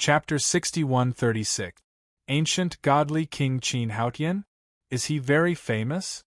Chapter 6136. Ancient Godly King Qin Haotian? Is he very famous?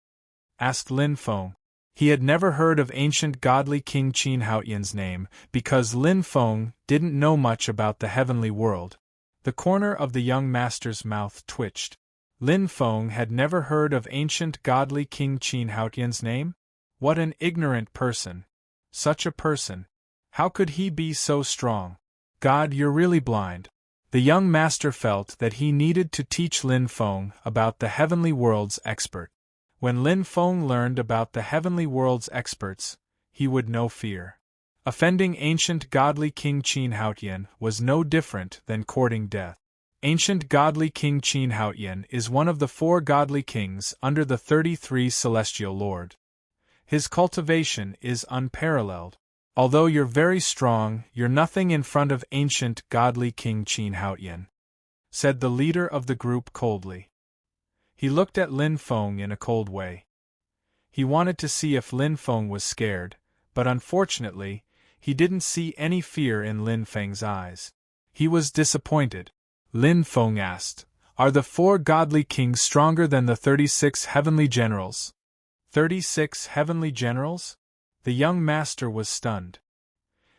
Asked Lin Feng. He had never heard of ancient godly King Qin Haotian's name, because Lin Feng didn't know much about the heavenly world. The corner of the young master's mouth twitched. Lin Feng had never heard of ancient godly King Qin Haotian's name? What an ignorant person! Such a person! How could he be so strong? God, you're really blind. The young master felt that he needed to teach Lin Feng about the heavenly world's expert. When Lin Feng learned about the heavenly world's experts, he would know fear. Offending ancient godly King Qin Haotian was no different than courting death. Ancient godly King Qin Haotian is one of the 4 godly kings under the 33 celestial lord. His cultivation is unparalleled. Although you're very strong, you're nothing in front of ancient godly King Qin Haotian, said the leader of the group coldly. He looked at Lin Feng in a cold way. He wanted to see if Lin Feng was scared, but unfortunately, he didn't see any fear in Lin Feng's eyes. He was disappointed. Lin Feng asked, "Are the 4 godly kings stronger than the 36 heavenly generals?" 36 heavenly generals? The young master was stunned.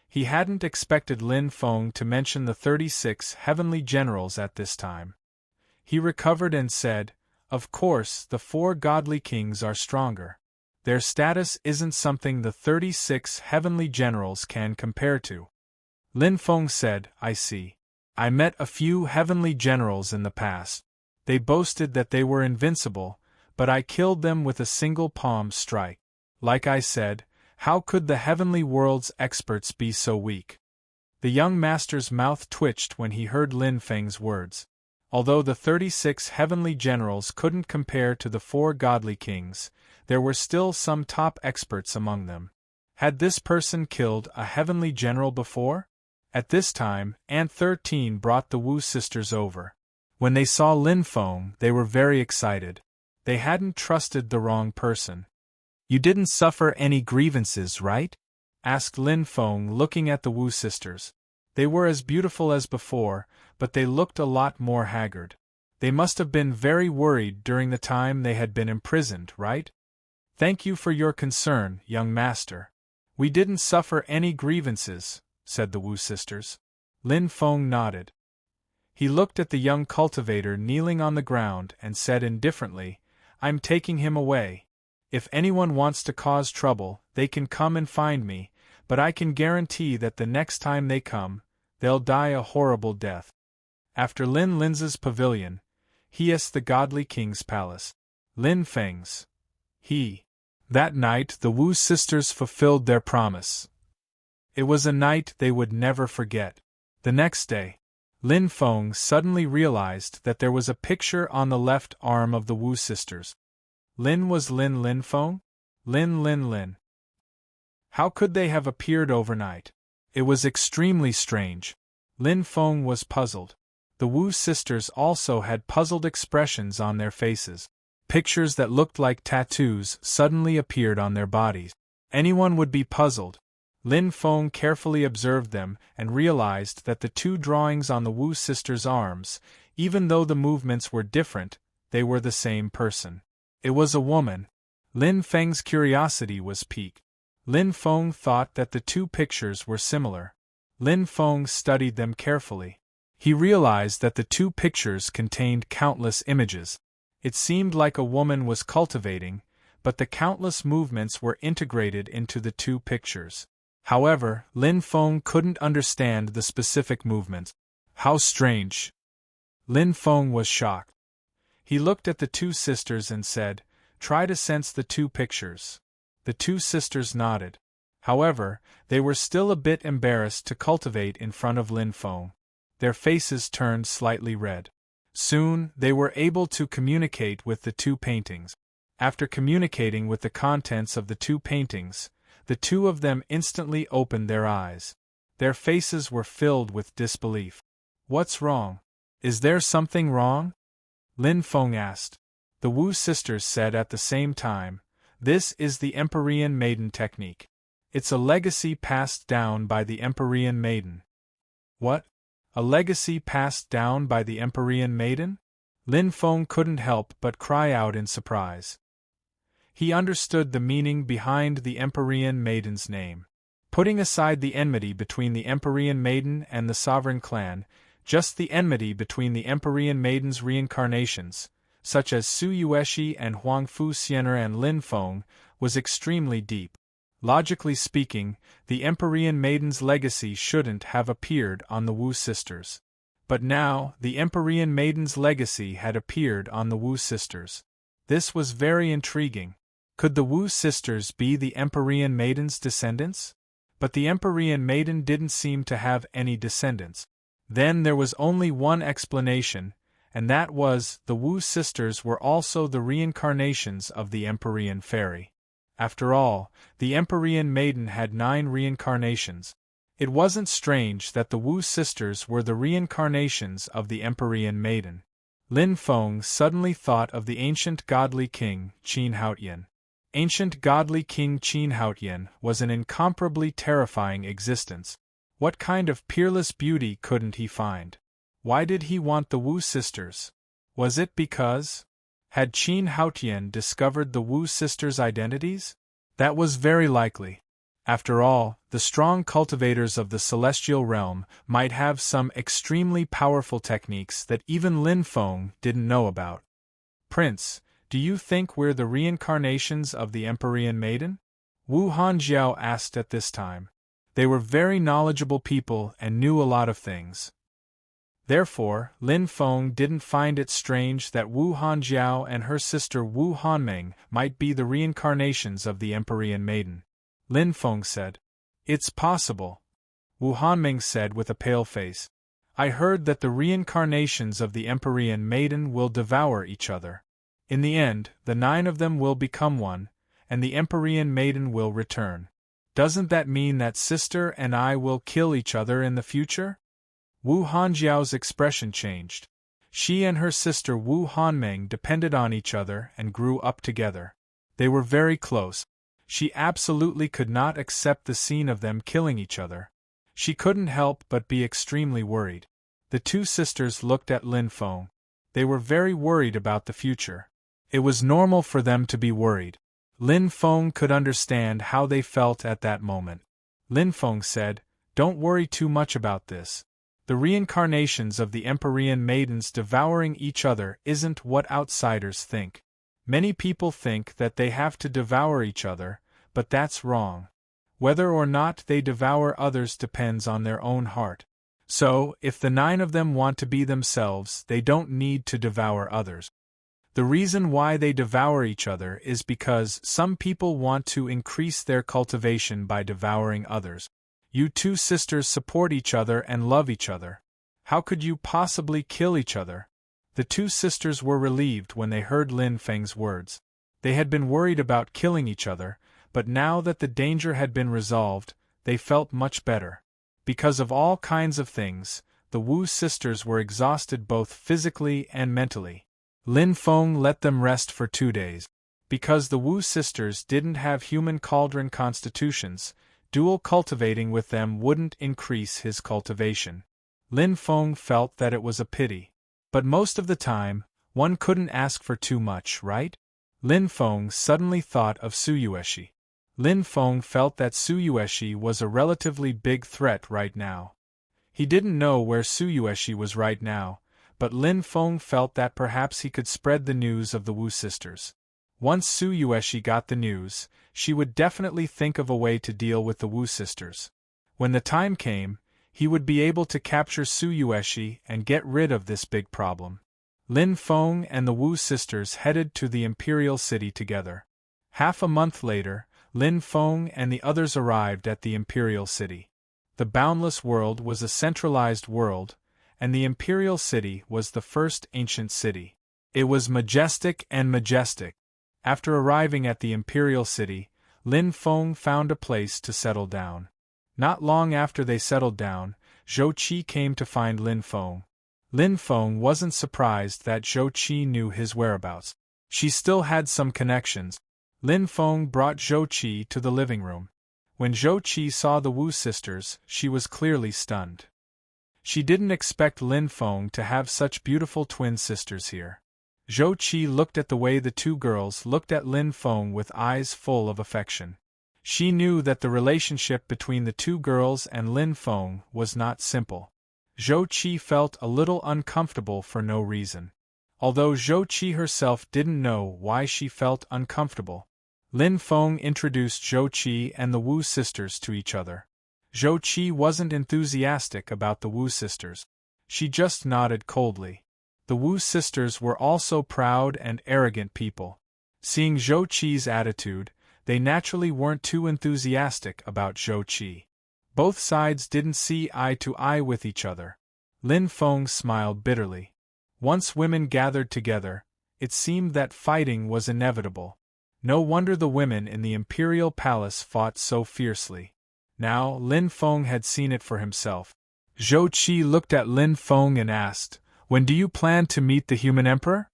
He hadn't expected Lin Feng to mention the 36 heavenly generals at this time. He recovered and said, "Of course, the 4 godly kings are stronger. Their status isn't something the 36 heavenly generals can compare to." Lin Feng said, "I see. I met a few heavenly generals in the past. They boasted that they were invincible, but I killed them with a single palm strike. Like I said, how could the heavenly world's experts be so weak?" The young master's mouth twitched when he heard Lin Feng's words. Although the 36 heavenly generals couldn't compare to the 4 godly kings, there were still some top experts among them. Had this person killed a heavenly general before? At this time, Aunt 13 brought the Wu sisters over. When they saw Lin Feng, they were very excited. They hadn't trusted the wrong person. "You didn't suffer any grievances, right?" asked Lin Feng, looking at the Wu sisters. They were as beautiful as before, but they looked a lot more haggard. They must have been very worried during the time they had been imprisoned, right? "Thank you for your concern, young master. We didn't suffer any grievances," said the Wu sisters. Lin Feng nodded. He looked at the young cultivator kneeling on the ground and said indifferently, "I'm taking him away. If anyone wants to cause trouble, they can come and find me, but I can guarantee that the next time they come, they'll die a horrible death." After Lin Lin's pavilion, He's the godly king's palace. Lin Feng's. That night the Wu sisters fulfilled their promise. It was a night they would never forget. The next day, Lin Feng suddenly realized that there was a picture on the left arm of the Wu sisters. Lin was Lin Feng? Lin. How could they have appeared overnight? It was extremely strange. Lin Feng was puzzled. The Wu sisters also had puzzled expressions on their faces. Pictures that looked like tattoos suddenly appeared on their bodies. Anyone would be puzzled. Lin Feng carefully observed them and realized that the 2 drawings on the Wu sisters' arms, even though the movements were different, they were the same person. It was a woman. Lin Feng's curiosity was piqued. Lin Feng thought that the 2 pictures were similar. Lin Feng studied them carefully. He realized that the 2 pictures contained countless images. It seemed like a woman was cultivating, but the countless movements were integrated into the 2 pictures. However, Lin Feng couldn't understand the specific movements. How strange! Lin Feng was shocked. He looked at the 2 sisters and said, "Try to sense the 2 pictures." The 2 sisters nodded. However, they were still a bit embarrassed to cultivate in front of Lin Feng. Their faces turned slightly red. Soon, they were able to communicate with the 2 paintings. After communicating with the contents of the 2 paintings, the 2 of them instantly opened their eyes. Their faces were filled with disbelief. "What's wrong? Is there something wrong?" Lin Feng asked. The Wu sisters said at the same time, "This is the Empyrean Maiden technique. It's a legacy passed down by the Empyrean Maiden." "What? A legacy passed down by the Empyrean maiden? Lin Feng couldn't help but cry out in surprise. He understood the meaning behind the Empyrean maiden's name. Putting aside the enmity between the Empyrean maiden and the sovereign clan, just the enmity between the Empyrean maiden's reincarnations, such as Su Yueshi and Huang Fu Xian'er and Lin Feng, was extremely deep. Logically speaking, the Empyrean maiden's legacy shouldn't have appeared on the Wu sisters. But now, the Empyrean maiden's legacy had appeared on the Wu sisters. This was very intriguing. Could the Wu sisters be the Empyrean maiden's descendants? But the Empyrean maiden didn't seem to have any descendants. Then there was only one explanation, and that was the Wu sisters were also the reincarnations of the Empyrean fairy. After all, the Empyrean maiden had 9 reincarnations. It wasn't strange that the Wu sisters were the reincarnations of the Empyrean maiden. Lin Feng suddenly thought of the ancient godly king, Qin Haotian. Ancient godly king Qin Haotian was an incomparably terrifying existence. What kind of peerless beauty couldn't he find? Why did he want the Wu sisters? Was it because? Had Qin Haotian discovered the Wu sisters' identities? That was very likely. After all, the strong cultivators of the celestial realm might have some extremely powerful techniques that even Lin Feng didn't know about. Prince, do you think we're the reincarnations of the Empyrean maiden? Wu Hanjiao asked at this time. They were very knowledgeable people and knew a lot of things. Therefore, Lin Feng didn't find it strange that Wu Hanjiao and her sister Wu Hanmeng might be the reincarnations of the Empyrean maiden. Lin Feng said. It's possible. Wu Hanmeng said with a pale face. I heard that the reincarnations of the Empyrean maiden will devour each other. In the end, the 9 of them will become one, and the Empyrean maiden will return. Doesn't that mean that sister and I will kill each other in the future? Wu Hanjiao's expression changed. She and her sister Wu Hanmeng depended on each other and grew up together. They were very close. She absolutely could not accept the scene of them killing each other. She couldn't help but be extremely worried. The 2 sisters looked at Lin Feng. They were very worried about the future. It was normal for them to be worried. Lin Feng could understand how they felt at that moment. Lin Feng said, Don't worry too much about this. The reincarnations of the Empyrean maidens devouring each other isn't what outsiders think. Many people think that they have to devour each other, but that's wrong. Whether or not they devour others depends on their own heart. So, if the 9 of them want to be themselves, they don't need to devour others. The reason why they devour each other is because some people want to increase their cultivation by devouring others. You 2 sisters support each other and love each other. How could you possibly kill each other? The 2 sisters were relieved when they heard Lin Feng's words. They had been worried about killing each other, but now that the danger had been resolved, they felt much better. Because of all kinds of things, the Wu sisters were exhausted both physically and mentally. Lin Feng let them rest for 2 days. Because the Wu sisters didn't have human cauldron constitutions, dual cultivating with them wouldn't increase his cultivation. Lin Feng felt that it was a pity. But most of the time, one couldn't ask for too much, right? Lin Feng suddenly thought of Su Yueshi. Lin Feng felt that Su Yueshi was a relatively big threat right now. He didn't know where Su Yueshi was right now, but Lin Feng felt that perhaps he could spread the news of the Wu sisters. Once Su Yueshi got the news, she would definitely think of a way to deal with the Wu sisters. When the time came, he would be able to capture Su Yueshi and get rid of this big problem. Lin Feng and the Wu sisters headed to the imperial city together. Half a month later, Lin Feng and the others arrived at the imperial city. The boundless world was a centralized world, and the imperial city was the first ancient city. It was majestic and majestic. After arriving at the imperial city, Lin Feng found a place to settle down. Not long after they settled down, Zhou Qi came to find Lin Feng. Lin Feng wasn't surprised that Zhou Qi knew his whereabouts. She still had some connections. Lin Feng brought Zhou Qi to the living room. When Zhou Qi saw the Wu sisters, she was clearly stunned. She didn't expect Lin Feng to have such beautiful twin sisters here. Zhou Qi looked at the way the two girls looked at Lin Feng with eyes full of affection. She knew that the relationship between the two girls and Lin Feng was not simple. Zhou Qi felt a little uncomfortable for no reason. Although Zhou Qi herself didn't know why she felt uncomfortable. Lin Feng introduced Zhou Qi and the Wu sisters to each other. Zhou Qi wasn't enthusiastic about the Wu sisters. She just nodded coldly. The Wu sisters were also proud and arrogant people. Seeing Zhou Qi's attitude, they naturally weren't too enthusiastic about Zhou Qi. Both sides didn't see eye to eye with each other. Lin Feng smiled bitterly. Once women gathered together, it seemed that fighting was inevitable. No wonder the women in the imperial palace fought so fiercely. Now, Lin Feng had seen it for himself. Zhou Qi looked at Lin Feng and asked, "When do you plan to meet the human emperor?"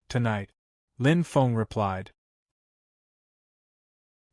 "Tonight," Lin Feng replied.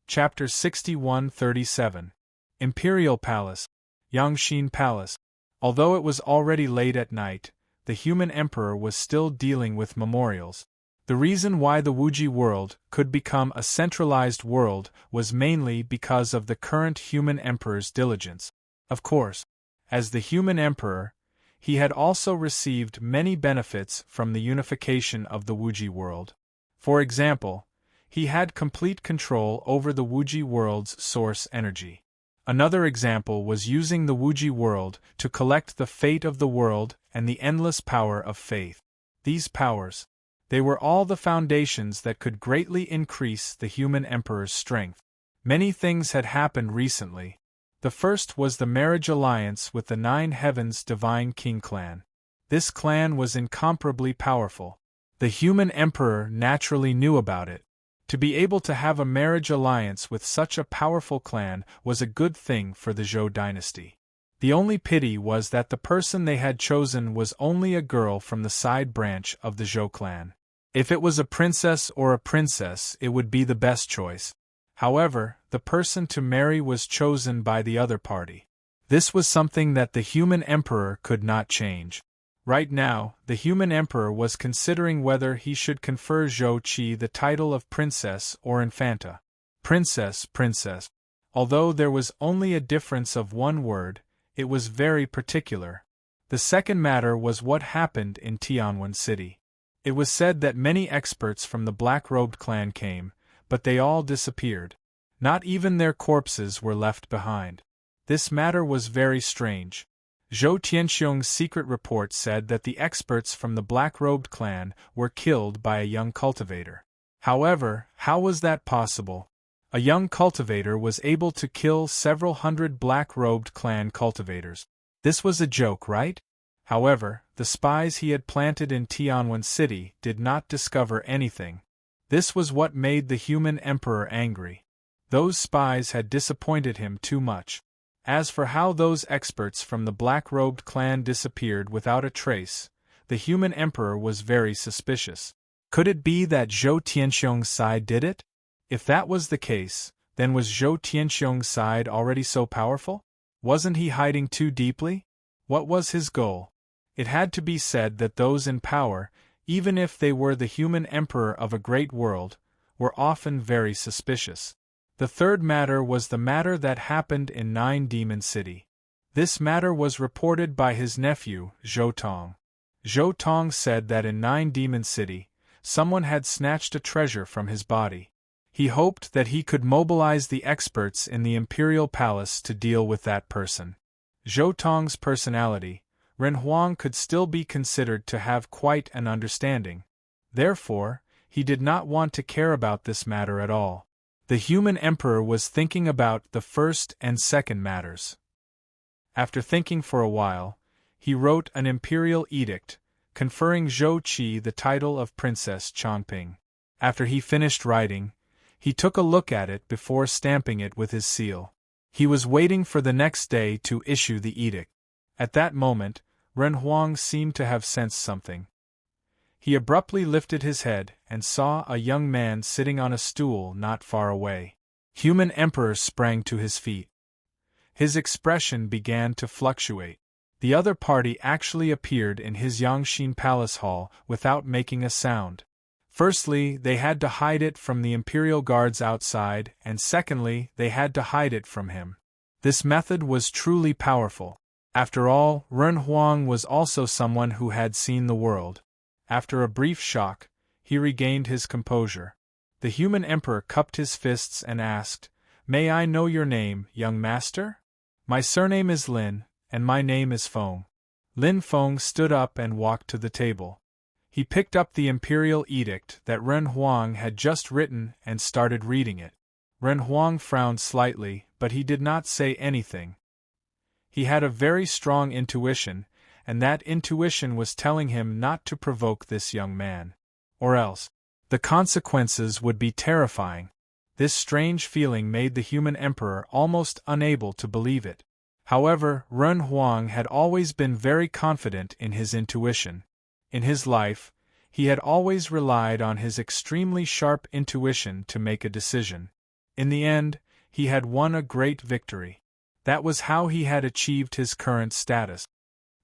Chapter 61-37 Imperial Palace, Yangxin Palace. Although it was already late at night, the human emperor was still dealing with memorials. The reason why the Wuji world could become a centralized world was mainly because of the current human emperor's diligence. Of course, as the human emperor, he had also received many benefits from the unification of the Wuji world. For example, he had complete control over the Wuji world's source energy. Another example was using the Wuji world to collect the fate of the world and the endless power of faith. These powers, they were all the foundations that could greatly increase the human emperor's strength. Many things had happened recently. The first was the marriage alliance with the Nine Heavens Divine King clan. This clan was incomparably powerful. The human emperor naturally knew about it. To be able to have a marriage alliance with such a powerful clan was a good thing for the Zhou dynasty. The only pity was that the person they had chosen was only a girl from the side branch of the Zhou clan. If it was a princess or a princess, it would be the best choice. However, the person to marry was chosen by the other party. This was something that the human emperor could not change. Right now, the human emperor was considering whether he should confer Zhou Qi the title of princess or infanta. Princess. Although there was only a difference of one word, it was very particular. The second matter was what happened in Tianwen City. It was said that many experts from the black-robed clan came, but they all disappeared. Not even their corpses were left behind. This matter was very strange. Zhou Tianxiong's secret report said that the experts from the black-robed clan were killed by a young cultivator. However, how was that possible? A young cultivator was able to kill several hundred black-robed clan cultivators. This was a joke, right? However, the spies he had planted in Tianwen City did not discover anything. This was what made the human emperor angry. Those spies had disappointed him too much. As for how those experts from the black-robed clan disappeared without a trace, the human emperor was very suspicious. Could it be that Zhou Tianxiong's side did it? If that was the case, then was Zhou Tianxiong's side already so powerful? Wasn't he hiding too deeply? What was his goal? It had to be said that those in power, even if they were the human emperor of a great world, were often very suspicious. The third matter was the matter that happened in Nine Demon City. This matter was reported by his nephew, Zhou Tong. Zhou Tong said that in Nine Demon City, someone had snatched a treasure from his body. He hoped that he could mobilize the experts in the Imperial Palace to deal with that person. Zhou Tong's personality, Ren Huang could still be considered to have quite an understanding. Therefore, he did not want to care about this matter at all. The human emperor was thinking about the first and second matters. After thinking for a while, he wrote an imperial edict, conferring Zhou Qi the title of Princess Changping. After he finished writing, he took a look at it before stamping it with his seal. He was waiting for the next day to issue the edict. At that moment, Ren Huang seemed to have sensed something. He abruptly lifted his head and saw a young man sitting on a stool not far away. Human Emperor sprang to his feet. His expression began to fluctuate. The other party actually appeared in his Yangxin Palace Hall without making a sound. Firstly, they had to hide it from the imperial guards outside, and secondly, they had to hide it from him. This method was truly powerful. After all, Ren Huang was also someone who had seen the world. After a brief shock, he regained his composure. The human emperor cupped his fists and asked, "May I know your name, young master?" "My surname is Lin, and my name is Feng." Lin Feng stood up and walked to the table. He picked up the imperial edict that Ren Huang had just written and started reading it. Ren Huang frowned slightly, but he did not say anything. He had a very strong intuition, and that intuition was telling him not to provoke this young man. Or else, the consequences would be terrifying. This strange feeling made the human emperor almost unable to believe it. However, Ren Huang had always been very confident in his intuition. In his life, he had always relied on his extremely sharp intuition to make a decision. In the end, he had won a great victory. That was how he had achieved his current status.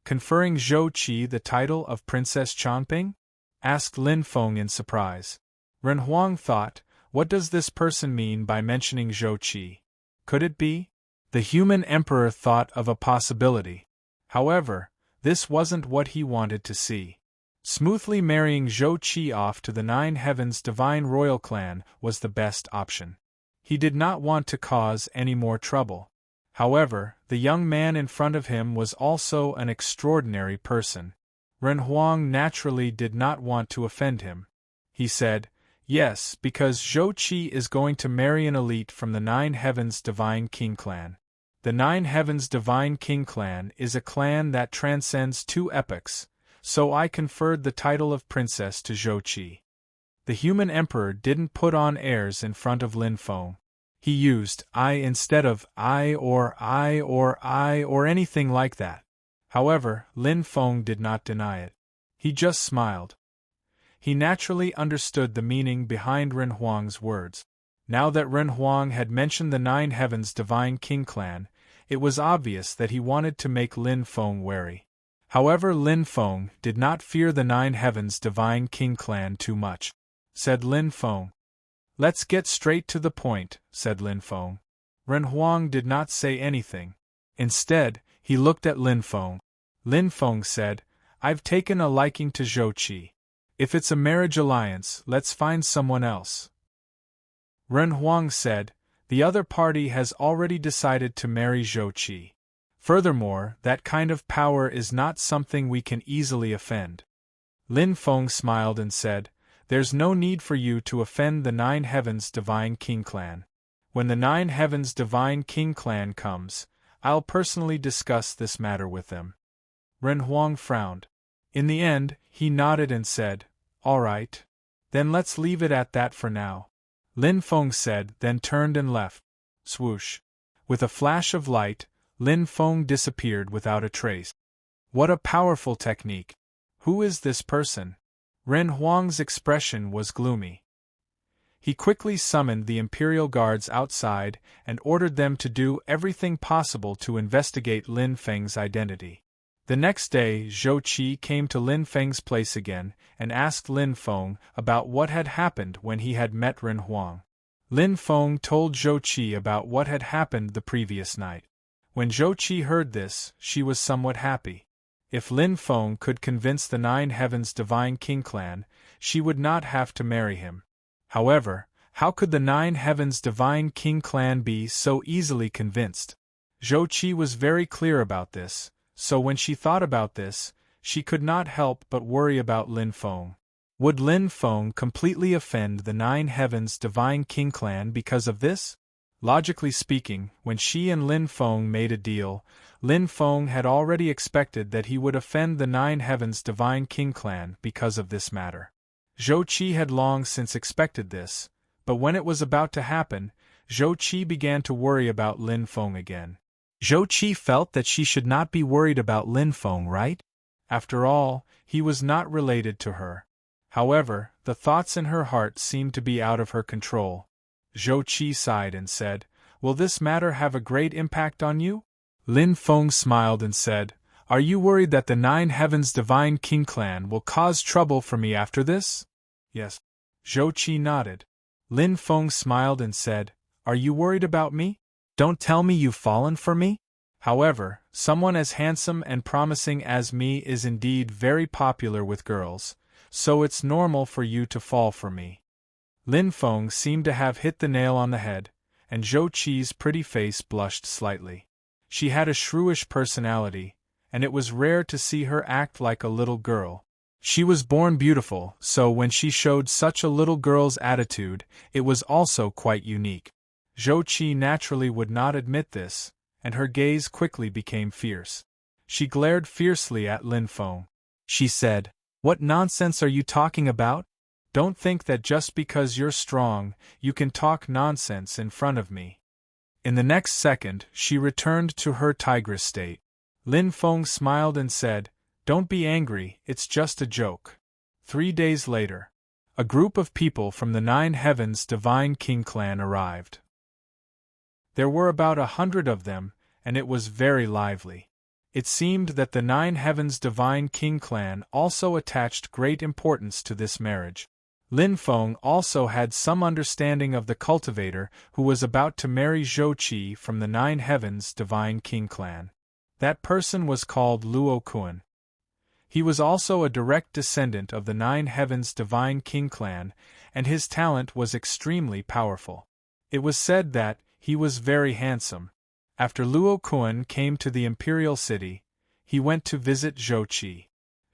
"Conferring Zhou Qi the title of Princess Changping?" asked Lin Feng in surprise. Ren Huang thought, what does this person mean by mentioning Zhou Qi? Could it be? The human emperor thought of a possibility. However, this wasn't what he wanted to see. Smoothly marrying Zhou Qi off to the Nine Heavens divine royal clan was the best option. He did not want to cause any more trouble. However, the young man in front of him was also an extraordinary person. Ren Huang naturally did not want to offend him. He said, "Yes, because Zhou Qi is going to marry an elite from the Nine Heavens Divine King clan. The Nine Heavens Divine King clan is a clan that transcends 2 epochs, so I conferred the title of princess to Zhou Qi." The human emperor didn't put on airs in front of Lin Feng. He used "I" instead of "I" or "I" or "I" or anything like that. However, Lin Feng did not deny it. He just smiled. He naturally understood the meaning behind Ren Huang's words. Now that Ren Huang had mentioned the Nine Heavens Divine King clan, it was obvious that he wanted to make Lin Feng wary. However, Lin Feng did not fear the Nine Heavens Divine King clan too much. Said Lin Feng. "Let's get straight to the point," said Lin Feng. Ren Huang did not say anything. Instead, he looked at Lin Feng. Lin Feng said, "I've taken a liking to Zhou Qi. If it's a marriage alliance, let's find someone else." Ren Huang said, "The other party has already decided to marry Zhou Qi. Furthermore, that kind of power is not something we can easily offend." Lin Feng smiled and said, "There's no need for you to offend the Nine Heavens Divine King clan. When the Nine Heavens Divine King clan comes, I'll personally discuss this matter with them." Ren Huang frowned. In the end, he nodded and said, "All right. Then let's leave it at that for now." Lin Feng said, then turned and left. Swoosh. With a flash of light, Lin Feng disappeared without a trace. What a powerful technique! Who is this person? Ren Huang's expression was gloomy. He quickly summoned the Imperial Guards outside and ordered them to do everything possible to investigate Lin Feng's identity. The next day, Zhou Qi came to Lin Feng's place again and asked Lin Feng about what had happened when he had met Ren Huang. Lin Feng told Zhou Qi about what had happened the previous night. When Zhou Qi heard this, she was somewhat happy. If Lin Feng could convince the Nine Heavens Divine King clan, she would not have to marry him. However, how could the Nine Heavens Divine King clan be so easily convinced? Zhou Qi was very clear about this, so when she thought about this, she could not help but worry about Lin Feng. Would Lin Feng completely offend the Nine Heavens Divine King clan because of this? Logically speaking, when she and Lin Feng made a deal, Lin Feng had already expected that he would offend the Nine Heavens Divine King clan because of this matter. Zhou Qi had long since expected this, but when it was about to happen, Zhou Qi began to worry about Lin Feng again. Zhou Qi felt that she should not be worried about Lin Feng, right? After all, he was not related to her. However, the thoughts in her heart seemed to be out of her control. Zhou Qi sighed and said, "Will this matter have a great impact on you?" Lin Feng smiled and said, Are you worried that the Nine Heavens Divine King clan will cause trouble for me after this? Yes. Zhou Qi nodded. Lin Feng smiled and said, Are you worried about me? Don't tell me you've fallen for me? However, someone as handsome and promising as me is indeed very popular with girls, so it's normal for you to fall for me. Lin Feng seemed to have hit the nail on the head, and Zhou Qi's pretty face blushed slightly. She had a shrewish personality, and it was rare to see her act like a little girl. She was born beautiful, so when she showed such a little girl's attitude, it was also quite unique. Zhou Qi naturally would not admit this, and her gaze quickly became fierce. She glared fiercely at Lin Feng. She said, What nonsense are you talking about? Don't think that just because you're strong, you can talk nonsense in front of me. In the next second, she returned to her tigress state. Lin Feng smiled and said, Don't be angry, it's just a joke. 3 days later, a group of people from the Nine Heavens Divine King clan arrived. There were about 100 of them, and it was very lively. It seemed that the Nine Heavens Divine King clan also attached great importance to this marriage. Lin Feng also had some understanding of the cultivator who was about to marry Zhou Qi from the Nine Heavens Divine King clan. That person was called Luo Kuan. He was also a direct descendant of the Nine Heavens Divine King clan, and his talent was extremely powerful. It was said that he was very handsome. After Luo Kuan came to the imperial city, he went to visit Zhou Qi.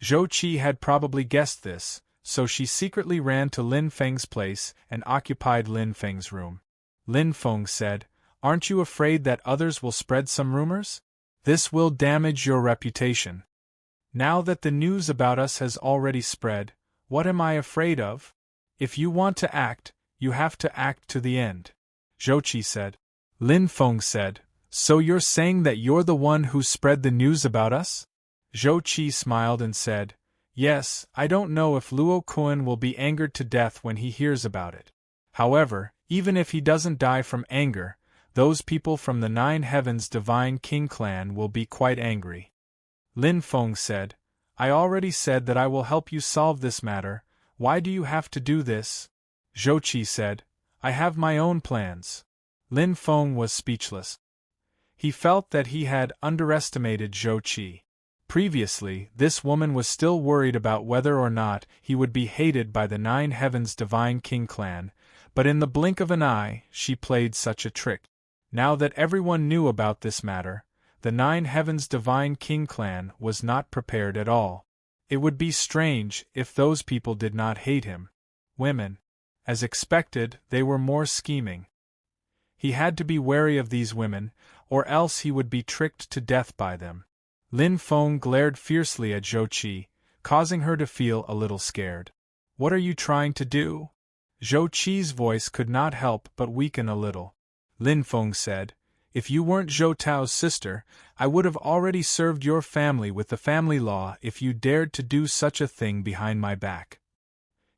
Zhou Qi had probably guessed this, so she secretly ran to Lin Feng's place and occupied Lin Feng's room. Lin Feng said, Aren't you afraid that others will spread some rumors? This will damage your reputation. Now that the news about us has already spread, what am I afraid of? If you want to act, you have to act to the end. Zhou Qi said. Lin Feng said, So you're saying that you're the one who spread the news about us? Zhou Qi smiled and said, Yes, I don't know if Luo Kuan will be angered to death when he hears about it. However, even if he doesn't die from anger, those people from the Nine Heavens Divine King clan will be quite angry. Lin Feng said, I already said that I will help you solve this matter. Why do you have to do this? Zhou Qi said, I have my own plans. Lin Feng was speechless. He felt that he had underestimated Zhou Qi. Previously, this woman was still worried about whether or not he would be hated by the Nine Heavens Divine King clan, but in the blink of an eye, she played such a trick. Now that everyone knew about this matter, the Nine Heavens Divine King clan was not prepared at all. It would be strange if those people did not hate him. Women. As expected, they were more scheming. He had to be wary of these women, or else he would be tricked to death by them. Lin Feng glared fiercely at Zhou Qi, causing her to feel a little scared. What are you trying to do? Zhou Qi's voice could not help but weaken a little. Lin Feng said, If you weren't Zhou Tao's sister, I would have already served your family with the family law if you dared to do such a thing behind my back.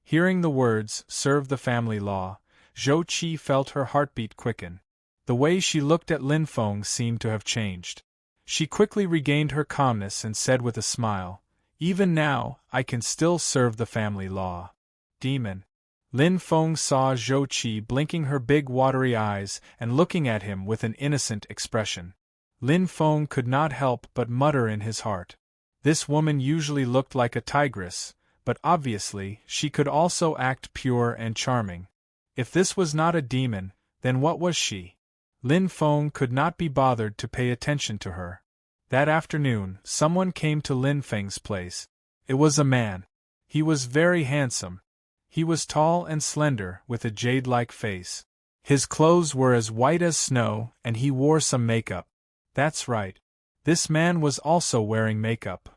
Hearing the words, serve the family law, Zhou Qi felt her heartbeat quicken. The way she looked at Lin Feng seemed to have changed. She quickly regained her calmness and said with a smile, Even now, I can still serve the family law. Demon. Lin Feng saw Zhou Qi blinking her big watery eyes and looking at him with an innocent expression. Lin Feng could not help but mutter in his heart. This woman usually looked like a tigress, but obviously she could also act pure and charming. If this was not a demon, then what was she? Lin Feng could not be bothered to pay attention to her. That afternoon, someone came to Lin Feng's place. It was a man. He was very handsome. He was tall and slender, with a jade-like face. His clothes were as white as snow, and he wore some makeup. That's right. This man was also wearing makeup.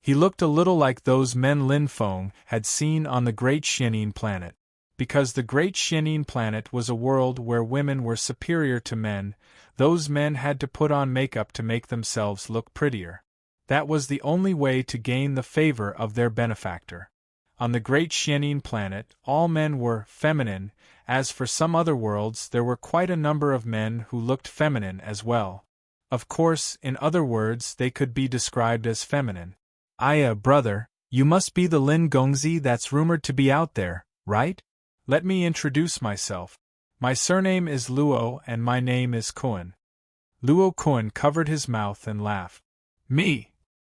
He looked a little like those men Lin Feng had seen on the Great Xianin planet. Because the Great Xianin planet was a world where women were superior to men, those men had to put on makeup to make themselves look prettier. That was the only way to gain the favor of their benefactor. On the Great Xianin planet, all men were feminine, as for some other worlds there were quite a number of men who looked feminine as well. Of course, in other words, they could be described as feminine. Brother, you must be the Lin Gongzi that's rumored to be out there, right? Let me introduce myself. My surname is Luo and my name is Kuan. Luo Kuan covered his mouth and laughed. Me?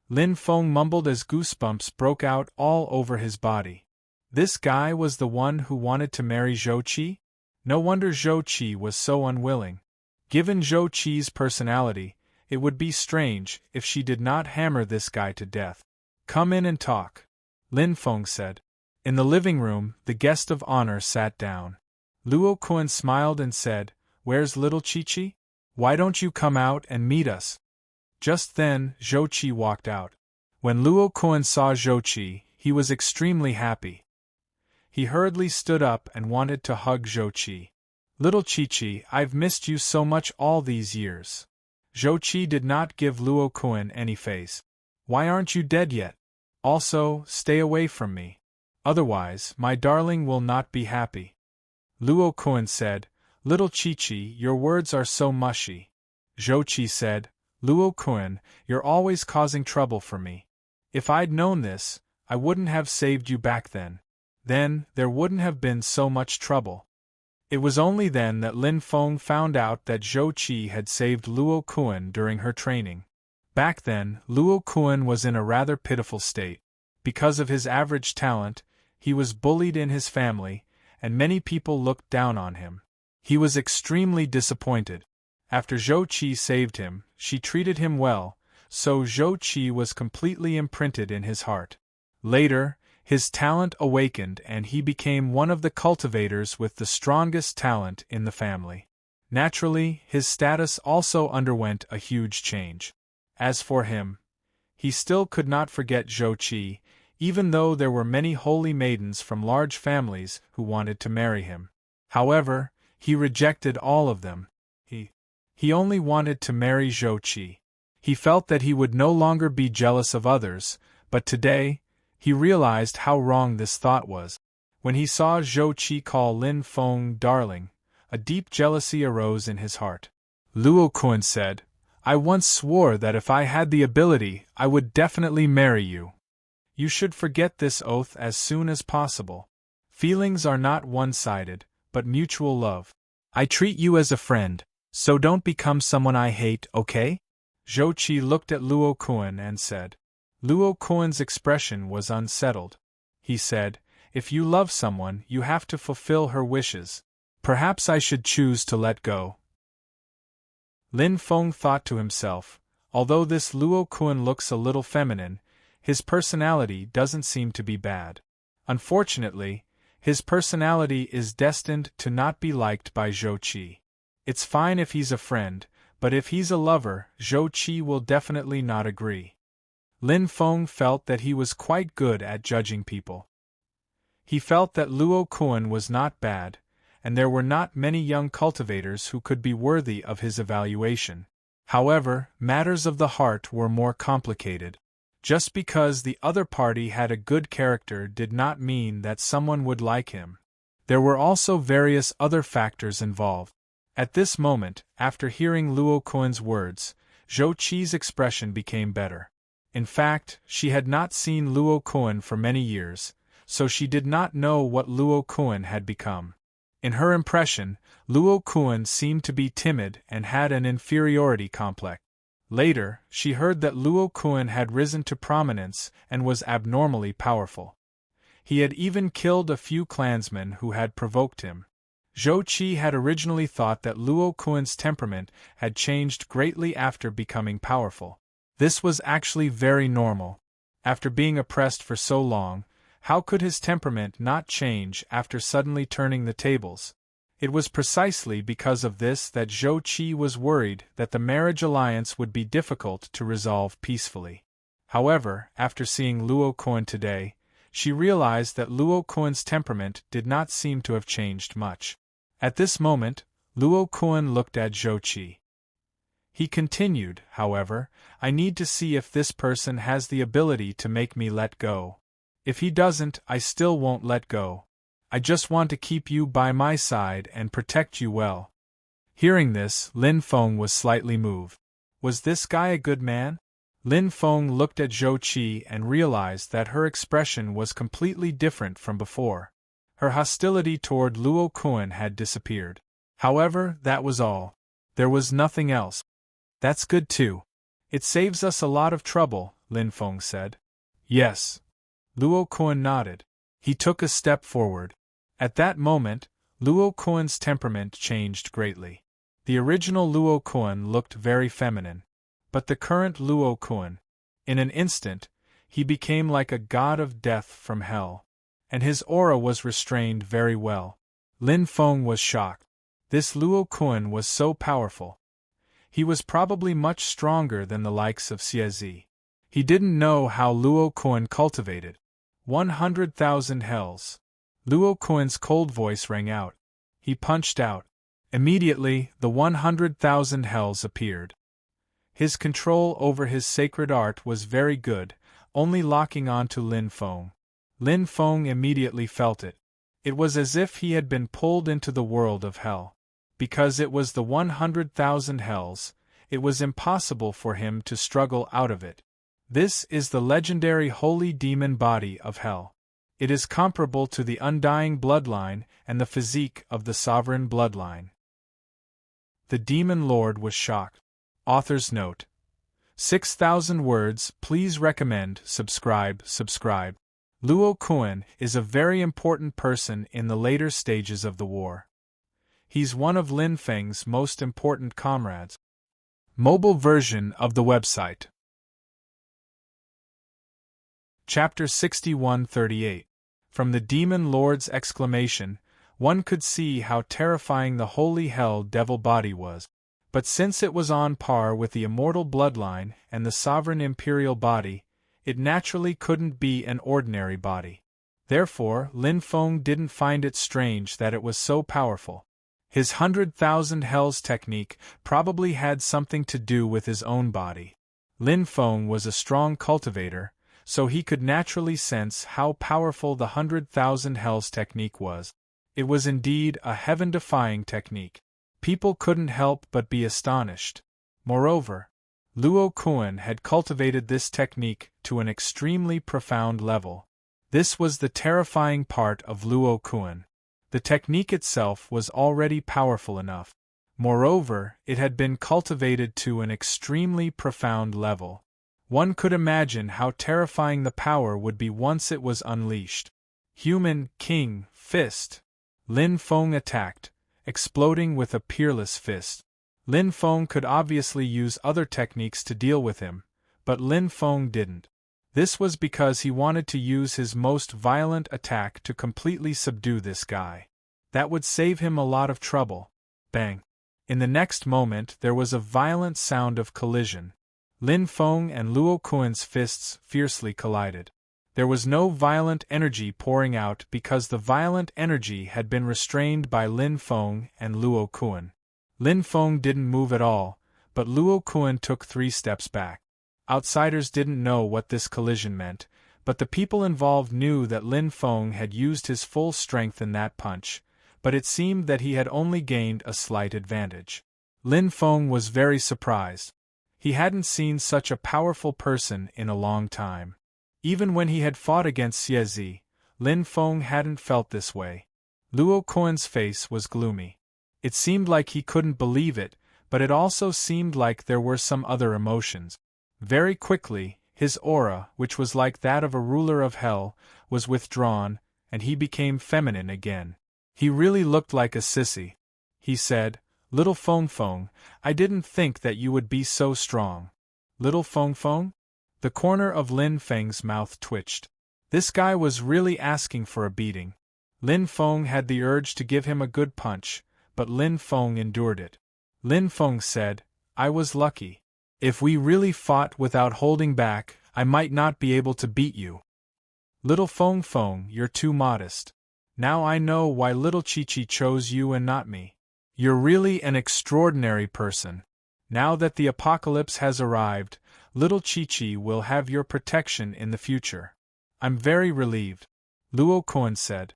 Lin Feng mumbled as goosebumps broke out all over his body. This guy was the one who wanted to marry Zhou Qi? No wonder Zhou Qi was so unwilling. Given Zhou Qi's personality, it would be strange if she did not hammer this guy to death. Come in and talk, Lin Feng said. In the living room, the guest of honor sat down. Luo Kuan smiled and said, "Where's little Chi-Chi? Why don't you come out and meet us?" Just then, Zhou Qi walked out. When Luo Kuan saw Zhou Qi, he was extremely happy. He hurriedly stood up and wanted to hug Zhou Qi. "Little Chi-Chi, I've missed you so much all these years." Zhou Qi did not give Luo Kuan any face. "Why aren't you dead yet? Also, stay away from me. Otherwise, my darling will not be happy." Luo Kuan said, "Little Chi-Chi, your words are so mushy." Zhou Qi said, "Luo Kuan, you're always causing trouble for me. If I'd known this, I wouldn't have saved you back then. Then, there wouldn't have been so much trouble." It was only then that Lin Feng found out that Zhou Qi had saved Luo Kuan during her training. Back then, Luo Kuan was in a rather pitiful state. Because of his average talent, he was bullied in his family, and many people looked down on him. He was extremely disappointed. After Zhou Qi saved him, she treated him well, so Zhou Qi was completely imprinted in his heart. Later, his talent awakened and he became one of the cultivators with the strongest talent in the family. Naturally, his status also underwent a huge change. As for him, he still could not forget Zhou Qi, even though there were many holy maidens from large families who wanted to marry him. However, he rejected all of them. He only wanted to marry Zhou Qi. He felt that he would no longer be jealous of others, but today, he realized how wrong this thought was. When he saw Zhou Qi call Lin Feng darling, a deep jealousy arose in his heart. Luo Kuan said, "I once swore that if I had the ability, I would definitely marry you. You should forget this oath as soon as possible. Feelings are not one-sided, but mutual love. I treat you as a friend, so don't become someone I hate, okay?" Zhou Qi looked at Luo Kuan and said. Luo Kuan's expression was unsettled. He said, "If you love someone, you have to fulfill her wishes. Perhaps I should choose to let go." Lin Feng thought to himself, although this Luo Kuan looks a little feminine, his personality doesn't seem to be bad. Unfortunately, his personality is destined to not be liked by Zhou Qi. It's fine if he's a friend, but if he's a lover, Zhou Qi will definitely not agree. Lin Feng felt that he was quite good at judging people. He felt that Luo Kuan was not bad, and there were not many young cultivators who could be worthy of his evaluation. However, matters of the heart were more complicated. Just because the other party had a good character did not mean that someone would like him. There were also various other factors involved. At this moment, after hearing Luo Kuan's words, Zhou Qi's expression became better. In fact, she had not seen Luo Kuan for many years, so she did not know what Luo Kuan had become. In her impression, Luo Kuan seemed to be timid and had an inferiority complex. Later, she heard that Luo Kuan had risen to prominence and was abnormally powerful. He had even killed a few clansmen who had provoked him. Zhou Qi had originally thought that Luo Kuan's temperament had changed greatly after becoming powerful. This was actually very normal. After being oppressed for so long, how could his temperament not change after suddenly turning the tables? It was precisely because of this that Zhou Qi was worried that the marriage alliance would be difficult to resolve peacefully. However, after seeing Luo Kuan today, she realized that Luo Kuan's temperament did not seem to have changed much. At this moment, Luo Kuan looked at Zhou Qi. He continued, however, "I need to see if this person has the ability to make me let go. If he doesn't, I still won't let go. I just want to keep you by my side and protect you well." Hearing this, Lin Feng was slightly moved. Was this guy a good man? Lin Feng looked at Zhou Qi and realized that her expression was completely different from before. Her hostility toward Luo Kuan had disappeared. However, that was all. There was nothing else. That's good too. It saves us a lot of trouble, Lin Feng said. Yes. Luo Kuan nodded. He took a step forward. At that moment, Luo Kuan's temperament changed greatly. The original Luo Kuan looked very feminine. But the current Luo Kuan, in an instant, he became like a god of death from hell. And his aura was restrained very well. Lin Feng was shocked. This Luo Kuan was so powerful. He was probably much stronger than the likes of Xie. He didn't know how Luo Kuan cultivated 100,000 hells. Luo Kuan's cold voice rang out. He punched out. Immediately, the 100,000 hells appeared. His control over his sacred art was very good, only locking onto Lin Feng. Lin Feng immediately felt it. It was as if he had been pulled into the world of hell. Because it was the 100,000 hells, it was impossible for him to struggle out of it. This is the legendary holy demon body of hell. It is comparable to the undying bloodline and the physique of the sovereign bloodline. The demon lord was shocked. Author's note. 6,000 words. Please recommend, subscribe. Luo Kuan is a very important person in the later stages of the war. He's one of Lin Feng's most important comrades. Mobile version of the website. Chapter 6138. From the Demon Lord's exclamation, one could see how terrifying the holy hell devil body was. But since it was on par with the immortal bloodline and the sovereign imperial body, it naturally couldn't be an ordinary body. Therefore, Lin Feng didn't find it strange that it was so powerful. His 100,000 hells technique probably had something to do with his own body. Lin Feng was a strong cultivator, so he could naturally sense how powerful the 100,000 hells technique was. It was indeed a heaven-defying technique. People couldn't help but be astonished. Moreover, Luo Kuan had cultivated this technique to an extremely profound level. This was the terrifying part of Luo Kuan. The technique itself was already powerful enough. Moreover, it had been cultivated to an extremely profound level. One could imagine how terrifying the power would be once it was unleashed. Human King Fist. Lin Feng attacked, exploding with a peerless fist. Lin Feng could obviously use other techniques to deal with him, but Lin Feng didn't. This was because he wanted to use his most violent attack to completely subdue this guy. That would save him a lot of trouble. Bang! In the next moment there was a violent sound of collision. Lin Feng and Luo Kuan's fists fiercely collided. There was no violent energy pouring out because the violent energy had been restrained by Lin Feng and Luo Kuan. Lin Feng didn't move at all, but Luo Kuan took 3 steps back. Outsiders didn't know what this collision meant, but the people involved knew that Lin Feng had used his full strength in that punch, but it seemed that he had only gained a slight advantage. Lin Feng was very surprised. He hadn't seen such a powerful person in a long time. Even when he had fought against Xie, Lin Feng hadn't felt this way. Luo Kuan's face was gloomy. It seemed like he couldn't believe it, but it also seemed like there were some other emotions. Very quickly, his aura, which was like that of a ruler of hell, was withdrawn, and he became feminine again. He really looked like a sissy. He said, "Little Feng Feng, I didn't think that you would be so strong." Little Feng Feng? The corner of Lin Feng's mouth twitched. This guy was really asking for a beating. Lin Feng had the urge to give him a good punch, but Lin Feng endured it. Lin Feng said, "I was lucky. If we really fought without holding back, I might not be able to beat you." "Little Feng Feng, you're too modest. Now I know why little Chi-Chi chose you and not me. You're really an extraordinary person. Now that the apocalypse has arrived, little Chi-Chi will have your protection in the future. I'm very relieved," Luo Kuan said.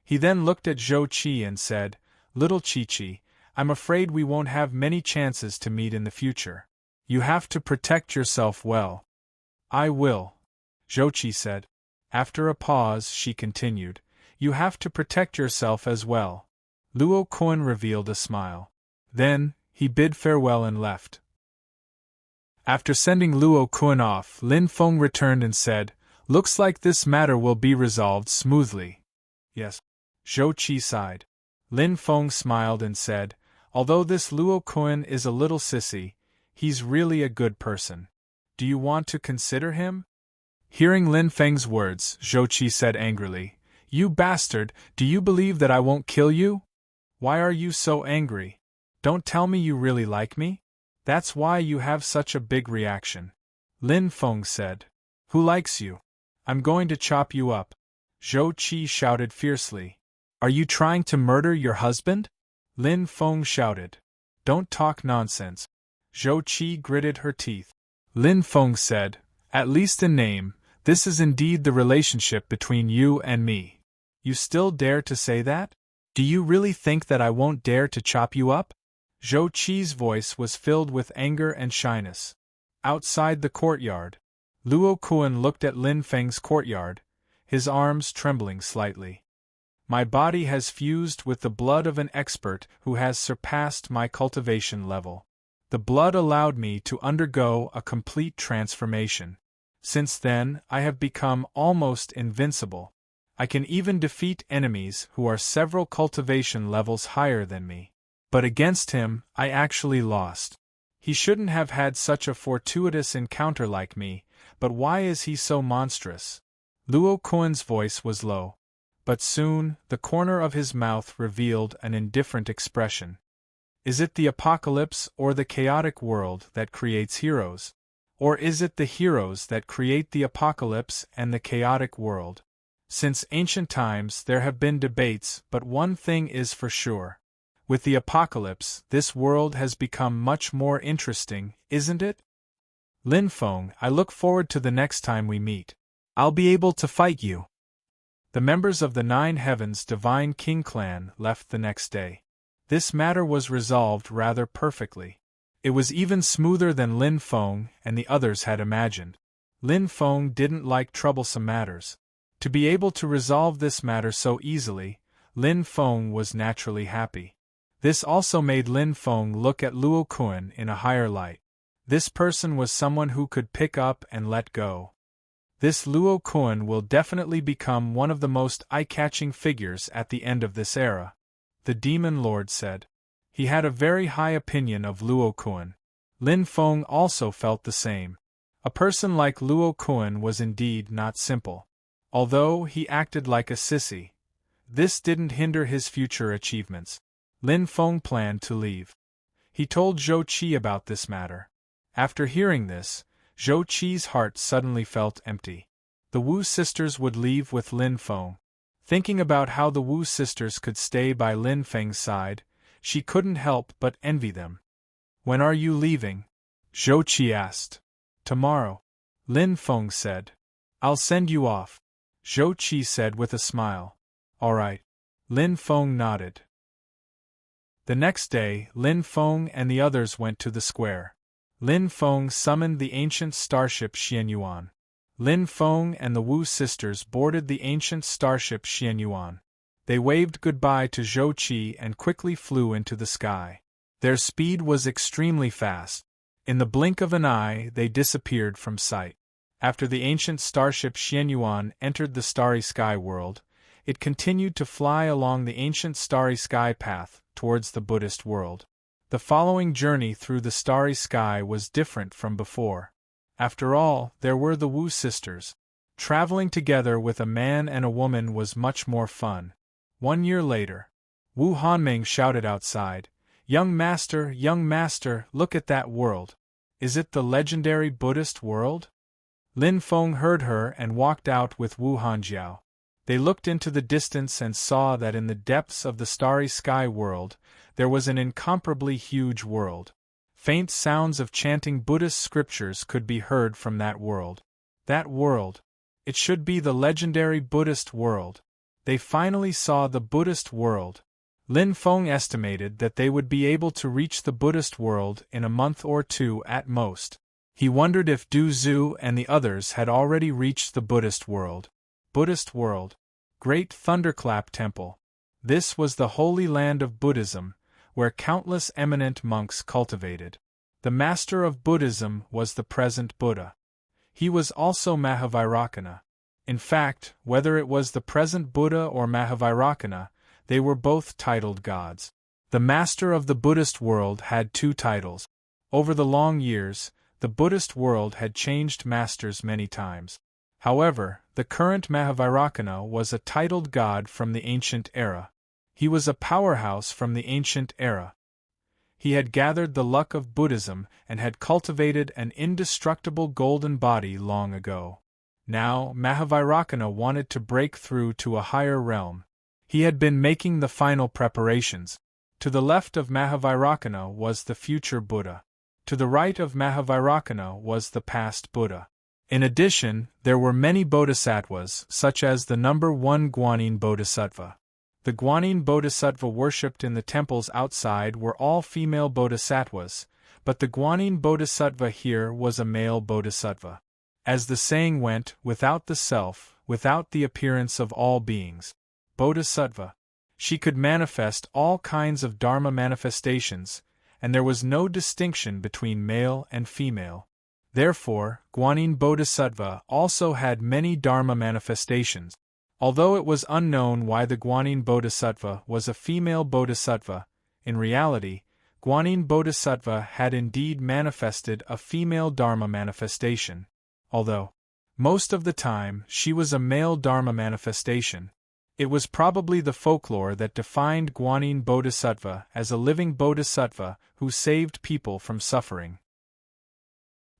He then looked at Zhou Qi and said, "Little Chi-Chi, I'm afraid we won't have many chances to meet in the future. You have to protect yourself well. I will, Zhou said. After a pause, she continued, You have to protect yourself as well. Luo Kun revealed a smile. Then, he bid farewell and left. After sending Luo Kun off, Lin Feng returned and said, Looks like this matter will be resolved smoothly. Yes. Zhou sighed. Lin Feng smiled and said, Although this Luo Kun is a little sissy, he's really a good person. Do you want to consider him? Hearing Lin Feng's words, Zhou said angrily, You bastard, do you believe that I won't kill you? Why are you so angry? Don't tell me you really like me? That's why you have such a big reaction. Lin Feng said. Who likes you? I'm going to chop you up. Zhou shouted fiercely. Are you trying to murder your husband? Lin Feng shouted. Don't talk nonsense. Zhou gritted her teeth. Lin Feng said, At least in name, this is indeed the relationship between you and me. You still dare to say that? Do you really think that I won't dare to chop you up? Zhou voice was filled with anger and shyness. Outside the courtyard, Luo Kun looked at Lin Feng's courtyard, his arms trembling slightly. My body has fused with the blood of an expert who has surpassed my cultivation level. The blood allowed me to undergo a complete transformation. Since then, I have become almost invincible. I can even defeat enemies who are several cultivation levels higher than me. But against him, I actually lost. He shouldn't have had such a fortuitous encounter like me, but why is he so monstrous? Luo Kun's voice was low. But soon, the corner of his mouth revealed an indifferent expression. Is it the apocalypse or the chaotic world that creates heroes? Or is it the heroes that create the apocalypse and the chaotic world? Since ancient times there have been debates, but one thing is for sure. With the apocalypse, this world has become much more interesting, isn't it? Lin Feng, I look forward to the next time we meet. I'll be able to fight you. The members of the Nine Heavens Divine King clan left the next day. This matter was resolved rather perfectly. It was even smoother than Lin Feng and the others had imagined. Lin Feng didn't like troublesome matters. To be able to resolve this matter so easily, Lin Feng was naturally happy. This also made Lin Feng look at Luo Kun in a higher light. This person was someone who could pick up and let go. This Luo Kun will definitely become one of the most eye-catching figures at the end of this era, the Demon Lord said. He had a very high opinion of Luo Kun. Lin Feng also felt the same. A person like Luo Kun was indeed not simple. Although he acted like a sissy, this didn't hinder his future achievements. Lin Feng planned to leave. He told Zhou about this matter. After hearing this, Zhou's heart suddenly felt empty. The Wu sisters would leave with Lin Feng. Thinking about how the Wu sisters could stay by Lin Feng's side, she couldn't help but envy them. When are you leaving? Zhou asked. Tomorrow. Lin Feng said. I'll send you off. Zhou said with a smile. All right. Lin Feng nodded. The next day, Lin Feng and the others went to the square. Lin Feng summoned the ancient starship Xianyuan. Lin Feng and the Wu sisters boarded the ancient starship Xianyuan. They waved goodbye to Zhou and quickly flew into the sky. Their speed was extremely fast. In the blink of an eye, they disappeared from sight. After the ancient starship Xianyuan entered the starry sky world, it continued to fly along the ancient starry sky path towards the Buddhist world. The following journey through the starry sky was different from before. After all, there were the Wu sisters. Traveling together with a man and a woman was much more fun. 1 year later, Wu Hanming shouted outside, young master, look at that world. Is it the legendary Buddhist world?" Lin Feng heard her and walked out with Wu Hanjiao. They looked into the distance and saw that in the depths of the starry sky world, there was an incomparably huge world. Faint sounds of chanting Buddhist scriptures could be heard from that world. That world. It should be the legendary Buddhist world. They finally saw the Buddhist world. Lin Feng estimated that they would be able to reach the Buddhist world in a month or two at most. He wondered if Du Zhu and the others had already reached the Buddhist world. Buddhist world. Great Thunderclap Temple. This was the holy land of Buddhism, where countless eminent monks cultivated. The master of Buddhism was the present Buddha. He was also Mahavairakana. In fact, whether it was the present Buddha or Mahavairakana, they were both titled gods. The master of the Buddhist world had two titles. Over the long years, the Buddhist world had changed masters many times. However, the current Mahavairakana was a titled god from the ancient era. He was a powerhouse from the ancient era. He had gathered the luck of Buddhism and had cultivated an indestructible golden body long ago. Now, Mahavairakana wanted to break through to a higher realm. He had been making the final preparations. To the left of Mahavairakana was the future Buddha. To the right of Mahavairakana was the past Buddha. In addition, there were many bodhisattvas, such as the number 1 Guanyin Bodhisattva. The Guanyin Bodhisattva worshipped in the temples outside were all female bodhisattvas, but the Guanyin Bodhisattva here was a male bodhisattva. As the saying went, without the self, without the appearance of all beings. Bodhisattva. She could manifest all kinds of Dharma manifestations, and there was no distinction between male and female. Therefore, Guanyin Bodhisattva also had many Dharma manifestations. Although it was unknown why the Guanyin Bodhisattva was a female bodhisattva, in reality, Guanyin Bodhisattva had indeed manifested a female Dharma manifestation, although, most of the time, she was a male Dharma manifestation. It was probably the folklore that defined Guanyin Bodhisattva as a living bodhisattva who saved people from suffering.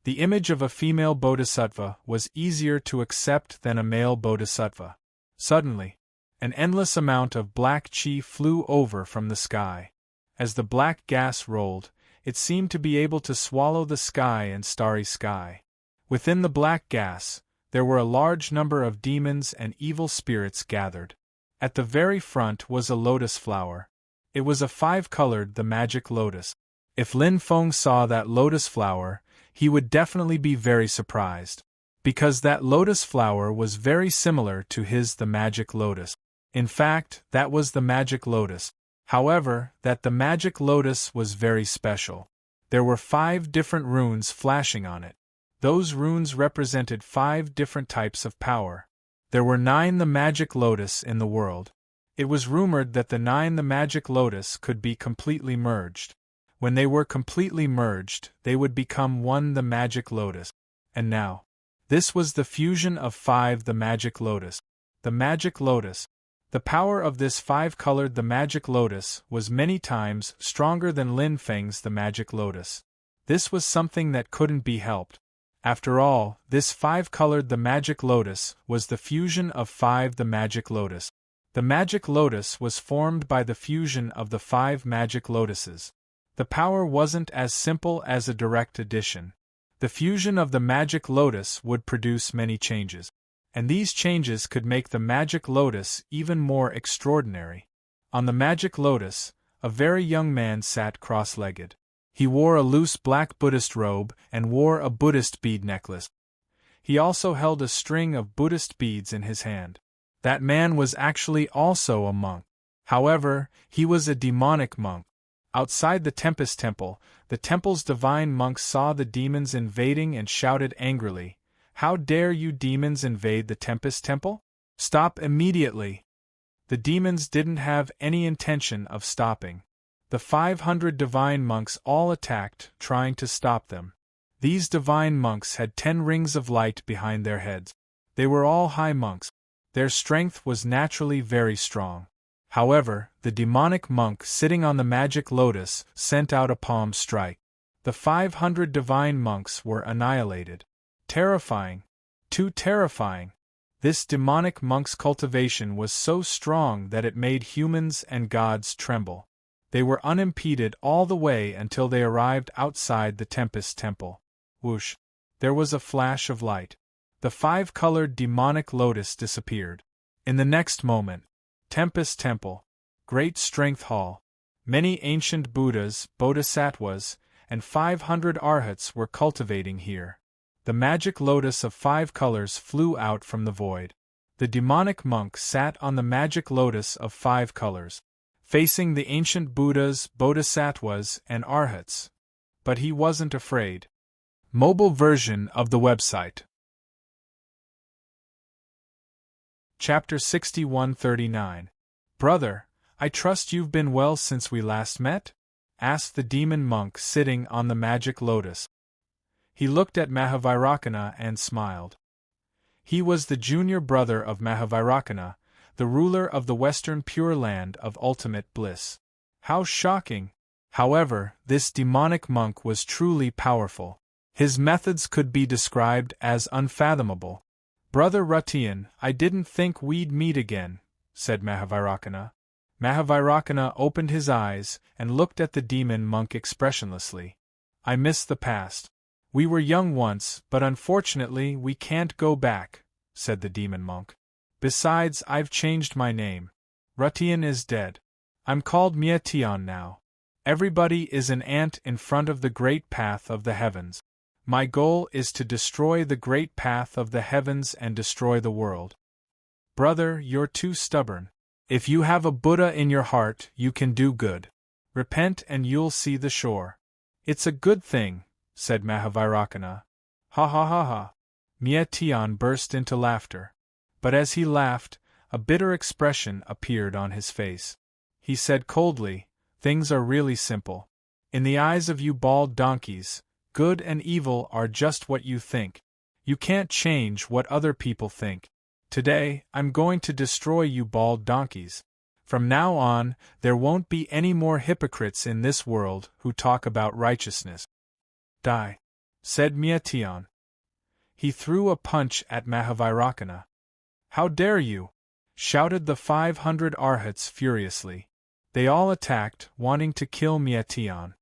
The image of a female bodhisattva was easier to accept than a male bodhisattva. Suddenly, an endless amount of black chi flew over from the sky. As the black gas rolled, it seemed to be able to swallow the sky and starry sky. Within the black gas, there were a large number of demons and evil spirits gathered. At the very front was a lotus flower. It was a 5-colored, the magic lotus. If Lin Feng saw that lotus flower, he would definitely be very surprised. Because that lotus flower was very similar to his the magic lotus. In fact, that was the magic lotus. However, that the magic lotus was very special. There were 5 different runes flashing on it. Those runes represented 5 different types of power. There were 9 the magic lotus in the world. It was rumored that the 9 the magic lotus could be completely merged. When they were completely merged, they would become 1 the magic lotus. And now, this was the fusion of 5 the magic lotus. The magic lotus. The power of this 5-colored the magic lotus was many times stronger than Lin Feng's the magic lotus. This was something that couldn't be helped. After all, this 5-colored the magic lotus was the fusion of 5 the magic lotus. The magic lotus was formed by the fusion of the 5 magic lotuses. The power wasn't as simple as a direct addition. The fusion of the magic lotus would produce many changes. And these changes could make the magic lotus even more extraordinary. On the magic lotus, a very young man sat cross-legged. He wore a loose black Buddhist robe and wore a Buddhist bead necklace. He also held a string of Buddhist beads in his hand. That man was actually also a monk. However, he was a demonic monk. Outside the Tempest Temple, the temple's divine monks saw the demons invading and shouted angrily, "How dare you demons invade the Tempest Temple? Stop immediately!" The demons didn't have any intention of stopping. The 500 divine monks all attacked, trying to stop them. These divine monks had 10 rings of light behind their heads. They were all high monks. Their strength was naturally very strong. However, the demonic monk sitting on the magic lotus sent out a palm strike. The 500 divine monks were annihilated. Terrifying. Too terrifying. This demonic monk's cultivation was so strong that it made humans and gods tremble. They were unimpeded all the way until they arrived outside the Tempest Temple. Whoosh! There was a flash of light. The 5-colored demonic lotus disappeared. In the next moment, Tempest Temple. Great Strength Hall. Many ancient Buddhas, Bodhisattvas, and 500 Arhats were cultivating here. The magic lotus of 5 colors flew out from the void. The demonic monk sat on the magic lotus of 5 colors, facing the ancient Buddhas, Bodhisattvas, and Arhats. But he wasn't afraid. Mobile version of the website. Chapter 6139. Brother, I trust you've been well since we last met? Asked the demon monk sitting on the magic lotus. He looked at Mahavairakana and smiled. He was the junior brother of Mahavairakana, the ruler of the Western Pure Land of ultimate bliss. How shocking! However, this demonic monk was truly powerful. His methods could be described as unfathomable. Brother Ratian, I didn't think we'd meet again, said Mahavairakana. Mahavairakana opened his eyes and looked at the demon monk expressionlessly. I miss the past. We were young once, but unfortunately we can't go back, said the demon monk. Besides, I've changed my name. Ratian is dead. I'm called Mietian now. Everybody is an ant in front of the great path of the heavens. My goal is to destroy the great path of the heavens and destroy the world. Brother, you're too stubborn. If you have a Buddha in your heart, you can do good. Repent and you'll see the shore. It's a good thing, said Mahavairakana. Ha ha ha ha. Mietian burst into laughter. But as he laughed, a bitter expression appeared on his face. He said coldly, things are really simple. In the eyes of you bald donkeys, good and evil are just what you think. You can't change what other people think. Today, I'm going to destroy you bald donkeys. From now on, there won't be any more hypocrites in this world who talk about righteousness. Die, said Mietian. He threw a punch at Mahavairakana. How dare you? Shouted the 500 Arhats furiously. They all attacked, wanting to kill Mietian.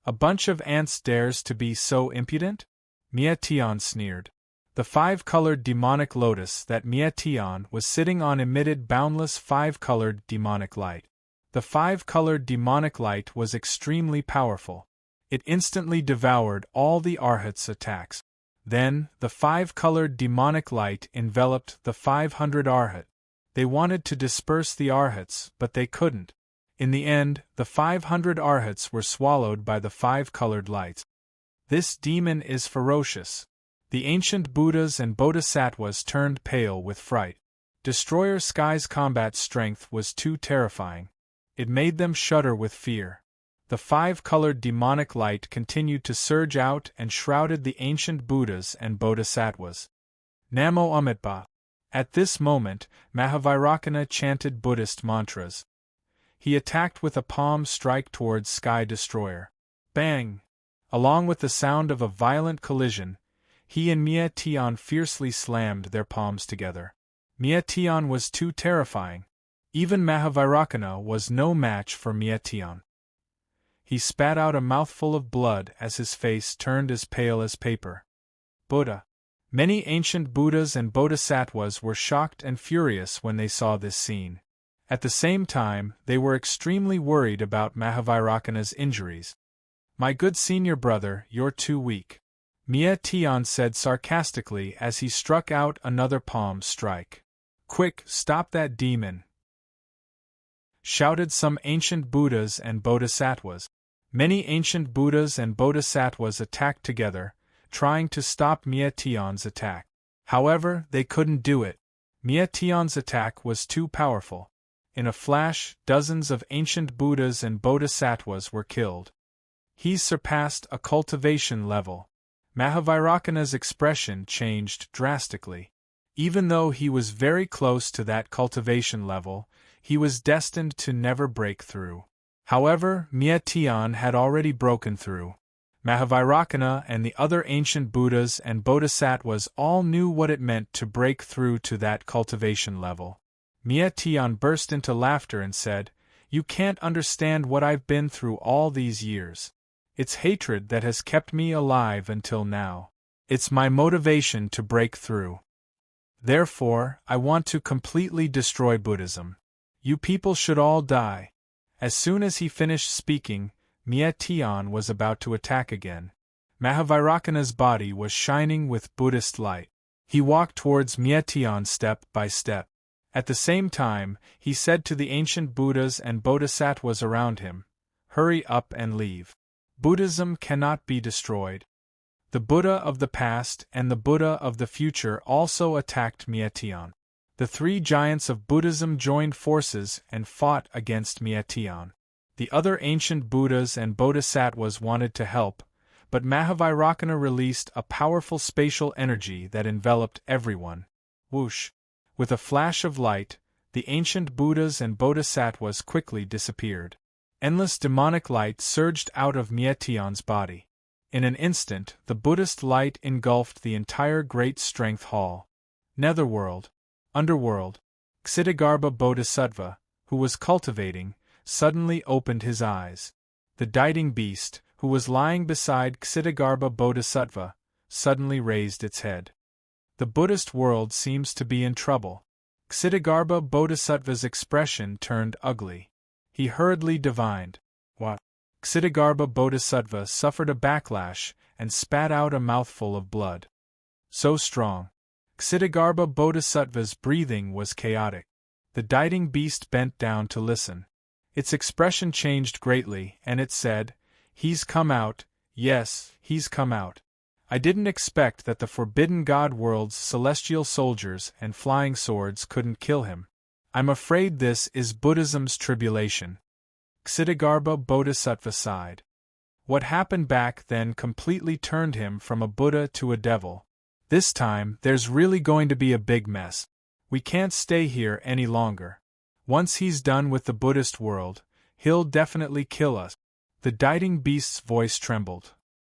A bunch of ants dares to be so impudent? Mietian sneered. The 5-colored demonic lotus that Mietian was sitting on emitted boundless 5-colored demonic light. The 5-colored demonic light was extremely powerful. It instantly devoured all the Arhats' attacks. Then, the 5-colored demonic light enveloped the 500 Arhat. They wanted to disperse the Arhats, but they couldn't. In the end, the 500 Arhats were swallowed by the 5-colored lights. This demon is ferocious. The ancient Buddhas and Bodhisattvas turned pale with fright. Destroyer Sky's combat strength was too terrifying. It made them shudder with fear. The 5-colored demonic light continued to surge out and shrouded the ancient Buddhas and Bodhisattvas. Namo Amitabha. At this moment, Mahavairakana chanted Buddhist mantras. He attacked with a palm strike towards Sky Destroyer. Bang! Along with the sound of a violent collision, he and Mietian fiercely slammed their palms together. Mietian was too terrifying. Even Mahavairakana was no match for Mietian. He spat out a mouthful of blood as his face turned as pale as paper. Buddha. Many ancient Buddhas and Bodhisattvas were shocked and furious when they saw this scene. At the same time, they were extremely worried about Mahavairakana's injuries. My good senior brother, you're too weak. Mietian said sarcastically as he struck out another palm strike. Quick, stop that demon! Shouted some ancient Buddhas and Bodhisattvas. Many ancient Buddhas and Bodhisattvas attacked together, trying to stop Mietian's attack. However, they couldn't do it. Mietian's attack was too powerful. In a flash, dozens of ancient Buddhas and Bodhisattvas were killed. He surpassed a cultivation level. Mahavairakana's expression changed drastically. Even though he was very close to that cultivation level, he was destined to never break through. However, Mietian had already broken through. Mahavairakana and the other ancient Buddhas and Bodhisattvas all knew what it meant to break through to that cultivation level. Mietian burst into laughter and said, "You can't understand what I've been through all these years. It's hatred that has kept me alive until now. It's my motivation to break through. Therefore, I want to completely destroy Buddhism. You people should all die. As soon as he finished speaking, Mie Tian was about to attack again. Mahavairakana's body was shining with Buddhist light. He walked towards Mie Tian step by step. At the same time, he said to the ancient Buddhas and Bodhisattvas around him, "Hurry up and leave. Buddhism cannot be destroyed." The Buddha of the past and the Buddha of the future also attacked Mie Tian. The three giants of Buddhism joined forces and fought against Mie Tian. The other ancient Buddhas and Bodhisattvas wanted to help, but Mahavairakana released a powerful spatial energy that enveloped everyone. Whoosh! With a flash of light, the ancient Buddhas and Bodhisattvas quickly disappeared. Endless demonic light surged out of Mie Tian's body. In an instant, the Buddhist light engulfed the entire Great Strength Hall. Netherworld, Underworld. Ksitigarbha Bodhisattva, who was cultivating, suddenly opened his eyes. The Diting Beast, who was lying beside Ksitigarbha Bodhisattva, suddenly raised its head. The Buddhist world seems to be in trouble. Ksitigarbha Bodhisattva's expression turned ugly. He hurriedly divined. What? Ksitigarbha Bodhisattva suffered a backlash and spat out a mouthful of blood. So strong. Ksitigarbha Bodhisattva's breathing was chaotic. The Diting Beast bent down to listen. Its expression changed greatly, and it said, "He's come out, yes, he's come out. I didn't expect that the Forbidden God world's celestial soldiers and flying swords couldn't kill him. I'm afraid this is Buddhism's tribulation." Ksitigarbha Bodhisattva sighed. What happened back then completely turned him from a Buddha to a devil. This time, there's really going to be a big mess. We can't stay here any longer. Once he's done with the Buddhist world, he'll definitely kill us. The Diting Beast's voice trembled.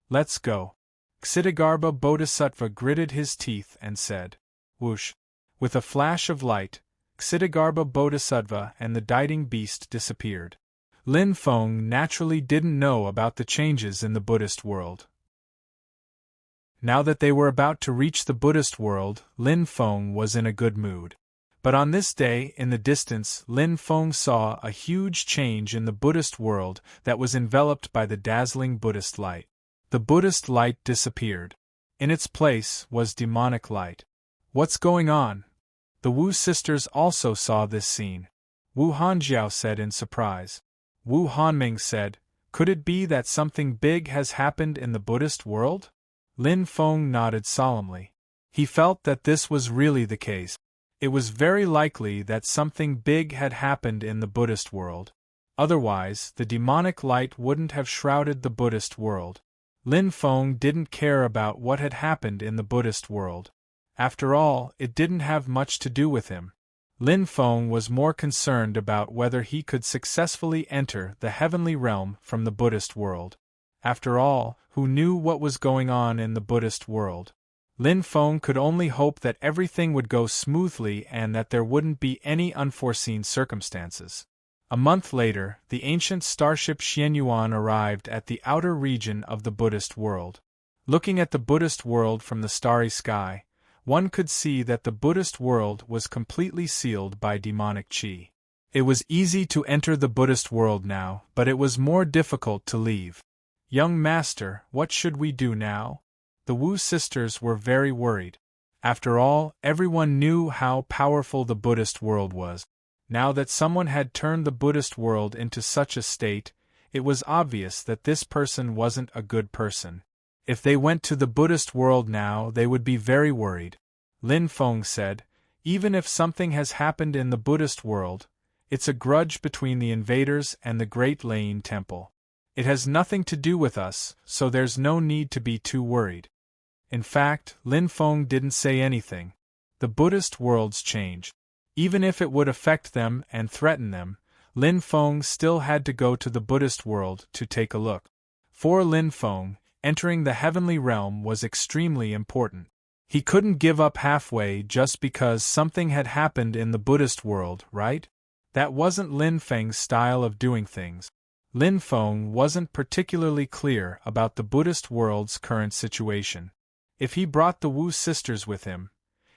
Let's go. Ksitigarbha Bodhisattva gritted his teeth and said, "Whoosh!" With a flash of light, Ksitigarbha Bodhisattva and the Diting Beast disappeared. Lin Feng naturally didn't know about the changes in the Buddhist world. Now that they were about to reach the Buddhist world, Lin Feng was in a good mood. But on this day, in the distance, Lin Feng saw a huge change in the Buddhist world that was enveloped by the dazzling Buddhist light. The Buddhist light disappeared. In its place was demonic light. What's going on? The Wu sisters also saw this scene. Wu Hanjiao said in surprise. Wu Hanming said, "Could it be that something big has happened in the Buddhist world?" Lin Feng nodded solemnly. He felt that this was really the case. It was very likely that something big had happened in the Buddhist world. Otherwise, the demonic light wouldn't have shrouded the Buddhist world. Lin Feng didn't care about what had happened in the Buddhist world. After all, it didn't have much to do with him. Lin Feng was more concerned about whether he could successfully enter the heavenly realm from the Buddhist world. After all, who knew what was going on in the Buddhist world? Lin Feng could only hope that everything would go smoothly and that there wouldn't be any unforeseen circumstances. A month later, the ancient starship Xianyuan arrived at the outer region of the Buddhist world. Looking at the Buddhist world from the starry sky, one could see that the Buddhist world was completely sealed by demonic qi. It was easy to enter the Buddhist world now, but it was more difficult to leave. "Young master, what should we do now?" The Wu sisters were very worried. After all, everyone knew how powerful the Buddhist world was. Now that someone had turned the Buddhist world into such a state, it was obvious that this person wasn't a good person. If they went to the Buddhist world now, they would be very worried. Lin Feng said, "Even if something has happened in the Buddhist world, it's a grudge between the invaders and the Great Lane Temple. It has nothing to do with us, so there's no need to be too worried." In fact, Lin Feng didn't say anything. The Buddhist world's change. Even if it would affect them and threaten them, Lin Feng still had to go to the Buddhist world to take a look. For Lin Feng, entering the heavenly realm was extremely important. He couldn't give up halfway just because something had happened in the Buddhist world, right? That wasn't Lin Feng's style of doing things. Lin Feng wasn't particularly clear about the Buddhist world's current situation. If he brought the Wu sisters with him,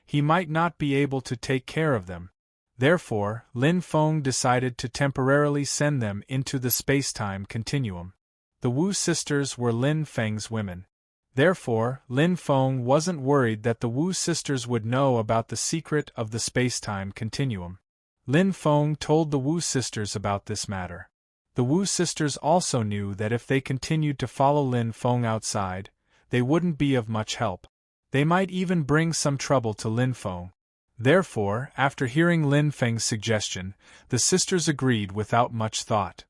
he might not be able to take care of them. Therefore, Lin Feng decided to temporarily send them into the space-time continuum. The Wu sisters were Lin Feng's women. Therefore, Lin Feng wasn't worried that the Wu sisters would know about the secret of the space-time continuum. Lin Feng told the Wu sisters about this matter. The Wu sisters also knew that if they continued to follow Lin Feng outside, they wouldn't be of much help. They might even bring some trouble to Lin Feng. Therefore, after hearing Lin Feng's suggestion, the sisters agreed without much thought.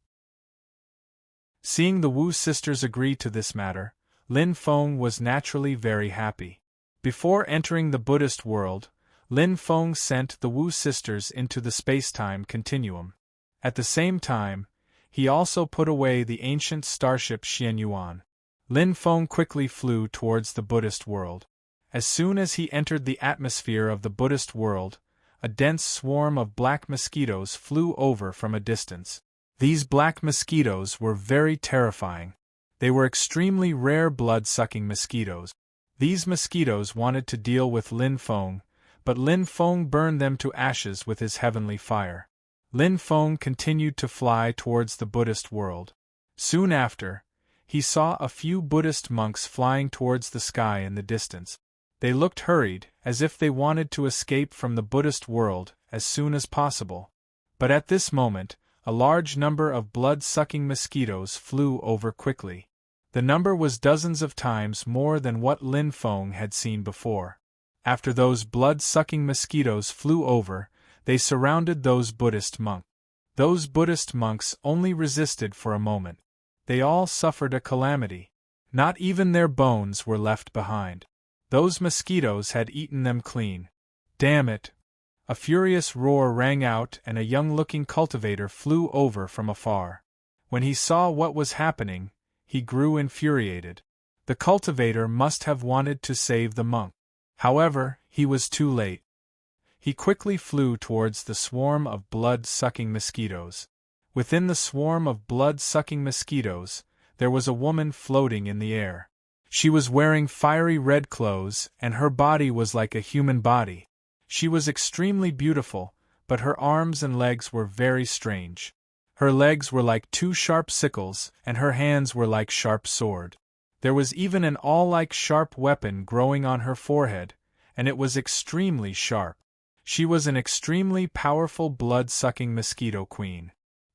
Seeing the Wu sisters agree to this matter, Lin Feng was naturally very happy. Before entering the Buddhist world, Lin Feng sent the Wu sisters into the space-time continuum. At the same time, he also put away the ancient starship Xianyuan. Lin Feng quickly flew towards the Buddhist world. As soon as he entered the atmosphere of the Buddhist world, a dense swarm of black mosquitoes flew over from a distance. These black mosquitoes were very terrifying. They were extremely rare blood-sucking mosquitoes. These mosquitoes wanted to deal with Lin Feng, but Lin Feng burned them to ashes with his heavenly fire. Lin Feng continued to fly towards the Buddhist world. Soon after, he saw a few Buddhist monks flying towards the sky in the distance. They looked hurried, as if they wanted to escape from the Buddhist world as soon as possible. But at this moment, a large number of blood-sucking mosquitoes flew over quickly. The number was dozens of times more than what Lin Feng had seen before. After those blood-sucking mosquitoes flew over, they surrounded those Buddhist monks. Those Buddhist monks only resisted for a moment. They all suffered a calamity. Not even their bones were left behind. Those mosquitoes had eaten them clean. Damn it! A furious roar rang out and a young-looking cultivator flew over from afar. When he saw what was happening, he grew infuriated. The cultivator must have wanted to save the monk. However, he was too late. He quickly flew towards the swarm of blood-sucking mosquitoes. Within the swarm of blood-sucking mosquitoes, there was a woman floating in the air. She was wearing fiery red clothes, and her body was like a human body. She was extremely beautiful, but her arms and legs were very strange. Her legs were like two sharp sickles, and her hands were like sharp sword. There was even an awl-like sharp weapon growing on her forehead, and it was extremely sharp. She was an extremely powerful blood-sucking mosquito queen.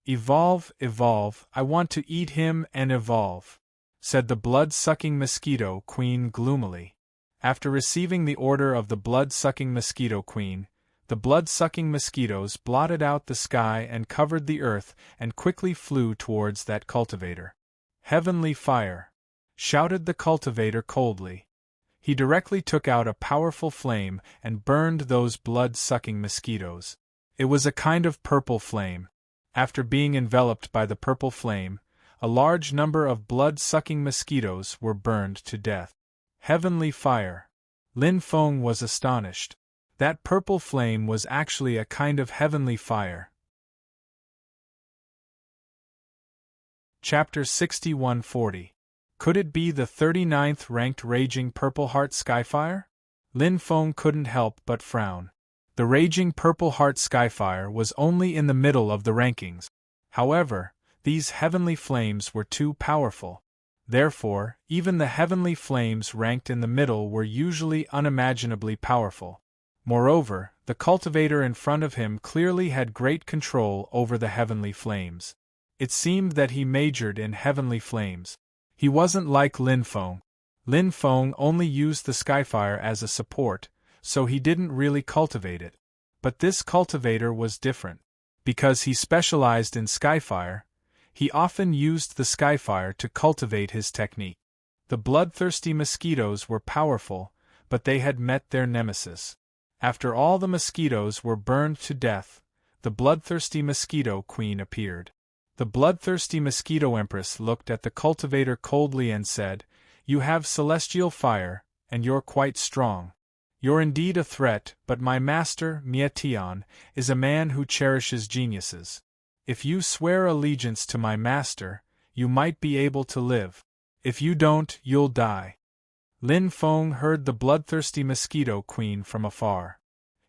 "Evolve, evolve, I want to eat him and evolve," said the blood-sucking mosquito queen gloomily. After receiving the order of the blood-sucking mosquito queen, the blood-sucking mosquitoes blotted out the sky and covered the earth and quickly flew towards that cultivator. "Heavenly fire!" shouted the cultivator coldly. He directly took out a powerful flame and burned those blood-sucking mosquitoes. It was a kind of purple flame. After being enveloped by the purple flame, a large number of blood-sucking mosquitoes were burned to death. Heavenly fire! Lin Feng was astonished. That purple flame was actually a kind of heavenly fire. Chapter 6140. Could it be the 39th ranked raging Purple Heart Skyfire? Lin Feng couldn't help but frown. The raging Purple Heart Skyfire was only in the middle of the rankings. However, these heavenly flames were too powerful. Therefore, even the heavenly flames ranked in the middle were usually unimaginably powerful. Moreover, the cultivator in front of him clearly had great control over the heavenly flames. It seemed that he majored in heavenly flames. He wasn't like Lin Feng. Lin Feng only used the Skyfire as a support, so he didn't really cultivate it. But this cultivator was different. Because he specialized in Skyfire, he often used the Skyfire to cultivate his technique. The bloodthirsty mosquitoes were powerful, but they had met their nemesis. After all the mosquitoes were burned to death, the bloodthirsty mosquito queen appeared. The bloodthirsty mosquito empress looked at the cultivator coldly and said, "You have celestial fire, and you're quite strong. You're indeed a threat, but my master, Mia Tian, is a man who cherishes geniuses. If you swear allegiance to my master, you might be able to live. If you don't, you'll die." Lin Feng heard the bloodthirsty mosquito queen from afar.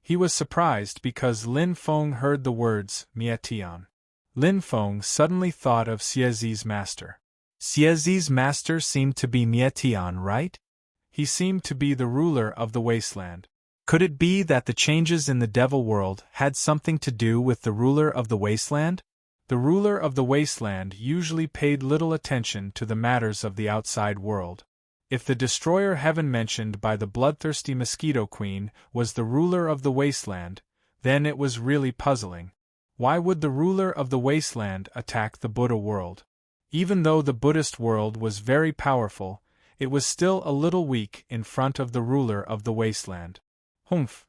He was surprised because Lin Feng heard the words, Mietian. Lin Feng suddenly thought of Xiezi's master. Xiezi's master seemed to be Mietian, right? He seemed to be the ruler of the wasteland. Could it be that the changes in the devil world had something to do with the ruler of the wasteland? The ruler of the wasteland usually paid little attention to the matters of the outside world. If the destroyer heaven mentioned by the bloodthirsty mosquito queen was the ruler of the wasteland, then it was really puzzling. Why would the ruler of the wasteland attack the Buddha world? Even though the Buddhist world was very powerful, it was still a little weak in front of the ruler of the wasteland. Humph!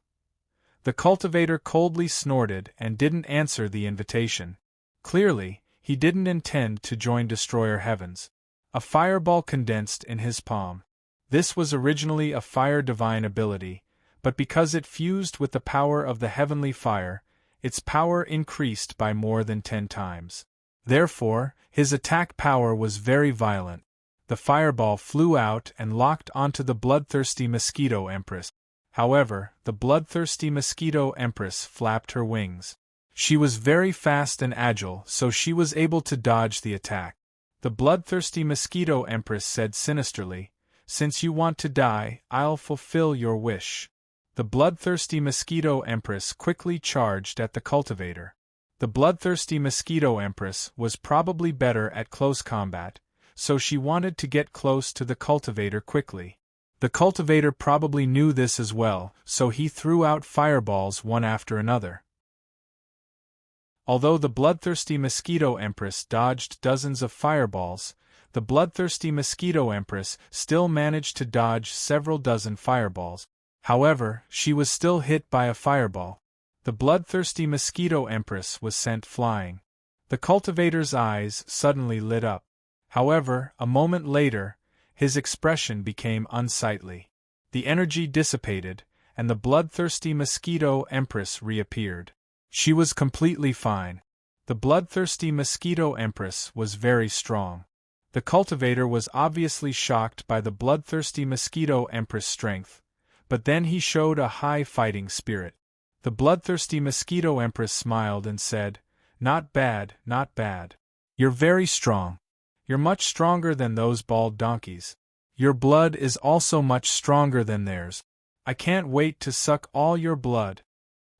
The cultivator coldly snorted and didn't answer the invitation. Clearly, he didn't intend to join Destroyer Heavens. A fireball condensed in his palm. This was originally a fire divine ability, but because it fused with the power of the heavenly fire, its power increased by more than 10 times. Therefore, his attack power was very violent. The fireball flew out and locked onto the bloodthirsty mosquito empress. However, the bloodthirsty mosquito empress flapped her wings. She was very fast and agile, so she was able to dodge the attack. The bloodthirsty mosquito empress said sinisterly, "Since you want to die, I'll fulfill your wish." The bloodthirsty mosquito empress quickly charged at the cultivator. The bloodthirsty mosquito empress was probably better at close combat, so she wanted to get close to the cultivator quickly. The cultivator probably knew this as well, so he threw out fireballs one after another. Although the bloodthirsty mosquito empress dodged dozens of fireballs, the bloodthirsty mosquito empress still managed to dodge several dozen fireballs. However, she was still hit by a fireball. The bloodthirsty mosquito empress was sent flying. The cultivator's eyes suddenly lit up. However, a moment later, his expression became unsightly. The energy dissipated, and the bloodthirsty mosquito empress reappeared. She was completely fine. The bloodthirsty mosquito empress was very strong. The cultivator was obviously shocked by the bloodthirsty mosquito empress' strength, but then he showed a high fighting spirit. The bloodthirsty mosquito empress smiled and said, "Not bad, not bad. You're very strong. You're much stronger than those bald donkeys. Your blood is also much stronger than theirs. I can't wait to suck all your blood."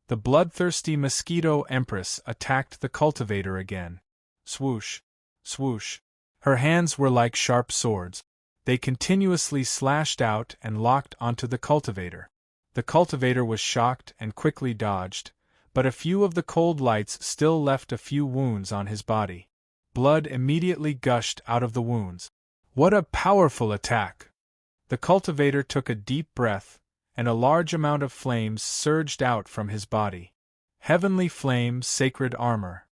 The bloodthirsty mosquito empress attacked the cultivator again. Swoosh, swoosh. Her hands were like sharp swords. They continuously slashed out and locked onto the cultivator. The cultivator was shocked and quickly dodged, but a few of the cold lights still left a few wounds on his body. Blood immediately gushed out of the wounds. What a powerful attack! The cultivator took a deep breath, and a large amount of flames surged out from his body. Heavenly flame, sacred armor.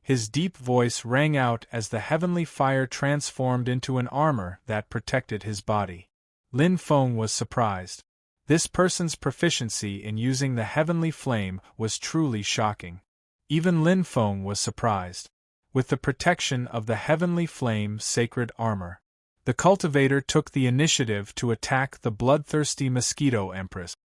His deep voice rang out as the heavenly fire transformed into an armor that protected his body. Lin Feng was surprised. This person's proficiency in using the heavenly flame was truly shocking. Even Lin Feng was surprised. With the protection of the heavenly flame, sacred armor, the cultivator took the initiative to attack the bloodthirsty mosquito empress.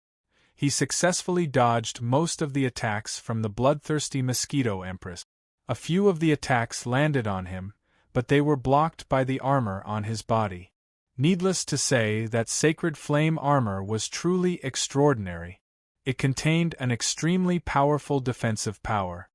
He successfully dodged most of the attacks from the bloodthirsty mosquito empress. A few of the attacks landed on him, but they were blocked by the armor on his body. Needless to say that sacred flame armor was truly extraordinary. It contained an extremely powerful defensive power.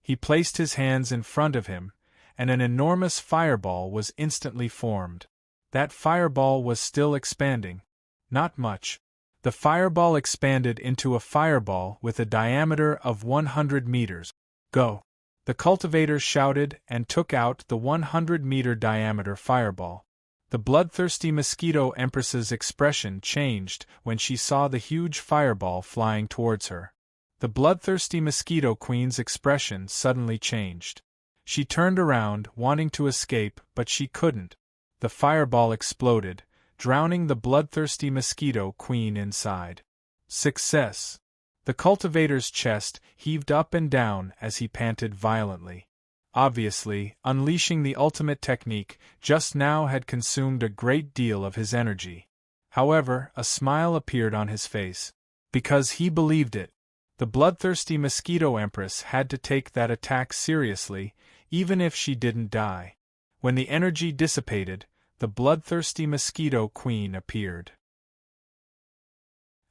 He placed his hands in front of him, and an enormous fireball was instantly formed. That fireball was still expanding. Not much. The fireball expanded into a fireball with a diameter of 100 meters. Go! The cultivator shouted and took out the 100-meter diameter fireball. The bloodthirsty mosquito empress's expression changed when she saw the huge fireball flying towards her. The bloodthirsty mosquito queen's expression suddenly changed. She turned around, wanting to escape, but she couldn't. The fireball exploded, drowning the bloodthirsty mosquito queen inside. Success! The cultivator's chest heaved up and down as he panted violently. Obviously, unleashing the ultimate technique just now had consumed a great deal of his energy. However, a smile appeared on his face. Because he believed it. The bloodthirsty Mosquito Empress had to take that attack seriously, even if she didn't die. When the energy dissipated, the bloodthirsty Mosquito Queen appeared.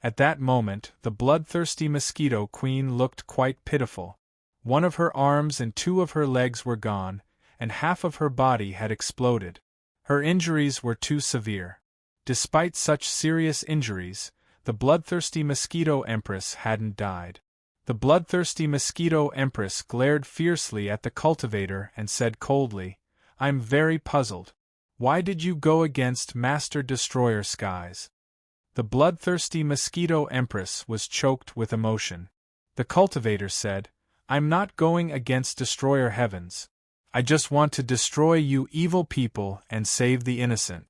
At that moment, the bloodthirsty Mosquito Queen looked quite pitiful. One of her arms and two of her legs were gone, and half of her body had exploded. Her injuries were too severe. Despite such serious injuries, the bloodthirsty Mosquito Empress hadn't died. The bloodthirsty Mosquito Empress glared fiercely at the cultivator and said coldly, "I'm very puzzled. Why did you go against Master Destroyer Skies?" The bloodthirsty Mosquito Empress was choked with emotion. The cultivator said, "I'm not going against Destroyer Heavens. I just want to destroy you evil people and save the innocent."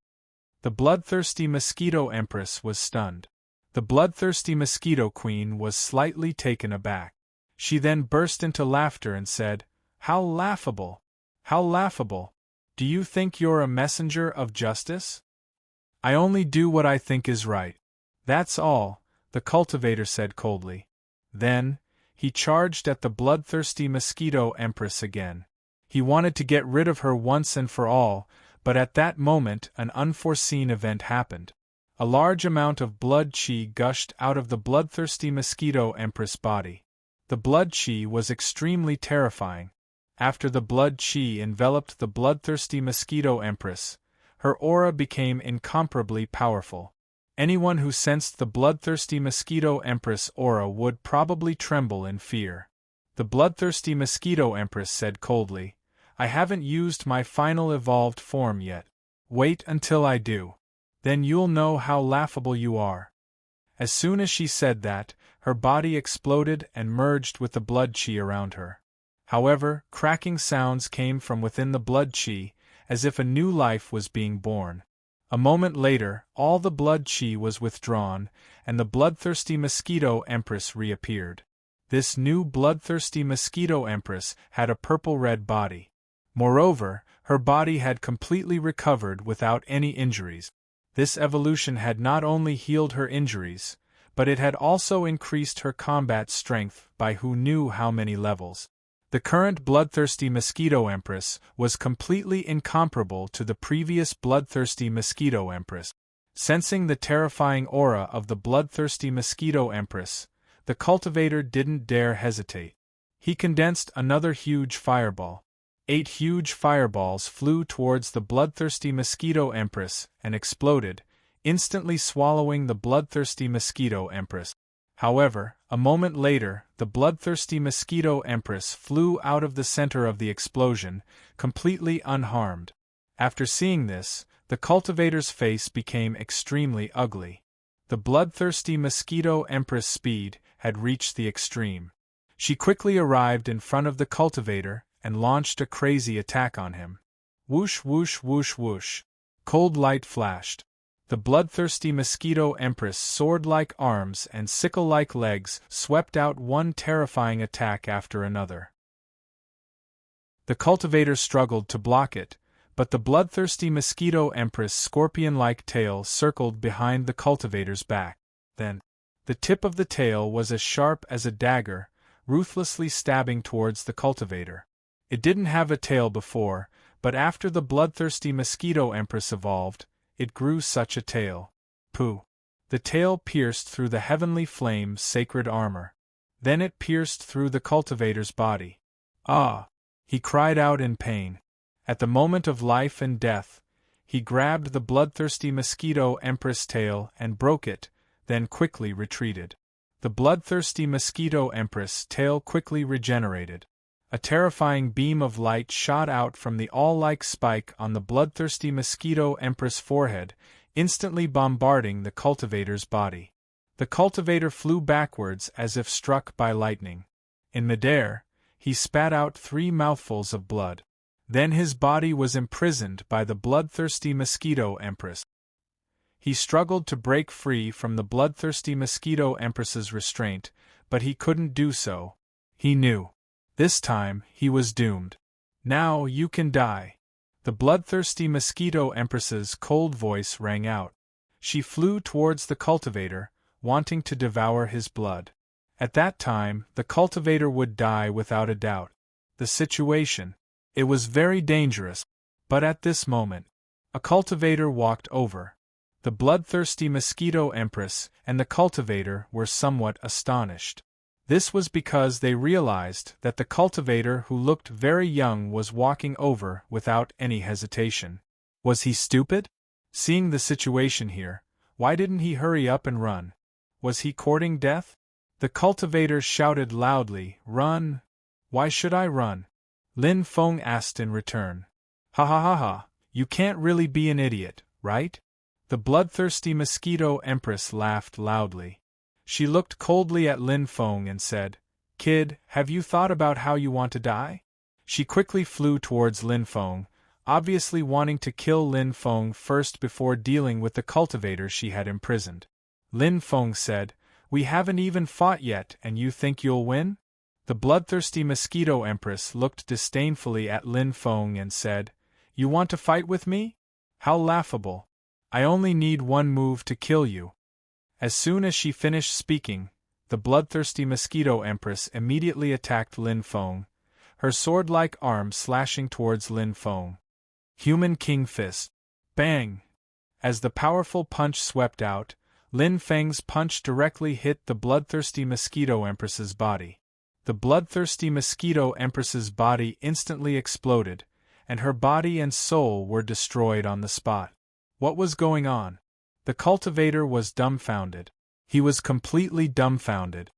The bloodthirsty Mosquito Empress was stunned. The bloodthirsty Mosquito Queen was slightly taken aback. She then burst into laughter and said, "How laughable! How laughable! Do you think you're a messenger of justice?" "I only do what I think is right. That's all," the cultivator said coldly. Then, he charged at the bloodthirsty Mosquito Empress again. He wanted to get rid of her once and for all, but at that moment an unforeseen event happened. A large amount of blood chi gushed out of the bloodthirsty Mosquito Empress body. The blood chi was extremely terrifying. After the blood chi enveloped the bloodthirsty Mosquito Empress, her aura became incomparably powerful. Anyone who sensed the bloodthirsty Mosquito Empress aura would probably tremble in fear. The bloodthirsty Mosquito Empress said coldly, "I haven't used my final evolved form yet. Wait until I do. Then you'll know how laughable you are." As soon as she said that, her body exploded and merged with the blood chi around her. However, cracking sounds came from within the blood chi, as if a new life was being born. A moment later, all the blood chi was withdrawn, and the bloodthirsty Mosquito Empress reappeared. This new bloodthirsty Mosquito Empress had a purple-red body. Moreover, her body had completely recovered without any injuries. This evolution had not only healed her injuries, but it had also increased her combat strength by who knew how many levels. The current bloodthirsty Mosquito Empress was completely incomparable to the previous bloodthirsty Mosquito Empress. Sensing the terrifying aura of the bloodthirsty Mosquito Empress, the cultivator didn't dare hesitate. He condensed another huge fireball. 8 huge fireballs flew towards the bloodthirsty Mosquito Empress and exploded, instantly swallowing the bloodthirsty Mosquito Empress. However, a moment later, the bloodthirsty Mosquito Empress flew out of the center of the explosion, completely unharmed. After seeing this, the cultivator's face became extremely ugly. The bloodthirsty Mosquito Empress' speed had reached the extreme. She quickly arrived in front of the cultivator and launched a crazy attack on him. Whoosh whoosh whoosh whoosh. Cold light flashed. The bloodthirsty Mosquito Empress' sword-like arms and sickle-like legs swept out one terrifying attack after another. The cultivator struggled to block it, but the bloodthirsty Mosquito Empress' scorpion-like tail circled behind the cultivator's back. Then, the tip of the tail was as sharp as a dagger, ruthlessly stabbing towards the cultivator. It didn't have a tail before, but after the bloodthirsty Mosquito Empress evolved, it grew such a tail. Pooh! The tail pierced through the heavenly flame's sacred armor. Then it pierced through the cultivator's body. Ah! He cried out in pain. At the moment of life and death, he grabbed the bloodthirsty Mosquito Empress' tail and broke it, then quickly retreated. The bloodthirsty Mosquito Empress' tail quickly regenerated. A terrifying beam of light shot out from the awl-like spike on the bloodthirsty Mosquito Empress' forehead, instantly bombarding the cultivator's body. The cultivator flew backwards as if struck by lightning. In midair, he spat out 3 mouthfuls of blood. Then his body was imprisoned by the bloodthirsty Mosquito Empress. He struggled to break free from the bloodthirsty Mosquito Empress's restraint, but he couldn't do so. He knew. This time, he was doomed. "Now you can die." The bloodthirsty Mosquito Empress's cold voice rang out. She flew towards the cultivator, wanting to devour his blood. At that time, the cultivator would die without a doubt. The situation. It was very dangerous. But at this moment, a cultivator walked over. The bloodthirsty mosquito empress and the cultivator were somewhat astonished. This was because they realized that the cultivator who looked very young was walking over without any hesitation. Was he stupid? Seeing the situation here, why didn't he hurry up and run? Was he courting death? The cultivator shouted loudly, "Run!" "Why should I run?" Lin Feng asked in return. "Ha ha ha ha, you can't really be an idiot, right?" The bloodthirsty mosquito empress laughed loudly. She looked coldly at Lin Feng and said, "Kid, have you thought about how you want to die?" She quickly flew towards Lin Feng, obviously wanting to kill Lin Feng first before dealing with the cultivator she had imprisoned. Lin Feng said, "We haven't even fought yet and you think you'll win?" The bloodthirsty mosquito empress looked disdainfully at Lin Feng and said, "You want to fight with me? How laughable. I only need one move to kill you." As soon as she finished speaking, the bloodthirsty mosquito empress immediately attacked Lin Feng, her sword-like arm slashing towards Lin Feng. Human King Fist. Bang! As the powerful punch swept out, Lin Feng's punch directly hit the bloodthirsty mosquito empress's body. The bloodthirsty mosquito empress's body instantly exploded, and her body and soul were destroyed on the spot. What was going on? The cultivator was dumbfounded. He was completely dumbfounded.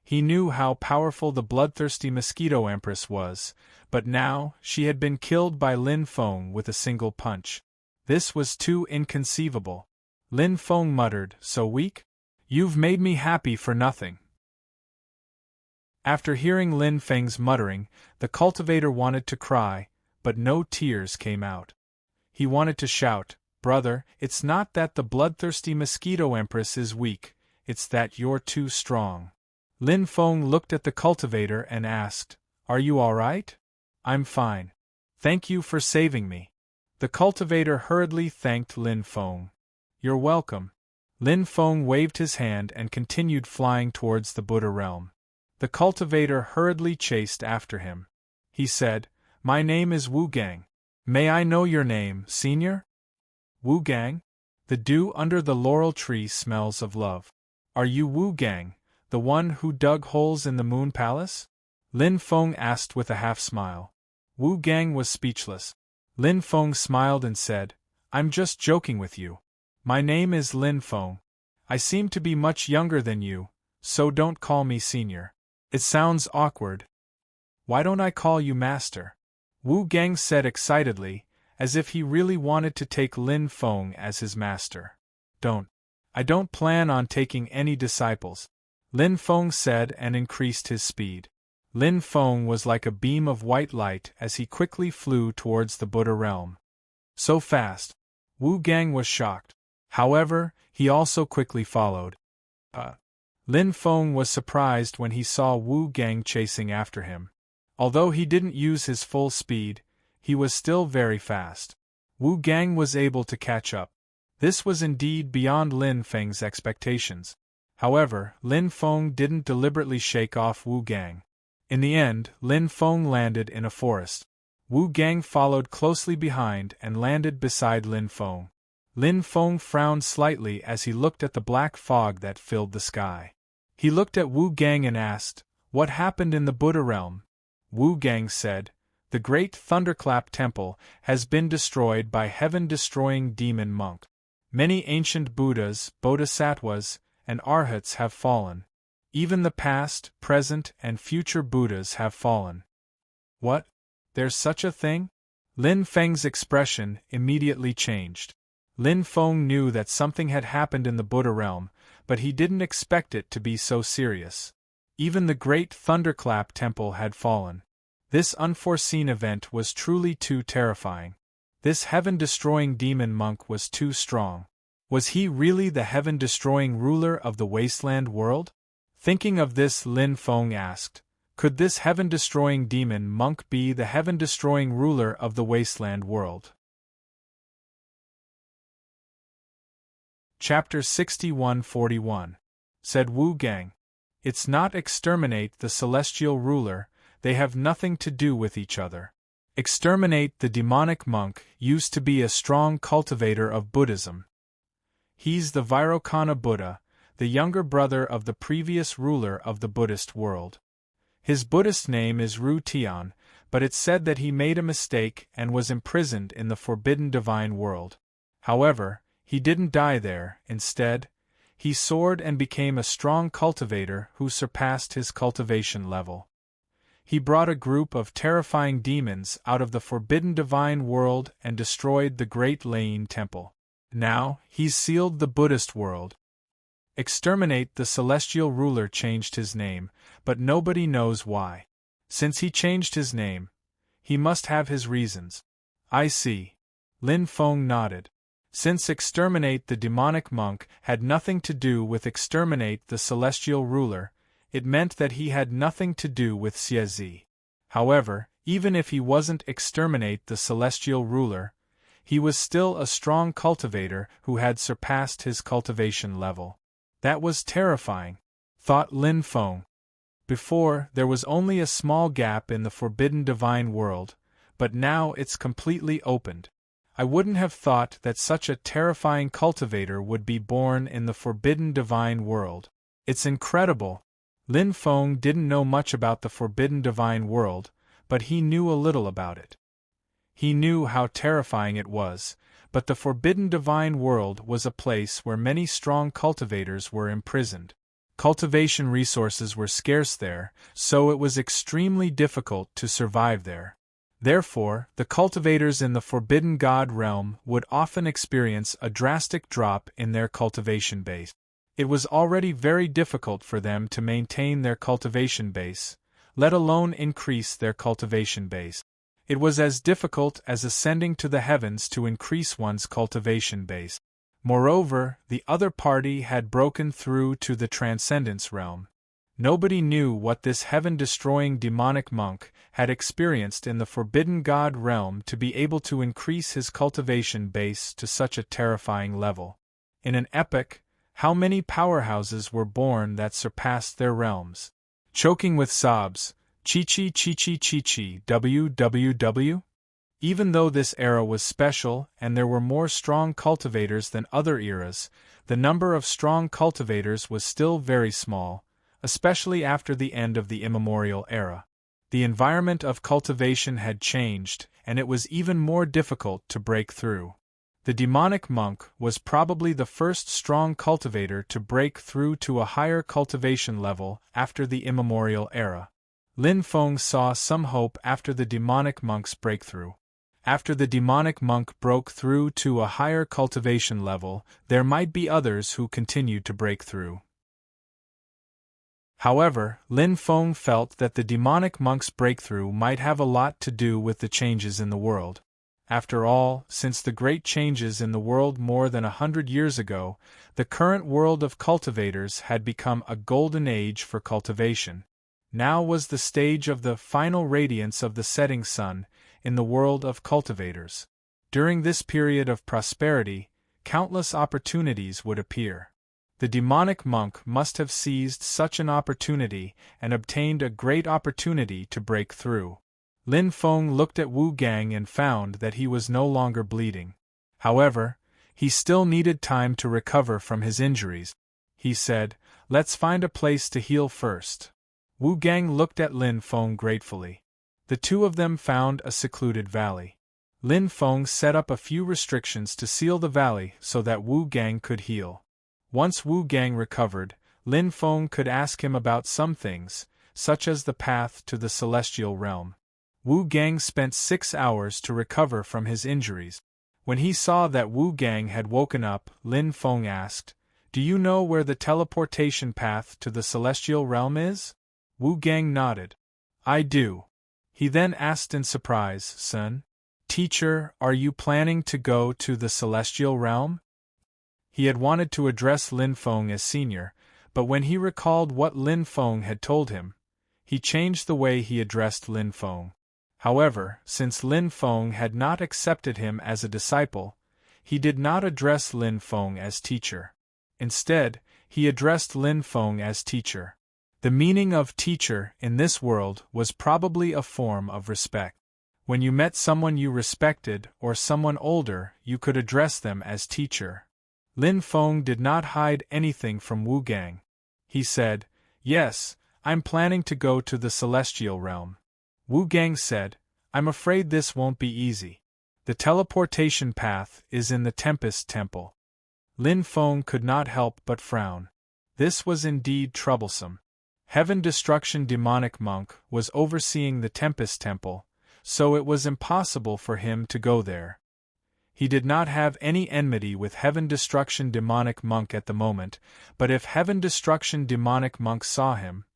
He knew how powerful the bloodthirsty mosquito empress was, but now she had been killed by Lin Feng with a single punch. This was too inconceivable. Lin Feng muttered, "So weak? You've made me happy for nothing." After hearing Lin Feng's muttering, the cultivator wanted to cry, but no tears came out. He wanted to shout, "Brother, it's not that the bloodthirsty mosquito empress is weak, it's that you're too strong." Lin Feng looked at the cultivator and asked, "Are you all right?" "I'm fine. Thank you for saving me." The cultivator hurriedly thanked Lin Feng. "You're welcome." Lin Feng waved his hand and continued flying towards the Buddha realm. The cultivator hurriedly chased after him. He said, "My name is Wu Gang. May I know your name, senior?" "Wu Gang? The dew under the laurel tree smells of love. Are you Wu Gang, the one who dug holes in the Moon Palace?" Lin Feng asked with a half-smile. Wu Gang was speechless. Lin Feng smiled and said, "I'm just joking with you. My name is Lin Feng. I seem to be much younger than you, so don't call me senior. It sounds awkward." "Why don't I call you master?" Wu Gang said excitedly, as if he really wanted to take Lin Feng as his master. I don't plan on taking any disciples," Lin Feng said and increased his speed. Lin Feng was like a beam of white light as he quickly flew towards the Buddha realm. So fast. Wu Gang was shocked. However, he also quickly followed. Lin Feng was surprised when he saw Wu Gang chasing after him. Although he didn't use his full speed, he was still very fast. Wu Gang was able to catch up. This was indeed beyond Lin Feng's expectations. However, Lin Feng didn't deliberately shake off Wu Gang. In the end, Lin Feng landed in a forest. Wu Gang followed closely behind and landed beside Lin Feng. Lin Feng frowned slightly as he looked at the black fog that filled the sky. He looked at Wu Gang and asked, "What happened in the Buddha realm?" Wu Gang said, "The great Thunderclap Temple has been destroyed by heaven-destroying demon monk. Many ancient Buddhas, Bodhisattvas, and Arhats have fallen. Even the past, present, and future Buddhas have fallen." "What? There's such a thing?" Lin Feng's expression immediately changed. Lin Feng knew that something had happened in the Buddha realm, but he didn't expect it to be so serious. Even the great Thunderclap Temple had fallen. This unforeseen event was truly too terrifying. This heaven-destroying demon monk was too strong. Was he really the heaven-destroying ruler of the wasteland world? Thinking of this, Lin Feng asked, "Could this heaven-destroying demon monk be the heaven-destroying ruler of the wasteland world?" Chapter 6141 said Wu Gang. It's not exterminate the celestial ruler, they have nothing to do with each other. Exterminate the demonic monk used to be a strong cultivator of Buddhism. He's the Vairocana Buddha, the younger brother of the previous ruler of the Buddhist world. His Buddhist name is Ru Tian, but it's said that he made a mistake and was imprisoned in the forbidden divine world. However, he didn't die there. Instead, he soared and became a strong cultivator who surpassed his cultivation level. He brought a group of terrifying demons out of the forbidden divine world and destroyed the great Lain temple. Now, he's sealed the Buddhist world. Exterminate the celestial ruler changed his name, but nobody knows why. Since he changed his name, he must have his reasons. I see. Lin Feng nodded. Since exterminate the demonic monk had nothing to do with exterminate the celestial ruler, it meant that he had nothing to do with Xiezi. However, even if he wasn't exterminate the celestial ruler, he was still a strong cultivator who had surpassed his cultivation level. That was terrifying, thought Lin Feng. Before, there was only a small gap in the forbidden divine world, but now it's completely opened. I wouldn't have thought that such a terrifying cultivator would be born in the forbidden divine world. It's incredible. Lin Feng didn't know much about the forbidden divine world, but he knew a little about it. He knew how terrifying it was, but the forbidden divine world was a place where many strong cultivators were imprisoned. Cultivation resources were scarce there, so it was extremely difficult to survive there. Therefore, the cultivators in the Forbidden God realm would often experience a drastic drop in their cultivation base. It was already very difficult for them to maintain their cultivation base, let alone increase their cultivation base. It was as difficult as ascending to the heavens to increase one's cultivation base. Moreover, the other party had broken through to the Transcendence realm. Nobody knew what this heaven-destroying demonic monk had experienced in the Forbidden God realm to be able to increase his cultivation base to such a terrifying level. In an epoch, how many powerhouses were born that surpassed their realms? Choking with sobs, Chi-chi chi-chi chi-chi www? Even though this era was special and there were more strong cultivators than other eras, the number of strong cultivators was still very small, especially after the end of the immemorial era. The environment of cultivation had changed, and it was even more difficult to break through. The demonic monk was probably the first strong cultivator to break through to a higher cultivation level after the immemorial era. Lin Feng saw some hope after the demonic monk's breakthrough. After the demonic monk broke through to a higher cultivation level, there might be others who continued to break through. However, Lin Feng felt that the demonic monk's breakthrough might have a lot to do with the changes in the world. After all, since the great changes in the world more than 100 years ago, the current world of cultivators had become a golden age for cultivation. Now was the stage of the final radiance of the setting sun in the world of cultivators. During this period of prosperity, countless opportunities would appear. The demonic monk must have seized such an opportunity and obtained a great opportunity to break through. Lin Feng looked at Wu Gang and found that he was no longer bleeding. However, he still needed time to recover from his injuries. He said, "Let's find a place to heal first." Wu Gang looked at Lin Feng gratefully. The two of them found a secluded valley. Lin Feng set up a few restrictions to seal the valley so that Wu Gang could heal. Once Wu Gang recovered, Lin Feng could ask him about some things, such as the path to the celestial realm. Wu Gang spent 6 hours to recover from his injuries. When he saw that Wu Gang had woken up, Lin Feng asked, "Do you know where the teleportation path to the celestial realm is?" Wu Gang nodded. "I do." He then asked in surprise, "Son, teacher, are you planning to go to the celestial realm?" He had wanted to address Lin Feng as senior, but when he recalled what Lin Feng had told him, he changed the way he addressed Lin Feng. However, since Lin Feng had not accepted him as a disciple, he did not address Lin Feng as teacher. Instead, He addressed Lin Feng as teacher. The meaning of teacher in this world was probably a form of respect. When you met someone you respected or someone older, you could address them as teacher. Lin Feng did not hide anything from Wu Gang. He said, "Yes, I'm planning to go to the celestial realm." Wu Gang said, "I'm afraid this won't be easy. The teleportation path is in the Tempest Temple." Lin Feng could not help but frown. This was indeed troublesome. Heaven Destruction Demonic Monk was overseeing the Tempest Temple, so it was impossible for him to go there. He did not have any enmity with Heaven Destruction Demonic Monk at the moment, but if Heaven Destruction Demonic Monk saw him,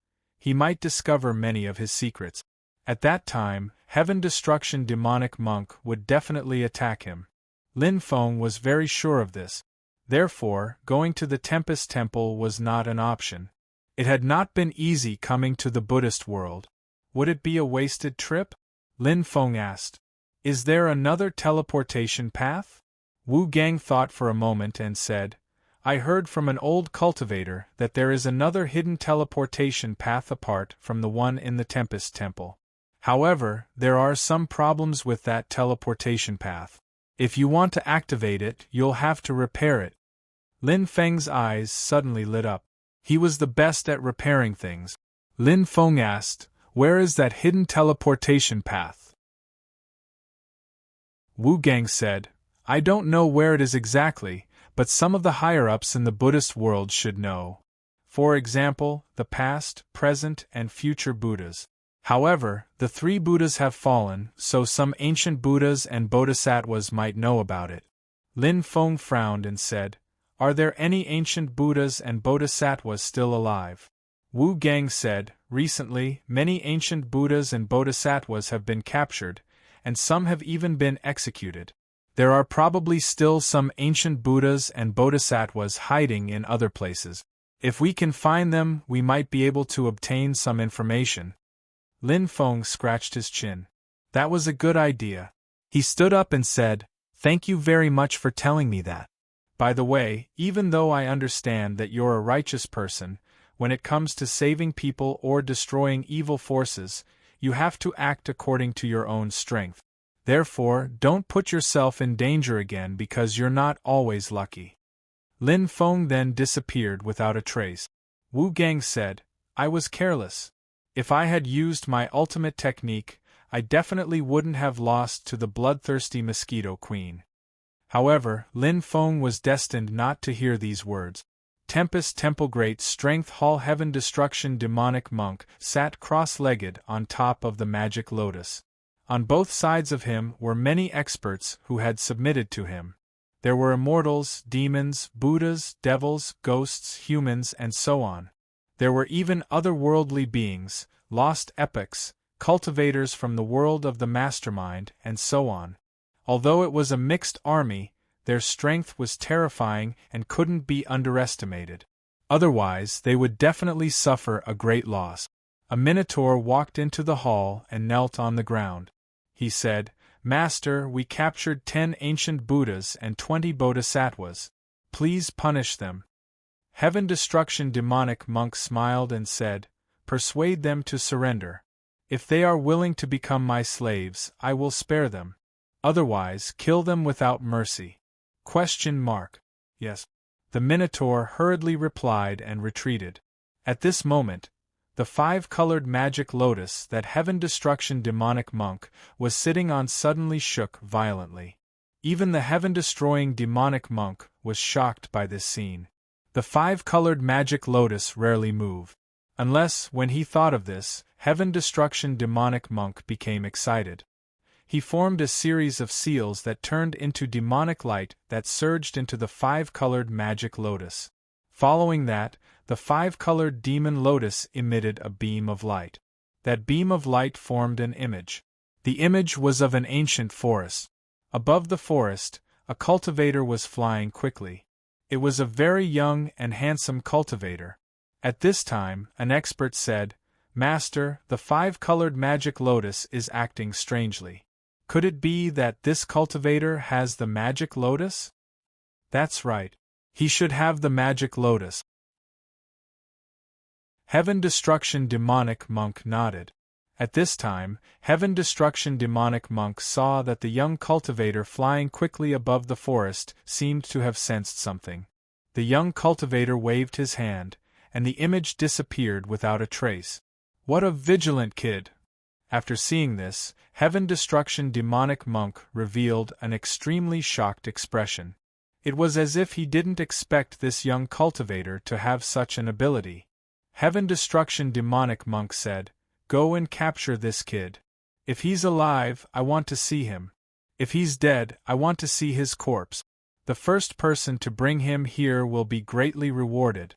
he might discover many of his secrets. At that time, Heaven Destruction Demonic Monk would definitely attack him. Lin Feng was very sure of this. Therefore, going to the Tempest Temple was not an option. It had not been easy coming to the Buddhist world. Would it be a wasted trip? Lin Feng asked. Is there another teleportation path? Wu Gang thought for a moment and said, I heard from an old cultivator that there is another hidden teleportation path apart from the one in the Tempest Temple. However, there are some problems with that teleportation path. If you want to activate it, you'll have to repair it. Lin Feng's eyes suddenly lit up. He was the best at repairing things. Lin Feng asked, Where is that hidden teleportation path? Wu Gang said, I don't know where it is exactly, but some of the higher-ups in the Buddhist world should know. For example, the past, present, and future Buddhas. However, the 3 Buddhas have fallen, so some ancient Buddhas and Bodhisattvas might know about it. Lin Feng frowned and said, Are there any ancient Buddhas and Bodhisattvas still alive? Wu Gang said, Recently, many ancient Buddhas and Bodhisattvas have been captured, and some have even been executed. There are probably still some ancient Buddhas and Bodhisattvas hiding in other places. If we can find them, we might be able to obtain some information. Lin Feng scratched his chin. That was a good idea. He stood up and said, Thank you very much for telling me that. By the way, even though I understand that you're a righteous person, when it comes to saving people or destroying evil forces, you have to act according to your own strength. Therefore, don't put yourself in danger again because you're not always lucky. Lin Feng then disappeared without a trace. Wu Gang said, I was careless. If I had used my ultimate technique, I definitely wouldn't have lost to the bloodthirsty Mosquito Queen. However, Lin Feng was destined not to hear these words. Tempest Temple Great Strength Hall Heaven Destruction Demonic Monk sat cross-legged on top of the magic lotus. On both sides of him were many experts who had submitted to him. There were immortals, demons, Buddhas, devils, ghosts, humans, and so on. There were even otherworldly beings, lost epochs, cultivators from the world of the mastermind, and so on. Although it was a mixed army, their strength was terrifying and couldn't be underestimated. Otherwise, they would definitely suffer a great loss. A Minotaur walked into the hall and knelt on the ground. He said, Master, we captured 10 ancient Buddhas and 20 Bodhisattvas. Please punish them. Heaven Destruction Demonic Monk smiled and said, Persuade them to surrender. If they are willing to become my slaves, I will spare them. Otherwise, kill them without mercy. ? Yes. The Minotaur hurriedly replied and retreated. At this moment, the 5-colored magic lotus that Heaven Destruction Demonic Monk was sitting on suddenly shook violently. Even the heaven-destroying demonic monk was shocked by this scene. The 5-colored magic lotus rarely moved. Unless, when he thought of this, Heaven Destruction Demonic Monk became excited. He formed a series of seals that turned into demonic light that surged into the 5-colored magic lotus. Following that, the 5-colored demon lotus emitted a beam of light. That beam of light formed an image. The image was of an ancient forest. Above the forest, a cultivator was flying quickly. It was a very young and handsome cultivator. At this time, an expert said, Master, the 5-colored magic lotus is acting strangely. Could it be that this cultivator has the magic lotus? That's right. He should have the magic lotus. Heaven Destruction Demonic Monk nodded. At this time, Heaven Destruction Demonic Monk saw that the young cultivator flying quickly above the forest seemed to have sensed something. The young cultivator waved his hand, and the image disappeared without a trace. What a vigilant kid! After seeing this, Heaven Destruction Demonic Monk revealed an extremely shocked expression. It was as if he didn't expect this young cultivator to have such an ability. Heaven Destruction Demonic Monk said, "Go and capture this kid. If he's alive, I want to see him. If he's dead, I want to see his corpse. The first person to bring him here will be greatly rewarded."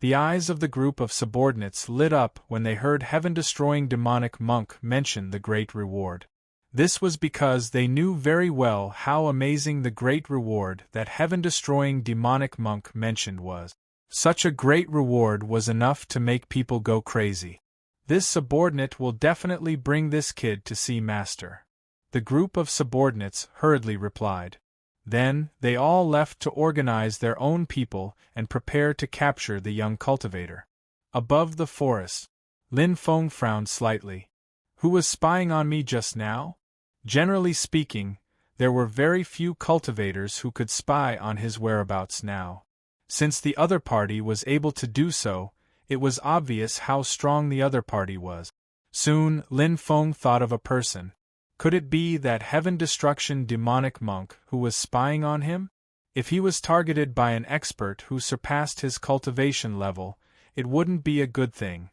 The eyes of the group of subordinates lit up when they heard Heaven-Destroying Demonic Monk mention the great reward. This was because they knew very well how amazing the great reward that Heaven-Destroying Demonic Monk mentioned was. Such a great reward was enough to make people go crazy. This subordinate will definitely bring this kid to see Master. The group of subordinates hurriedly replied. Then, they all left to organize their own people and prepare to capture the young cultivator. Above the forest, Lin Feng frowned slightly. Who was spying on me just now? Generally speaking, there were very few cultivators who could spy on his whereabouts now. Since the other party was able to do so, it was obvious how strong the other party was. Soon, Lin Feng thought of a person. Could it be that Heaven Destruction Demonic Monk who was spying on him? If he was targeted by an expert who surpassed his cultivation level, it wouldn't be a good thing.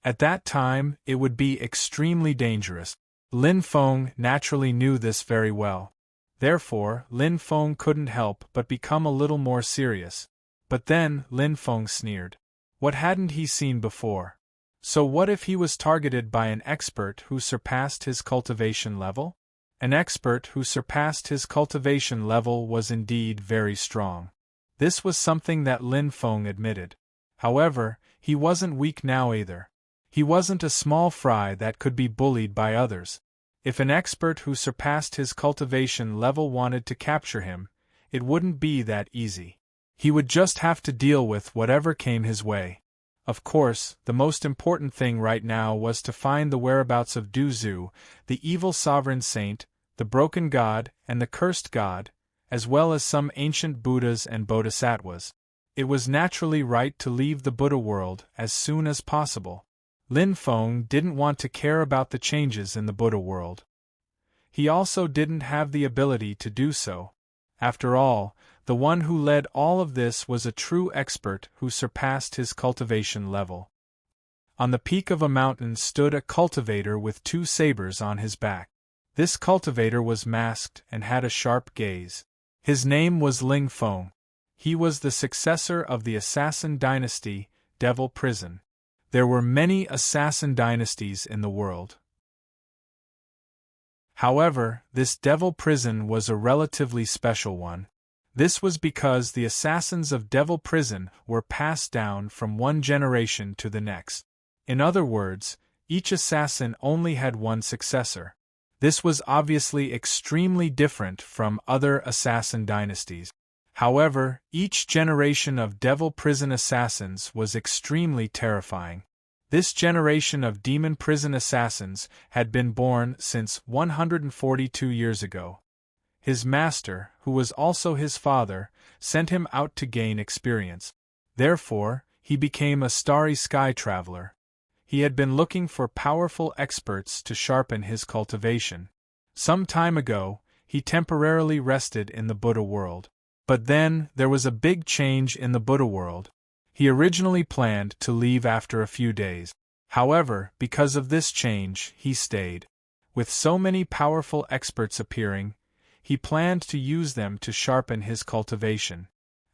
At that time, it would be extremely dangerous. Lin Feng naturally knew this very well. Therefore, Lin Feng couldn't help but become a little more serious. But then, Lin Feng sneered. What hadn't he seen before? So what if he was targeted by an expert who surpassed his cultivation level? An expert who surpassed his cultivation level was indeed very strong. This was something that Lin Feng admitted. However, he wasn't weak now either. He wasn't a small fry that could be bullied by others. If an expert who surpassed his cultivation level wanted to capture him, it wouldn't be that easy. He would just have to deal with whatever came his way. Of course, the most important thing right now was to find the whereabouts of Du Zhu, the evil sovereign saint, the broken god, and the cursed god, as well as some ancient Buddhas and Bodhisattvas. It was naturally right to leave the Buddha world as soon as possible. Lin Feng didn't want to care about the changes in the Buddha world. He also didn't have the ability to do so. After all, the one who led all of this was a true expert who surpassed his cultivation level. On the peak of a mountain stood a cultivator with 2 sabers on his back. This cultivator was masked and had a sharp gaze. His name was Ling Feng. He was the successor of the assassin dynasty, Devil Prison. There were many assassin dynasties in the world. However, this Devil Prison was a relatively special one. This was because the assassins of Devil Prison were passed down from one generation to the next. In other words, each assassin only had one successor. This was obviously extremely different from other assassin dynasties. However, each generation of Devil Prison assassins was extremely terrifying. This generation of Demon Prison assassins had been born since 142 years ago. His master, who was also his father, sent him out to gain experience. Therefore, he became a starry sky traveler. He had been looking for powerful experts to sharpen his cultivation. Some time ago, he temporarily rested in the Buddha world. But then, there was a big change in the Buddha world. He originally planned to leave after a few days. However, because of this change, he stayed. With so many powerful experts appearing, he planned to use them to sharpen his cultivation.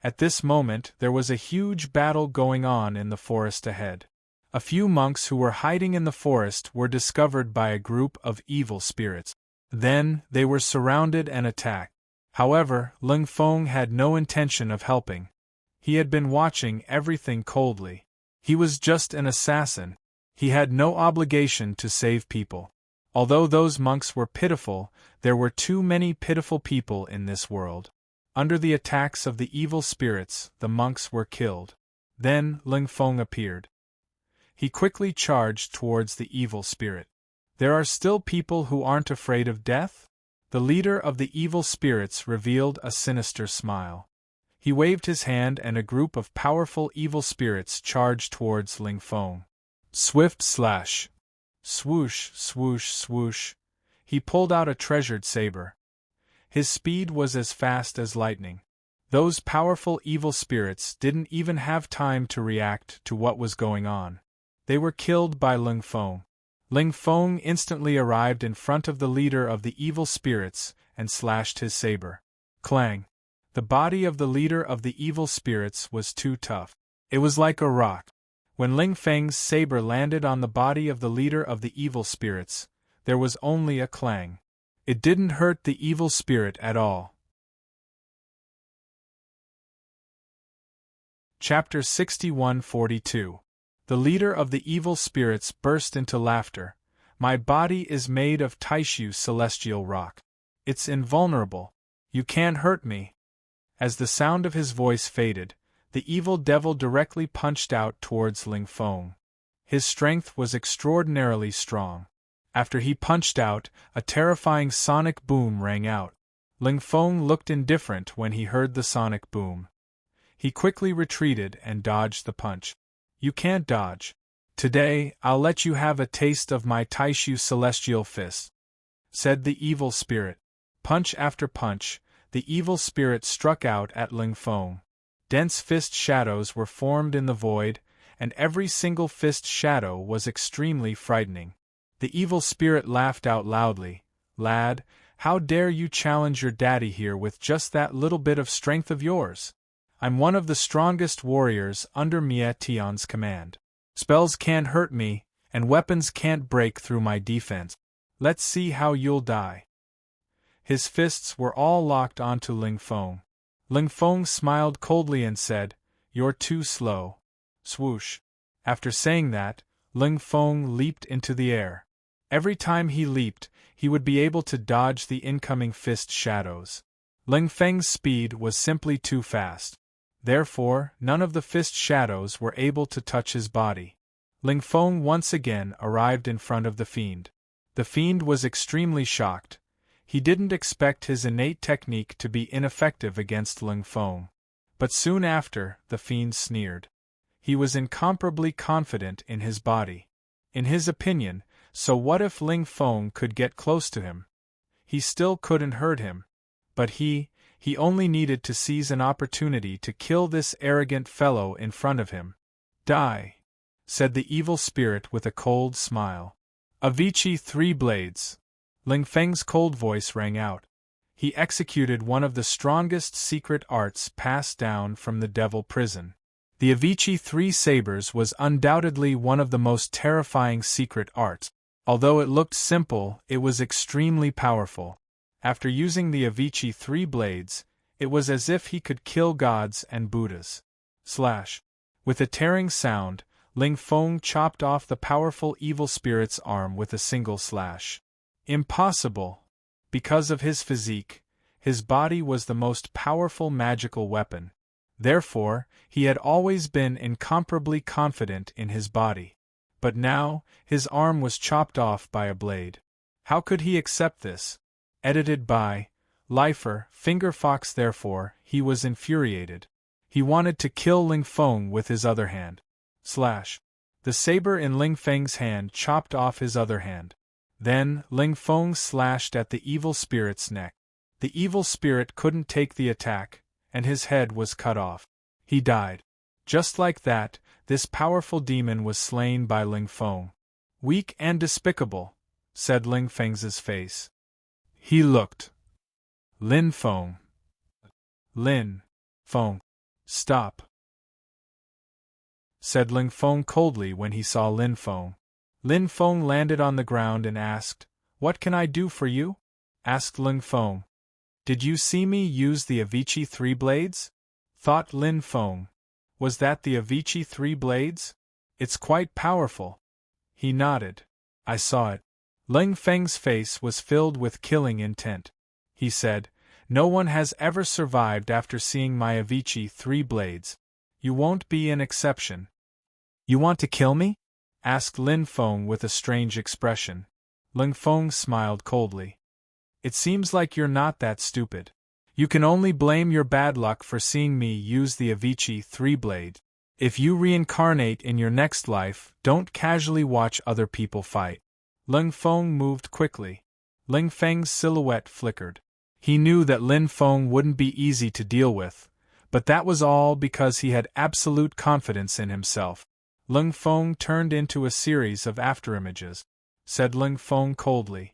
At this moment, there was a huge battle going on in the forest ahead. A few monks who were hiding in the forest were discovered by a group of evil spirits. Then, they were surrounded and attacked. However, Ling Feng had no intention of helping. He had been watching everything coldly. He was just an assassin. He had no obligation to save people. Although those monks were pitiful, there were too many pitiful people in this world. Under the attacks of the evil spirits, the monks were killed. Then Ling Feng appeared. He quickly charged towards the evil spirit. There are still people who aren't afraid of death? The leader of the evil spirits revealed a sinister smile. He waved his hand and a group of powerful evil spirits charged towards Ling Feng. Swift slash. Swoosh, swoosh, swoosh. He pulled out a treasured saber. His speed was as fast as lightning. Those powerful evil spirits didn't even have time to react to what was going on. They were killed by Ling Feng. Ling Feng instantly arrived in front of the leader of the evil spirits and slashed his saber. Clang! The body of the leader of the evil spirits was too tough. It was like a rock. When Ling Feng's saber landed on the body of the leader of the evil spirits, there was only a clang. It didn't hurt the evil spirit at all. Chapter 61-42. The leader of the evil spirits burst into laughter. My body is made of Taishu celestial rock. It's invulnerable. You can't hurt me. As the sound of his voice faded, the evil devil directly punched out towards Ling Feng. His strength was extraordinarily strong. After he punched out, a terrifying sonic boom rang out. Ling Feng looked indifferent when he heard the sonic boom. He quickly retreated and dodged the punch. You can't dodge. Today, I'll let you have a taste of my Taishu celestial fist, said the evil spirit. Punch after punch, the evil spirit struck out at Ling Feng. Dense fist shadows were formed in the void, and every single fist shadow was extremely frightening. The evil spirit laughed out loudly. Lad, how dare you challenge your daddy here with just that little bit of strength of yours? I'm one of the strongest warriors under Mie Tian's command. Spells can't hurt me, and weapons can't break through my defense. Let's see how you'll die. His fists were all locked onto Ling Feng. Ling Feng smiled coldly and said, You're too slow. Swoosh. After saying that, Ling Feng leaped into the air. Every time he leaped, he would be able to dodge the incoming fist shadows. Ling Feng's speed was simply too fast. Therefore, none of the fist shadows were able to touch his body. Ling Feng once again arrived in front of the fiend. The fiend was extremely shocked. He didn't expect his innate technique to be ineffective against Ling Feng. But soon after, the fiend sneered. He was incomparably confident in his body. In his opinion, so what if Ling Feng could get close to him? He still couldn't hurt him. But he only needed to seize an opportunity to kill this arrogant fellow in front of him. Die, said the evil spirit with a cold smile. Avicii 3 blades. Ling Feng's cold voice rang out. He executed one of the strongest secret arts passed down from the devil prison. The Avicii 3 sabers was undoubtedly one of the most terrifying secret arts. Although it looked simple, it was extremely powerful. After using the Avicii 3 blades, it was as if he could kill gods and Buddhas. Slash. With a tearing sound, Ling Feng chopped off the powerful evil spirit's arm with a single slash. Impossible! Because of his physique, his body was the most powerful magical weapon. Therefore, he had always been incomparably confident in his body. But now, his arm was chopped off by a blade. How could he accept this? Edited by Lifer, Fingerfox. Therefore, he was infuriated. He wanted to kill Ling Feng with his other hand. Slash. The saber in Ling Feng's hand chopped off his other hand. Then, Ling Feng slashed at the evil spirit's neck. The evil spirit couldn't take the attack, and his head was cut off. He died. Just like that, this powerful demon was slain by Ling Feng. Weak and despicable, said Ling Feng's face. He looked. Lin Feng. Lin Feng. Stop, said Ling Feng coldly when he saw Lin Feng. Lin Feng landed on the ground and asked, What can I do for you? Asked Ling Feng. Did you see me use the Avicii 3 blades? Thought Lin Feng. Was that the Avicii 3 blades? It's quite powerful. He nodded. I saw it. Ling Feng's face was filled with killing intent. He said, No one has ever survived after seeing my Avicii 3 blades. You won't be an exception. You want to kill me? asked Lin Feng with a strange expression. Lin Feng smiled coldly. It seems like you're not that stupid. You can only blame your bad luck for seeing me use the Avicii 3-blade. If you reincarnate in your next life, don't casually watch other people fight. Lin Feng moved quickly. Ling Feng's silhouette flickered. He knew that Lin Feng wouldn't be easy to deal with, but that was all because he had absolute confidence in himself. Lin Feng turned into a series of afterimages. Said Lin Feng coldly.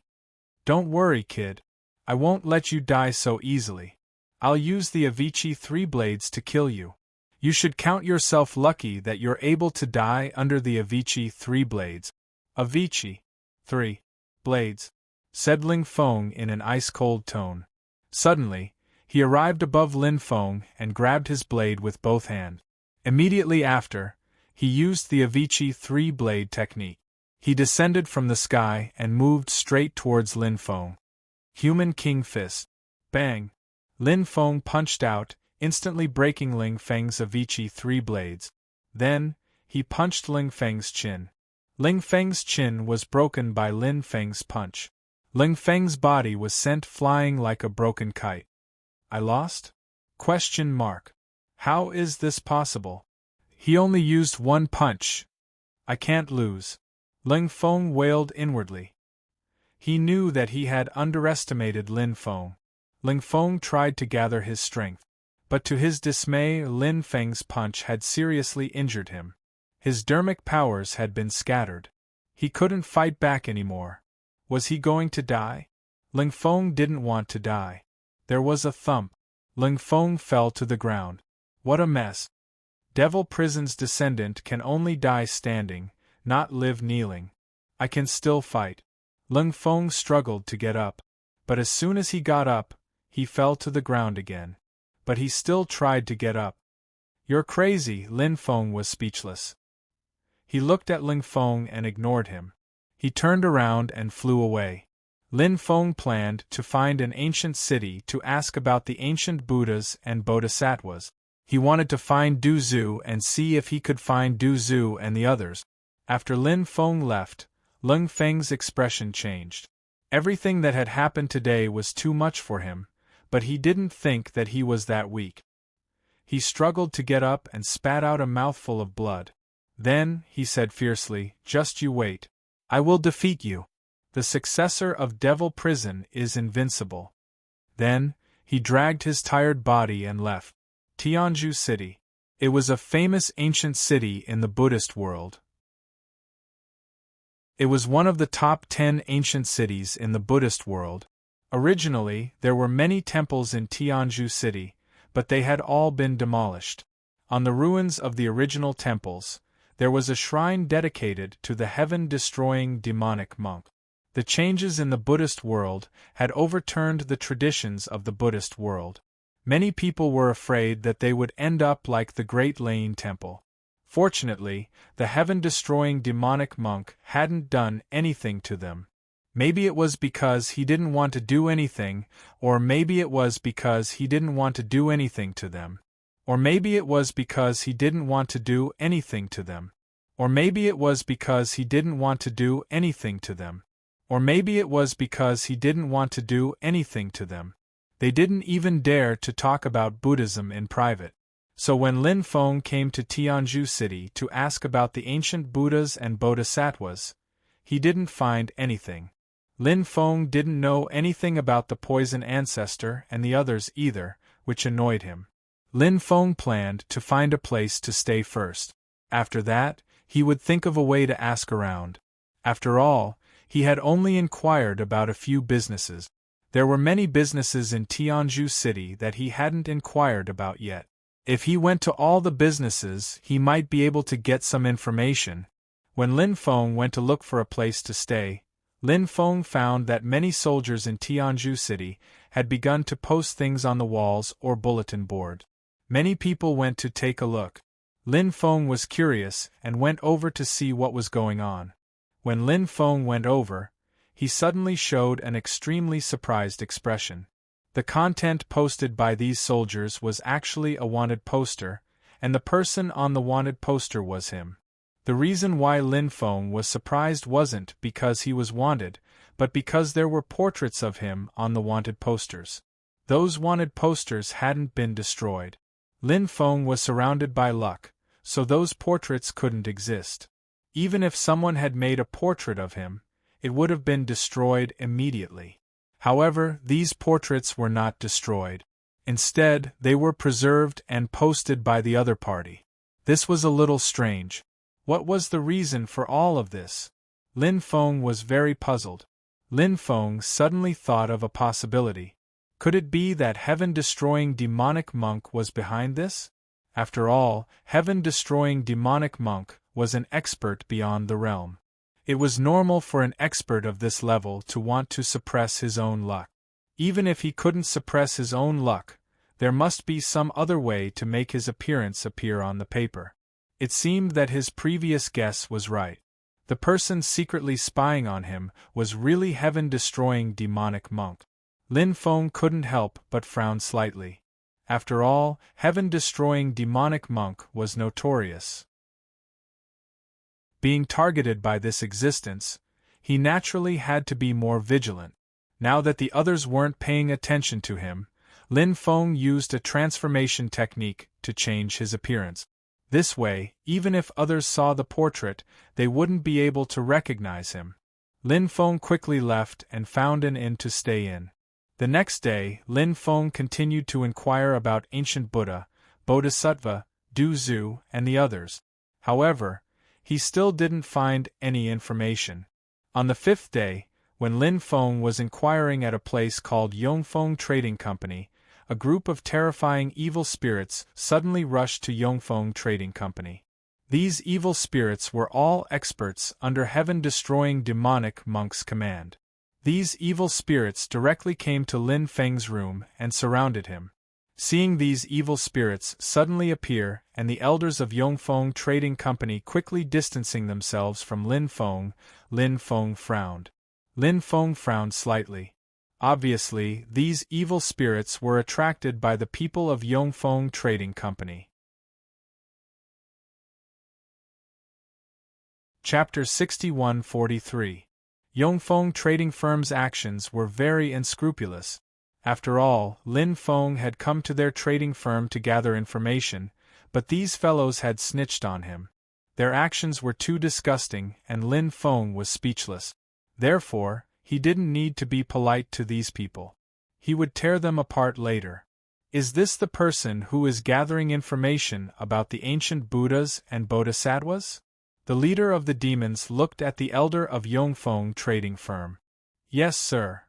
Don't worry, kid. I won't let you die so easily. I'll use the Avicii 3-blades to kill you. You should count yourself lucky that you're able to die under the Avicii 3-blades. Avicii 3-blades, said Lin Feng in an ice-cold tone. Suddenly, he arrived above Lin Feng and grabbed his blade with both hands. Immediately after, he used the Avicii 3-blade technique. He descended from the sky and moved straight towards Lin Feng. Human King Fist. Bang! Lin Feng punched out, instantly breaking Ling Feng's Avicii 3-blades. Then, he punched Ling Feng's chin. Ling Feng's chin was broken by Lin Feng's punch. Ling Feng's body was sent flying like a broken kite. I lost? ? How is this possible? He only used one punch. I can't lose. Ling Feng wailed inwardly. He knew that he had underestimated Lin Feng. Lin Feng tried to gather his strength, but to his dismay Lin Feng's punch had seriously injured him. His dermic powers had been scattered. He couldn't fight back anymore. Was he going to die? Lin Feng didn't want to die. There was a thump. Lin Feng fell to the ground. What a mess. Devil Prison's descendant can only die standing, not live kneeling. I can still fight. Lin Feng struggled to get up, but as soon as he got up, he fell to the ground again. But he still tried to get up. You're crazy, Lin Feng was speechless. He looked at Lin Feng and ignored him. He turned around and flew away. Lin Feng planned to find an ancient city to ask about the ancient Buddhas and Bodhisattvas. He wanted to find Du Zhu and see if he could find Du Zhu and the others. After Lin Feng left, Lin Feng's expression changed. Everything that had happened today was too much for him, but he didn't think that he was that weak. He struggled to get up and spat out a mouthful of blood. Then, he said fiercely, just you wait. I will defeat you. The successor of Devil Prison is invincible. Then, he dragged his tired body and left. Tianzhu City. It was a famous ancient city in the Buddhist world. It was one of the top 10 ancient cities in the Buddhist world. Originally, there were many temples in Tianzhu City, but they had all been demolished. On the ruins of the original temples, there was a shrine dedicated to the heaven-destroying demonic monk. The changes in the Buddhist world had overturned the traditions of the Buddhist world. Many people were afraid that they would end up like the Great Lane Temple. Fortunately, the heaven-destroying demonic monk hadn't done anything to them. Maybe it was because he didn't want to do anything, or maybe it was because he didn't want to do anything to them. Or maybe it was because he didn't want to do anything to them. Or maybe it was because he didn't want to do anything to them. Or maybe it was because he didn't want to do anything to them. They didn't even dare to talk about Buddhism in private. So when Lin Feng came to Tianzhu City to ask about the ancient Buddhas and Bodhisattvas, he didn't find anything. Lin Feng didn't know anything about the poison ancestor and the others either, which annoyed him. Lin Feng planned to find a place to stay first. After that, he would think of a way to ask around. After all, he had only inquired about a few businesses. There were many businesses in Tianzhu City that he hadn't inquired about yet. If he went to all the businesses, he might be able to get some information. When Lin Feng went to look for a place to stay, Lin Feng found that many soldiers in Tianzhu City had begun to post things on the walls or bulletin board. Many people went to take a look. Lin Feng was curious and went over to see what was going on. When Lin Feng went over, he suddenly showed an extremely surprised expression. The content posted by these soldiers was actually a wanted poster, and the person on the wanted poster was him. The reason why Lin Feng was surprised wasn't because he was wanted, but because there were portraits of him on the wanted posters. Those wanted posters hadn't been destroyed. Lin Feng was surrounded by luck, so those portraits couldn't exist. Even if someone had made a portrait of him, it would have been destroyed immediately. However, these portraits were not destroyed. Instead, they were preserved and posted by the other party. This was a little strange. What was the reason for all of this? Lin Feng was very puzzled. Lin Feng suddenly thought of a possibility. Could it be that heaven-destroying demonic monk was behind this? After all, heaven-destroying demonic monk was an expert beyond the realm. It was normal for an expert of this level to want to suppress his own luck. Even if he couldn't suppress his own luck, there must be some other way to make his appearance appear on the paper. It seemed that his previous guess was right. The person secretly spying on him was really heaven-destroying demonic monk. Lin Feng couldn't help but frown slightly. After all, heaven-destroying demonic monk was notorious. Being targeted by this existence, he naturally had to be more vigilant. Now that the others weren't paying attention to him, Lin Feng used a transformation technique to change his appearance. This way, even if others saw the portrait, they wouldn't be able to recognize him. Lin Feng quickly left and found an inn to stay in. The next day, Lin Feng continued to inquire about ancient Buddha, Bodhisattva, Du Zhu, and the others. However, he still didn't find any information. On the fifth day, when Lin Feng was inquiring at a place called Yongfeng Trading Company, a group of terrifying evil spirits suddenly rushed to Yongfeng Trading Company. These evil spirits were all experts under heaven-destroying demonic monk's command. These evil spirits directly came to Lin Feng's room and surrounded him. Seeing these evil spirits suddenly appear and the elders of Yongfeng Trading Company quickly distancing themselves from Lin Feng frowned. Lin Feng frowned slightly. Obviously, these evil spirits were attracted by the people of Yongfeng Trading Company. Chapter 61-43. Yongfeng Trading Firm's actions were very unscrupulous. After all, Lin Feng had come to their trading firm to gather information, but these fellows had snitched on him. Their actions were too disgusting, and Lin Feng was speechless. Therefore, he didn't need to be polite to these people. He would tear them apart later. Is this the person who is gathering information about the ancient Buddhas and Bodhisattvas? The leader of the demons looked at the elder of Yongfeng Trading Firm. Yes, sir.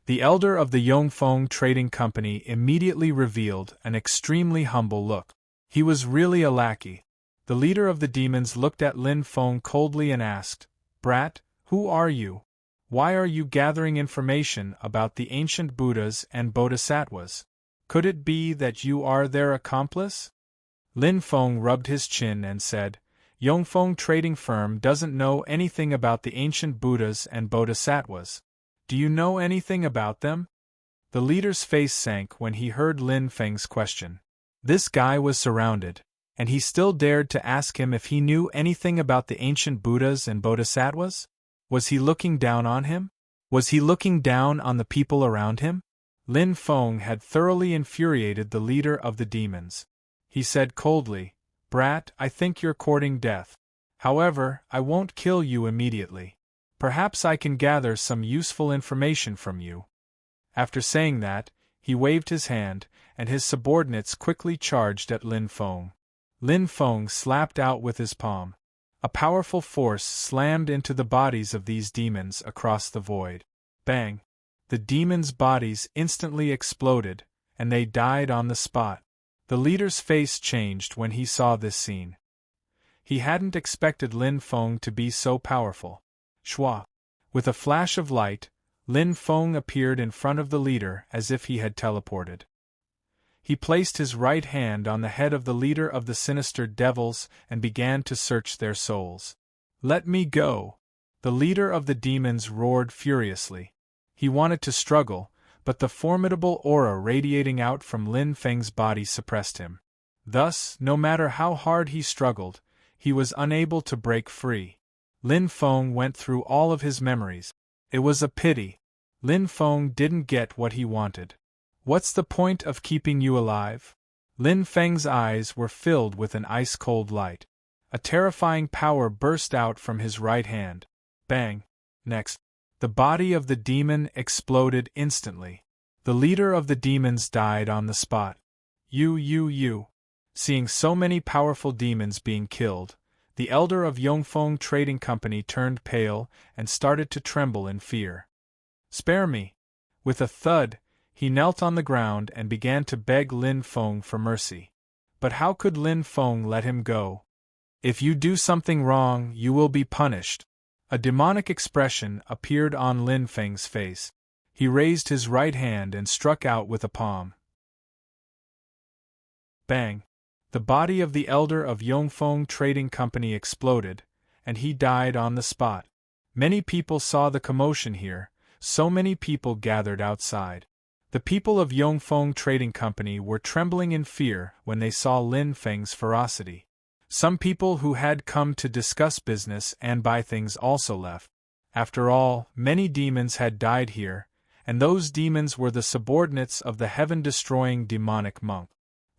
The elder of the Yongfeng Trading Company immediately revealed an extremely humble look. He was really a lackey. The leader of the demons looked at Lin Feng coldly and asked, "Brat, who are you? Why are you gathering information about the ancient Buddhas and Bodhisattvas? Could it be that you are their accomplice?" Lin Feng rubbed his chin and said, "Yongfeng Trading Firm doesn't know anything about the ancient Buddhas and Bodhisattvas. Do you know anything about them?" The leader's face sank when he heard Lin Feng's question. This guy was surrounded, and he still dared to ask him if he knew anything about the ancient Buddhas and Bodhisattvas? Was he looking down on him? Was he looking down on the people around him? Lin Feng had thoroughly infuriated the leader of the demons. He said coldly, "Brat, I think you're courting death. However, I won't kill you immediately. Perhaps I can gather some useful information from you." After saying that, he waved his hand, and his subordinates quickly charged at Lin Feng. Lin Feng slapped out with his palm. A powerful force slammed into the bodies of these demons across the void. Bang! The demons' bodies instantly exploded, and they died on the spot. The leader's face changed when he saw this scene. He hadn't expected Lin Feng to be so powerful. Shwa! With a flash of light, Lin Feng appeared in front of the leader as if he had teleported. He placed his right hand on the head of the leader of the sinister devils and began to search their souls. "Let me go!" The leader of the demons roared furiously. He wanted to struggle, but the formidable aura radiating out from Lin Feng's body suppressed him. Thus, no matter how hard he struggled, he was unable to break free. Lin Feng went through all of his memories. It was a pity. Lin Feng didn't get what he wanted. What's the point of keeping you alive? Lin Feng's eyes were filled with an ice-cold light. A terrifying power burst out from his right hand. Bang! Next, the body of the demon exploded instantly. The leader of the demons died on the spot. You. Seeing so many powerful demons being killed, the elder of Yongfeng Trading Company turned pale and started to tremble in fear. Spare me! With a thud, he knelt on the ground and began to beg Lin Feng for mercy. But how could Lin Feng let him go? If you do something wrong, you will be punished. A demonic expression appeared on Lin Feng's face. He raised his right hand and struck out with a palm. Bang! The body of the elder of Yongfeng Trading Company exploded, and he died on the spot. Many people saw the commotion here, so many people gathered outside. The people of Yongfeng Trading Company were trembling in fear when they saw Lin Feng's ferocity. Some people who had come to discuss business and buy things also left. After all, many demons had died here, and those demons were the subordinates of the heaven-destroying demonic monk.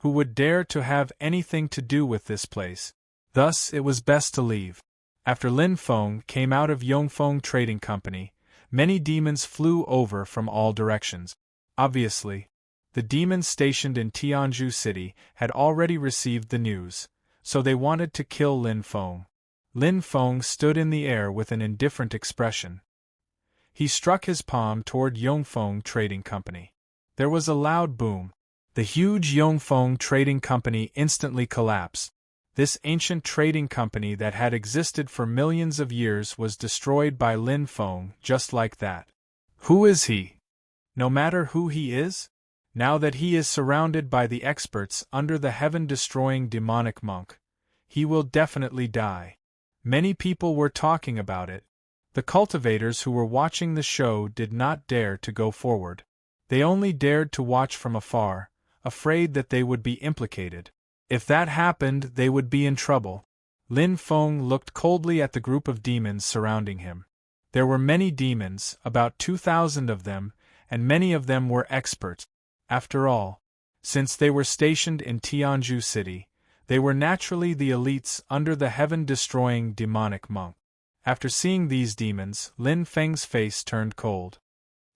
Who would dare to have anything to do with this place? Thus it was best to leave. After Lin Feng came out of Yongfeng Trading Company, many demons flew over from all directions. Obviously, the demons stationed in Tianzhu City had already received the news, so they wanted to kill Lin Feng. Lin Feng stood in the air with an indifferent expression. He struck his palm toward Yongfeng Trading Company. There was a loud boom. The huge Yongfeng Trading Company instantly collapsed. This ancient trading company that had existed for millions of years was destroyed by Lin Feng just like that. Who is he? No matter who he is? Now that he is surrounded by the experts under the heaven-destroying demonic monk, he will definitely die. Many people were talking about it. The cultivators who were watching the show did not dare to go forward. They only dared to watch from afar, afraid that they would be implicated. If that happened, they would be in trouble. Lin Feng looked coldly at the group of demons surrounding him. There were many demons, about 2,000 of them, and many of them were experts. After all, since they were stationed in Tianzhu City, they were naturally the elites under the heaven-destroying demonic monk. After seeing these demons, Lin Feng's face turned cold.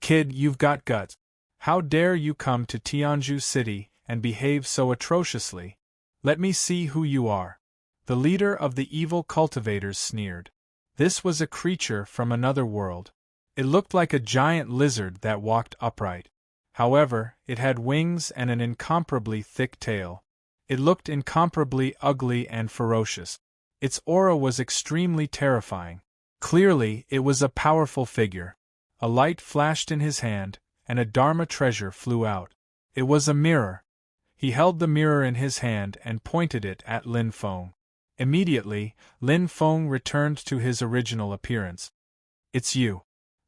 Kid, you've got guts. How dare you come to Tianzhu City and behave so atrociously? Let me see who you are. The leader of the evil cultivators sneered. This was a creature from another world. It looked like a giant lizard that walked upright. However, it had wings and an incomparably thick tail. It looked incomparably ugly and ferocious. Its aura was extremely terrifying. Clearly, it was a powerful figure. A light flashed in his hand, and a Dharma treasure flew out. It was a mirror. He held the mirror in his hand and pointed it at Lin Feng. Immediately, Lin Feng returned to his original appearance. It's you.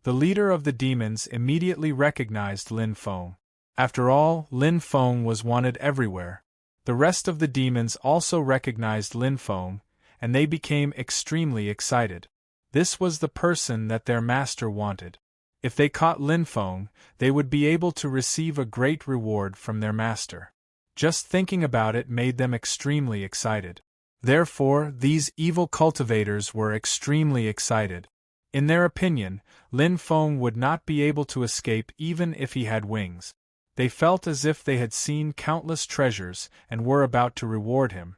The leader of the demons immediately recognized Lin Feng. After all, Lin Feng was wanted everywhere. The rest of the demons also recognized Lin Feng, and they became extremely excited. This was the person that their master wanted. If they caught Lin Feng, they would be able to receive a great reward from their master. Just thinking about it made them extremely excited. Therefore, these evil cultivators were extremely excited. In their opinion, Lin Feng would not be able to escape even if he had wings. They felt as if they had seen countless treasures and were about to reward him.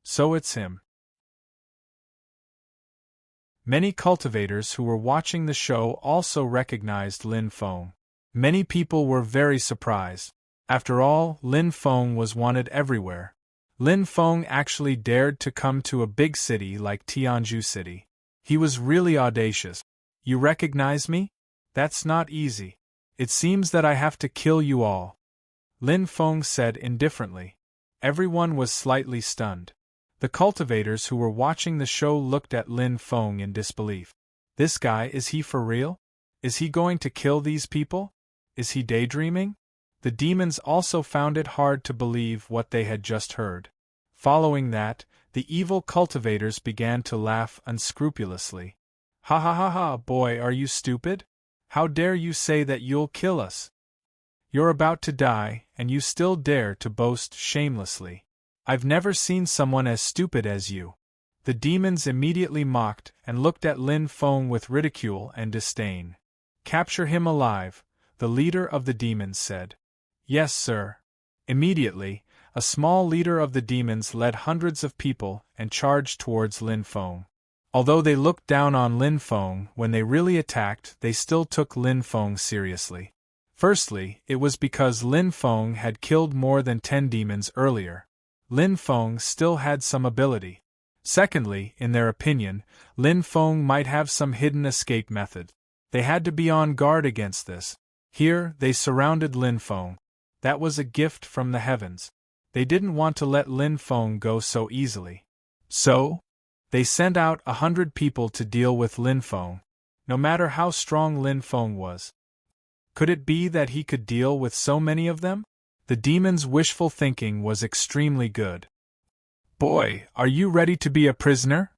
So it's him. Many cultivators who were watching the show also recognized Lin Feng. Many people were very surprised. After all, Lin Feng was wanted everywhere. Lin Feng actually dared to come to a big city like Tianzhu City. He was really audacious. You recognize me? That's not easy. It seems that I have to kill you all. Lin Feng said indifferently. Everyone was slightly stunned. The cultivators who were watching the show looked at Lin Feng in disbelief. This guy, is he for real? Is he going to kill these people? Is he daydreaming? The demons also found it hard to believe what they had just heard. Following that, The evil cultivators began to laugh unscrupulously. Ha ha ha ha, boy, are you stupid? How dare you say that you'll kill us? You're about to die, and you still dare to boast shamelessly. I've never seen someone as stupid as you. The demons immediately mocked and looked at Lin Feng with ridicule and disdain. Capture him alive, the leader of the demons said. Yes, sir. Immediately, a small leader of the demons led hundreds of people and charged towards Lin Feng. Although they looked down on Lin Feng when they really attacked, they still took Lin Feng seriously. Firstly, it was because Lin Feng had killed more than 10 demons earlier. Lin Feng still had some ability. Secondly, in their opinion, Lin Feng might have some hidden escape method. They had to be on guard against this. Here, they surrounded Lin Feng. That was a gift from the heavens. They didn't want to let Lin Feng go so easily. So, they sent out 100 people to deal with Lin Feng, no matter how strong Lin Feng was. Could it be that he could deal with so many of them? The demon's wishful thinking was extremely good. Boy, are you ready to be a prisoner?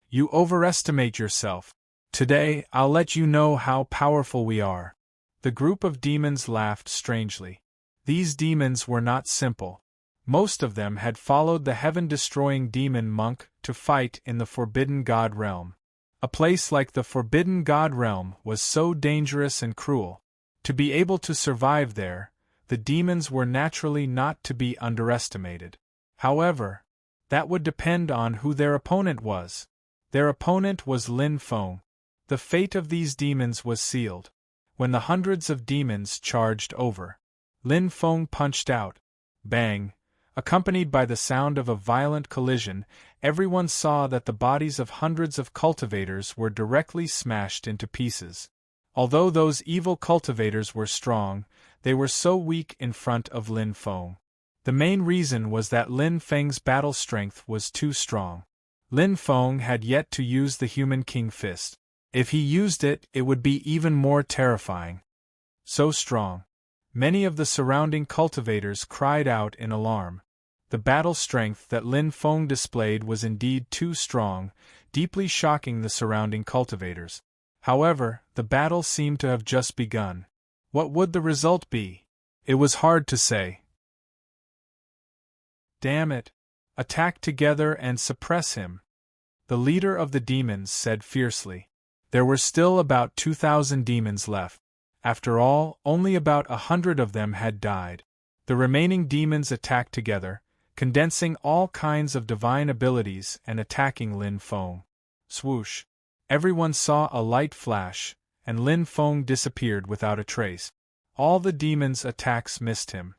You overestimate yourself. Today, I'll let you know how powerful we are. The group of demons laughed strangely. These demons were not simple. Most of them had followed the heaven-destroying demon monk to fight in the Forbidden God realm. A place like the Forbidden God realm was so dangerous and cruel. To be able to survive there, the demons were naturally not to be underestimated. However, that would depend on who their opponent was. Their opponent was Lin Feng. The fate of these demons was sealed. When the hundreds of demons charged over, Lin Feng punched out. Bang! Accompanied by the sound of a violent collision, everyone saw that the bodies of hundreds of cultivators were directly smashed into pieces. Although those evil cultivators were strong, they were so weak in front of Lin Feng. The main reason was that Lin Feng's battle strength was too strong. Lin Feng had yet to use the Human King Fist. If he used it, it would be even more terrifying. So strong. Many of the surrounding cultivators cried out in alarm. The battle strength that Lin Feng displayed was indeed too strong, deeply shocking the surrounding cultivators. However, the battle seemed to have just begun. What would the result be? It was hard to say. Damn it! Attack together and suppress him, the leader of the demons said fiercely. There were still about 2,000 demons left. After all, only about 100 of them had died. The remaining demons attacked together, condensing all kinds of divine abilities and attacking Lin Feng. Swoosh! Everyone saw a light flash, and Lin Feng disappeared without a trace. All the demons' attacks missed him.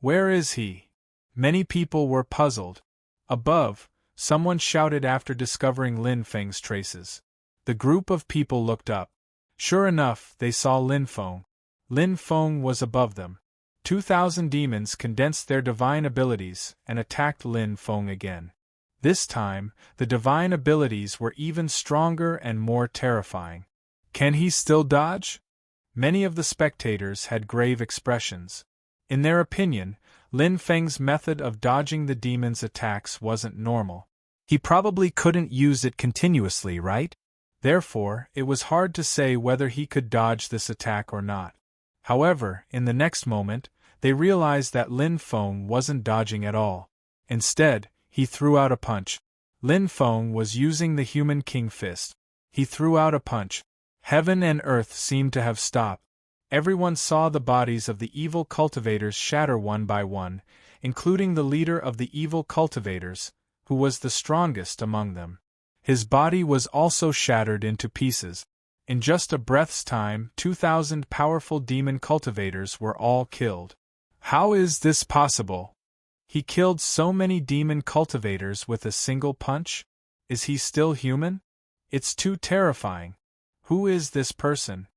Where is he? Many people were puzzled. Above, someone shouted after discovering Lin Feng's traces. The group of people looked up. Sure enough, they saw Lin Feng. Lin Feng was above them. 2,000 demons condensed their divine abilities and attacked Lin Feng again. This time, the divine abilities were even stronger and more terrifying. Can he still dodge? Many of the spectators had grave expressions. In their opinion, Lin Feng's method of dodging the demons' attacks wasn't normal. He probably couldn't use it continuously, right? Therefore, it was hard to say whether he could dodge this attack or not. However, in the next moment, they realized that Lin Feng wasn't dodging at all. Instead, he threw out a punch. Lin Feng was using the Human King Fist. He threw out a punch. Heaven and earth seemed to have stopped. Everyone saw the bodies of the evil cultivators shatter one by one, including the leader of the evil cultivators, who was the strongest among them. His body was also shattered into pieces. In just a breath's time, 2,000 powerful demon cultivators were all killed. How is this possible? He killed so many demon cultivators with a single punch? Is he still human? It's too terrifying. Who is this person?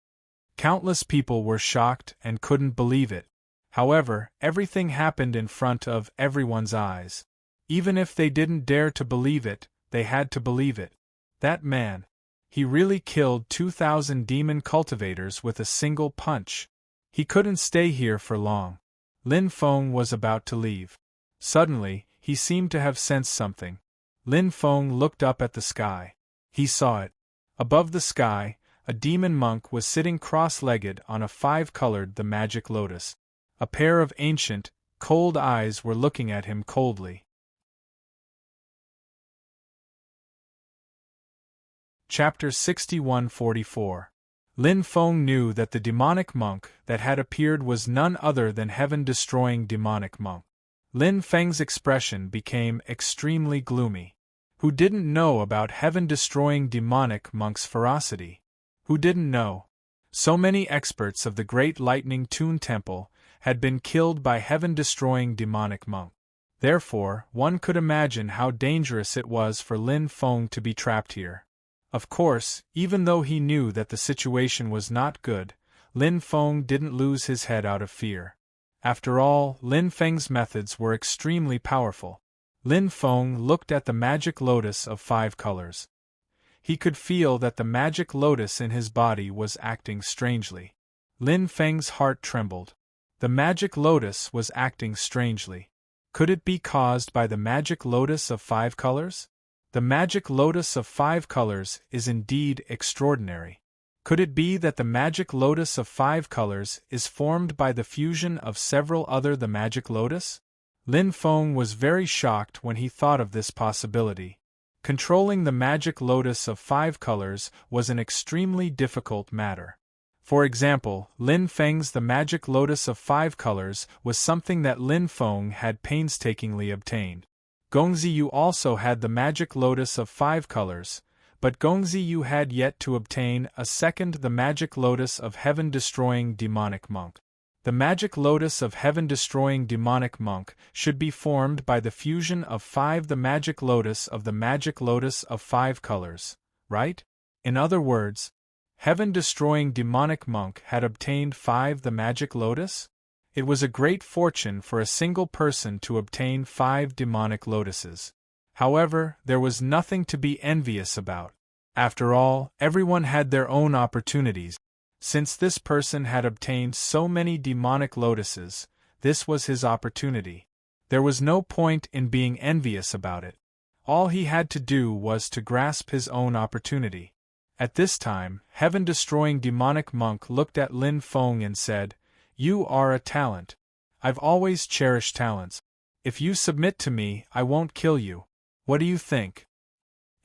Countless people were shocked and couldn't believe it. However, everything happened in front of everyone's eyes. Even if they didn't dare to believe it, they had to believe it. That man. He really killed 2,000 demon cultivators with a single punch. He couldn't stay here for long. Lin Feng was about to leave. Suddenly, he seemed to have sensed something. Lin Feng looked up at the sky. He saw it. Above the sky, a demon monk was sitting cross-legged on a five-colored the magic lotus. A pair of ancient, cold eyes were looking at him coldly. Chapter 6144. Lin Feng knew that the demonic monk that had appeared was none other than heaven-destroying demonic monk. Lin Feng's expression became extremely gloomy. Who didn't know about heaven-destroying demonic monk's ferocity? Who didn't know? So many experts of the Great Lightning Tune Temple had been killed by heaven-destroying demonic monk. Therefore, one could imagine how dangerous it was for Lin Feng to be trapped here. Of course, even though he knew that the situation was not good, Lin Feng didn't lose his head out of fear. After all, Lin Feng's methods were extremely powerful. Lin Feng looked at the magic lotus of 5 colors. He could feel that the magic lotus in his body was acting strangely. Lin Feng's heart trembled. The magic lotus was acting strangely. Could it be caused by the magic lotus of 5 colors? The magic lotus of 5 colors is indeed extraordinary. Could it be that the magic lotus of 5 colors is formed by the fusion of several other the magic lotus? Lin Feng was very shocked when he thought of this possibility. Controlling the magic lotus of 5 colors was an extremely difficult matter. For example, Lin Feng's the magic lotus of 5 colors was something that Lin Feng had painstakingly obtained. Gongziyu also had the magic lotus of 5 colors, but Gongziyu had yet to obtain a second the magic lotus of heaven-destroying demonic monk. The magic lotus of heaven-destroying demonic monk should be formed by the fusion of 5 the magic lotus of the magic lotus of 5 colors, right? In other words, heaven-destroying demonic monk had obtained 5 the magic lotus? It was a great fortune for a single person to obtain 5 demonic lotuses. However, there was nothing to be envious about. After all, everyone had their own opportunities. Since this person had obtained so many demonic lotuses, this was his opportunity. There was no point in being envious about it. All he had to do was to grasp his own opportunity. At this time, heaven-destroying demonic monk looked at Lin Feng and said, "You are a talent. I've always cherished talents. If you submit to me, I won't kill you. What do you think?"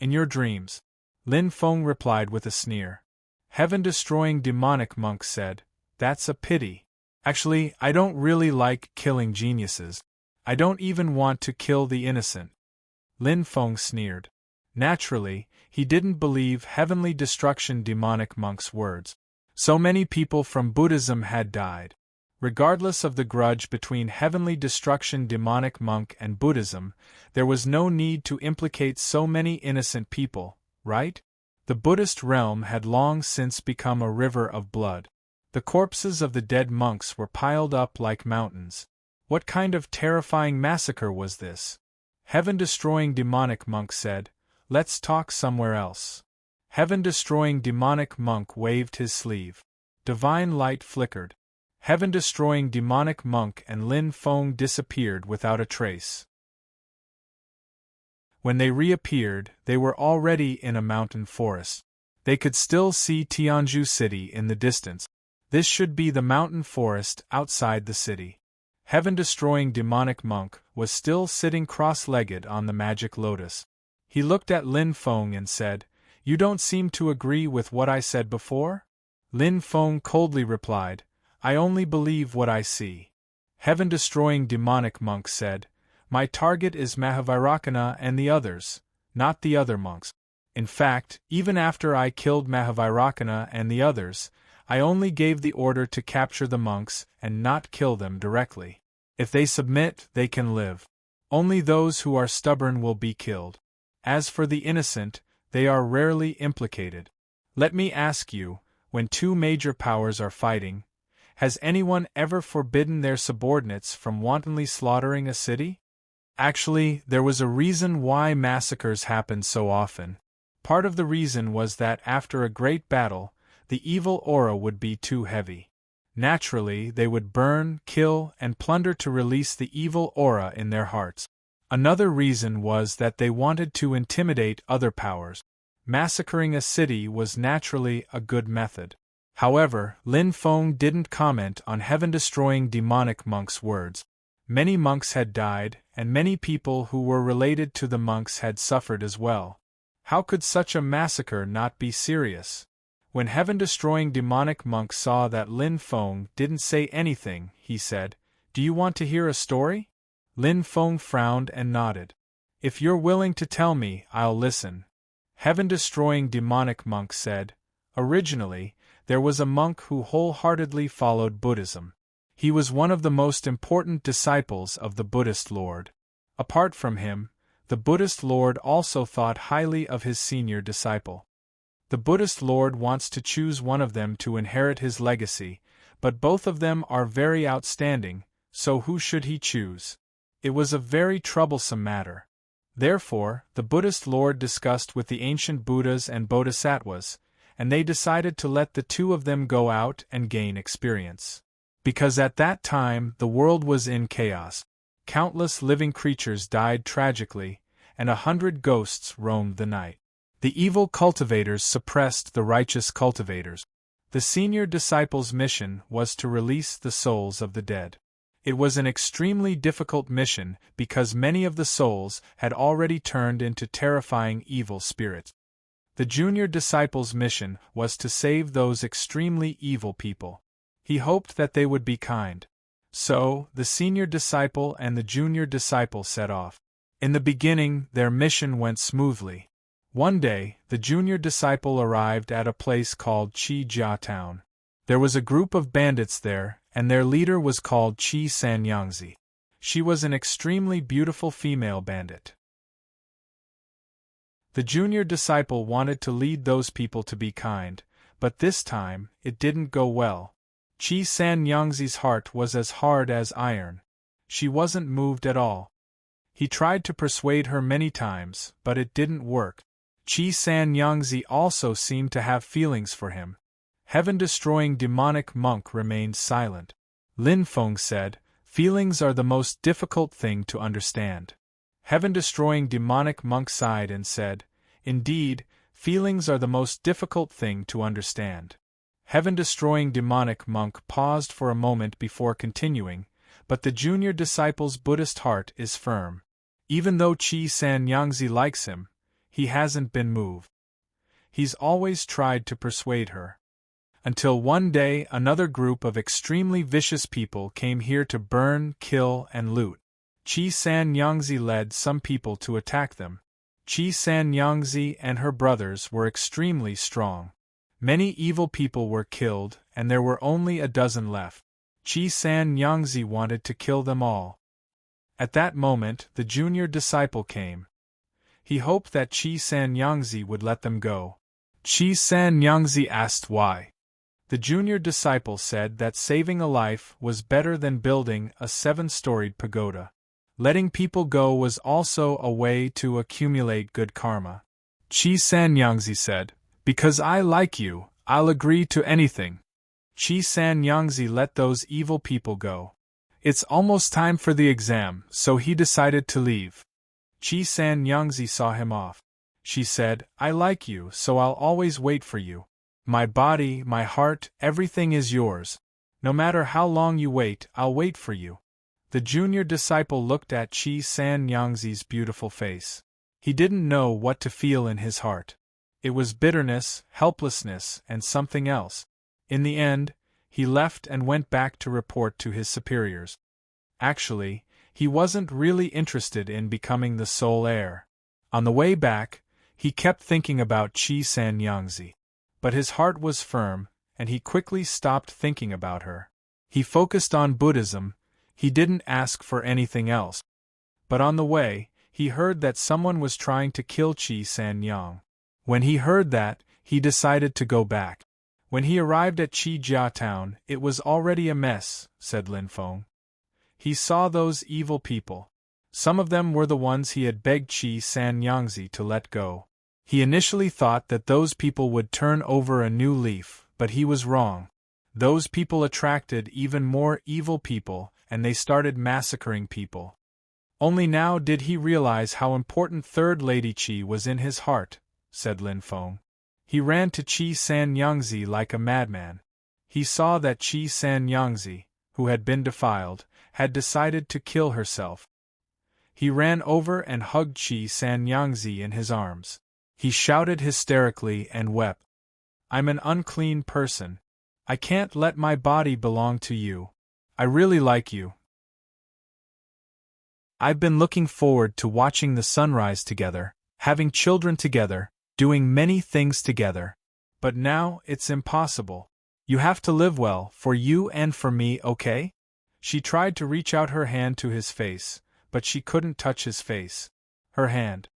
"In your dreams," Lin Feng replied with a sneer. Heaven-destroying demonic monk said, "That's a pity. Actually, I don't really like killing geniuses. I don't even want to kill the innocent." Lin Feng sneered. Naturally, he didn't believe heavenly destruction demonic monk's words. So many people from Buddhism had died. Regardless of the grudge between heavenly destruction demonic monk and Buddhism, there was no need to implicate so many innocent people, right? The Buddhist realm had long since become a river of blood. The corpses of the dead monks were piled up like mountains. What kind of terrifying massacre was this? Heaven-destroying demonic monk said, "Let's talk somewhere else." Heaven-destroying demonic monk waved his sleeve. Divine light flickered. Heaven-destroying demonic monk and Lin Feng disappeared without a trace. When they reappeared, they were already in a mountain forest. They could still see Tianzhu City in the distance. This should be the mountain forest outside the city. Heaven-destroying demonic monk was still sitting cross-legged on the magic lotus. He looked at Lin Feng and said, "You don't seem to agree with what I said before?" Lin Feng coldly replied, "I only believe what I see." Heaven-destroying demonic monk said, "My target is Mahavairakana and the others, not the other monks. In fact, even after I killed Mahavairakana and the others, I only gave the order to capture the monks and not kill them directly. If they submit, they can live. Only those who are stubborn will be killed. As for the innocent, they are rarely implicated. Let me ask you, when 2 major powers are fighting, has anyone ever forbidden their subordinates from wantonly slaughtering a city? Actually, there was a reason why massacres happened so often. Part of the reason was that after a great battle, the evil aura would be too heavy. Naturally, they would burn, kill, and plunder to release the evil aura in their hearts. Another reason was that they wanted to intimidate other powers. Massacring a city was naturally a good method. However, Lin Feng didn't comment on heaven-destroying demonic monks' words. Many monks had died, and many people who were related to the monks had suffered as well. How could such a massacre not be serious? When heaven-destroying demonic monk saw that Lin Feng didn't say anything, he said, "Do you want to hear a story?" Lin Feng frowned and nodded. "If you're willing to tell me, I'll listen." Heaven-destroying demonic monk said, "Originally, there was a monk who wholeheartedly followed Buddhism. He was one of the most important disciples of the Buddhist Lord. Apart from him, the Buddhist Lord also thought highly of his senior disciple. The Buddhist Lord wants to choose one of them to inherit his legacy, but both of them are very outstanding, so who should he choose? It was a very troublesome matter. Therefore, the Buddhist Lord discussed with the ancient Buddhas and Bodhisattvas, and they decided to let the two of them go out and gain experience. Because at that time the world was in chaos. Countless living creatures died tragically, and 100 ghosts roamed the night. The evil cultivators suppressed the righteous cultivators. The senior disciple's mission was to release the souls of the dead. It was an extremely difficult mission because many of the souls had already turned into terrifying evil spirits. The junior disciple's mission was to save those extremely evil people. He hoped that they would be kind. So, the senior disciple and the junior disciple set off. In the beginning, their mission went smoothly. One day, the junior disciple arrived at a place called Chi Jia Town. There was a group of bandits there, and their leader was called Chi Sanyangzi. She was an extremely beautiful female bandit. The junior disciple wanted to lead those people to be kind, but this time, it didn't go well. Chi Sanyangzi's heart was as hard as iron. She wasn't moved at all. He tried to persuade her many times, but it didn't work. Chi Sanyangzi also seemed to have feelings for him. Heaven-destroying demonic monk remained silent. Lin Feng said, "Feelings are the most difficult thing to understand." Heaven-destroying demonic monk sighed and said, "Indeed, feelings are the most difficult thing to understand." Heaven-destroying demonic monk paused for a moment before continuing, but the junior disciple's Buddhist heart is firm. Even though Chi Sanyangzi likes him, he hasn't been moved. He's always tried to persuade her. Until one day another group of extremely vicious people came here to burn, kill, and loot. Chi Sanyangzi led some people to attack them. Chi Sanyangzi and her brothers were extremely strong. Many evil people were killed, and there were only a dozen left. Chi Sanyangzi wanted to kill them all. At that moment, the junior disciple came. He hoped that Chi Sanyangzi would let them go. Chi Sanyangzi asked why. The junior disciple said that saving a life was better than building a 7-storied pagoda. Letting people go was also a way to accumulate good karma. Chi Sanyangzi said, "Because I like you, I'll agree to anything." Chi Sanyangzi let those evil people go. It's almost time for the exam, so he decided to leave. Chi Sanyangzi saw him off. She said, "I like you, so I'll always wait for you. My body, my heart, everything is yours. No matter how long you wait, I'll wait for you." The junior disciple looked at Chi Sanyangzi's beautiful face. He didn't know what to feel in his heart. It was bitterness, helplessness, and something else. In the end, he left and went back to report to his superiors. Actually, he wasn't really interested in becoming the sole heir. On the way back, he kept thinking about Chi Sanyangzi. But his heart was firm, and he quickly stopped thinking about her. He focused on Buddhism. He didn't ask for anything else. But on the way, he heard that someone was trying to kill Chi Sanyang. When he heard that, he decided to go back. When he arrived at Chi Jia Town, it was already a mess, said Lin Feng. He saw those evil people. Some of them were the ones he had begged Chi Sanyangzi to let go. He initially thought that those people would turn over a new leaf, but he was wrong. Those people attracted even more evil people, and they started massacring people. Only now did he realize how important Third Lady Qi was in his heart, said Lin Feng. He ran to Qi San Yangzi like a madman. He saw that Qi San Yangzi, who had been defiled, had decided to kill herself. He ran over and hugged Qi San Yangzi in his arms. He shouted hysterically and wept. I'm an unclean person. I can't let my body belong to you. I really like you. I've been looking forward to watching the sunrise together, having children together, doing many things together. But now it's impossible. You have to live well, for you and for me, okay? She tried to reach out her hand to his face, but she couldn't touch his face. Her hand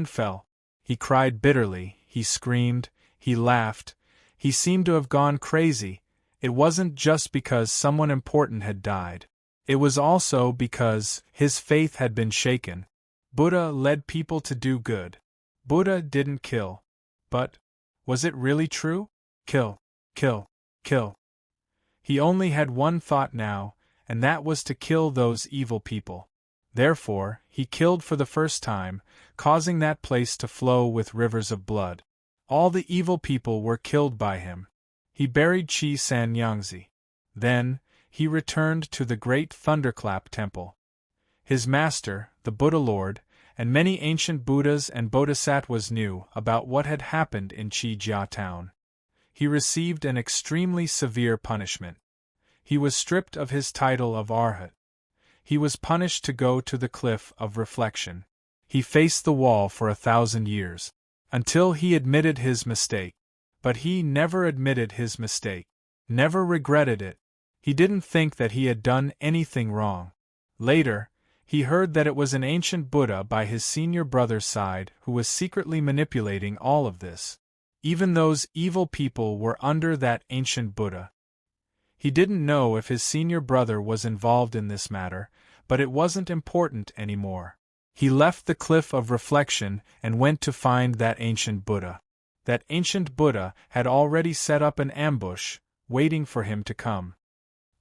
fell. He cried bitterly, he screamed, he laughed. He seemed to have gone crazy. It wasn't just because someone important had died. It was also because his faith had been shaken. Buddha led people to do good. Buddha didn't kill. But was it really true? Kill, kill, kill. He only had one thought now, and that was to kill those evil people. Therefore, he killed for the first time, causing that place to flow with rivers of blood. All the evil people were killed by him. He buried Qi San Yangzi. Then, he returned to the great Thunderclap Temple. His master, the Buddha Lord, and many ancient Buddhas and Bodhisattvas knew about what had happened in Qijia town. He received an extremely severe punishment. He was stripped of his title of Arhat. He was punished to go to the cliff of reflection. He faced the wall for 1,000 years, until he admitted his mistake. But he never admitted his mistake, never regretted it. He didn't think that he had done anything wrong. Later, he heard that it was an ancient Buddha by his senior brother's side who was secretly manipulating all of this. Even those evil people were under that ancient Buddha. He didn't know if his senior brother was involved in this matter, but it wasn't important anymore. He left the cliff of reflection and went to find that ancient Buddha. That ancient Buddha had already set up an ambush, waiting for him to come.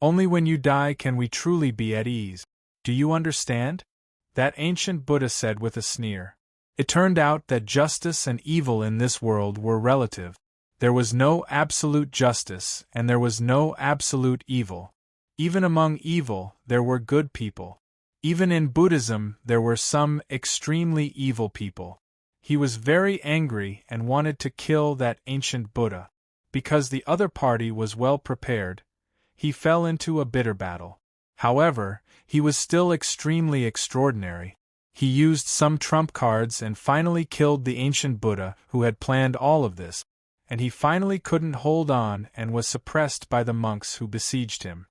Only when you die can we truly be at ease. Do you understand? That ancient Buddha said with a sneer. It turned out that justice and evil in this world were relative. There was no absolute justice, and there was no absolute evil. Even among evil, there were good people. Even in Buddhism, there were some extremely evil people. He was very angry and wanted to kill that ancient Buddha. Because the other party was well prepared, he fell into a bitter battle. However, he was still extremely extraordinary. He used some trump cards and finally killed the ancient Buddha who had planned all of this, and he finally couldn't hold on and was suppressed by the monks who besieged him.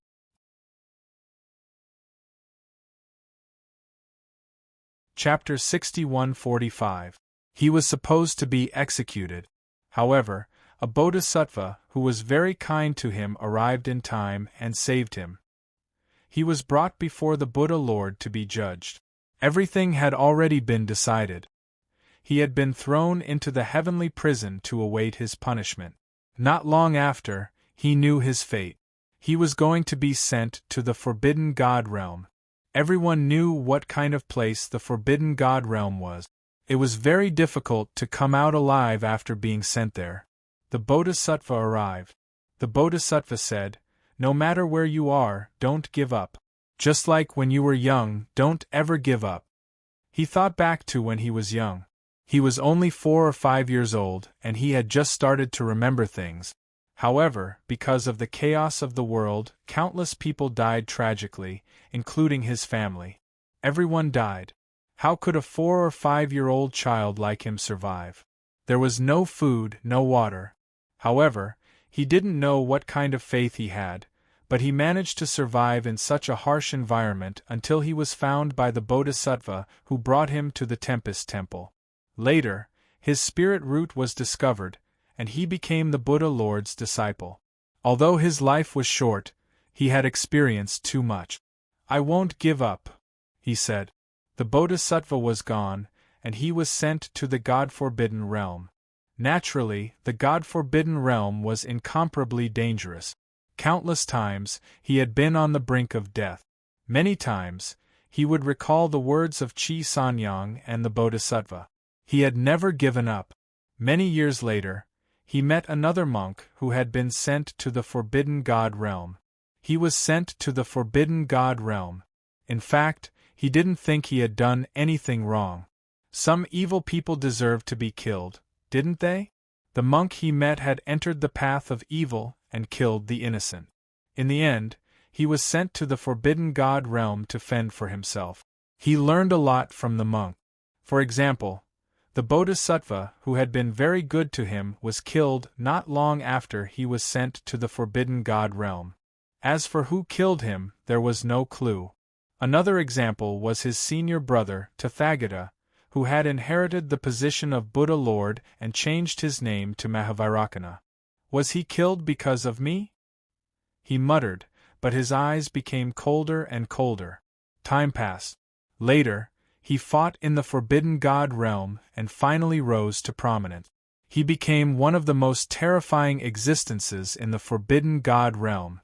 Chapter 6145. He was supposed to be executed. However, a bodhisattva who was very kind to him arrived in time and saved him. He was brought before the Buddha Lord to be judged. Everything had already been decided. He had been thrown into the heavenly prison to await his punishment. Not long after, he knew his fate. He was going to be sent to the Forbidden God realm. Everyone knew what kind of place the Forbidden God realm was. It was very difficult to come out alive after being sent there. The Bodhisattva arrived. The Bodhisattva said, "No matter where you are, don't give up. Just like when you were young, don't ever give up." He thought back to when he was young. He was only 4 or 5 years old, and he had just started to remember things. However, because of the chaos of the world, countless people died tragically, including his family. Everyone died. How could a 4 or 5-year-old child like him survive? There was no food, no water. However, he didn't know what kind of faith he had, but he managed to survive in such a harsh environment until he was found by the Bodhisattva who brought him to the Tempest Temple. Later, his spirit root was discovered, and he became the Buddha Lord's disciple. Although his life was short, he had experienced too much. "I won't give up," he said. The Bodhisattva was gone, and he was sent to the God-forbidden realm. Naturally, the God-forbidden realm was incomparably dangerous. Countless times, he had been on the brink of death. Many times, he would recall the words of Chi Sanyang and the Bodhisattva. He had never given up. Many years later, he met another monk who had been sent to the Forbidden God realm. He was sent to the Forbidden God realm. In fact, he didn't think he had done anything wrong. Some evil people deserved to be killed, didn't they? The monk he met had entered the path of evil and killed the innocent. In the end, he was sent to the Forbidden God realm to fend for himself. He learned a lot from the monk. For example, the Bodhisattva who had been very good to him was killed not long after he was sent to the Forbidden God realm. As for who killed him, there was no clue. Another example was his senior brother, Tathagata, who had inherited the position of Buddha Lord and changed his name to Mahavairakana. Was he killed because of me? He muttered, but his eyes became colder and colder. Time passed. Later, he fought in the Forbidden God realm and finally rose to prominence. He became one of the most terrifying existences in the Forbidden God realm.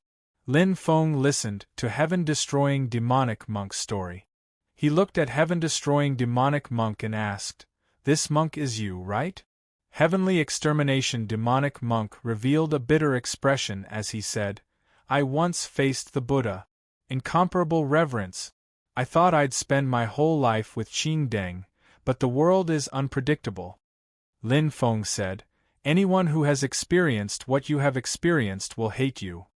Lin Feng listened to Heaven-Destroying Demonic Monk's story. He looked at Heaven-Destroying Demonic Monk and asked, "This monk is you, right?" Heavenly Extermination Demonic Monk revealed a bitter expression as he said, "I once faced the Buddha. Incomparable reverence. I thought I'd spend my whole life with Qing Deng, but the world is unpredictable." Lin Feng said, "Anyone who has experienced what you have experienced will hate you.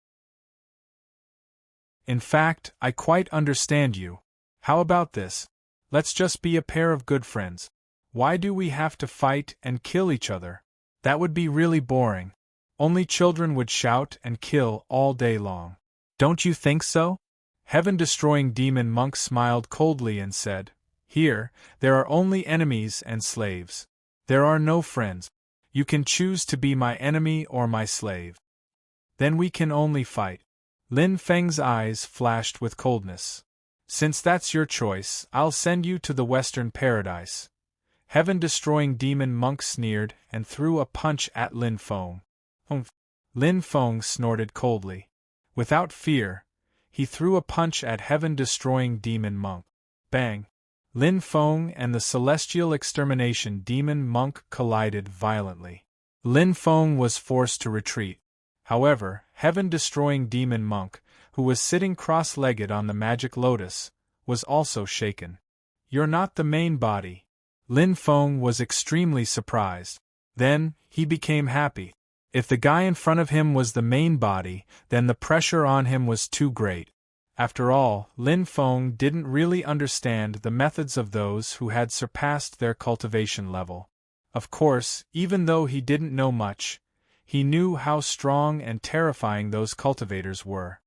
In fact, I quite understand you. How about this? Let's just be a pair of good friends. Why do we have to fight and kill each other? That would be really boring. Only children would shout and kill all day long. Don't you think so?" Heaven-Destroying Demon Monk smiled coldly and said, "Here, there are only enemies and slaves. There are no friends. You can choose to be my enemy or my slave. Then we can only fight." Lin Feng's eyes flashed with coldness. "Since that's your choice, I'll send you to the Western Paradise." Heaven-Destroying Demon Monk sneered and threw a punch at Lin Feng. "Humph!" Lin Feng snorted coldly. Without fear, he threw a punch at Heaven-Destroying Demon Monk. Bang! Lin Feng and the Celestial Extermination Demon Monk collided violently. Lin Feng was forced to retreat. However, Heaven-Destroying Demon Monk, who was sitting cross-legged on the magic lotus, was also shaken. "You're not the main body." Lin Feng was extremely surprised. Then, he became happy. If the guy in front of him was the main body, then the pressure on him was too great. After all, Lin Feng didn't really understand the methods of those who had surpassed their cultivation level. Of course, even though he didn't know much, he knew how strong and terrifying those cultivators were.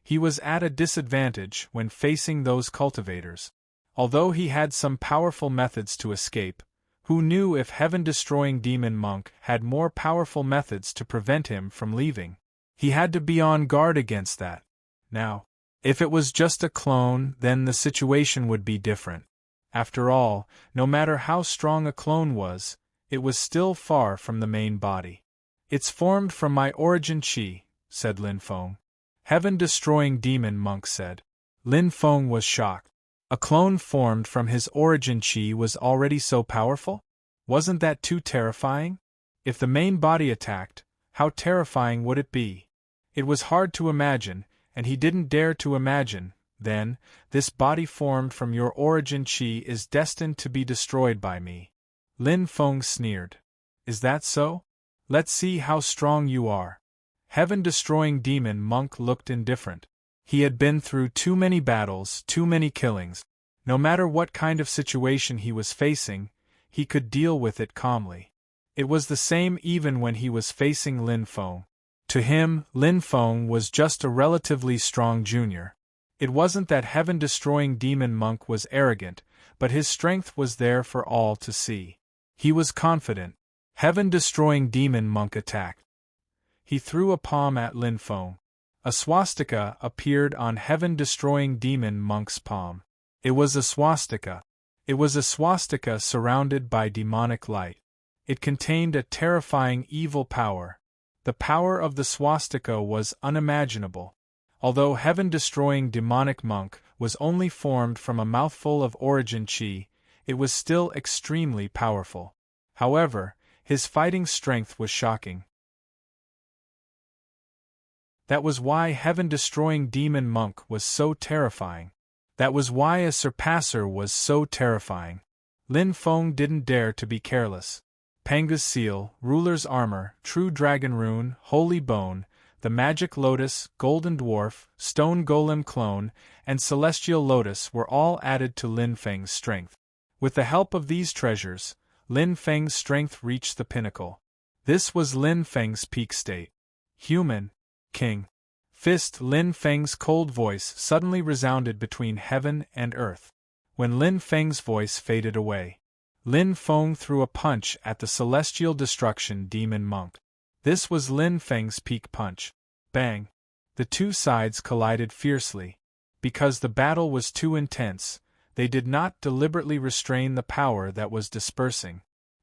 He was at a disadvantage when facing those cultivators. Although he had some powerful methods to escape, who knew if Heaven-Destroying Demon Monk had more powerful methods to prevent him from leaving? He had to be on guard against that. Now, if it was just a clone, then the situation would be different. After all, no matter how strong a clone was, it was still far from the main body. "It's formed from my origin chi," said Lin Feng. Heaven-Destroying Demon Monk said. Lin Feng was shocked. A clone formed from his origin chi was already so powerful? Wasn't that too terrifying? If the main body attacked, how terrifying would it be? It was hard to imagine, and he didn't dare to imagine. Then, this body formed from your origin chi is destined to be destroyed by me. Lin Feng sneered. "Is that so? Let's see how strong you are." Heaven-Destroying Demon Monk looked indifferent. He had been through too many battles, too many killings. No matter what kind of situation he was facing, he could deal with it calmly. It was the same even when he was facing Lin Feng. To him, Lin Feng was just a relatively strong junior. It wasn't that Heaven-Destroying Demon Monk was arrogant, but his strength was there for all to see. He was confident. Heaven-Destroying Demon Monk attacked. He threw a palm at Lin Feng. A swastika appeared on Heaven-Destroying Demon Monk's palm. It was a swastika. It was a swastika surrounded by demonic light. It contained a terrifying evil power. The power of the swastika was unimaginable. Although Heaven-Destroying Demonic Monk was only formed from a mouthful of origin chi, it was still extremely powerful. However, his fighting strength was shocking. That was why heaven-destroying demon monk was so terrifying. That was why a surpasser was so terrifying. Lin Feng didn't dare to be careless. Panga's seal, ruler's armor, true dragon rune, holy bone, the magic lotus, golden dwarf, stone golem clone, and celestial lotus were all added to Lin Feng's strength. With the help of these treasures, Lin Feng's strength reached the pinnacle. This was Lin Feng's peak state. Human King. Fist. Lin Feng's cold voice suddenly resounded between heaven and earth. When Lin Feng's voice faded away, Lin Feng threw a punch at the celestial destruction demon monk. This was Lin Feng's peak punch. Bang! The two sides collided fiercely. Because the battle was too intense, they did not deliberately restrain the power that was dispersing.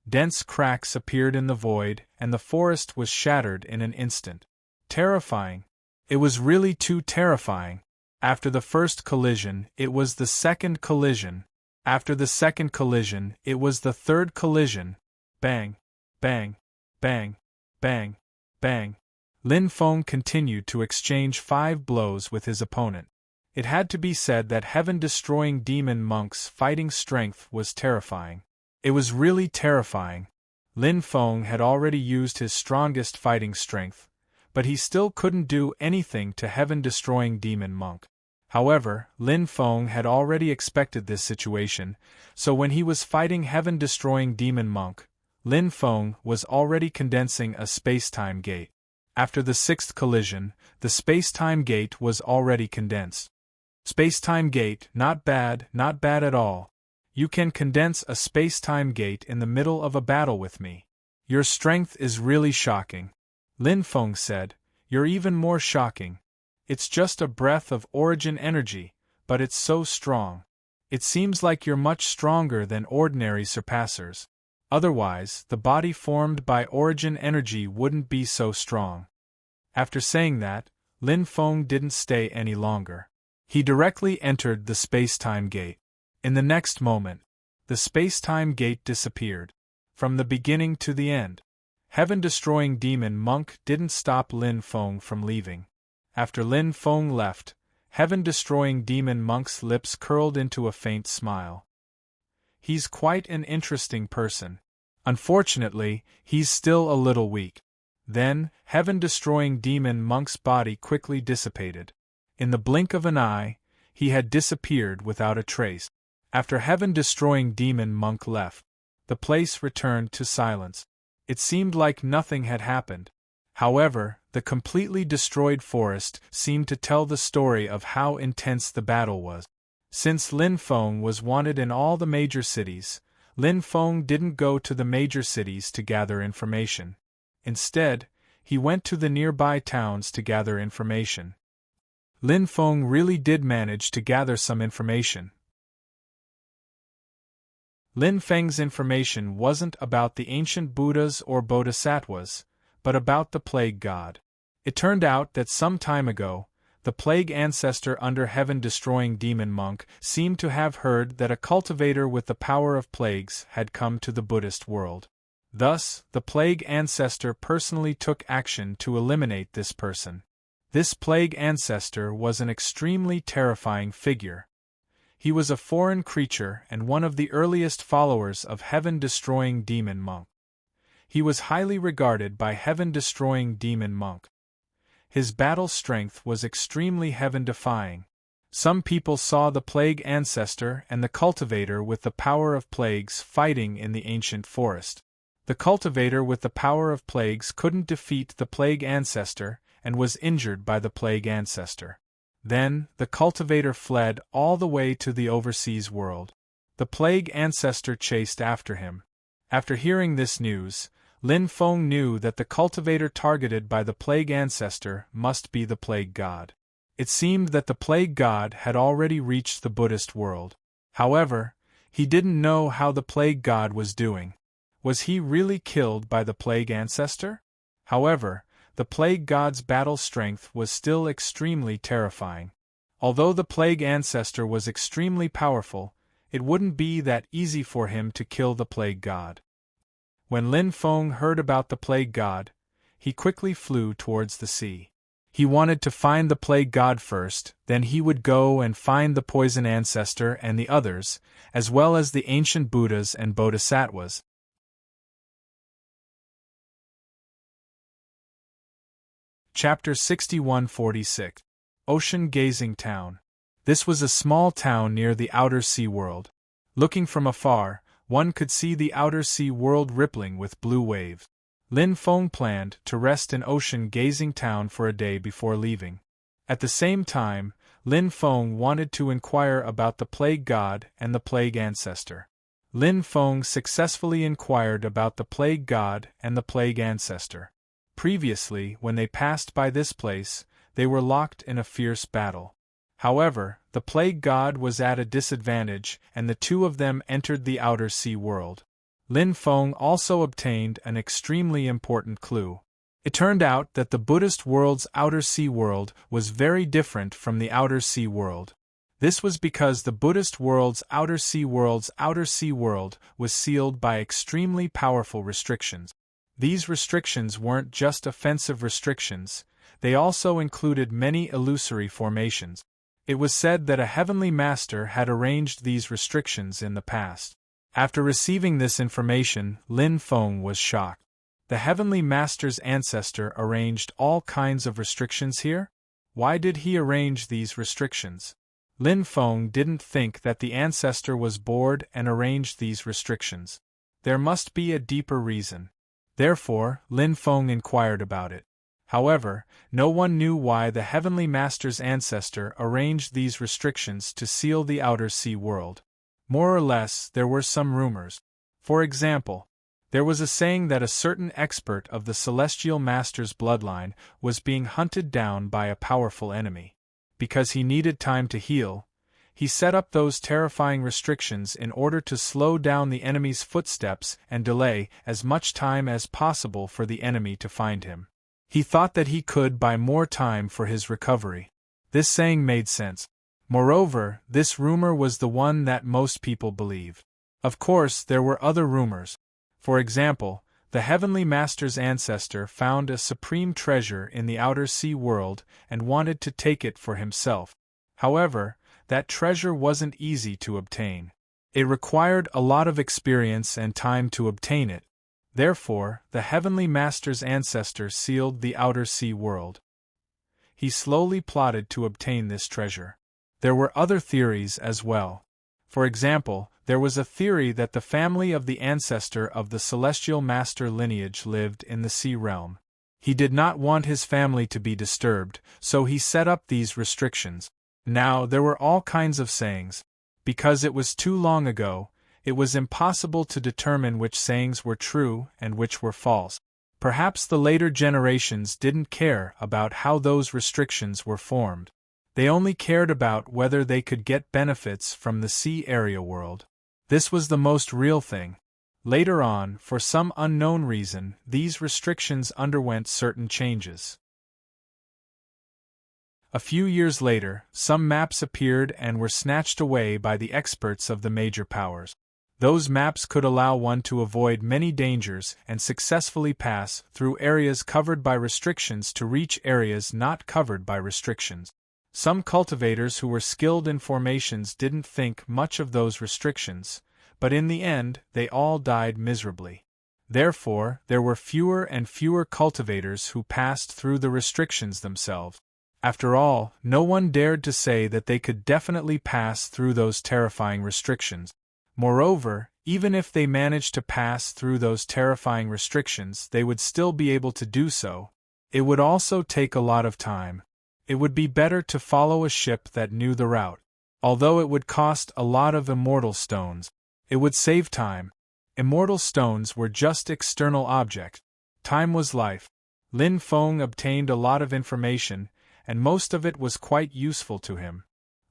Dense cracks appeared in the void, and the forest was shattered in an instant. Terrifying. It was really too terrifying. After the first collision, it was the second collision. After the second collision, it was the third collision. Bang! Bang! Bang! Bang! Bang! Lin Feng continued to exchange 5 blows with his opponent. It had to be said that heaven-destroying demon monk's fighting strength was terrifying. It was really terrifying. Lin Feng had already used his strongest fighting strength, but he still couldn't do anything to heaven-destroying demon monk. However, Lin Feng had already expected this situation, so when he was fighting heaven-destroying demon monk, Lin Feng was already condensing a space-time gate. After the 6th collision, the space-time gate was already condensed. Space-time gate, not bad at all. You can condense a space-time gate in the middle of a battle with me. Your strength is really shocking. Lin Feng said, "You're even more shocking. It's just a breath of origin energy, but it's so strong. It seems like you're much stronger than ordinary surpassers. Otherwise, the body formed by origin energy wouldn't be so strong." After saying that, Lin Feng didn't stay any longer. He directly entered the space-time gate. In the next moment, the space-time gate disappeared. From the beginning to the end, heaven-destroying demon monk didn't stop Lin Feng from leaving. After Lin Feng left, heaven-destroying demon monk's lips curled into a faint smile. He's quite an interesting person. Unfortunately, he's still a little weak. Then, heaven-destroying demon monk's body quickly dissipated. In the blink of an eye, he had disappeared without a trace. After heaven-destroying demon monk left, the place returned to silence. It seemed like nothing had happened. However, the completely destroyed forest seemed to tell the story of how intense the battle was. Since Lin Feng was wanted in all the major cities, Lin Feng didn't go to the major cities to gather information. Instead, he went to the nearby towns to gather information. Lin Feng really did manage to gather some information. Lin Feng's information wasn't about the ancient Buddhas or Bodhisattvas, but about the plague god. It turned out that some time ago, the plague ancestor under heaven-destroying demon monk seemed to have heard that a cultivator with the power of plagues had come to the Buddhist world. Thus, the plague ancestor personally took action to eliminate this person. This plague ancestor was an extremely terrifying figure. He was a foreign creature and one of the earliest followers of heaven-destroying demon monk. He was highly regarded by heaven-destroying demon monk. His battle strength was extremely heaven-defying. Some people saw the plague ancestor and the cultivator with the power of plagues fighting in the ancient forest. The cultivator with the power of plagues couldn't defeat the plague ancestor and was injured by the plague ancestor. Then, the cultivator fled all the way to the overseas world. The plague ancestor chased after him. After hearing this news, Lin Feng knew that the cultivator targeted by the plague ancestor must be the plague god. It seemed that the plague god had already reached the Buddhist world. However, he didn't know how the plague god was doing. Was he really killed by the plague ancestor? However, the plague god's battle strength was still extremely terrifying. Although the plague ancestor was extremely powerful, it wouldn't be that easy for him to kill the plague god. When Lin Feng heard about the plague god, he quickly flew towards the sea. He wanted to find the plague god first, then he would go and find the poison ancestor and the others, as well as the ancient Buddhas and Bodhisattvas. Chapter 6146. Ocean Gazing Town. This was a small town near the outer sea world. Looking from afar, one could see the outer sea world rippling with blue waves. Lin Feng planned to rest in Ocean Gazing Town for a day before leaving. At the same time, Lin Feng wanted to inquire about the plague god and the plague ancestor. Lin Feng successfully inquired about the plague god and the plague ancestor. Previously, when they passed by this place, they were locked in a fierce battle. However, the plague god was at a disadvantage and the two of them entered the outer sea world. Lin Feng also obtained an extremely important clue. It turned out that the Buddhist world's outer sea world was very different from the outer sea world. This was because the Buddhist world's outer sea world was sealed by extremely powerful restrictions. These restrictions weren't just offensive restrictions, they also included many illusory formations. It was said that a heavenly master had arranged these restrictions in the past. After receiving this information, Lin Feng was shocked. The heavenly master's ancestor arranged all kinds of restrictions here? Why did he arrange these restrictions? Lin Feng didn't think that the ancestor was bored and arranged these restrictions. There must be a deeper reason. Therefore, Lin Feng inquired about it. However, no one knew why the heavenly master's ancestor arranged these restrictions to seal the outer sea world. More or less, there were some rumors. For example, there was a saying that a certain expert of the celestial master's bloodline was being hunted down by a powerful enemy. Because he needed time to heal, he set up those terrifying restrictions in order to slow down the enemy's footsteps and delay as much time as possible for the enemy to find him. He thought that he could buy more time for his recovery. This saying made sense. Moreover, this rumor was the one that most people believed. Of course, there were other rumors. For example, the heavenly master's ancestor found a supreme treasure in the outer sea world and wanted to take it for himself. However, that treasure wasn't easy to obtain. It required a lot of experience and time to obtain it. Therefore, the heavenly master's ancestor sealed the outer sea world. He slowly plotted to obtain this treasure. There were other theories as well. For example, there was a theory that the family of the ancestor of the celestial master lineage lived in the sea realm. He did not want his family to be disturbed, so he set up these restrictions. Now, there were all kinds of sayings. Because it was too long ago, it was impossible to determine which sayings were true and which were false. Perhaps the later generations didn't care about how those restrictions were formed. They only cared about whether they could get benefits from the sea area world. This was the most real thing. Later on, for some unknown reason, these restrictions underwent certain changes. A few years later, some maps appeared and were snatched away by the experts of the major powers. Those maps could allow one to avoid many dangers and successfully pass through areas covered by restrictions to reach areas not covered by restrictions. Some cultivators who were skilled in formations didn't think much of those restrictions, but in the end, they all died miserably. Therefore, there were fewer and fewer cultivators who passed through the restrictions themselves. After all, no one dared to say that they could definitely pass through those terrifying restrictions. Moreover, even if they managed to pass through those terrifying restrictions, they would still be able to do so. It would also take a lot of time. It would be better to follow a ship that knew the route. Although it would cost a lot of immortal stones, it would save time. Immortal stones were just external objects. Time was life. Lin Feng obtained a lot of information, and most of it was quite useful to him.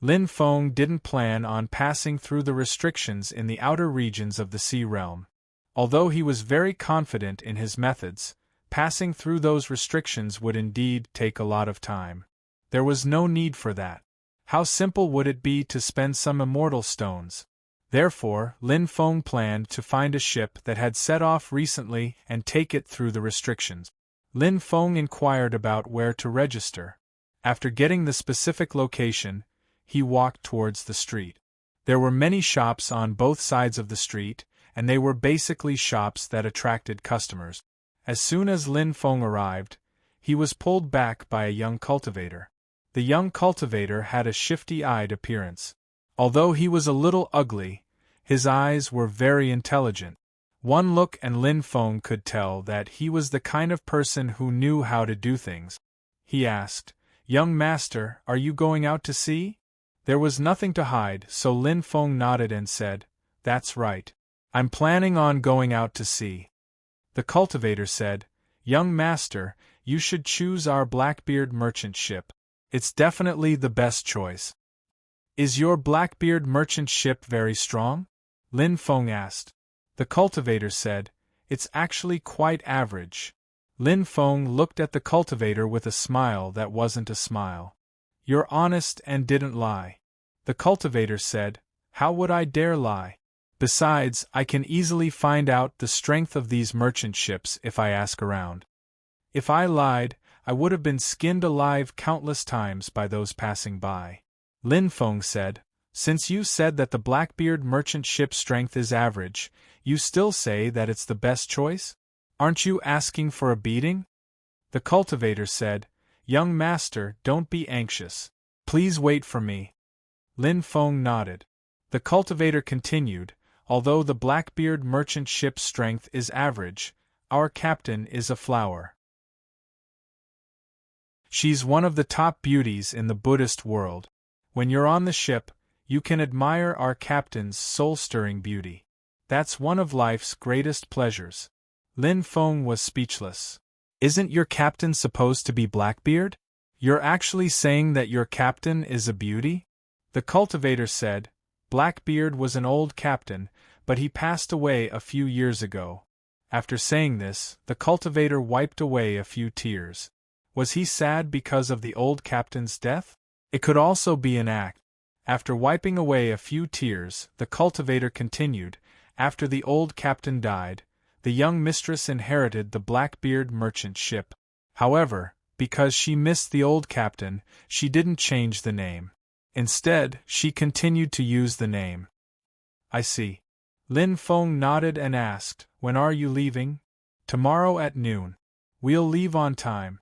Lin Feng didn't plan on passing through the restrictions in the outer regions of the sea realm. Although he was very confident in his methods, passing through those restrictions would indeed take a lot of time. There was no need for that. How simple would it be to spend some immortal stones? Therefore, Lin Feng planned to find a ship that had set off recently and take it through the restrictions. Lin Feng inquired about where to register. After getting the specific location, he walked towards the street. There were many shops on both sides of the street, and they were basically shops that attracted customers. As soon as Lin Feng arrived, he was pulled back by a young cultivator. The young cultivator had a shifty-eyed appearance. Although he was a little ugly, his eyes were very intelligent. One look and Lin Feng could tell that he was the kind of person who knew how to do things. He asked, "Young master, are you going out to sea?" There was nothing to hide, so Lin Feng nodded and said, "That's right. I'm planning on going out to sea." The cultivator said, "Young master, you should choose our Blackbeard merchant ship. It's definitely the best choice." "Is your Blackbeard merchant ship very strong?" Lin Feng asked. The cultivator said, "It's actually quite average." Lin Feng looked at the cultivator with a smile that wasn't a smile. "You're honest and didn't lie." The cultivator said, "How would I dare lie? Besides, I can easily find out the strength of these merchant ships if I ask around. If I lied, I would have been skinned alive countless times by those passing by." Lin Feng said, "Since you said that the Blackbeard merchant ship's strength is average, you still say that it's the best choice? Aren't you asking for a beating?" The cultivator said, "Young master, don't be anxious. Please wait for me." Lin Feng nodded. The cultivator continued, "Although the Blackbeard merchant ship's strength is average, our captain is a flower. She's one of the top beauties in the Buddhist world. When you're on the ship, you can admire our captain's soul-stirring beauty. That's one of life's greatest pleasures." Lin Feng was speechless. "Isn't your captain supposed to be Blackbeard? You're actually saying that your captain is a beauty?" The cultivator said, "Blackbeard was an old captain, but he passed away a few years ago." After saying this, the cultivator wiped away a few tears. Was he sad because of the old captain's death? It could also be an act. After wiping away a few tears, the cultivator continued, "After the old captain died, the young mistress inherited the Blackbeard merchant ship. However, because she missed the old captain, she didn't change the name. Instead, she continued to use the name." "I see." Lin Feng nodded and asked, "When are you leaving?" "Tomorrow at noon. We'll leave on time."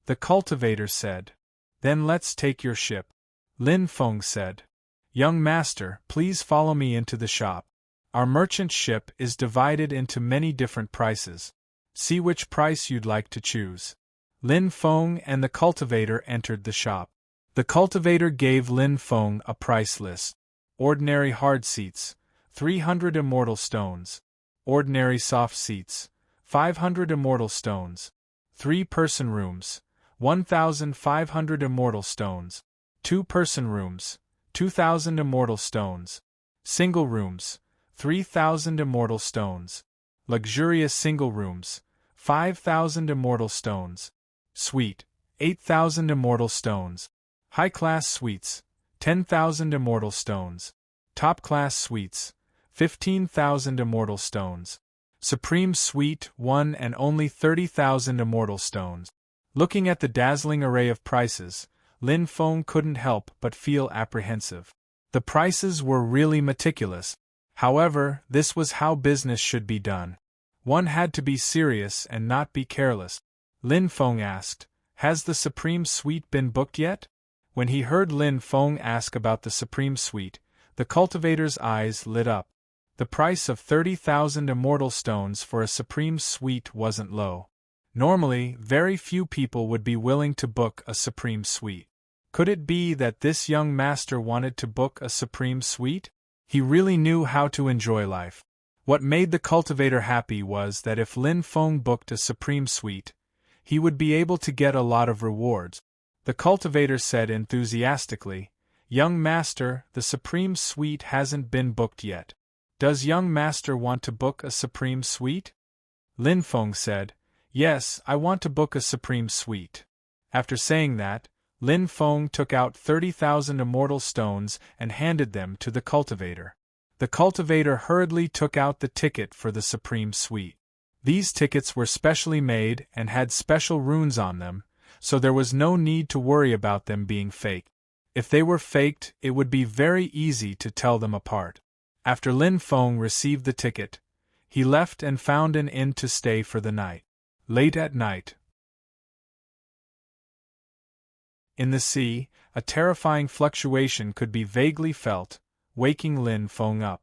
The cultivator said, "Then let's take your ship." Lin Feng said, "Young master, please follow me into the shop. Our merchant ship is divided into many different prices. See which price you'd like to choose." Lin Feng and the cultivator entered the shop. The cultivator gave Lin Feng a price list. Ordinary hard seats, 300 immortal stones. Ordinary soft seats, 500 immortal stones. 3-person rooms, 1,500 immortal stones. 2-person rooms, 2,000 immortal stones. Single rooms, 3,000 immortal stones. Luxurious single rooms, 5,000 immortal stones. Suite, 8,000 immortal stones. High-class suites, 10,000 immortal stones. Top-class suites, 15,000 immortal stones. Supreme Suite 1 and only 30,000 immortal stones. Looking at the dazzling array of prices, Lin Feng couldn't help but feel apprehensive. The prices were really meticulous. However, this was how business should be done. One had to be serious and not be careless. Lin Feng asked, "Has the Supreme Suite been booked yet?" When he heard Lin Feng ask about the Supreme Suite, the cultivator's eyes lit up. The price of 30,000 immortal stones for a Supreme Suite wasn't low. Normally, very few people would be willing to book a Supreme Suite. Could it be that this young master wanted to book a Supreme Suite? He really knew how to enjoy life. What made the cultivator happy was that if Lin Feng booked a Supreme Suite, he would be able to get a lot of rewards. The cultivator said enthusiastically, "Young master, the Supreme Suite hasn't been booked yet. Does young master want to book a Supreme Suite?" Lin Feng said, "Yes, I want to book a Supreme Suite." After saying that, Lin Feng took out 30,000 immortal stones and handed them to the cultivator. The cultivator hurriedly took out the ticket for the supreme suite. These tickets were specially made and had special runes on them, so there was no need to worry about them being fake. If they were faked, it would be very easy to tell them apart. After Lin Feng received the ticket, he left and found an inn to stay for the night. Late at night, in the sea, a terrifying fluctuation could be vaguely felt, waking Lin Feng up.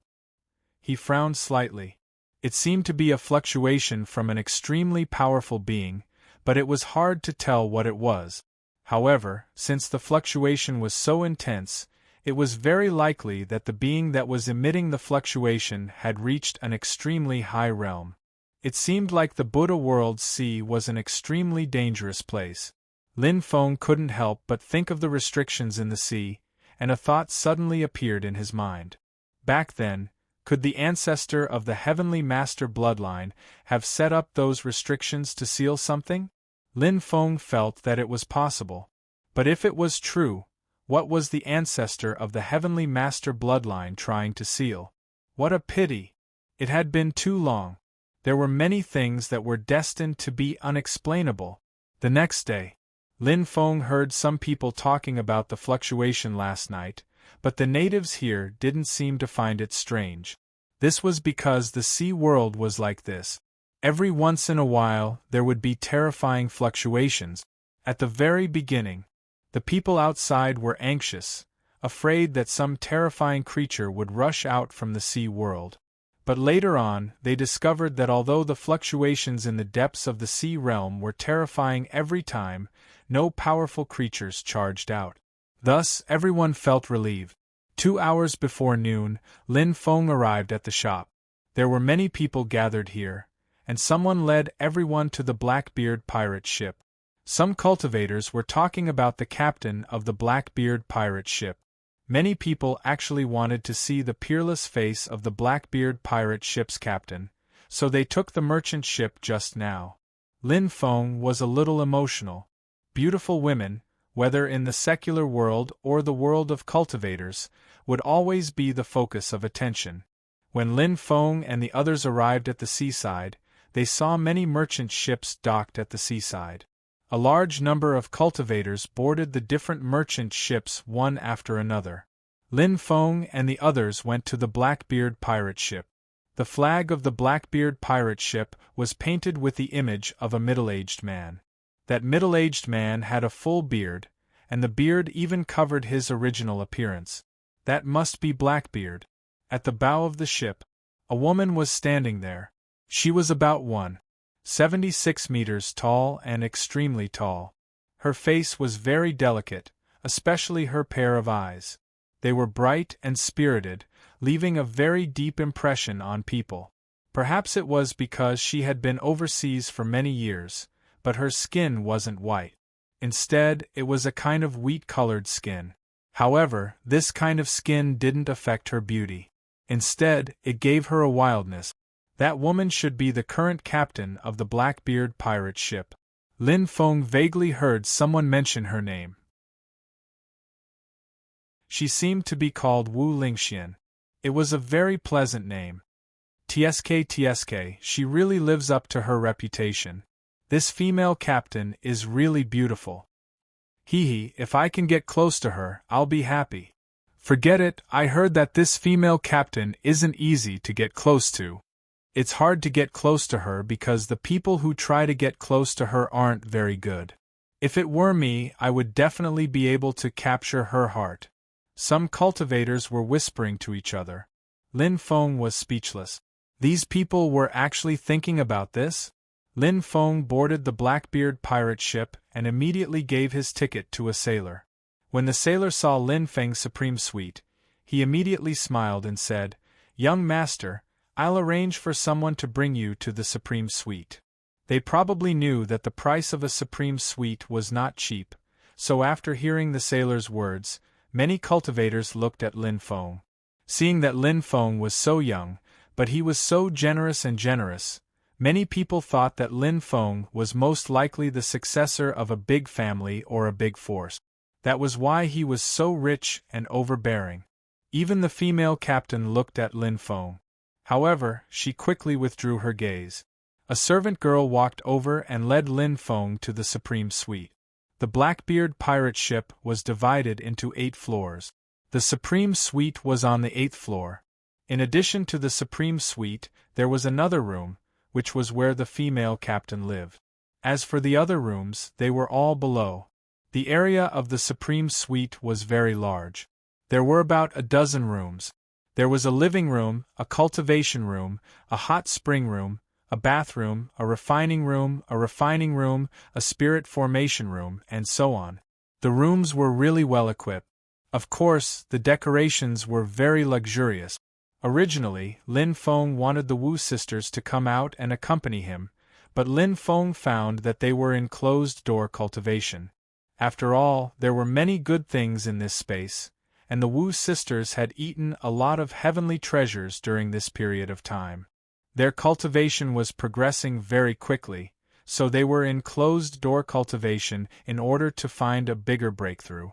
He frowned slightly. It seemed to be a fluctuation from an extremely powerful being, but it was hard to tell what it was. However, since the fluctuation was so intense, it was very likely that the being that was emitting the fluctuation had reached an extremely high realm. It seemed like the Buddha world sea was an extremely dangerous place. Lin Feng couldn't help but think of the restrictions in the sea, and a thought suddenly appeared in his mind. Back then, could the ancestor of the Heavenly Master bloodline have set up those restrictions to seal something? Lin Feng felt that it was possible. But if it was true, what was the ancestor of the Heavenly Master bloodline trying to seal? What a pity! It had been too long. There were many things that were destined to be unexplainable. The next day, Lin Feng heard some people talking about the fluctuation last night, but the natives here didn't seem to find it strange. This was because the sea world was like this. Every once in a while there would be terrifying fluctuations. At the very beginning, the people outside were anxious, afraid that some terrifying creature would rush out from the sea world. But later on, they discovered that although the fluctuations in the depths of the sea realm were terrifying every time, no powerful creatures charged out. Thus, everyone felt relieved. 2 hours before noon, Lin Feng arrived at the shop. There were many people gathered here, and someone led everyone to the Blackbeard pirate ship. Some cultivators were talking about the captain of the Blackbeard pirate ship. Many people actually wanted to see the peerless face of the Blackbeard pirate ship's captain, so they took the merchant ship just now. Lin Feng was a little emotional. Beautiful women, whether in the secular world or the world of cultivators, would always be the focus of attention. When Lin Feng and the others arrived at the seaside, they saw many merchant ships docked at the seaside. A large number of cultivators boarded the different merchant ships one after another. Lin Feng and the others went to the Blackbeard pirate ship. The flag of the Blackbeard pirate ship was painted with the image of a middle-aged man. That middle-aged man had a full beard, and the beard even covered his original appearance. That must be Blackbeard. At the bow of the ship, a woman was standing there. She was about 1.76 meters tall and extremely tall. Her face was very delicate, especially her pair of eyes. They were bright and spirited, leaving a very deep impression on people. Perhaps it was because she had been overseas for many years, but her skin wasn't white. Instead, it was a kind of wheat-colored skin. However, this kind of skin didn't affect her beauty. Instead, it gave her a wildness. That woman should be the current captain of the Blackbeard pirate ship. Lin Feng vaguely heard someone mention her name. She seemed to be called Wu Lingxian. It was a very pleasant name. Tsk, she really lives up to her reputation. This female captain is really beautiful. Hee, if I can get close to her, I'll be happy. Forget it, I heard that this female captain isn't easy to get close to. It's hard to get close to her because the people who try to get close to her aren't very good. If it were me, I would definitely be able to capture her heart. Some cultivators were whispering to each other. Lin Feng was speechless. These people were actually thinking about this? Lin Feng boarded the Blackbeard pirate ship and immediately gave his ticket to a sailor. When the sailor saw Lin Feng's supreme suite, he immediately smiled and said, "Young master, I'll arrange for someone to bring you to the supreme suite." They probably knew that the price of a supreme suite was not cheap, so after hearing the sailor's words, many cultivators looked at Lin Feng. Seeing that Lin Feng was so young, but he was so generous, many people thought that Lin Feng was most likely the successor of a big family or a big force. That was why he was so rich and overbearing. Even the female captain looked at Lin Feng. However, she quickly withdrew her gaze. A servant girl walked over and led Lin Feng to the Supreme Suite. The Blackbeard pirate ship was divided into 8 floors. The Supreme Suite was on the 8th floor. In addition to the Supreme Suite, there was another room, which was where the female captain lived. As for the other rooms, they were all below. The area of the Supreme Suite was very large. There were about a dozen rooms. There was a living room, a cultivation room, a hot spring room, a bathroom, a refining room, a spirit formation room, and so on. The rooms were really well equipped. Of course, the decorations were very luxurious. Originally, Lin Feng wanted the Wu sisters to come out and accompany him, but Lin Feng found that they were in closed-door cultivation. After all, there were many good things in this space, and the Wu sisters had eaten a lot of heavenly treasures during this period of time. Their cultivation was progressing very quickly, so they were in closed-door cultivation in order to find a bigger breakthrough.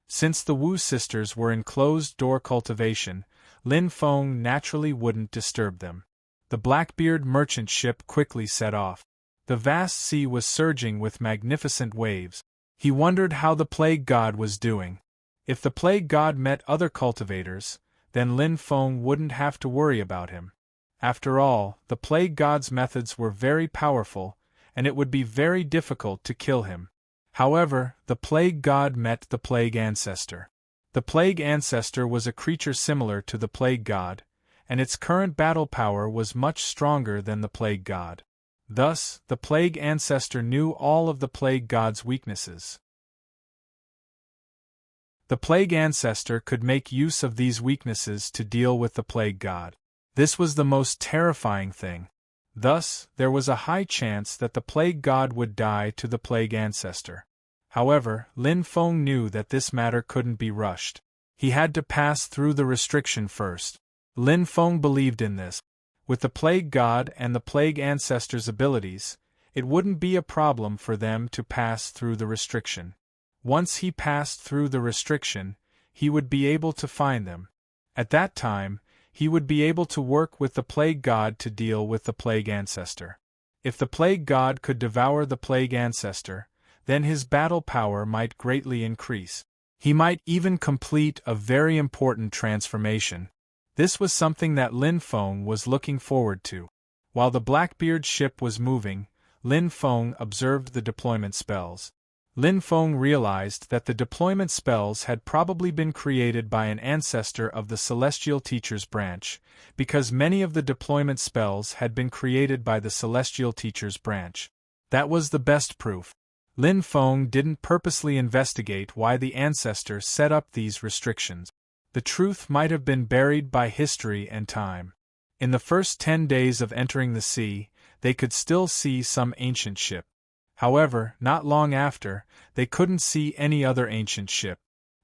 Since the Wu sisters were in closed-door cultivation, Lin Feng naturally wouldn't disturb them. The Blackbeard merchant ship quickly set off. The vast sea was surging with magnificent waves. He wondered how the Plague God was doing. If the Plague God met other cultivators, then Lin Feng wouldn't have to worry about him. After all, the Plague God's methods were very powerful, and it would be very difficult to kill him. However, the Plague God met the Plague Ancestor. The Plague Ancestor was a creature similar to the Plague God, and its current battle power was much stronger than the Plague God. Thus, the Plague Ancestor knew all of the Plague God's weaknesses. The Plague Ancestor could make use of these weaknesses to deal with the Plague God. This was the most terrifying thing. Thus, there was a high chance that the Plague God would die to the Plague Ancestor. However, Lin Feng knew that this matter couldn't be rushed. He had to pass through the restriction first. Lin Feng believed in this. With the Plague God and the Plague Ancestor's abilities, it wouldn't be a problem for them to pass through the restriction. Once he passed through the restriction, he would be able to find them. At that time, he would be able to work with the Plague God to deal with the Plague Ancestor. If the Plague God could devour the Plague Ancestor, then his battle power might greatly increase. He might even complete a very important transformation. This was something that Lin Feng was looking forward to. While the Blackbeard ship was moving, Lin Feng observed the deployment spells. Lin Feng realized that the deployment spells had probably been created by an ancestor of the Celestial Teacher's branch, because many of the deployment spells had been created by the Celestial Teacher's branch. That was the best proof. Lin Feng didn't purposely investigate why the ancestor set up these restrictions. The truth might have been buried by history and time. In the first 10 days of entering the sea, they could still see some ancient ship. However, not long after, they couldn't see any other ancient ship.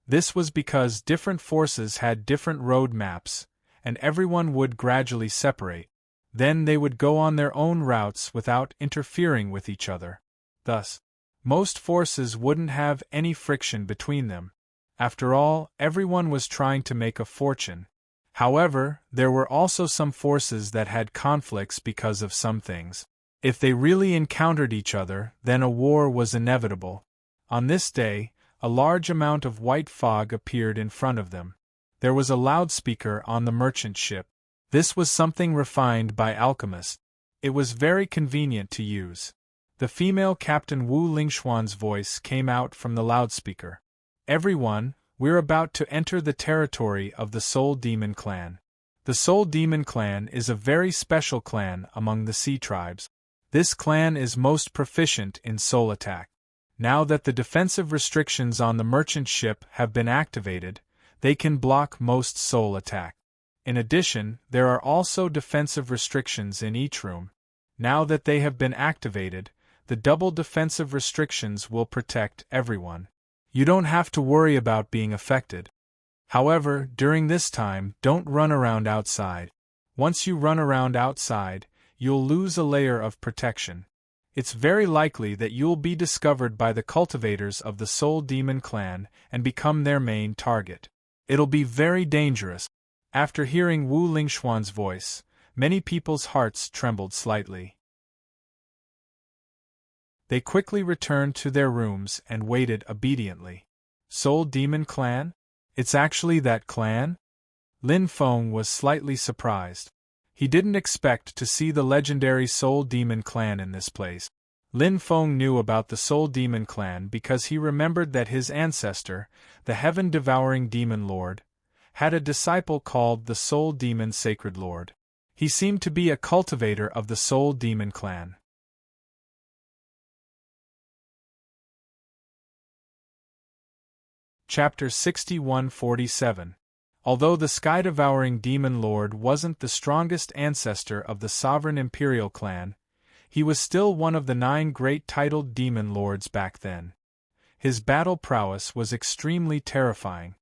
This was because different forces had different road maps, and everyone would gradually separate. Then they would go on their own routes without interfering with each other. Thus, most forces wouldn't have any friction between them. After all, everyone was trying to make a fortune. However, there were also some forces that had conflicts because of some things. If they really encountered each other, then a war was inevitable. On this day, a large amount of white fog appeared in front of them. There was a loudspeaker on the merchant ship. This was something refined by alchemists. It was very convenient to use. The female Captain Wu Lingxuan's voice came out from the loudspeaker. "Everyone, we're about to enter the territory of the Soul Demon Clan. The Soul Demon Clan is a very special clan among the sea tribes. This clan is most proficient in soul attack. Now that the defensive restrictions on the merchant ship have been activated, they can block most soul attack. In addition, there are also defensive restrictions in each room. Now that they have been activated, the double defensive restrictions will protect everyone. You don't have to worry about being affected. However, during this time, don't run around outside. Once you run around outside, you'll lose a layer of protection. It's very likely that you'll be discovered by the cultivators of the Soul Demon clan and become their main target. It'll be very dangerous. After hearing Wu Lingxuan's voice, many people's hearts trembled slightly. They quickly returned to their rooms and waited obediently. Soul Demon clan? It's actually that clan? Lin Feng was slightly surprised. He didn't expect to see the legendary Soul Demon clan in this place. Lin Feng knew about the Soul Demon clan because he remembered that his ancestor, the heaven-devouring demon lord, had a disciple called the Soul Demon Sacred Lord. He seemed to be a cultivator of the Soul Demon clan. Chapter 6147. Although the sky-devouring demon lord wasn't the strongest ancestor of the sovereign imperial clan, he was still one of the 9 great titled demon lords back then. His battle prowess was extremely terrifying.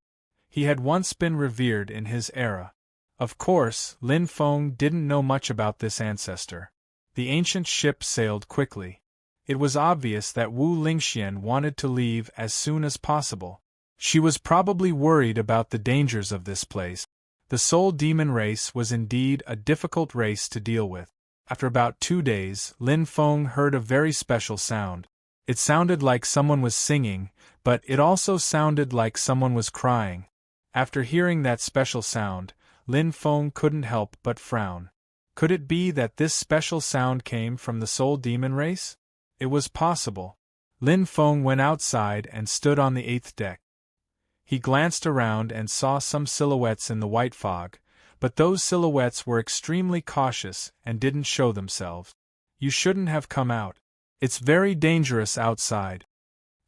He had once been revered in his era. Of course, Lin Feng didn't know much about this ancestor. The ancient ship sailed quickly. It was obvious that Wu Lingxian wanted to leave as soon as possible. She was probably worried about the dangers of this place. The Soul Demon race was indeed a difficult race to deal with. After about 2 days, Lin Feng heard a very special sound. It sounded like someone was singing, but it also sounded like someone was crying. After hearing that special sound, Lin Feng couldn't help but frown. Could it be that this special sound came from the Soul Demon race? It was possible. Lin Feng went outside and stood on the 8th deck. He glanced around and saw some silhouettes in the white fog, but those silhouettes were extremely cautious and didn't show themselves. You shouldn't have come out. It's very dangerous outside.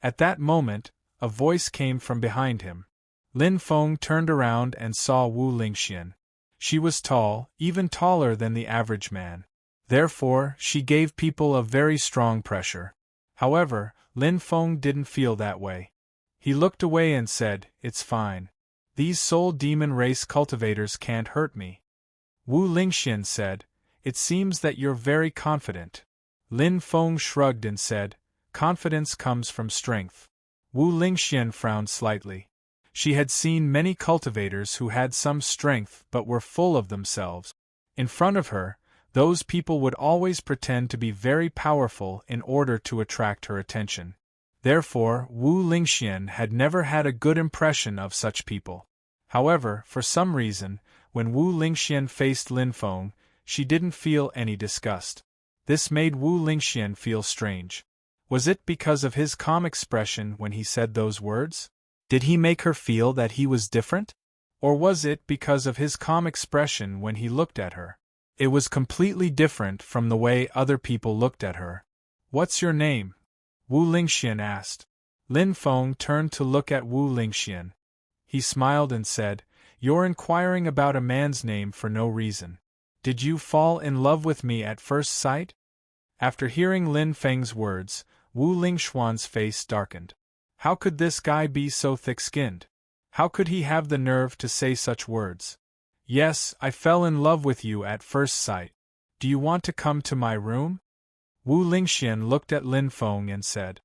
At that moment, a voice came from behind him. Lin Feng turned around and saw Wu Lingxian. She was tall, even taller than the average man. Therefore, she gave people a very strong pressure. However, Lin Feng didn't feel that way. He looked away and said, "It's fine. These Soul Demon race cultivators can't hurt me." Wu Lingxian said, "It seems that you're very confident." Lin Feng shrugged and said, "Confidence comes from strength." Wu Lingxian frowned slightly. She had seen many cultivators who had some strength but were full of themselves. In front of her, those people would always pretend to be very powerful in order to attract her attention. Therefore, Wu Lingxian had never had a good impression of such people. However, for some reason, when Wu Lingxian faced Lin Feng, she didn't feel any disgust. This made Wu Lingxian feel strange. Was it because of his calm expression when he said those words? Did he make her feel that he was different? Or was it because of his calm expression when he looked at her? It was completely different from the way other people looked at her. "What's your name?" Wu Lingxian asked. Lin Feng turned to look at Wu Lingxian. He smiled and said, "You're inquiring about a man's name for no reason. Did you fall in love with me at first sight?" After hearing Lin Feng's words, Wu Lingxuan's face darkened. How could this guy be so thick-skinned? How could he have the nerve to say such words? "Yes, I fell in love with you at first sight. Do you want to come to my room?" Wu Lingxian looked at Lin Feng and said.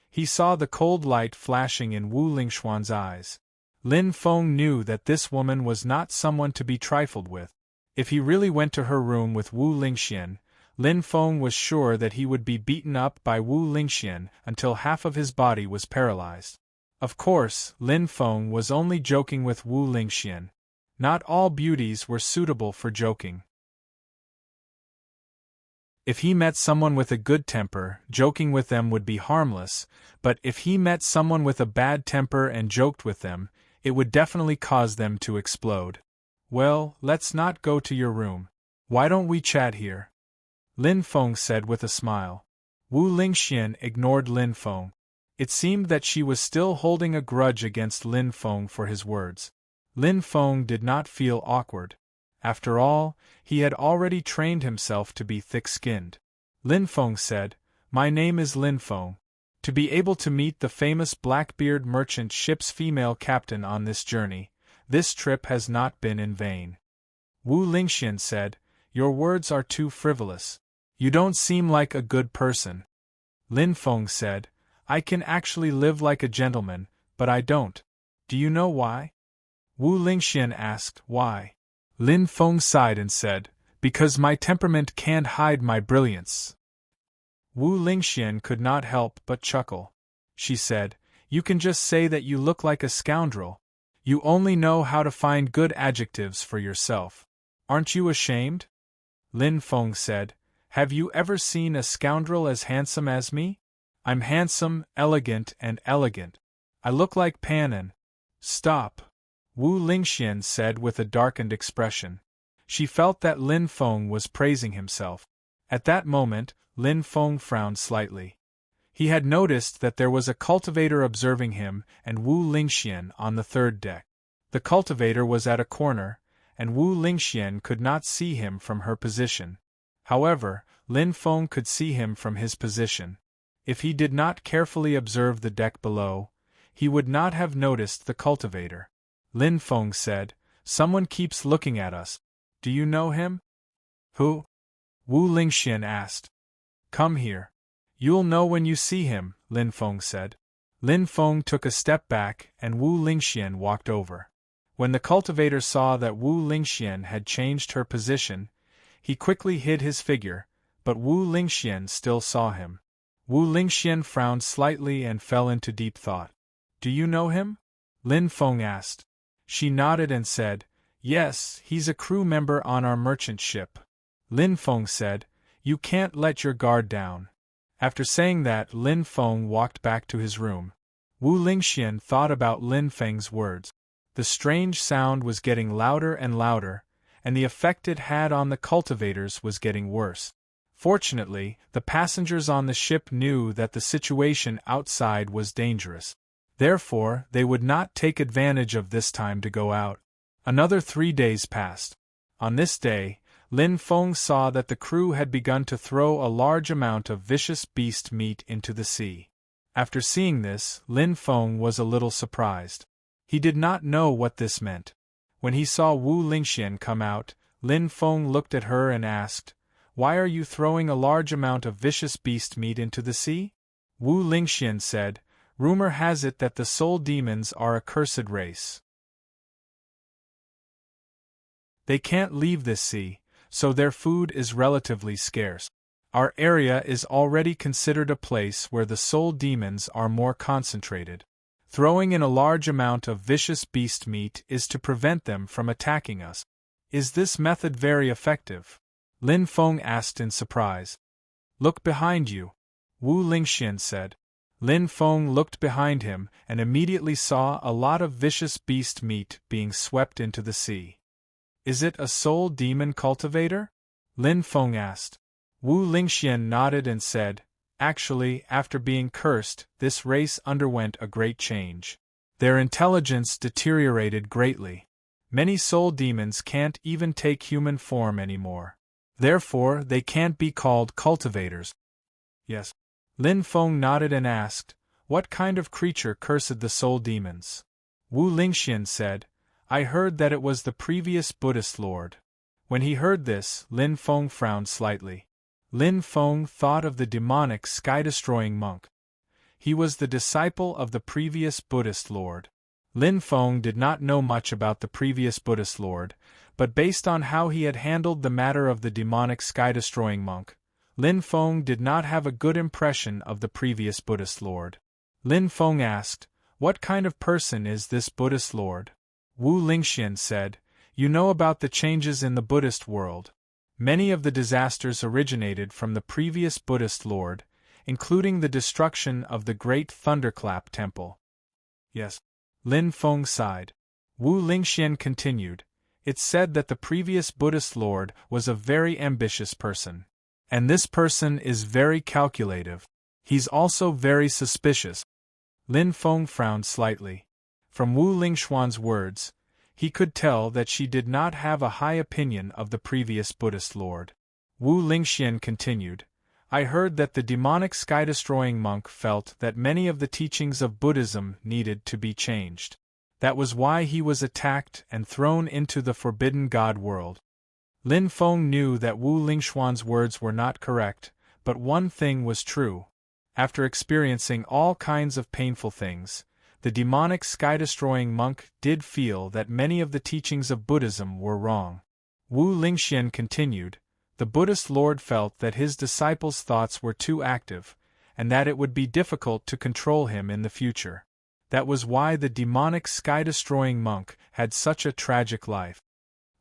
He saw the cold light flashing in Wu Lingxuan's eyes. Lin Feng knew that this woman was not someone to be trifled with. If he really went to her room with Wu Lingxian, Lin Feng was sure that he would be beaten up by Wu Lingxian until half of his body was paralyzed. Of course, Lin Feng was only joking with Wu Lingxian. Not all beauties were suitable for joking. If he met someone with a good temper, joking with them would be harmless, but if he met someone with a bad temper and joked with them, it would definitely cause them to explode. "Well, let's not go to your room. Why don't we chat here?" Lin Feng said with a smile. Wu Lingxian ignored Lin Feng. It seemed that she was still holding a grudge against Lin Feng for his words. Lin Feng did not feel awkward. After all, he had already trained himself to be thick-skinned. Lin Feng said, "My name is Lin Feng. To be able to meet the famous Blackbeard merchant ship's female captain on this journey, this trip has not been in vain." Wu Lingxian said, "Your words are too frivolous. You don't seem like a good person. Lin Feng said, I can actually live like a gentleman, but I don't. Do you know why? Wu Lingxian asked, why? Lin Feng sighed and said, because my temperament can't hide my brilliance. Wu Lingxian could not help but chuckle. She said, you can just say that you look like a scoundrel. You only know how to find good adjectives for yourself. Aren't you ashamed? Lin Feng said, have you ever seen a scoundrel as handsome as me? I'm handsome, elegant, and elegant. I look like Pan and… Stop, Wu Lingxian said with a darkened expression. She felt that Lin Feng was praising himself. At that moment, Lin Feng frowned slightly. He had noticed that there was a cultivator observing him and Wu Lingxian on the third deck. The cultivator was at a corner, and Wu Lingxian could not see him from her position. However, Lin Feng could see him from his position. If he did not carefully observe the deck below, he would not have noticed the cultivator. Lin Feng said, someone keeps looking at us. Do you know him? Who? Wu Lingxian asked. Come here. You'll know when you see him, Lin Feng said. Lin Feng took a step back and Wu Lingxian walked over. When the cultivator saw that Wu Lingxian had changed her position, he quickly hid his figure, but Wu Lingxian still saw him. Wu Lingxian frowned slightly and fell into deep thought. Do you know him? Lin Feng asked. She nodded and said, yes, he's a crew member on our merchant ship. Lin Feng said, you can't let your guard down. After saying that, Lin Feng walked back to his room. Wu Lingxian thought about Lin Feng's words. The strange sound was getting louder and louder, and the effect it had on the cultivators was getting worse. Fortunately, the passengers on the ship knew that the situation outside was dangerous. Therefore, they would not take advantage of this time to go out. Another 3 days passed. On this day, Lin Feng saw that the crew had begun to throw a large amount of vicious beast meat into the sea. After seeing this, Lin Feng was a little surprised. He did not know what this meant. When he saw Wu Lingxian come out, Lin Feng looked at her and asked, why are you throwing a large amount of vicious beast meat into the sea? Wu Lingxian said, rumor has it that the soul demons are a cursed race. They can't leave this sea, so their food is relatively scarce. Our area is already considered a place where the soul demons are more concentrated. Throwing in a large amount of vicious beast meat is to prevent them from attacking us. Is this method very effective? Lin Feng asked in surprise. Look behind you, Wu Lingxian said. Lin Feng looked behind him and immediately saw a lot of vicious beast meat being swept into the sea. Is it a soul demon cultivator? Lin Feng asked. Wu Lingxian nodded and said, actually, after being cursed, this race underwent a great change. Their intelligence deteriorated greatly. Many soul demons can't even take human form anymore. Therefore, they can't be called cultivators. Yes. Lin Feng nodded and asked, what kind of creature cursed the soul demons? Wu Lingxian said, I heard that it was the previous Buddhist lord. When he heard this, Lin Feng frowned slightly. Lin Feng thought of the demonic sky-destroying monk. He was the disciple of the previous Buddhist lord. Lin Feng did not know much about the previous Buddhist lord, but based on how he had handled the matter of the demonic sky-destroying monk, Lin Feng did not have a good impression of the previous Buddhist lord. Lin Feng asked, what kind of person is this Buddhist lord? Wu Lingxian said, you know about the changes in the Buddhist world. Many of the disasters originated from the previous Buddhist lord, including the destruction of the Great Thunderclap Temple. Yes. Lin Feng sighed. Wu Lingxian continued, it's said that the previous Buddhist lord was a very ambitious person. And this person is very calculative. He's also very suspicious. Lin Feng frowned slightly. From Wu Lingxian's words, he could tell that she did not have a high opinion of the previous Buddhist lord. Wu Lingxian continued, I heard that the demonic sky-destroying monk felt that many of the teachings of Buddhism needed to be changed. That was why he was attacked and thrown into the Forbidden God world. Lin Feng knew that Wu Lingxuan's words were not correct, but one thing was true. After experiencing all kinds of painful things, the demonic sky-destroying monk did feel that many of the teachings of Buddhism were wrong. Wu Lingxian continued, the Buddhist Lord felt that his disciples' thoughts were too active, and that it would be difficult to control him in the future. That was why the demonic sky-destroying monk had such a tragic life.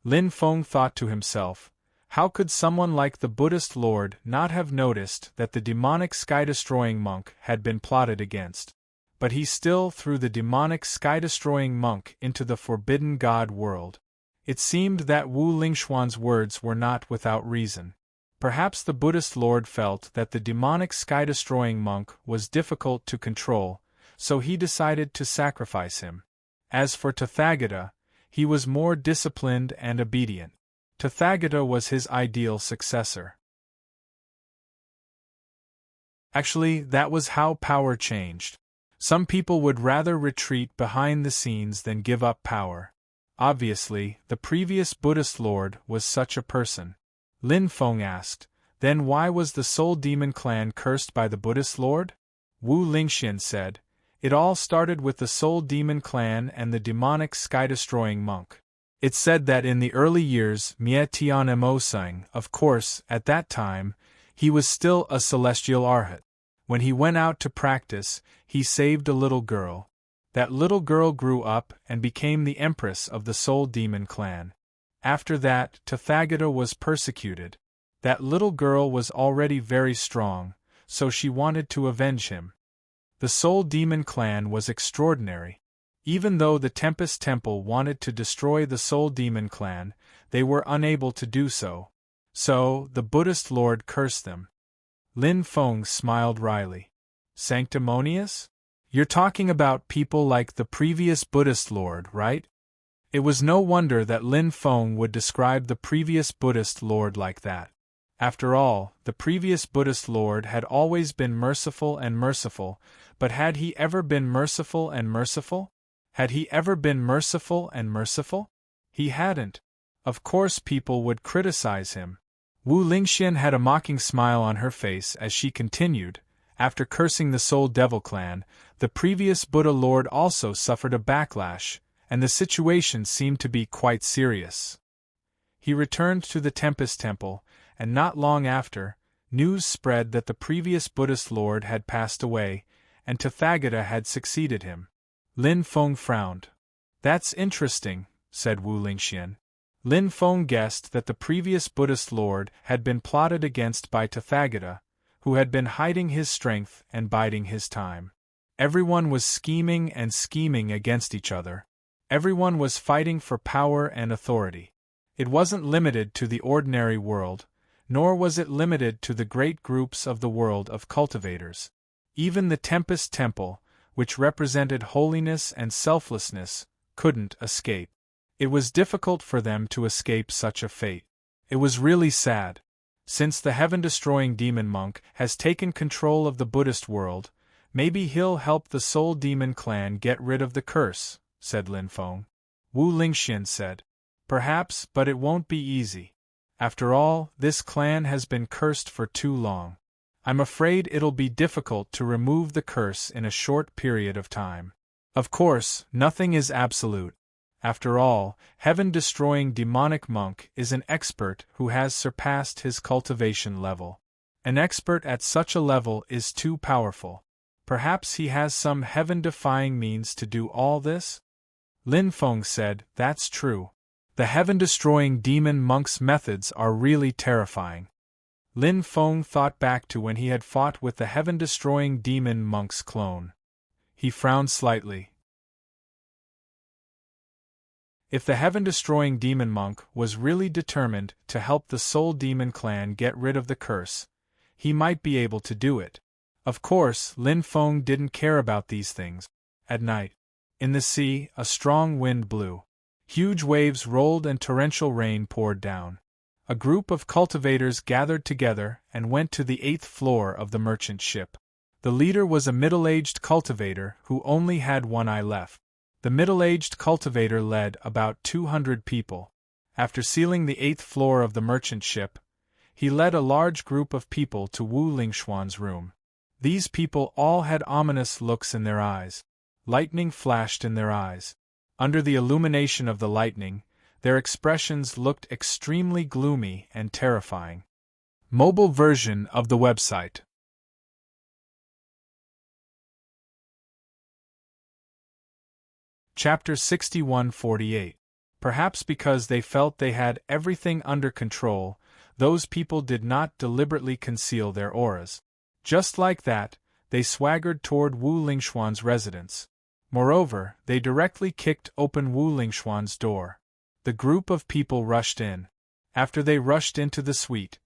Lin Feng thought to himself, how could someone like the Buddhist Lord not have noticed that the demonic sky-destroying monk had been plotted against? But he still threw the demonic sky-destroying monk into the forbidden God world. It seemed that Wu Lingxuan's words were not without reason. Perhaps the Buddhist Lord felt that the demonic sky-destroying monk was difficult to control, so he decided to sacrifice him. As for Tathagata, he was more disciplined and obedient. Tathagata was his ideal successor. Actually, that was how power changed. Some people would rather retreat behind the scenes than give up power. Obviously, the previous Buddhist Lord was such a person. Lin Feng asked, then why was the Soul Demon clan cursed by the Buddhist Lord? Wu Lingxian said, it all started with the Soul Demon clan and the demonic sky-destroying monk. It's said that in the early years Mie Tian Mo sang, of course, at that time, he was still a celestial arhat. When he went out to practice, he saved a little girl. That little girl grew up and became the empress of the Soul Demon clan. After that, Tathagata was persecuted. That little girl was already very strong, so she wanted to avenge him. The Soul Demon clan was extraordinary. Even though the Tempest Temple wanted to destroy the Soul Demon clan, they were unable to do so. So, the Buddhist Lord cursed them. Lin Feng smiled wryly. Sanctimonious? You're talking about people like the previous Buddhist Lord, right? It was no wonder that Lin Feng would describe the previous Buddhist Lord like that. After all, the previous Buddhist Lord had always been merciful and merciful, but had he ever been merciful and merciful? Had he ever been merciful and merciful? He hadn't. Of course people would criticize him. Wu Lingxian had a mocking smile on her face as she continued, after cursing the Soul Devil clan, the previous Buddha Lord also suffered a backlash, and the situation seemed to be quite serious. He returned to the Tempest Temple, and not long after, news spread that the previous Buddhist Lord had passed away, and Tathagata had succeeded him. Lin Feng frowned. That's interesting, said Wu Lingxian. Lin Feng guessed that the previous Buddhist Lord had been plotted against by Tathagata, who had been hiding his strength and biding his time. Everyone was scheming and scheming against each other. Everyone was fighting for power and authority. It wasn't limited to the ordinary world, nor was it limited to the great groups of the world of cultivators. Even the Tempest Temple, which represented holiness and selflessness, couldn't escape. It was difficult for them to escape such a fate. It was really sad. Since the heaven-destroying demon monk has taken control of the Buddhist world, maybe he'll help the Soul Demon clan get rid of the curse, said Lin Feng. Wu Lingxian said, perhaps, but it won't be easy. After all, this clan has been cursed for too long. I'm afraid it'll be difficult to remove the curse in a short period of time. Of course, nothing is absolute. After all, heaven-destroying demonic monk is an expert who has surpassed his cultivation level. An expert at such a level is too powerful. Perhaps he has some heaven-defying means to do all this? Lin Feng said, that's true. The heaven-destroying demon monk's methods are really terrifying. Lin Feng thought back to when he had fought with the heaven-destroying demon monk's clone. He frowned slightly. If the heaven-destroying demon monk was really determined to help the Soul Demon clan get rid of the curse, he might be able to do it. Of course, Lin Feng didn't care about these things. At night, in the sea, a strong wind blew. Huge waves rolled and torrential rain poured down. A group of cultivators gathered together and went to the 8th floor of the merchant ship. The leader was a middle-aged cultivator who only had one eye left. The middle-aged cultivator led about 200 people. After sealing the 8th floor of the merchant ship, he led a large group of people to Wu Lingxuan's room. These people all had ominous looks in their eyes. Lightning flashed in their eyes. Under the illumination of the lightning, their expressions looked extremely gloomy and terrifying. Mobile version of the website. Chapter 6148. Perhaps because they felt they had everything under control, those people did not deliberately conceal their auras. Just like that, they swaggered toward Wu Lingxuan's residence. Moreover, they directly kicked open Wu Lingxuan's door. The group of people rushed in. After they rushed into the suite,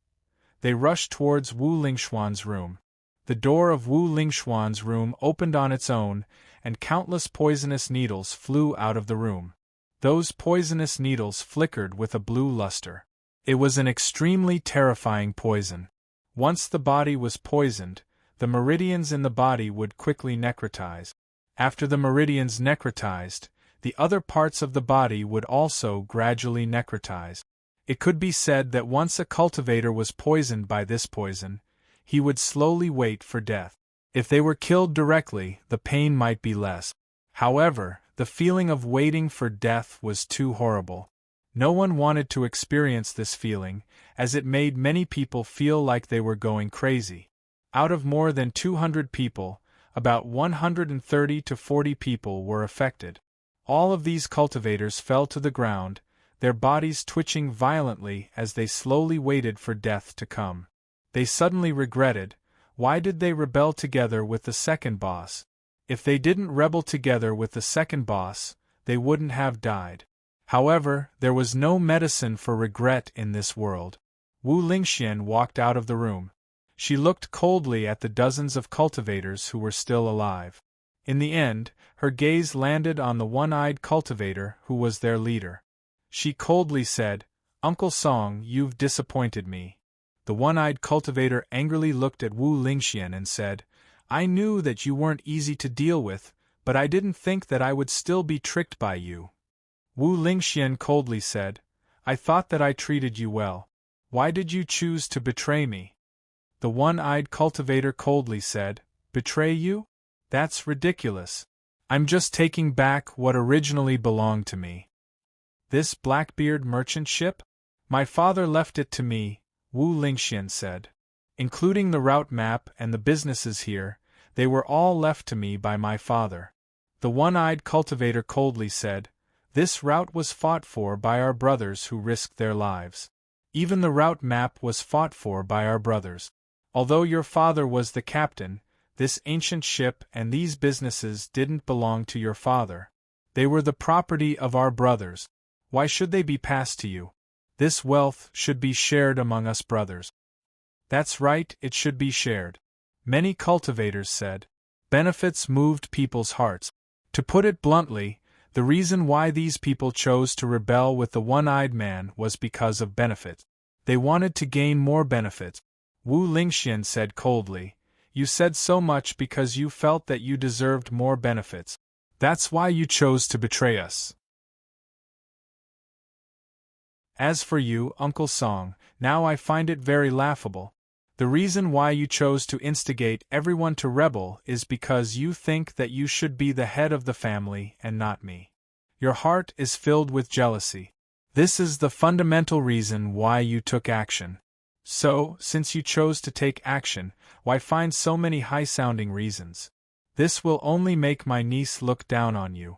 they rushed towards Wu Lingxuan's room. The door of Wu Lingxuan's room opened on its own, and countless poisonous needles flew out of the room. Those poisonous needles flickered with a blue luster. It was an extremely terrifying poison. Once the body was poisoned, the meridians in the body would quickly necrotize. After the meridians necrotized, the other parts of the body would also gradually necrotize. It could be said that once a cultivator was poisoned by this poison, he would slowly wait for death. If they were killed directly, the pain might be less. However, the feeling of waiting for death was too horrible. No one wanted to experience this feeling, as it made many people feel like they were going crazy. Out of more than 200 people, about 130 to 40 people were affected. All of these cultivators fell to the ground, their bodies twitching violently as they slowly waited for death to come. They suddenly regretted, why did they rebel together with the second boss? If they didn't rebel together with the second boss, they wouldn't have died. However, there was no medicine for regret in this world. Wu Lingxian walked out of the room. She looked coldly at the dozens of cultivators who were still alive. In the end, her gaze landed on the one-eyed cultivator who was their leader. She coldly said, "Uncle Song, you've disappointed me." The one-eyed cultivator angrily looked at Wu Lingxian and said, "I knew that you weren't easy to deal with, but I didn't think that I would still be tricked by you." Wu Lingxian coldly said, "I thought that I treated you well. Why did you choose to betray me?" The one-eyed cultivator coldly said, "Betray you? That's ridiculous. I'm just taking back what originally belonged to me." "This Blackbeard merchant ship? My father left it to me," Wu Lingxian said. "Including the route map and the businesses here, they were all left to me by my father." The one-eyed cultivator coldly said, "This route was fought for by our brothers who risked their lives. Even the route map was fought for by our brothers. Although your father was the captain, this ancient ship and these businesses didn't belong to your father. They were the property of our brothers. Why should they be passed to you? This wealth should be shared among us brothers." "That's right, it should be shared," many cultivators said. Benefits moved people's hearts. To put it bluntly, the reason why these people chose to rebel with the one-eyed man was because of benefit. They wanted to gain more benefits. Wu Lingxian said coldly, "You said so much because you felt that you deserved more benefits. That's why you chose to betray us. As for you, Uncle Song, now I find it very laughable. The reason why you chose to instigate everyone to rebel is because you think that you should be the head of the family and not me. Your heart is filled with jealousy. This is the fundamental reason why you took action. So, since you chose to take action, why find so many high-sounding reasons? This will only make my niece look down on you."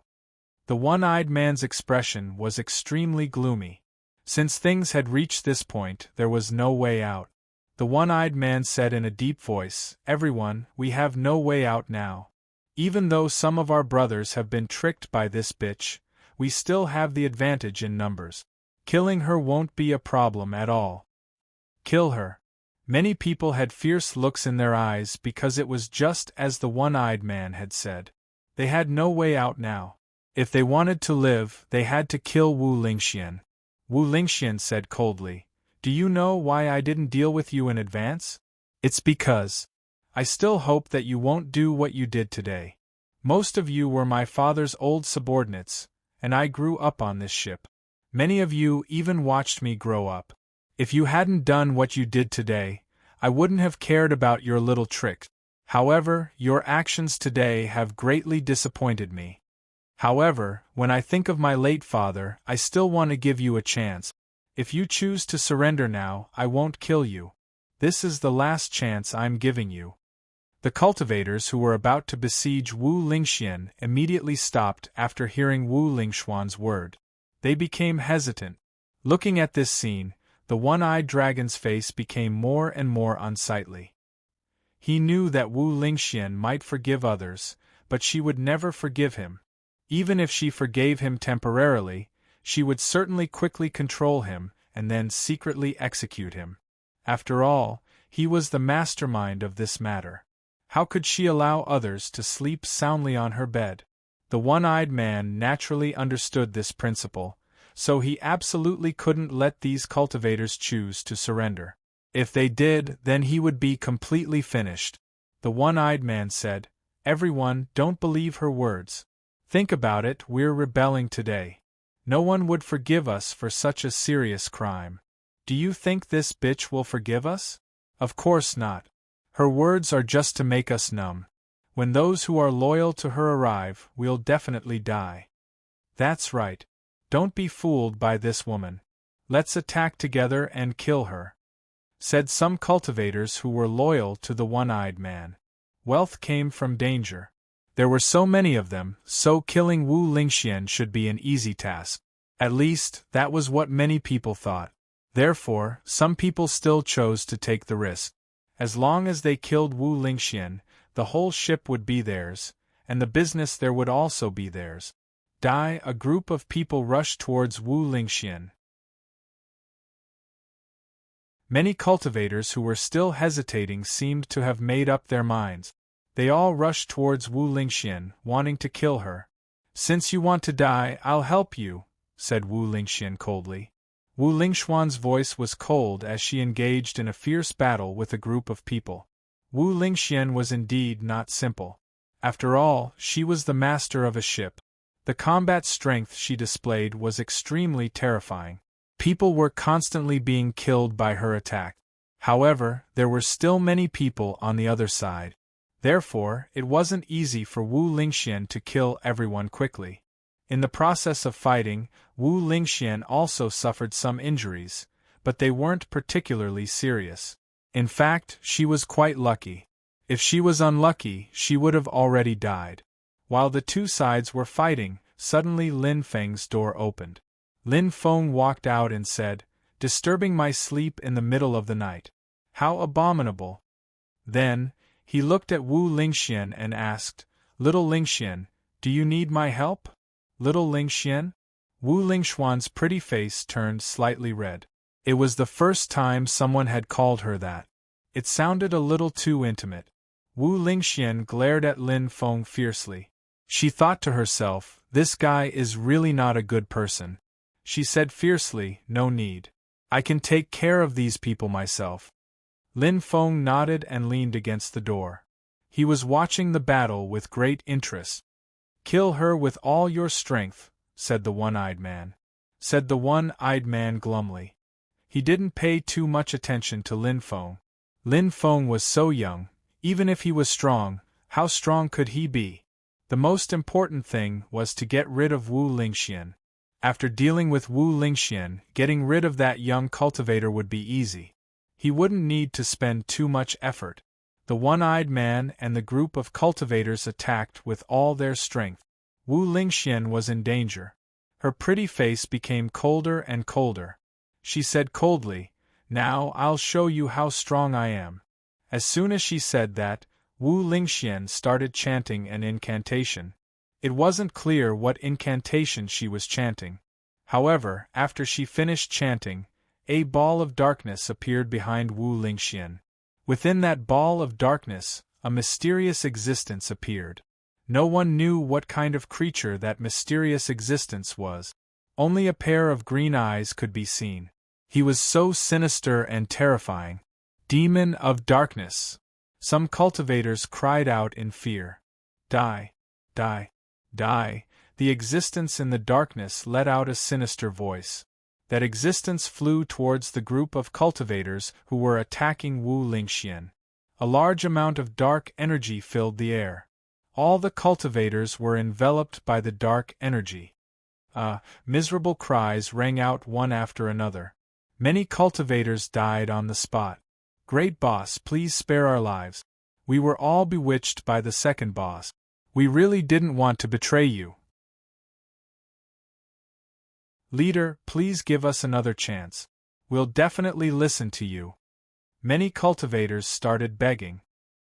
The one-eyed man's expression was extremely gloomy. Since things had reached this point, there was no way out. The one-eyed man said in a deep voice, "Everyone, we have no way out now. Even though some of our brothers have been tricked by this bitch, we still have the advantage in numbers. Killing her won't be a problem at all. Kill her." Many people had fierce looks in their eyes because it was just as the one-eyed man had said. They had no way out now. If they wanted to live, they had to kill Wu Lingxian. Wu Lingxian said coldly, "Do you know why I didn't deal with you in advance? It's because I still hope that you won't do what you did today. Most of you were my father's old subordinates, and I grew up on this ship. Many of you even watched me grow up. If you hadn't done what you did today, I wouldn't have cared about your little tricks. However, your actions today have greatly disappointed me. However, when I think of my late father, I still want to give you a chance. If you choose to surrender now, I won't kill you. This is the last chance I'm giving you." The cultivators who were about to besiege Wu Lingxian immediately stopped after hearing Wu Lingxuan's word. They became hesitant. Looking at this scene, the one-eyed dragon's face became more and more unsightly. He knew that Wu Lingxian might forgive others, but she would never forgive him. Even if she forgave him temporarily, she would certainly quickly control him and then secretly execute him. After all, he was the mastermind of this matter. How could she allow others to sleep soundly on her bed? The one-eyed man naturally understood this principle, so he absolutely couldn't let these cultivators choose to surrender. If they did, then he would be completely finished. The one-eyed man said, "Everyone, don't believe her words. Think about it, we're rebelling today. No one would forgive us for such a serious crime. Do you think this bitch will forgive us? Of course not. Her words are just to make us numb. When those who are loyal to her arrive, we'll definitely die." "That's right. Don't be fooled by this woman. Let's attack together and kill her," said some cultivators who were loyal to the one-eyed man. Wealth came from danger. There were so many of them, so killing Wu Lingxian should be an easy task. At least, that was what many people thought. Therefore, some people still chose to take the risk. As long as they killed Wu Lingxian, the whole ship would be theirs, and the business there would also be theirs. A group of people rushed towards Wu Lingxian. Many cultivators who were still hesitating seemed to have made up their minds. They all rushed towards Wu Lingxian, wanting to kill her. "Since you want to die, I'll help you," said Wu Lingxian coldly. Wu Lingxuan's voice was cold as she engaged in a fierce battle with a group of people. Wu Lingxian was indeed not simple. After all, she was the master of a ship. The combat strength she displayed was extremely terrifying. People were constantly being killed by her attack. However, there were still many people on the other side. Therefore, it wasn't easy for Wu Lingxian to kill everyone quickly. In the process of fighting, Wu Lingxian also suffered some injuries, but they weren't particularly serious. In fact, she was quite lucky. If she was unlucky, she would have already died. While the two sides were fighting, suddenly Lin Feng's door opened. Lin Feng walked out and said, "Disturbing my sleep in the middle of the night. How abominable." Then, he looked at Wu Lingxian and asked, "Little Lingxian, do you need my help? Little Lingxian?" Wu Lingxuan's pretty face turned slightly red. It was the first time someone had called her that. It sounded a little too intimate. Wu Lingxian glared at Lin Feng fiercely. She thought to herself, "This guy is really not a good person." She said fiercely, "No need. I can take care of these people myself." Lin Feng nodded and leaned against the door. He was watching the battle with great interest. "Kill her with all your strength," said the one-eyed man. Said the one-eyed man glumly. He didn't pay too much attention to Lin Feng. Lin Feng was so young. Even if he was strong, how strong could he be? The most important thing was to get rid of Wu Lingxian. After dealing with Wu Lingxian, getting rid of that young cultivator would be easy. He wouldn't need to spend too much effort. The one-eyed man and the group of cultivators attacked with all their strength. Wu Lingxian was in danger. Her pretty face became colder and colder. She said coldly, "Now I'll show you how strong I am." As soon as she said that, Wu Lingxian started chanting an incantation. It wasn't clear what incantation she was chanting. However, after she finished chanting, a ball of darkness appeared behind Wu Lingxian. Within that ball of darkness, a mysterious existence appeared. No one knew what kind of creature that mysterious existence was. Only a pair of green eyes could be seen. He was so sinister and terrifying. "Demon of darkness!" Some cultivators cried out in fear. "Die! Die! Die!" The existence in the darkness let out a sinister voice. That existence flew towards the group of cultivators who were attacking Wu Lingxian. A large amount of dark energy filled the air. All the cultivators were enveloped by the dark energy. Miserable cries rang out one after another. Many cultivators died on the spot. "Great boss, please spare our lives. We were all bewitched by the second boss. We really didn't want to betray you. Leader, please give us another chance. We'll definitely listen to you." Many cultivators started begging.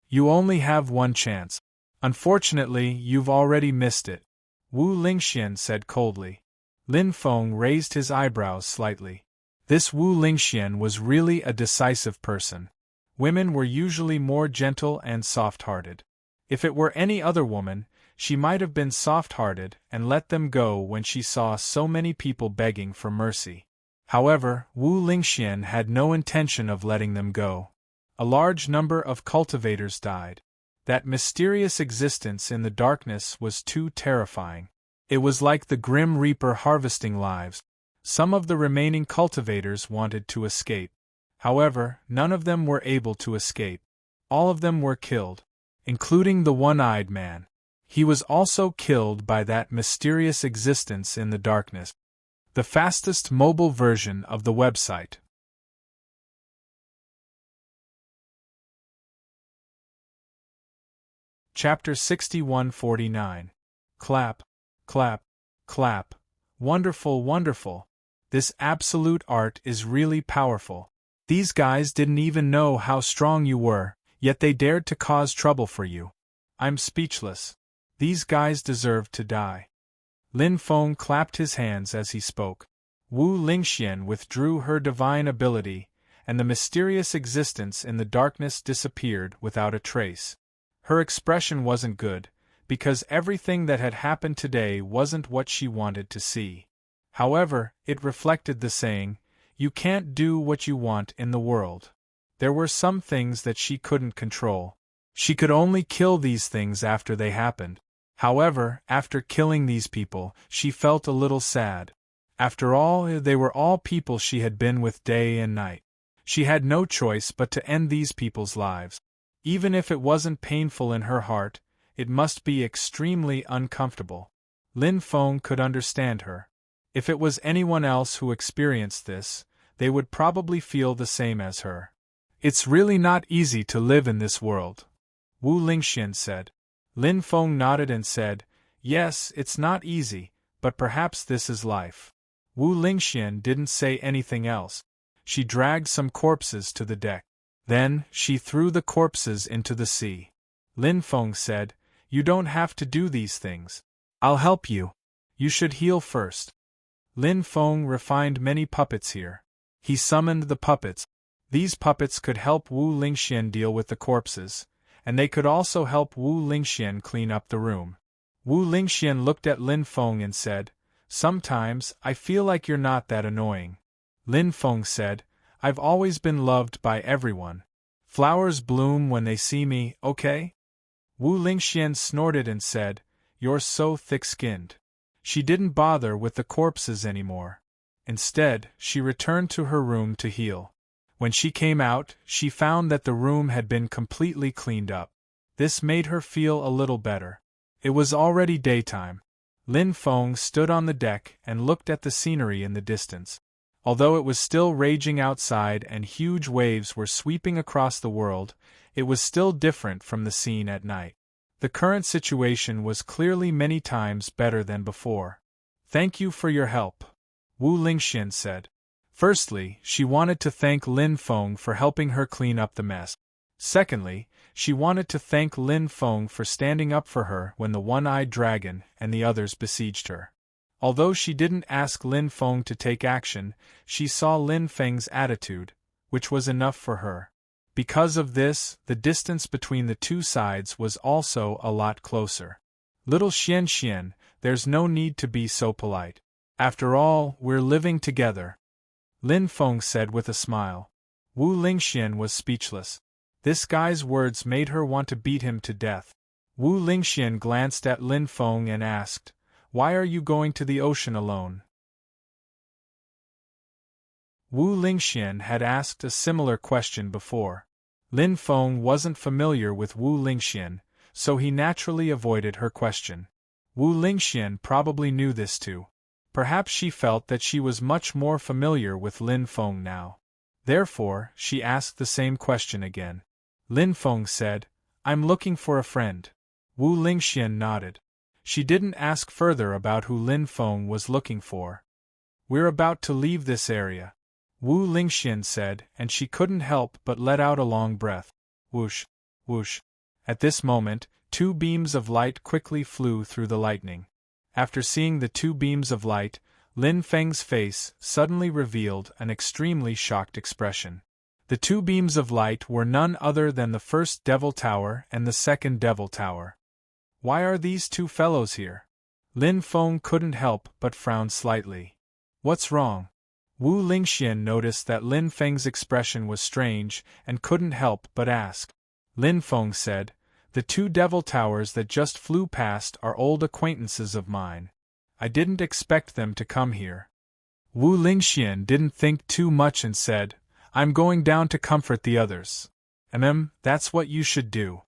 "You only have one chance. Unfortunately, you've already missed it," Wu Lingxian said coldly. Lin Feng raised his eyebrows slightly. This Wu Lingxian was really a decisive person. Women were usually more gentle and soft-hearted. If it were any other woman, she might have been soft-hearted and let them go when she saw so many people begging for mercy. However, Wu Lingxian had no intention of letting them go. A large number of cultivators died. That mysterious existence in the darkness was too terrifying. It was like the Grim Reaper harvesting lives. Some of the remaining cultivators wanted to escape. However, none of them were able to escape. All of them were killed, including the one-eyed man. He was also killed by that mysterious existence in the darkness. The fastest mobile version of the website. Chapter 6149. Clap, clap, clap. Wonderful, wonderful. This absolute art is really powerful. These guys didn't even know how strong you were, yet they dared to cause trouble for you. I'm speechless. These guys deserve to die. Lin Feng clapped his hands as he spoke. Wu Lingxian withdrew her divine ability, and the mysterious existence in the darkness disappeared without a trace. Her expression wasn't good, because everything that had happened today wasn't what she wanted to see. However, it reflected the saying, "You can't do what you want in the world." There were some things that she couldn't control. She could only kill these things after they happened. However, after killing these people, she felt a little sad. After all, they were all people she had been with day and night. She had no choice but to end these people's lives. Even if it wasn't painful in her heart, it must be extremely uncomfortable. Lin Feng could understand her. If it was anyone else who experienced this, they would probably feel the same as her. "It's really not easy to live in this world," Wu Lingxian said. Lin Feng nodded and said, "Yes, it's not easy, but perhaps this is life." Wu Lingxian didn't say anything else. She dragged some corpses to the deck. Then, she threw the corpses into the sea. Lin Feng said, "You don't have to do these things. I'll help you. You should heal first." Lin Feng refined many puppets here. He summoned the puppets. These puppets could help Wu Lingxian deal with the corpses, and they could also help Wu Lingxian clean up the room. Wu Lingxian looked at Lin Feng and said, "Sometimes, I feel like you're not that annoying." Lin Feng said, "I've always been loved by everyone. Flowers bloom when they see me, okay?" Wu Lingxian snorted and said, "You're so thick-skinned." She didn't bother with the corpses anymore. Instead, she returned to her room to heal. When she came out, she found that the room had been completely cleaned up. This made her feel a little better. It was already daytime. Lin Feng stood on the deck and looked at the scenery in the distance. Although it was still raging outside and huge waves were sweeping across the world, it was still different from the scene at night. The current situation was clearly many times better than before. "Thank you for your help," Wu Lingxian said. Firstly, she wanted to thank Lin Feng for helping her clean up the mess. Secondly, she wanted to thank Lin Feng for standing up for her when the one-eyed dragon and the others besieged her. Although she didn't ask Lin Feng to take action, she saw Lin Feng's attitude, which was enough for her. Because of this, the distance between the two sides was also a lot closer. "Little Xian Xian, there's no need to be so polite. After all, we're living together," Lin Feng said with a smile. Wu Lingxian was speechless. This guy's words made her want to beat him to death. Wu Lingxian glanced at Lin Feng and asked, Why are you going to the ocean alone? Wu Lingxian had asked a similar question before. Lin Feng wasn't familiar with Wu Lingxian, so he naturally avoided her question. Wu Lingxian probably knew this too. Perhaps she felt that she was much more familiar with Lin Feng now. Therefore, she asked the same question again. Lin Feng said, "I'm looking for a friend." Wu Lingxian nodded. She didn't ask further about who Lin Feng was looking for. "We're about to leave this area," Wu Lingxian said, and she couldn't help but let out a long breath. Whoosh, whoosh. At this moment, 2 beams of light quickly flew through the lightning. After seeing the 2 beams of light, Lin Feng's face suddenly revealed an extremely shocked expression. The 2 beams of light were none other than the first Devil Tower and the second Devil Tower. Why are these 2 fellows here? Lin Feng couldn't help but frown slightly. What's wrong? Wu Lingxian noticed that Lin Feng's expression was strange and couldn't help but ask. Lin Feng said, "The 2 Devil Towers that just flew past are old acquaintances of mine. I didn't expect them to come here." Wu Lingxian didn't think too much and said, "I'm going down to comfort the others." That's what you should do,"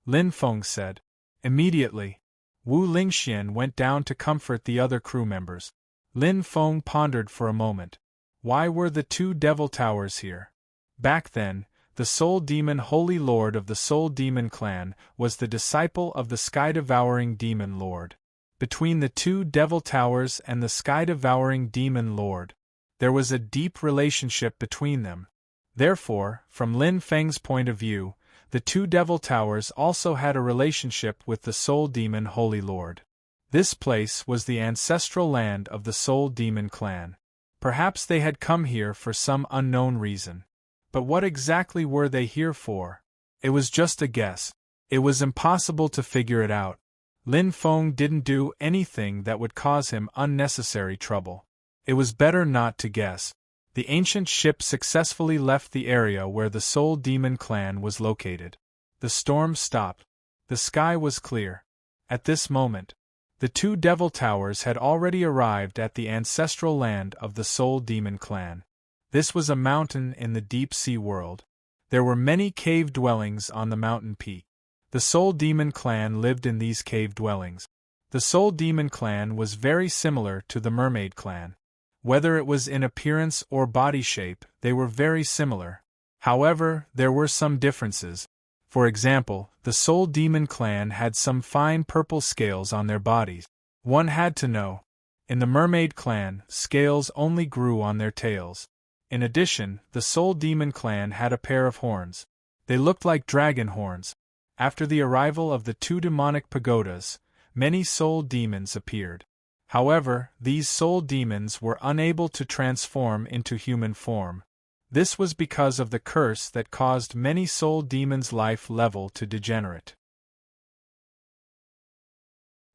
Lin Feng said. Immediately, Wu Lingxian went down to comfort the other crew members. Lin Feng pondered for a moment. Why were the 2 Devil Towers here? Back then, the Soul Demon Holy Lord of the Soul Demon clan was the disciple of the Sky-Devouring Demon Lord. Between the 2 Devil Towers and the Sky-Devouring Demon Lord, there was a deep relationship between them. Therefore, from Lin Feng's point of view, the 2 Devil Towers also had a relationship with the Soul Demon Holy Lord. This place was the ancestral land of the Soul Demon clan. Perhaps they had come here for some unknown reason. But what exactly were they here for? It was just a guess. It was impossible to figure it out. Lin Feng didn't do anything that would cause him unnecessary trouble. It was better not to guess. The ancient ship successfully left the area where the Soul Demon clan was located. The storm stopped. The sky was clear. At this moment, the 2 Devil Towers had already arrived at the ancestral land of the Soul Demon clan. This was a mountain in the deep sea world. There were many cave dwellings on the mountain peak. The Soul Demon clan lived in these cave dwellings. The Soul Demon clan was very similar to the Mermaid clan. Whether it was in appearance or body shape, they were very similar. However, there were some differences. For example, the Soul Demon clan had some fine purple scales on their bodies. One had to know. In the Mermaid clan, scales only grew on their tails. In addition, the Soul Demon clan had a pair of horns. They looked like dragon horns. After the arrival of the 2 demonic pagodas, many soul demons appeared. However, these soul demons were unable to transform into human form. This was because of the curse that caused many soul demons' life level to degenerate.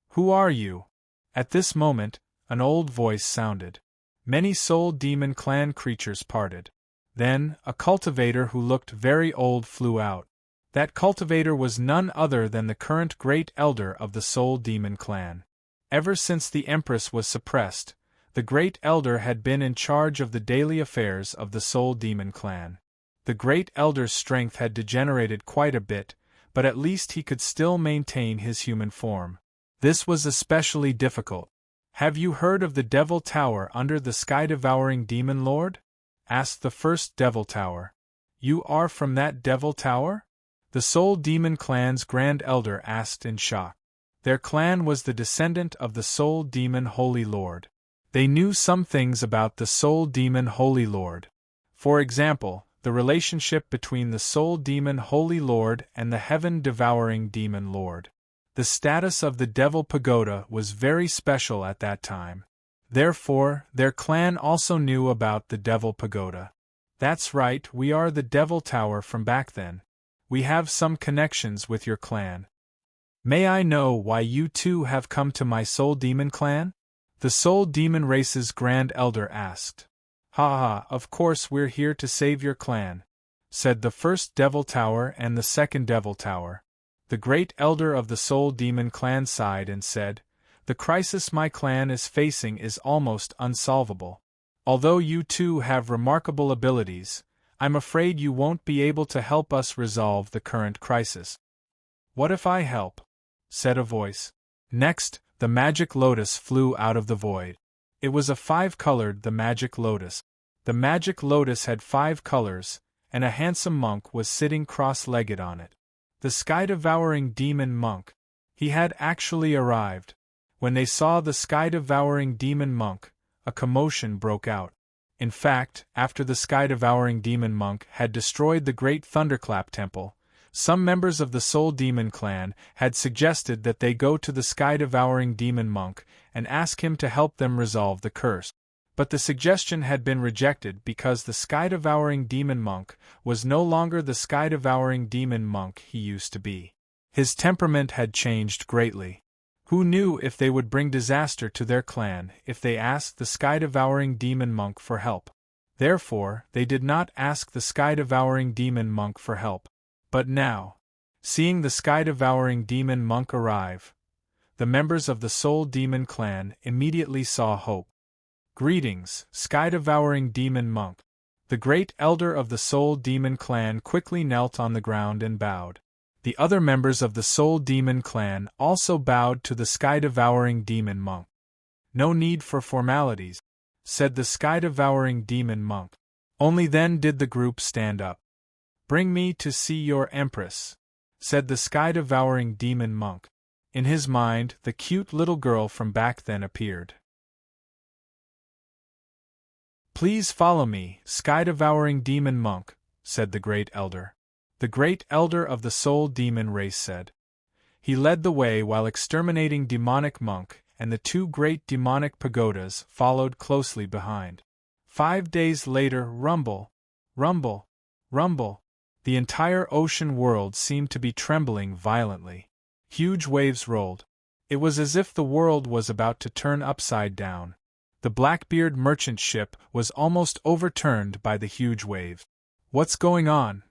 "Who are you?" At this moment, an old voice sounded. Many Soul Demon clan creatures parted. Then, a cultivator who looked very old flew out. That cultivator was none other than the current Great Elder of the Soul Demon clan. Ever since the Empress was suppressed, the Great Elder had been in charge of the daily affairs of the Soul Demon clan. The Great Elder's strength had degenerated quite a bit, but at least he could still maintain his human form. This was especially difficult. "Have you heard of the Devil Tower under the Sky-Devouring Demon Lord?" asked the first Devil Tower. "You are from that Devil Tower?" the Soul Demon clan's Grand Elder asked in shock. Their clan was the descendant of the Soul Demon Holy Lord. They knew some things about the Soul Demon Holy Lord. For example, the relationship between the Soul Demon Holy Lord and the Heaven-Devouring Demon Lord. The status of the Devil Pagoda was very special at that time. Therefore, their clan also knew about the Devil Pagoda. "That's right, we are the Devil Tower from back then. We have some connections with your clan. May I know why you two have come to my Soul Demon clan?" the Soul Demon race's Grand Elder asked. "Ha ha, of course we're here to save your clan," said the first Devil Tower and the second Devil Tower. The Great Elder of the Soul Demon clan sighed and said, The crisis my clan is facing is almost unsolvable. Although you two have remarkable abilities, I'm afraid you won't be able to help us resolve the current crisis." "What if I help?" said a voice. Next, the magic lotus flew out of the void. It was a 5-colored the magic lotus. The magic lotus had 5 colors, and a handsome monk was sitting cross-legged on it. The sky-devouring demon monk. He had actually arrived. When they saw the sky-devouring demon monk, a commotion broke out. In fact, after the sky-devouring demon monk had destroyed the great Thunderclap Temple, some members of the Soul Demon clan had suggested that they go to the sky-devouring demon monk and ask him to help them resolve the curse. But the suggestion had been rejected because the sky-devouring demon monk was no longer the sky-devouring demon monk he used to be. His temperament had changed greatly. Who knew if they would bring disaster to their clan if they asked the sky-devouring demon monk for help? Therefore, they did not ask the sky-devouring demon monk for help. But now, seeing the sky-devouring demon monk arrive, the members of the Soul Demon clan immediately saw hope. "Greetings, sky-devouring demon monk." The great elder of the Soul Demon clan quickly knelt on the ground and bowed. The other members of the Soul Demon clan also bowed to the sky-devouring demon monk. "No need for formalities," said the sky-devouring demon monk. Only then did the group stand up. "Bring me to see your empress," said the sky-devouring demon monk. In his mind, the cute little girl from back then appeared. "Please follow me, sky-devouring demon monk," said the great elder. The great elder of the Soul Demon race said. He led the way while exterminating demonic monk, and the 2 great demonic pagodas followed closely behind. 5 days later, rumble, rumble, rumble. The entire ocean world seemed to be trembling violently. Huge waves rolled. It was as if the world was about to turn upside down. The Blackbeard merchant ship was almost overturned by the huge wave. "What's going on?"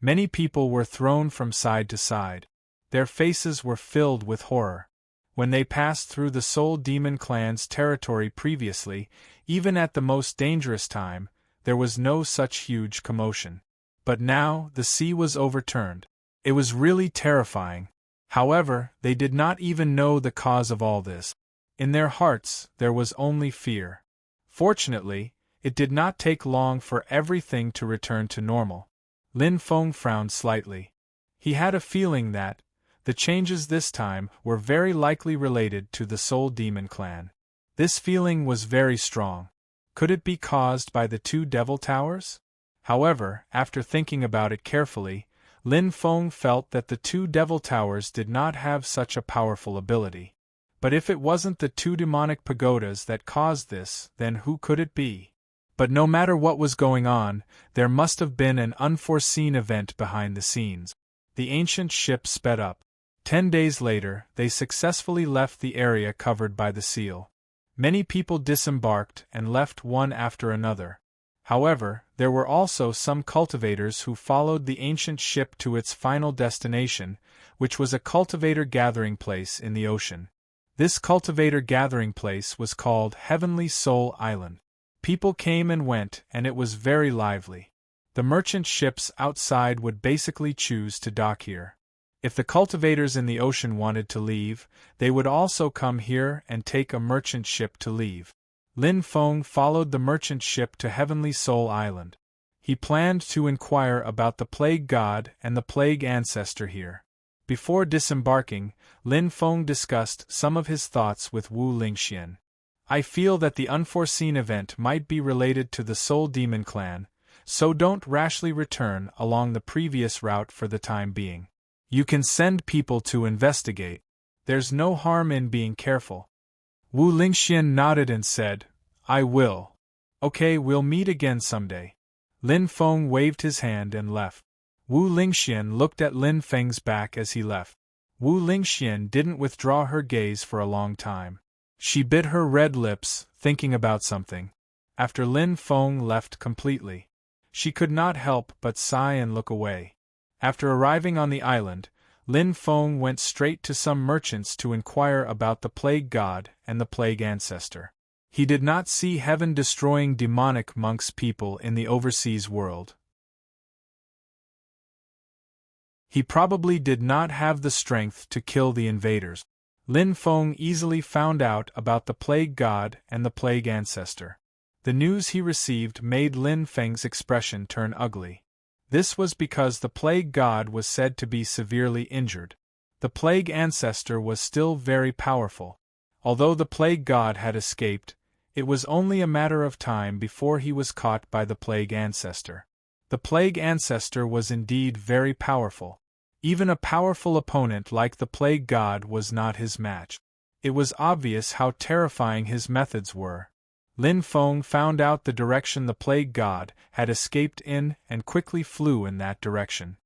Many people were thrown from side to side. Their faces were filled with horror. When they passed through the Soul Demon clan's territory previously, even at the most dangerous time, there was no such huge commotion. But now, the sea was overturned. It was really terrifying. However, they did not even know the cause of all this. In their hearts, there was only fear. Fortunately, it did not take long for everything to return to normal. Lin Feng frowned slightly. He had a feeling that the changes this time were very likely related to the Soul Demon clan. This feeling was very strong. Could it be caused by the 2 devil towers? However, after thinking about it carefully, Lin Feng felt that the 2 devil towers did not have such a powerful ability. But if it wasn't the 2 demonic pagodas that caused this, then who could it be? But no matter what was going on, there must have been an unforeseen event behind the scenes. The ancient ship sped up. 10 days later, they successfully left the area covered by the seal. Many people disembarked and left one after another. However, there were also some cultivators who followed the ancient ship to its final destination, which was a cultivator gathering place in the ocean. This cultivator gathering place was called Heavenly Soul Island. People came and went, and it was very lively. The merchant ships outside would basically choose to dock here. If the cultivators in the ocean wanted to leave, they would also come here and take a merchant ship to leave. Lin Feng followed the merchant ship to Heavenly Soul Island. He planned to inquire about the Plague God and the Plague Ancestor here. Before disembarking, Lin Feng discussed some of his thoughts with Wu Lingxian. "I feel that the unforeseen event might be related to the Soul Demon clan, so don't rashly return along the previous route for the time being. You can send people to investigate. There's no harm in being careful." Wu Lingxian nodded and said, "I will. Okay, we'll meet again someday." Lin Feng waved his hand and left. Wu Lingxian looked at Lin Feng's back as he left. Wu Lingxian didn't withdraw her gaze for a long time. She bit her red lips, thinking about something. After Lin Feng left completely, she could not help but sigh and look away. After arriving on the island, Lin Feng went straight to some merchants to inquire about the plague god and the plague ancestor. He did not see heaven-destroying demonic monks people in the overseas world. He probably did not have the strength to kill the invaders. Lin Feng easily found out about the plague god and the plague ancestor. The news he received made Lin Feng's expression turn ugly. This was because the plague god was said to be severely injured. The plague ancestor was still very powerful. Although the plague god had escaped, it was only a matter of time before he was caught by the plague ancestor. The plague ancestor was indeed very powerful. Even a powerful opponent like the plague god was not his match. It was obvious how terrifying his methods were. Lin Feng found out the direction the plague god had escaped in and quickly flew in that direction.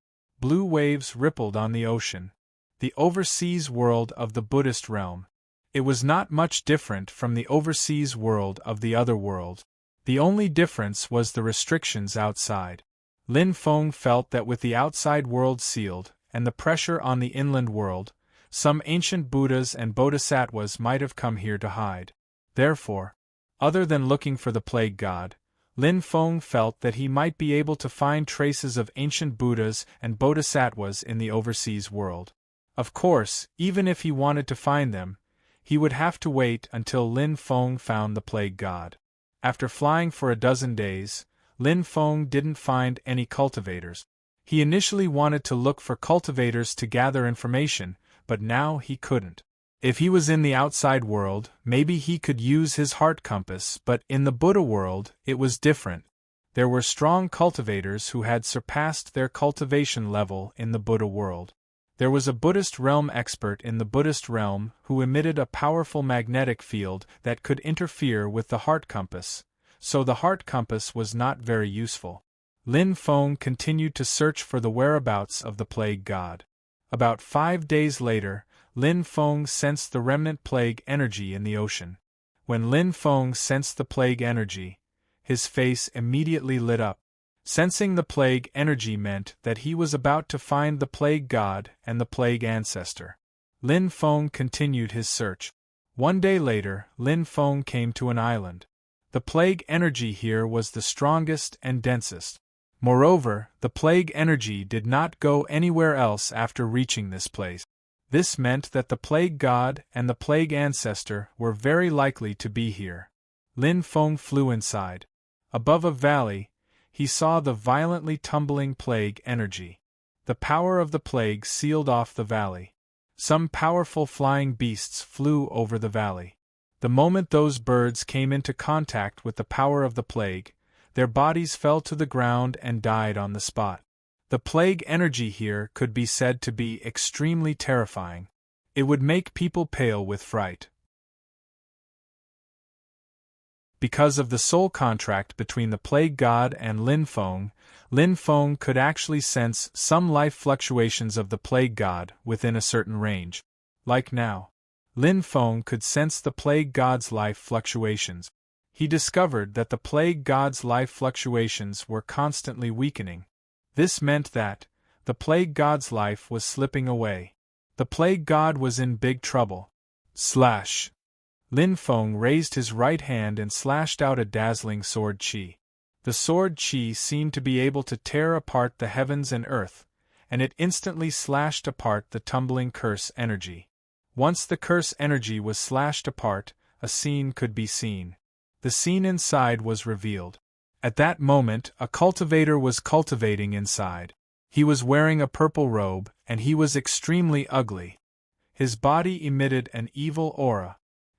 Blue waves rippled on the ocean. The overseas world of the Buddhist realm. It was not much different from the overseas world of the other world. The only difference was the restrictions outside. Lin Feng felt that with the outside world sealed, and the pressure on the inland world, some ancient Buddhas and Bodhisattvas might have come here to hide. Therefore, other than looking for the plague god, Lin Feng felt that he might be able to find traces of ancient Buddhas and Bodhisattvas in the overseas world. Of course, even if he wanted to find them, he would have to wait until Lin Feng found the plague god. After flying for a dozen days, Lin Feng didn't find any cultivators. He initially wanted to look for cultivators to gather information, but now he couldn't. If he was in the outside world, maybe he could use his heart compass, but in the Buddha world, it was different. There were strong cultivators who had surpassed their cultivation level in the Buddha world. There was a Buddhist realm expert in the Buddhist realm who emitted a powerful magnetic field that could interfere with the heart compass, so the heart compass was not very useful. Lin Feng continued to search for the whereabouts of the plague god. About 5 days later, Lin Feng sensed the remnant plague energy in the ocean. When Lin Feng sensed the plague energy, his face immediately lit up. Sensing the plague energy meant that he was about to find the plague god and the plague ancestor. Lin Feng continued his search. 1 day later, Lin Feng came to an island. The plague energy here was the strongest and densest. Moreover, the plague energy did not go anywhere else after reaching this place. This meant that the plague god and the plague ancestor were very likely to be here. Lin Feng flew inside. Above a valley, he saw the violently tumbling plague energy. The power of the plague sealed off the valley. Some powerful flying beasts flew over the valley. The moment those birds came into contact with the power of the plague, their bodies fell to the ground and died on the spot. The plague energy here could be said to be extremely terrifying. It would make people pale with fright. Because of the soul contract between the plague god and Lin Feng could actually sense some life fluctuations of the plague god within a certain range. Like now, Lin Feng could sense the plague god's life fluctuations. He discovered that the plague god's life fluctuations were constantly weakening. This meant that the plague god's life was slipping away. The plague god was in big trouble. Slash! Lin Feng raised his right hand and slashed out a dazzling sword chi. The sword chi seemed to be able to tear apart the heavens and earth, and it instantly slashed apart the tumbling curse energy. Once the curse energy was slashed apart, a scene could be seen. The scene inside was revealed. At that moment, a cultivator was cultivating inside. He was wearing a purple robe, and he was extremely ugly. His body emitted an evil aura.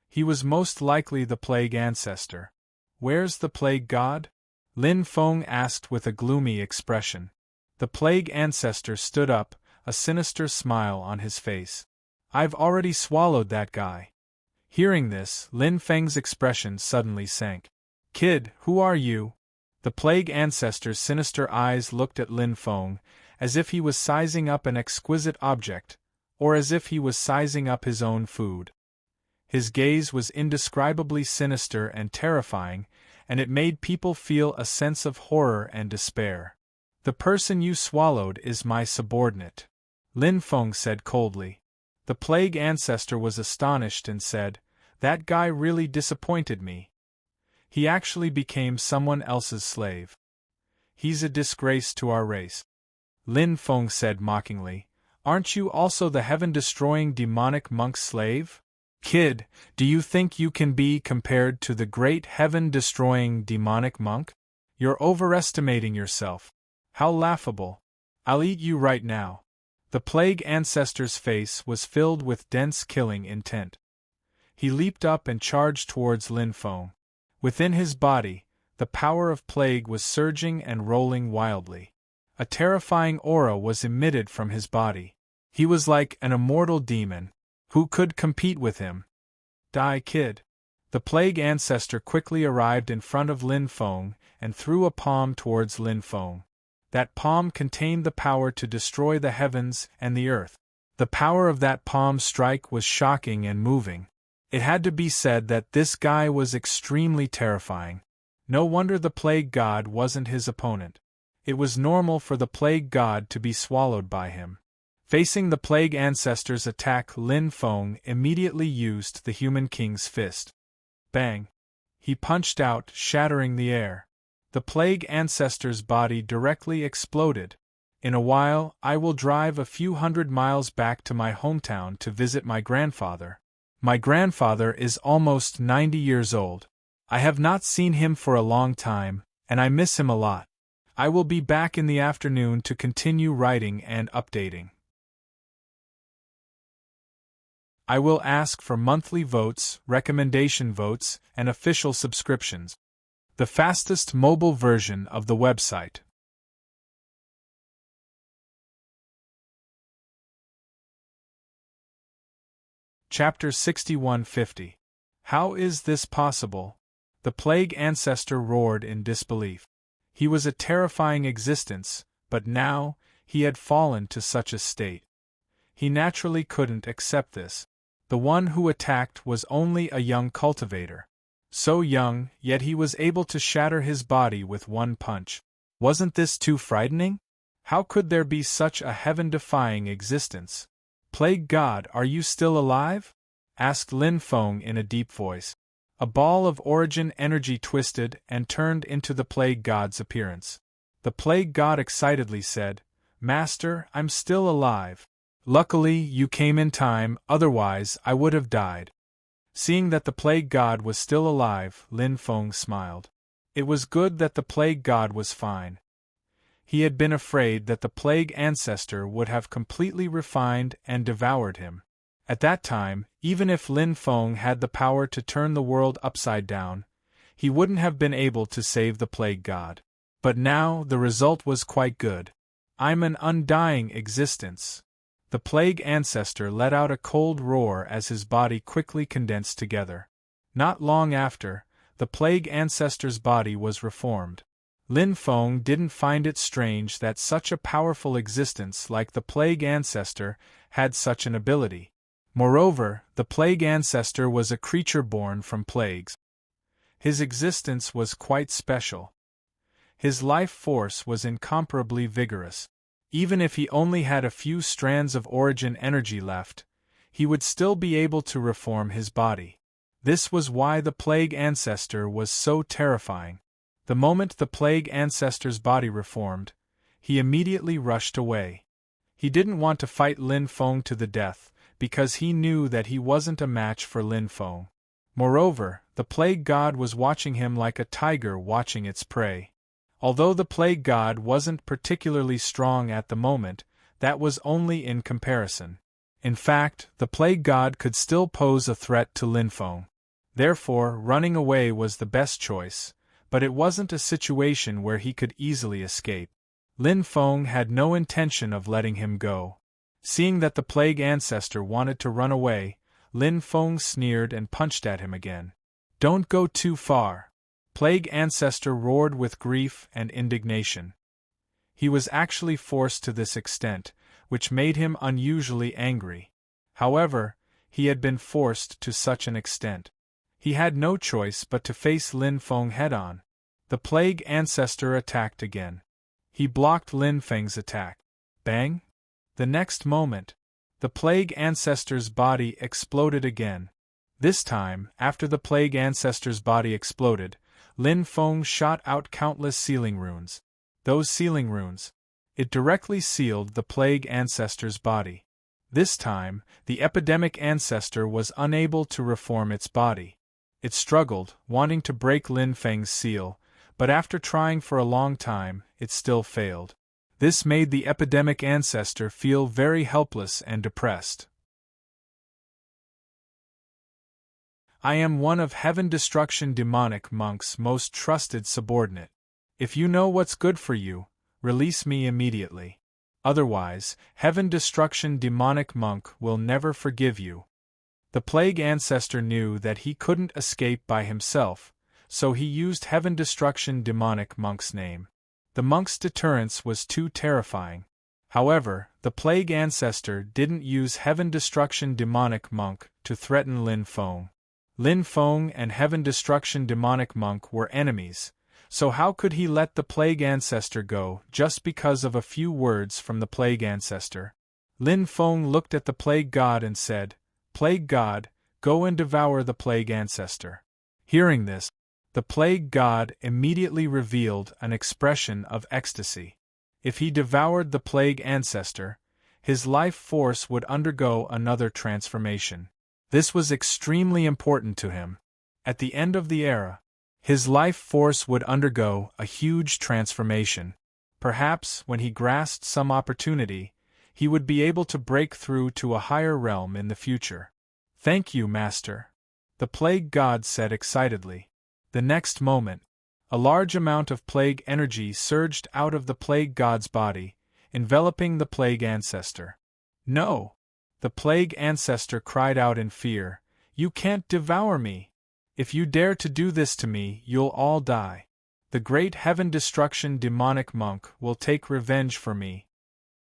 He was most likely the plague ancestor. Where's the plague god? Lin Feng asked with a gloomy expression. The plague ancestor stood up, a sinister smile on his face. I've already swallowed that guy. Hearing this, Lin Feng's expression suddenly sank. Kid, who are you? The plague ancestor's sinister eyes looked at Lin Feng, as if he was sizing up an exquisite object, or as if he was sizing up his own food. His gaze was indescribably sinister and terrifying, and it made people feel a sense of horror and despair. The person you swallowed is my subordinate. Lin Feng said coldly. The plague ancestor was astonished and said, "That guy really disappointed me. He actually became someone else's slave. He's a disgrace to our race." Lin Feng said mockingly, "Aren't you also the heaven-destroying demonic monk's slave? Kid, do you think you can be compared to the great heaven-destroying demonic monk? You're overestimating yourself. How laughable. I'll eat you right now." The plague ancestor's face was filled with dense killing intent. He leaped up and charged towards Lin Feng. Within his body, the power of plague was surging and rolling wildly. A terrifying aura was emitted from his body. He was like an immortal demon. Who could compete with him? Die, kid. The plague ancestor quickly arrived in front of Lin Feng and threw a palm towards Lin Feng. That palm contained the power to destroy the heavens and the earth. The power of that palm strike was shocking and moving. It had to be said that this guy was extremely terrifying. No wonder the plague god wasn't his opponent. It was normal for the plague god to be swallowed by him. Facing the plague ancestor's attack, Lin Feng immediately used the human king's fist. Bang! He punched out, shattering the air. The plague ancestor's body directly exploded. In a while, I will drive a few hundred miles back to my hometown to visit my grandfather. My grandfather is almost 90 years old. I have not seen him for a long time, and I miss him a lot. I will be back in the afternoon to continue writing and updating. I will ask for monthly votes, recommendation votes, and official subscriptions. The fastest mobile version of the website. Chapter 6150. How is this possible? The plague ancestor roared in disbelief. He was a terrifying existence, but now, he had fallen to such a state. He naturally couldn't accept this. The one who attacked was only a young cultivator. So young, yet he was able to shatter his body with one punch. Wasn't this too frightening? How could there be such a heaven-defying existence? "Plague god, are you still alive?" asked Lin Feng in a deep voice. A ball of origin energy twisted and turned into the plague god's appearance. The plague god excitedly said, "Master, I'm still alive. Luckily, you came in time, otherwise I would have died." Seeing that the plague god was still alive, Lin Feng smiled. It was good that the plague god was fine. He had been afraid that the plague ancestor would have completely refined and devoured him. At that time, even if Lin Feng had the power to turn the world upside down, he wouldn't have been able to save the plague god. But now, the result was quite good. "I'm an undying existence." The plague ancestor let out a cold roar as his body quickly condensed together. Not long after, the plague ancestor's body was reformed. Lin Feng didn't find it strange that such a powerful existence like the plague ancestor had such an ability. Moreover, the plague ancestor was a creature born from plagues. His existence was quite special. His life force was incomparably vigorous. Even if he only had a few strands of origin energy left, he would still be able to reform his body. This was why the plague ancestor was so terrifying. The moment the plague ancestor's body reformed, he immediately rushed away. He didn't want to fight Lin Feng to the death, because he knew that he wasn't a match for Lin Feng. Moreover, the plague god was watching him like a tiger watching its prey. Although the plague god wasn't particularly strong at the moment, that was only in comparison. In fact, the plague god could still pose a threat to Lin Feng. Therefore, running away was the best choice, but it wasn't a situation where he could easily escape. Lin Feng had no intention of letting him go. Seeing that the plague ancestor wanted to run away, Lin Feng sneered and punched at him again. "Don't go too far." Plague ancestor roared with grief and indignation. He was actually forced to this extent, which made him unusually angry. However, he had been forced to such an extent. He had no choice but to face Lin Feng head-on. The plague ancestor attacked again. He blocked Lin Feng's attack. Bang! The next moment, the plague ancestor's body exploded again. This time, after the plague ancestor's body exploded, Lin Feng shot out countless sealing runes. Those sealing runes. It directly sealed the plague ancestor's body. This time, the epidemic ancestor was unable to reform its body. It struggled, wanting to break Lin Feng's seal, but after trying for a long time, it still failed. This made the epidemic ancestor feel very helpless and depressed. I am one of Heaven Destruction Demonic Monk's most trusted subordinate. If you know what's good for you, release me immediately. Otherwise, Heaven Destruction Demonic Monk will never forgive you. The plague ancestor knew that he couldn't escape by himself, so he used Heaven Destruction Demonic Monk's name. The monk's deterrence was too terrifying. However, the plague ancestor didn't use Heaven Destruction Demonic Monk to threaten Lin Feng. Lin Feng and Heaven Destruction Demonic Monk were enemies, so how could he let the plague ancestor go just because of a few words from the plague ancestor? Lin Feng looked at the plague god and said, "Plague god, go and devour the plague ancestor." Hearing this, the plague god immediately revealed an expression of ecstasy. If he devoured the plague ancestor, his life force would undergo another transformation. This was extremely important to him. At the end of the era, his life force would undergo a huge transformation. Perhaps, when he grasped some opportunity, he would be able to break through to a higher realm in the future. "Thank you, Master," the plague god said excitedly. The next moment, a large amount of plague energy surged out of the plague god's body, enveloping the plague ancestor. "No!" The plague ancestor cried out in fear, "You can't devour me! If you dare to do this to me, you'll all die. The great Heaven Destruction Demonic Monk will take revenge for me."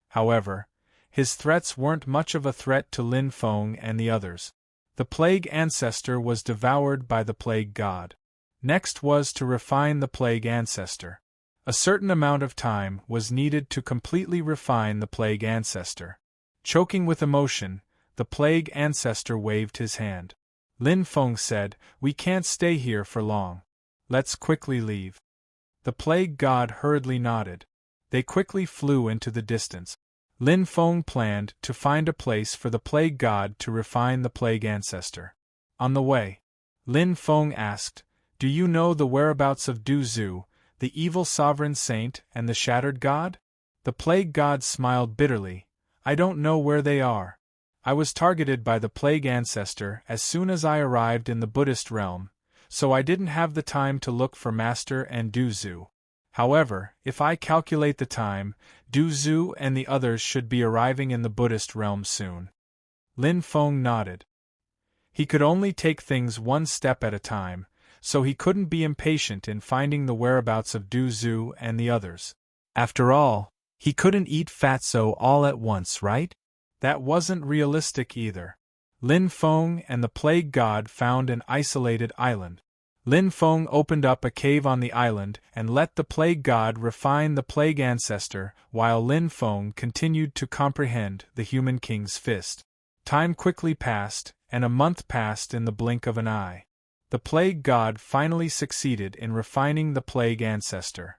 However, his threats weren't much of a threat to Lin Feng and the others. The plague ancestor was devoured by the plague god. Next was to refine the plague ancestor. A certain amount of time was needed to completely refine the plague ancestor. Choking with emotion, the plague ancestor waved his hand. Lin Feng said, "We can't stay here for long. Let's quickly leave." The plague god hurriedly nodded. They quickly flew into the distance. Lin Feng planned to find a place for the plague god to refine the plague ancestor. On the way, Lin Feng asked, "Do you know the whereabouts of Du Zhu, the evil sovereign saint and the shattered god?" The plague god smiled bitterly. "I don't know where they are. I was targeted by the plague ancestor as soon as I arrived in the Buddhist realm, so I didn't have the time to look for Master and Du Zhu. However, if I calculate the time, Du Zhu and the others should be arriving in the Buddhist realm soon." Lin Feng nodded. He could only take things one step at a time, so he couldn't be impatient in finding the whereabouts of Du Zhu and the others. After all, he couldn't eat fatso all at once, right? That wasn't realistic either. Lin Feng and the plague god found an isolated island. Lin Feng opened up a cave on the island and let the plague god refine the plague ancestor while Lin Feng continued to comprehend the human king's fist. Time quickly passed, and a month passed in the blink of an eye. The plague god finally succeeded in refining the plague ancestor.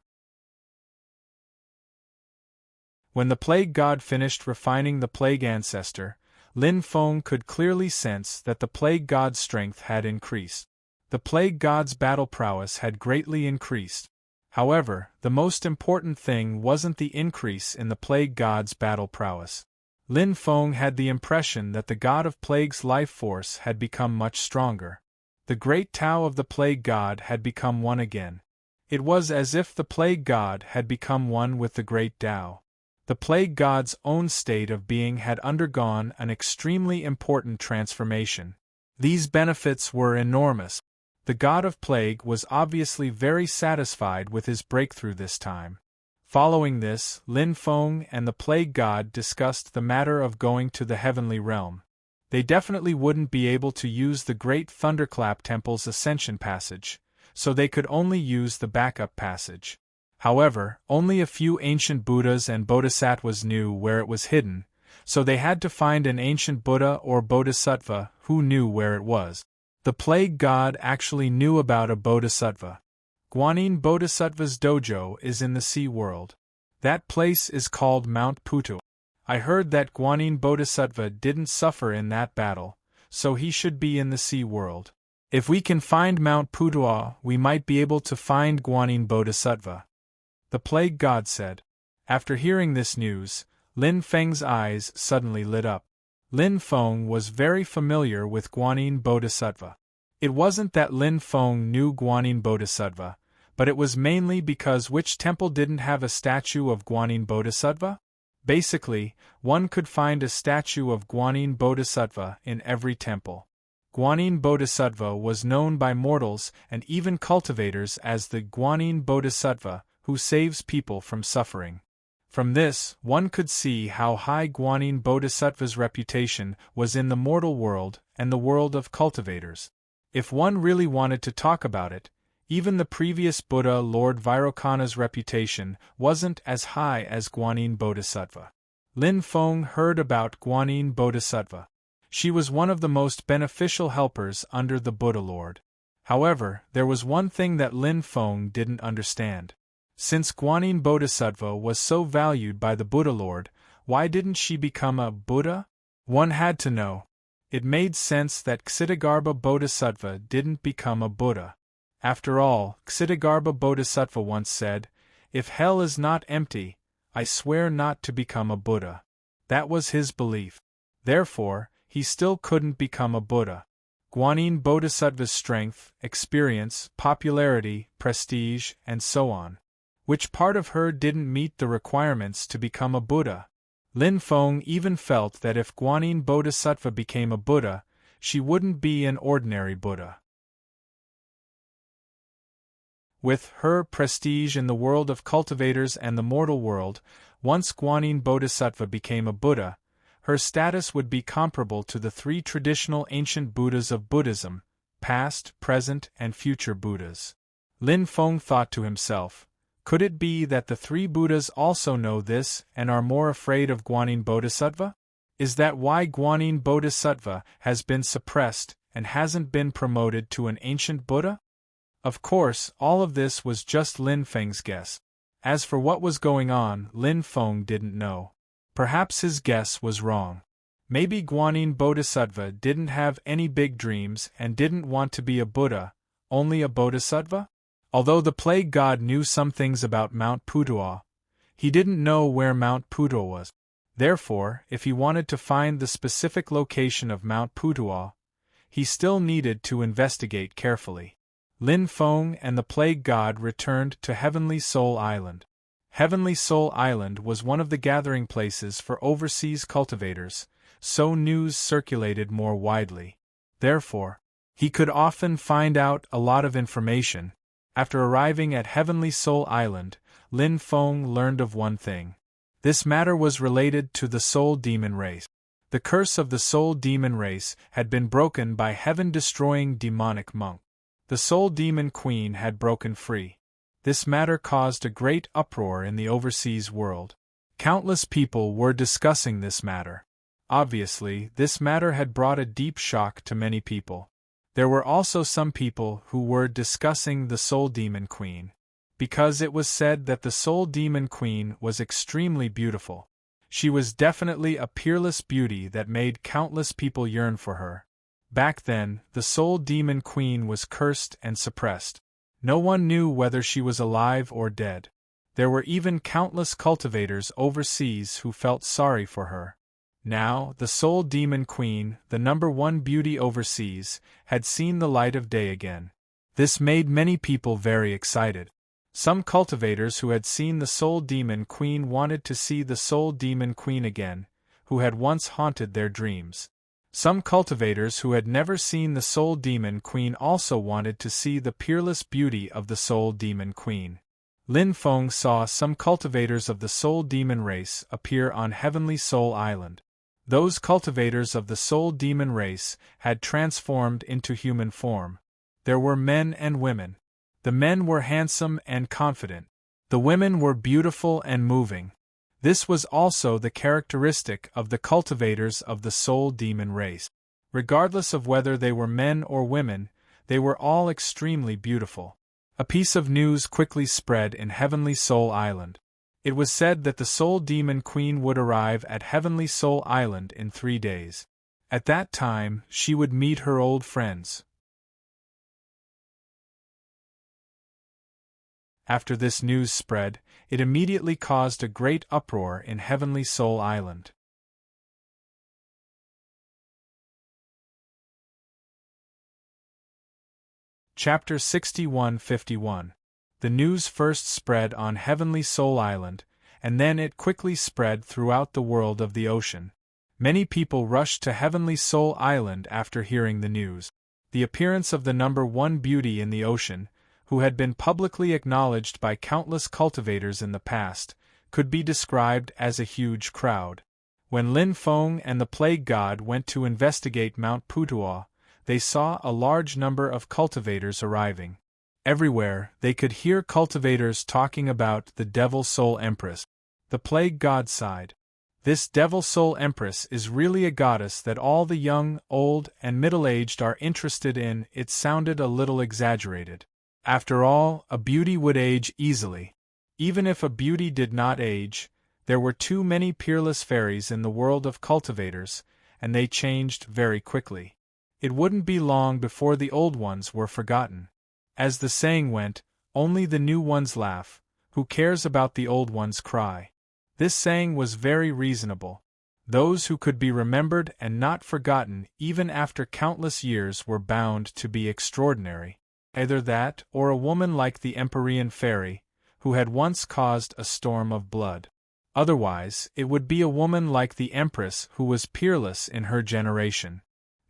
When the plague god finished refining the plague ancestor, Lin Feng could clearly sense that the plague god's strength had increased. The plague god's battle prowess had greatly increased. However, the most important thing wasn't the increase in the plague god's battle prowess. Lin Feng had the impression that the god of plague's life force had become much stronger. The great Tao of the plague god had become one again. It was as if the plague god had become one with the great Tao. The plague god's own state of being had undergone an extremely important transformation. These benefits were enormous. The god of plague was obviously very satisfied with his breakthrough this time. Following this, Lin Feng and the plague god discussed the matter of going to the heavenly realm. They definitely wouldn't be able to use the Great Thunderclap Temple's ascension passage, so they could only use the backup passage. However, only a few ancient Buddhas and Bodhisattvas knew where it was hidden, so they had to find an ancient Buddha or Bodhisattva who knew where it was. The plague god actually knew about a bodhisattva. Guanyin Bodhisattva's dojo is in the sea world. That place is called Mount Puto. I heard that Guanyin Bodhisattva didn't suffer in that battle, so he should be in the sea world. If we can find Mount Putoa, we might be able to find Guanyin Bodhisattva, the plague god said. After hearing this news, Lin Feng's eyes suddenly lit up. Lin Feng was very familiar with Guanyin Bodhisattva. It wasn't that Lin Feng knew Guanyin Bodhisattva, but it was mainly because which temple didn't have a statue of Guanyin Bodhisattva? Basically, one could find a statue of Guanyin Bodhisattva in every temple. Guanyin Bodhisattva was known by mortals and even cultivators as the Guanyin Bodhisattva who saves people from suffering. From this, one could see how high Guanyin Bodhisattva's reputation was in the mortal world and the world of cultivators. If one really wanted to talk about it, even the previous Buddha Lord Vairocana's reputation wasn't as high as Guanyin Bodhisattva. Lin Feng heard about Guanyin Bodhisattva. She was one of the most beneficial helpers under the Buddha Lord. However, there was one thing that Lin Feng didn't understand. Since Guanyin Bodhisattva was so valued by the Buddha Lord, why didn't she become a Buddha? One had to know. It made sense that Ksitigarbha Bodhisattva didn't become a Buddha. After all, Ksitigarbha Bodhisattva once said, "If hell is not empty, I swear not to become a Buddha." That was his belief. Therefore, he still couldn't become a Buddha. Guanyin Bodhisattva's strength, experience, popularity, prestige, and so on. Which part of her didn't meet the requirements to become a Buddha? Lin Feng even felt that if Guanyin Bodhisattva became a Buddha, she wouldn't be an ordinary Buddha. With her prestige in the world of cultivators and the mortal world, once Guanyin Bodhisattva became a Buddha, her status would be comparable to the three traditional ancient Buddhas of Buddhism, past, present, and future Buddhas. Lin Feng thought to himself, could it be that the three Buddhas also know this and are more afraid of Guanyin Bodhisattva? Is that why Guanyin Bodhisattva has been suppressed and hasn't been promoted to an ancient Buddha? Of course, all of this was just Lin Feng's guess. As for what was going on, Lin Feng didn't know. Perhaps his guess was wrong. Maybe Guanyin Bodhisattva didn't have any big dreams and didn't want to be a Buddha, only a Bodhisattva? Although the plague god knew some things about Mount Putoa, he didn't know where Mount Putoa was. Therefore, if he wanted to find the specific location of Mount Putoa, he still needed to investigate carefully. Lin Feng and the plague god returned to Heavenly Soul Island. Heavenly Soul Island was one of the gathering places for overseas cultivators, so news circulated more widely. Therefore, he could often find out a lot of information. After arriving at Heavenly Soul Island, Lin Feng learned of one thing. This matter was related to the Soul Demon race. The curse of the Soul Demon race had been broken by heaven-destroying demonic monk. The Soul Demon Queen had broken free. This matter caused a great uproar in the overseas world. Countless people were discussing this matter. Obviously, this matter had brought a deep shock to many people. There were also some people who were discussing the Soul Demon Queen, because it was said that the Soul Demon Queen was extremely beautiful. She was definitely a peerless beauty that made countless people yearn for her. Back then, the Soul Demon Queen was cursed and suppressed. No one knew whether she was alive or dead. There were even countless cultivators overseas who felt sorry for her. Now, the Soul Demon Queen, the #1 beauty overseas, had seen the light of day again. This made many people very excited. Some cultivators who had seen the Soul Demon Queen wanted to see the Soul Demon Queen again, who had once haunted their dreams. Some cultivators who had never seen the Soul Demon Queen also wanted to see the peerless beauty of the Soul Demon Queen. Lin Feng saw some cultivators of the Soul Demon race appear on Heavenly Soul Island. Those cultivators of the Soul Demon race had transformed into human form. There were men and women. The men were handsome and confident. The women were beautiful and moving. This was also the characteristic of the cultivators of the soul demon race. Regardless of whether they were men or women, they were all extremely beautiful. A piece of news quickly spread in Heavenly Soul Island. It was said that the Soul Demon Queen would arrive at Heavenly Soul Island in 3 days. At that time, she would meet her old friends. After this news spread, it immediately caused a great uproar in Heavenly Soul Island. Chapter 61-51. The news first spread on Heavenly Soul Island, and then it quickly spread throughout the world of the ocean. Many people rushed to Heavenly Soul Island after hearing the news. The appearance of the number one beauty in the ocean, who had been publicly acknowledged by countless cultivators in the past, could be described as a huge crowd. When Lin Feng and the Plague God went to investigate Mount Putuo, they saw a large number of cultivators arriving. Everywhere, they could hear cultivators talking about the Devil Soul Empress. The Plague God sighed. This Devil Soul Empress is really a goddess that all the young, old, and middle-aged are interested in. It sounded a little exaggerated. After all, a beauty would age easily. Even if a beauty did not age, there were too many peerless fairies in the world of cultivators, and they changed very quickly. It wouldn't be long before the old ones were forgotten. As the saying went, only the new ones laugh, who cares about the old ones cry. This saying was very reasonable. Those who could be remembered and not forgotten even after countless years were bound to be extraordinary. Either that or a woman like the Empyrean fairy, who had once caused a storm of blood. Otherwise, it would be a woman like the Empress who was peerless in her generation.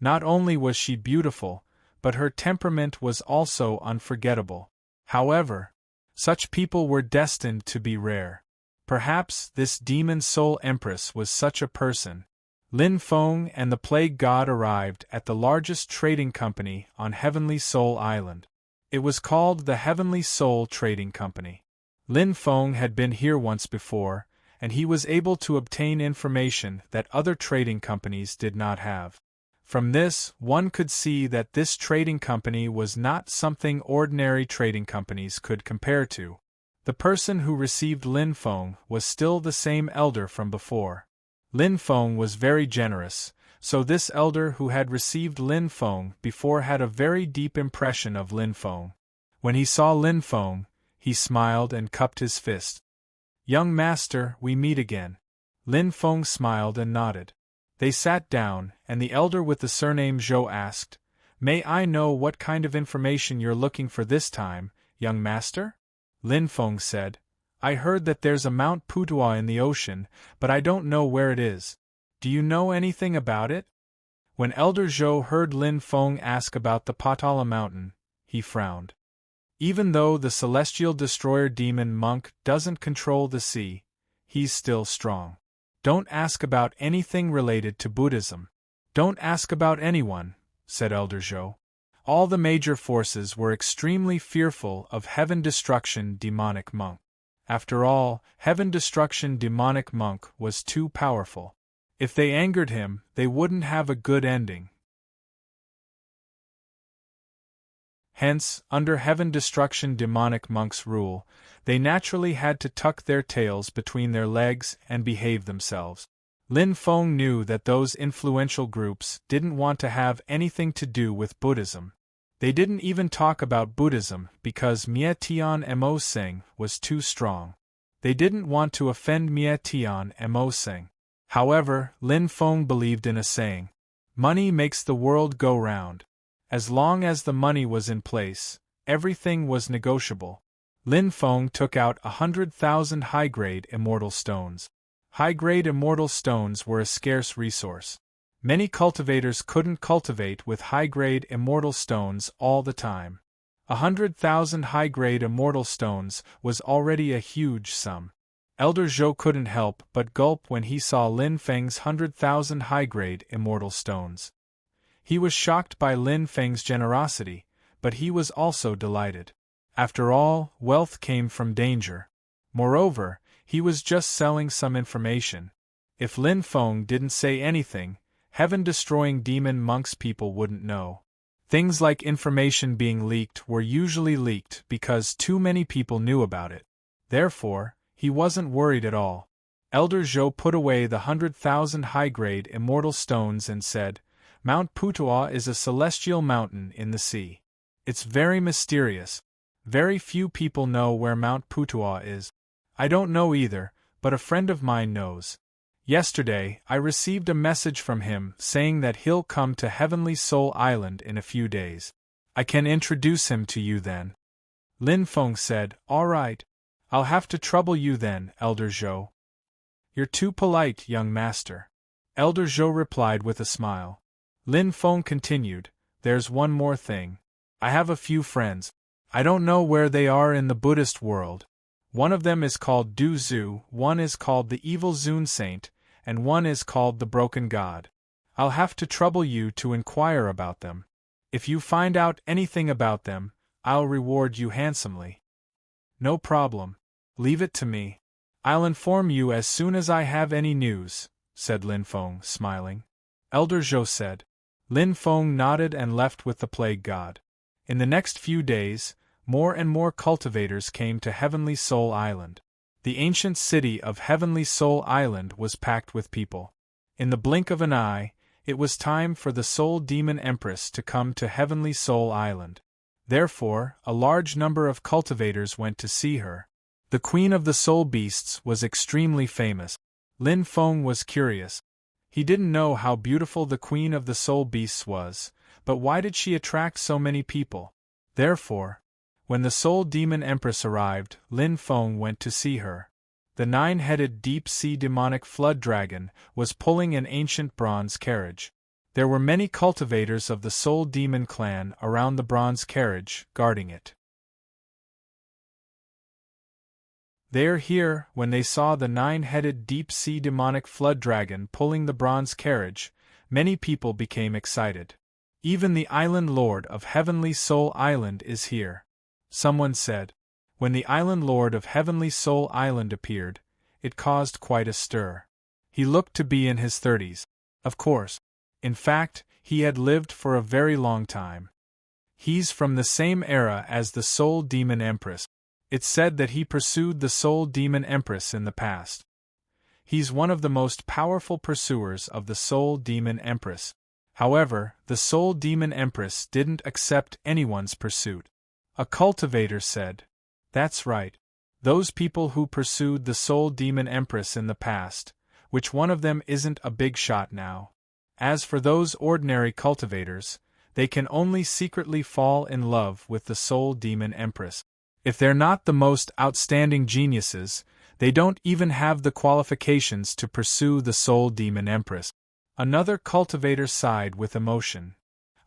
Not only was she beautiful, but her temperament was also unforgettable. However, such people were destined to be rare. Perhaps this demon soul empress was such a person. Lin Feng and the Plague God arrived at the largest trading company on Heavenly Soul Island. It was called the Heavenly Soul Trading Company. Lin Feng had been here once before, and he was able to obtain information that other trading companies did not have. From this, one could see that this trading company was not something ordinary trading companies could compare to. The person who received Lin Feng was still the same elder from before. Lin Feng was very generous, so this elder who had received Lin Feng before had a very deep impression of Lin Feng. When he saw Lin Feng, he smiled and cupped his fist. "Young master, we meet again." Lin Feng smiled and nodded. They sat down, and the elder with the surname Zhou asked, "May I know what kind of information you're looking for this time, young master?" Lin Feng said, "I heard that there's a Mount Putuo in the ocean, but I don't know where it is. Do you know anything about it?" When Elder Zhou heard Lin Feng ask about the Patala Mountain, he frowned. Even though the celestial destroyer demon monk doesn't control the sea, he's still strong. "Don't ask about anything related to Buddhism. Don't ask about anyone," said Elder Zhou. All the major forces were extremely fearful of Heaven Destruction Demonic Monk. After all, Heaven Destruction Demonic Monk was too powerful. If they angered him, they wouldn't have a good ending. Hence, under Heaven Destruction Demonic Monk's rule, they naturally had to tuck their tails between their legs and behave themselves. Lin Feng knew that those influential groups didn't want to have anything to do with Buddhism. They didn't even talk about Buddhism because Mie Tian Mo Seng was too strong. They didn't want to offend Mie Tian Mo Seng. However, Lin Feng believed in a saying, "Money makes the world go round." As long as the money was in place, everything was negotiable. Lin Feng took out 100,000 high-grade immortal stones. High-grade immortal stones were a scarce resource. Many cultivators couldn't cultivate with high-grade immortal stones all the time. 100,000 high-grade immortal stones was already a huge sum. Elder Zhou couldn't help but gulp when he saw Lin Feng's 100,000 high-grade immortal stones. He was shocked by Lin Feng's generosity, but he was also delighted. After all, wealth came from danger. Moreover, He was just selling some information. If Lin Feng didn't say anything, heaven-destroying demon monks people wouldn't know. Things like information being leaked were usually leaked because too many people knew about it. Therefore, he wasn't worried at all. Elder Zhou put away the 100,000 high-grade immortal stones and said, Mount Putuo is a celestial mountain in the sea. It's very mysterious. Very few people know where Mount Putuo is. I don't know either, but a friend of mine knows. Yesterday, I received a message from him saying that he'll come to Heavenly Soul Island in a few days. I can introduce him to you then. Lin Feng said, All right. I'll have to trouble you then, Elder Zhou. You're too polite, young master. Elder Zhou replied with a smile. Lin Feng continued, There's one more thing. I have a few friends. I don't know where they are in the Buddhist world. One of them is called Du Zhu, one is called the Evil Zun Saint, and one is called the Broken God. I'll have to trouble you to inquire about them. If you find out anything about them, I'll reward you handsomely. No problem. Leave it to me. I'll inform you as soon as I have any news, said Lin Feng, smiling. Elder Zhou said. Lin Feng nodded and left with the Plague God. In the next few days, more and more cultivators came to Heavenly Soul Island. The ancient city of Heavenly Soul Island was packed with people. In the blink of an eye, it was time for the Soul Demon Empress to come to Heavenly Soul Island. Therefore, a large number of cultivators went to see her. The Queen of the Soul Beasts was extremely famous. Lin Feng was curious. He didn't know how beautiful the Queen of the Soul Beasts was, but why did she attract so many people? Therefore, when the Soul Demon Empress arrived, Lin Feng went to see her. The 9-headed deep-sea demonic flood dragon was pulling an ancient bronze carriage. There were many cultivators of the Soul Demon clan around the bronze carriage, guarding it. They're here. When they saw the 9-headed deep-sea demonic flood dragon pulling the bronze carriage, many people became excited. Even the island lord of Heavenly Soul Island is here. Someone said. When the island lord of Heavenly Soul Island appeared, it caused quite a stir. He looked to be in his 30s. Of course. In fact, he had lived for a very long time. He's from the same era as the Soul Demon Empress. It's said that he pursued the Soul Demon Empress in the past. He's one of the most powerful pursuers of the Soul Demon Empress. However, the Soul Demon Empress didn't accept anyone's pursuit. A cultivator said, That's right. Those people who pursued the Soul Demon Empress in the past, which one of them isn't a big shot now? As for those ordinary cultivators, they can only secretly fall in love with the Soul Demon Empress. If they're not the most outstanding geniuses, they don't even have the qualifications to pursue the Soul Demon Empress. Another cultivator sighed with emotion.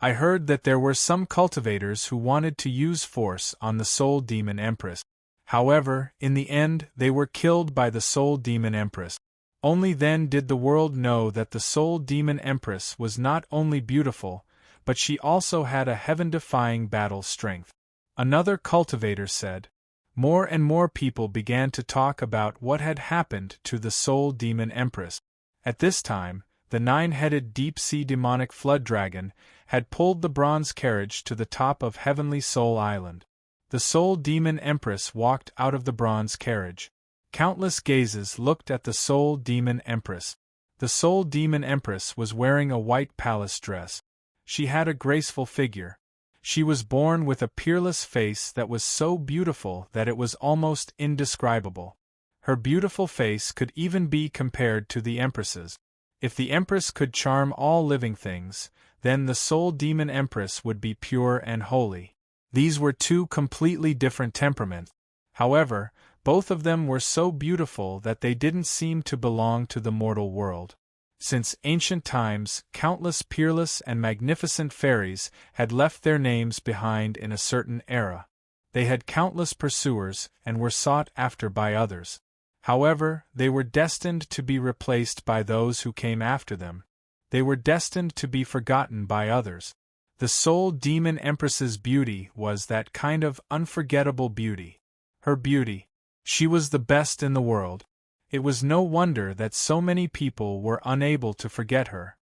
I heard that there were some cultivators who wanted to use force on the Soul Demon Empress. However, in the end, they were killed by the Soul Demon Empress. Only then did the world know that the Soul Demon Empress was not only beautiful, but she also had a heaven-defying battle strength. Another cultivator said. More and more people began to talk about what had happened to the Soul Demon Empress. At this time, the 9-headed deep-sea demonic flood dragon had pulled the bronze carriage to the top of Heavenly Soul Island. The Soul Demon Empress walked out of the bronze carriage. Countless gazes looked at the Soul Demon Empress. The Soul Demon Empress was wearing a white palace dress. She had a graceful figure. She was born with a peerless face that was so beautiful that it was almost indescribable. Her beautiful face could even be compared to the Empress's. If the Empress could charm all living things, then the Soul Demon Empress would be pure and holy. These were two completely different temperaments. However, both of them were so beautiful that they didn't seem to belong to the mortal world. Since ancient times, countless peerless and magnificent fairies had left their names behind in a certain era. They had countless pursuers and were sought after by others. However, they were destined to be replaced by those who came after them. They were destined to be forgotten by others. The Soul Demon Empress's beauty was that kind of unforgettable beauty. Her beauty. She was the best in the world. It was no wonder that so many people were unable to forget her.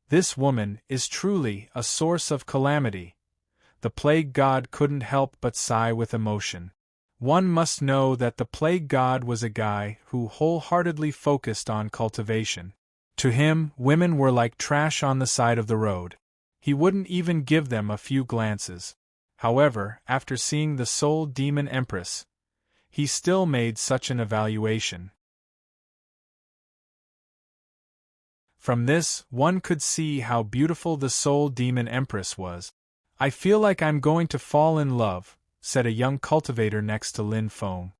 This woman is truly a source of calamity. The plague god couldn't help but sigh with emotion. One must know that the plague god was a guy who wholeheartedly focused on cultivation. To him, women were like trash on the side of the road. He wouldn't even give them a few glances. However, after seeing the Soul Demon Empress, he still made such an evaluation. From this, one could see how beautiful the Soul Demon Empress was. "I feel like I'm going to fall in love," said a young cultivator next to Lin Feng.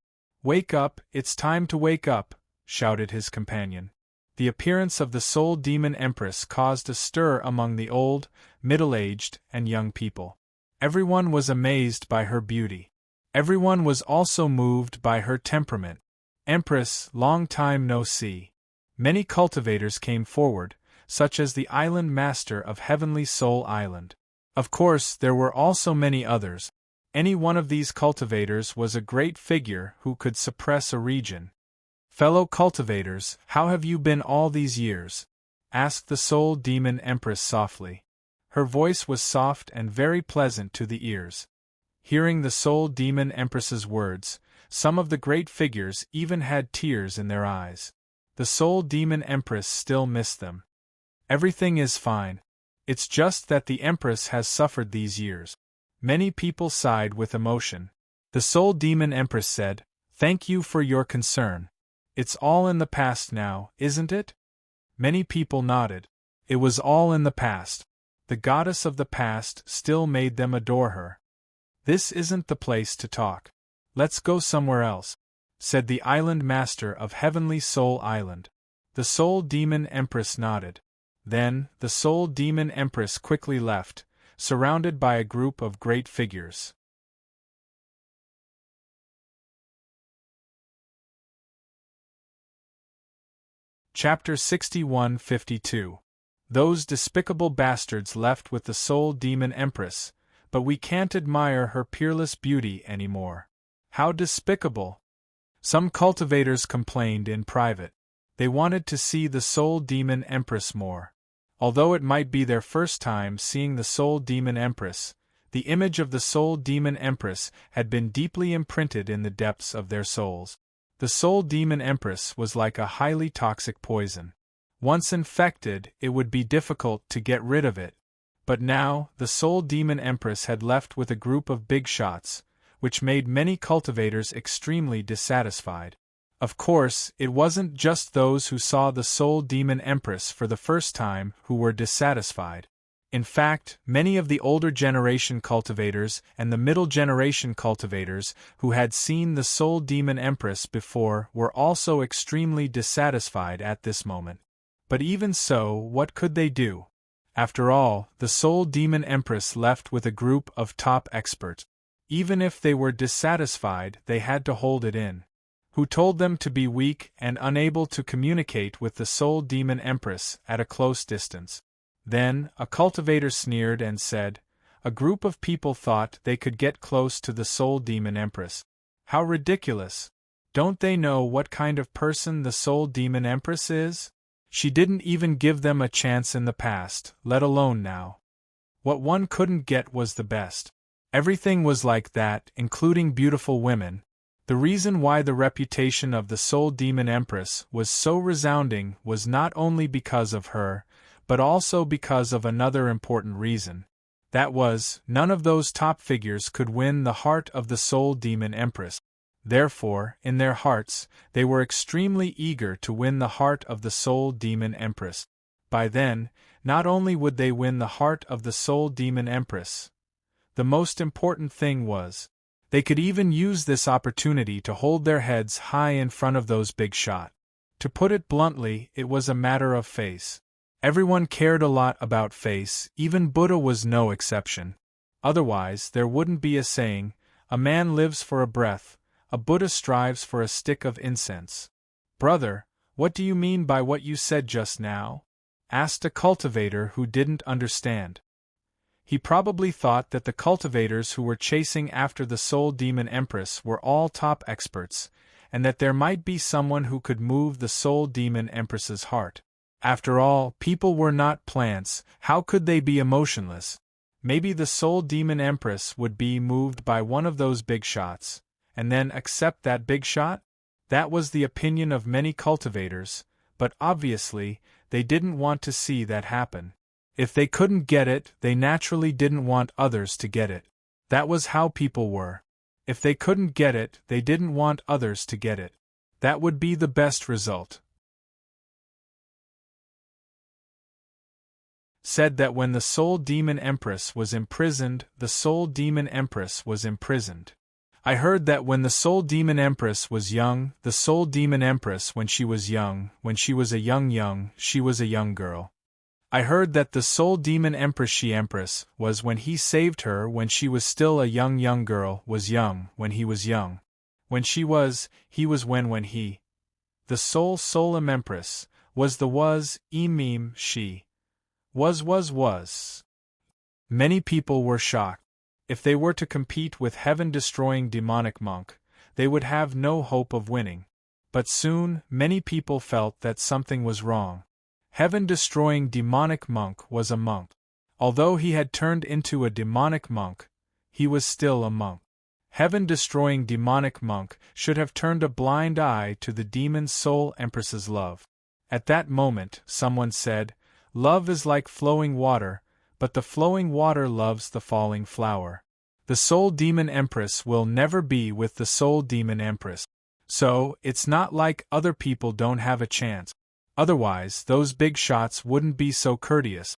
"Wake up, it's time to wake up," shouted his companion. The appearance of the Soul Demon Empress caused a stir among the old, middle-aged, and young people. Everyone was amazed by her beauty. Everyone was also moved by her temperament. "Empress, long time no see." Many cultivators came forward, such as the island master of Heavenly Soul Island. Of course, there were also many others. Any one of these cultivators was a great figure who could suppress a region. "Fellow cultivators, how have you been all these years?" asked the Soul Demon Empress softly. Her voice was soft and very pleasant to the ears. Hearing the Soul Demon Empress's words, some of the great figures even had tears in their eyes. The Soul Demon Empress still missed them. "Everything is fine. It's just that the Empress has suffered these years." Many people sighed with emotion. The Soul Demon Empress said, "Thank you for your concern. It's all in the past now, isn't it?" Many people nodded. It was all in the past. The goddess of the past still made them adore her. "This isn't the place to talk. Let's go somewhere else," said the island master of Heavenly Soul Island. The Soul Demon Empress nodded. Then, the Soul Demon Empress quickly left, surrounded by a group of great figures. Chapter 61-52. Those despicable bastards left with the Soul Demon Empress, but we can't admire her peerless beauty anymore. How despicable! Some cultivators complained in private. They wanted to see the Soul Demon Empress more. Although it might be their first time seeing the Soul Demon Empress, the image of the Soul Demon Empress had been deeply imprinted in the depths of their souls. The Soul Demon Empress was like a highly toxic poison. Once infected, it would be difficult to get rid of it. But now, the Soul Demon Empress had left with a group of big shots, which made many cultivators extremely dissatisfied. Of course, it wasn't just those who saw the Soul Demon Empress for the first time who were dissatisfied. In fact, many of the older generation cultivators and the middle generation cultivators who had seen the Soul Demon Empress before were also extremely dissatisfied at this moment. But even so, what could they do? After all, the Soul Demon Empress left with a group of top experts. Even if they were dissatisfied, they had to hold it in. Who told them to be weak and unable to communicate with the Soul Demon Empress at a close distance? Then, a cultivator sneered and said, "A group of people thought they could get close to the Soul Demon Empress. How ridiculous! Don't they know what kind of person the Soul Demon Empress is? She didn't even give them a chance in the past, let alone now. What one couldn't get was the best. Everything was like that, including beautiful women." The reason why the reputation of the Soul Demon Empress was so resounding was not only because of her, but also because of another important reason. That was, none of those top figures could win the heart of the Soul Demon Empress. Therefore, in their hearts, they were extremely eager to win the heart of the Soul Demon Empress. By then, not only would they win the heart of the Soul Demon Empress, the most important thing was, they could even use this opportunity to hold their heads high in front of those big shots. To put it bluntly, it was a matter of face. Everyone cared a lot about face, even Buddha was no exception. Otherwise, there wouldn't be a saying, "A man lives for a breath, a Buddha strives for a stick of incense." "Brother, what do you mean by what you said just now?" asked a cultivator who didn't understand. He probably thought that the cultivators who were chasing after the Soul Demon Empress were all top experts, and that there might be someone who could move the Soul Demon Empress's heart. After all, people were not plants, how could they be emotionless? Maybe the Soul Demon Empress would be moved by one of those big shots, and then accept that big shot? That was the opinion of many cultivators, but obviously, they didn't want to see that happen. If they couldn't get it, they naturally didn't want others to get it. That was how people were. If they couldn't get it, they didn't want others to get it. That would be the best result. Said that when the Soul Demon Empress was imprisoned, the Soul Demon Empress was imprisoned. I heard that when the Soul Demon Empress was young, the Soul Demon Empress when she was a young, she was a young girl. I heard that the Soul Demon Empress she Empress was when he saved her when she was still a young girl, was young, when he was young. When she was, he was when he. The Soul Empress, was the was, she. Was. Many people were shocked. If they were to compete with heaven-destroying demonic monk, they would have no hope of winning. But soon, many people felt that something was wrong. Heaven-destroying demonic monk was a monk. Although he had turned into a demonic monk, he was still a monk. Heaven-destroying demonic monk should have turned a blind eye to the demon soul empress's love. At that moment, someone said, "Love is like flowing water, but the flowing water loves the falling flower." The Soul Demon Empress will never be with the Soul Demon Empress. So, it's not like other people don't have a chance. Otherwise, those big shots wouldn't be so courteous.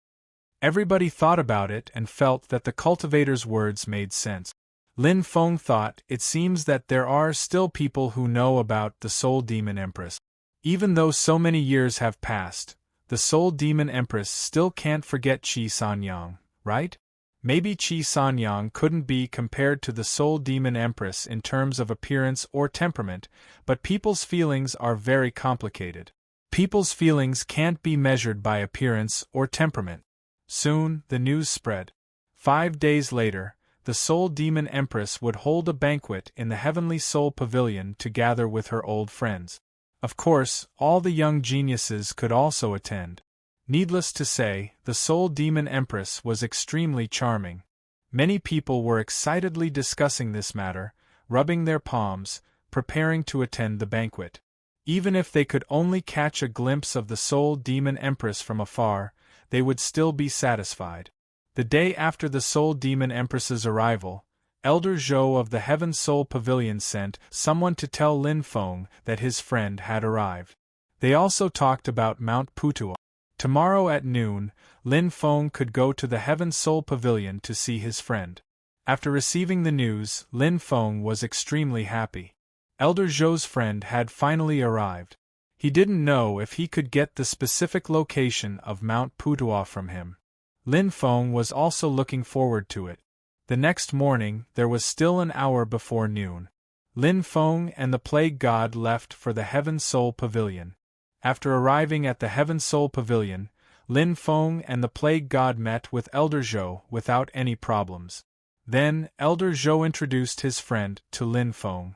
Everybody thought about it and felt that the cultivator's words made sense. Lin Feng thought, it seems that there are still people who know about the Soul Demon Empress. Even though so many years have passed, the Soul Demon Empress still can't forget Qi Sanyang, right? Maybe Qi Sanyang couldn't be compared to the Soul Demon Empress in terms of appearance or temperament, but people's feelings are very complicated. People's feelings can't be measured by appearance or temperament. Soon, the news spread. 5 days later, the Soul Demon Empress would hold a banquet in the Heavenly Soul Pavilion to gather with her old friends. Of course, all the young geniuses could also attend. Needless to say, the Soul Demon Empress was extremely charming. Many people were excitedly discussing this matter, rubbing their palms, preparing to attend the banquet. Even if they could only catch a glimpse of the Soul Demon Empress from afar, they would still be satisfied. The day after the Soul Demon Empress's arrival, Elder Zhou of the Heaven Soul Pavilion sent someone to tell Lin Feng that his friend had arrived. They also talked about Mount Putuo. Tomorrow at noon, Lin Feng could go to the Heaven Soul Pavilion to see his friend. After receiving the news, Lin Feng was extremely happy. Elder Zhou's friend had finally arrived. He didn't know if he could get the specific location of Mount Putuo from him. Lin Feng was also looking forward to it. The next morning, there was still an hour before noon. Lin Feng and the Plague God left for the Heaven Soul Pavilion. After arriving at the Heaven Soul Pavilion, Lin Feng and the Plague God met with Elder Zhou without any problems. Then, Elder Zhou introduced his friend to Lin Feng.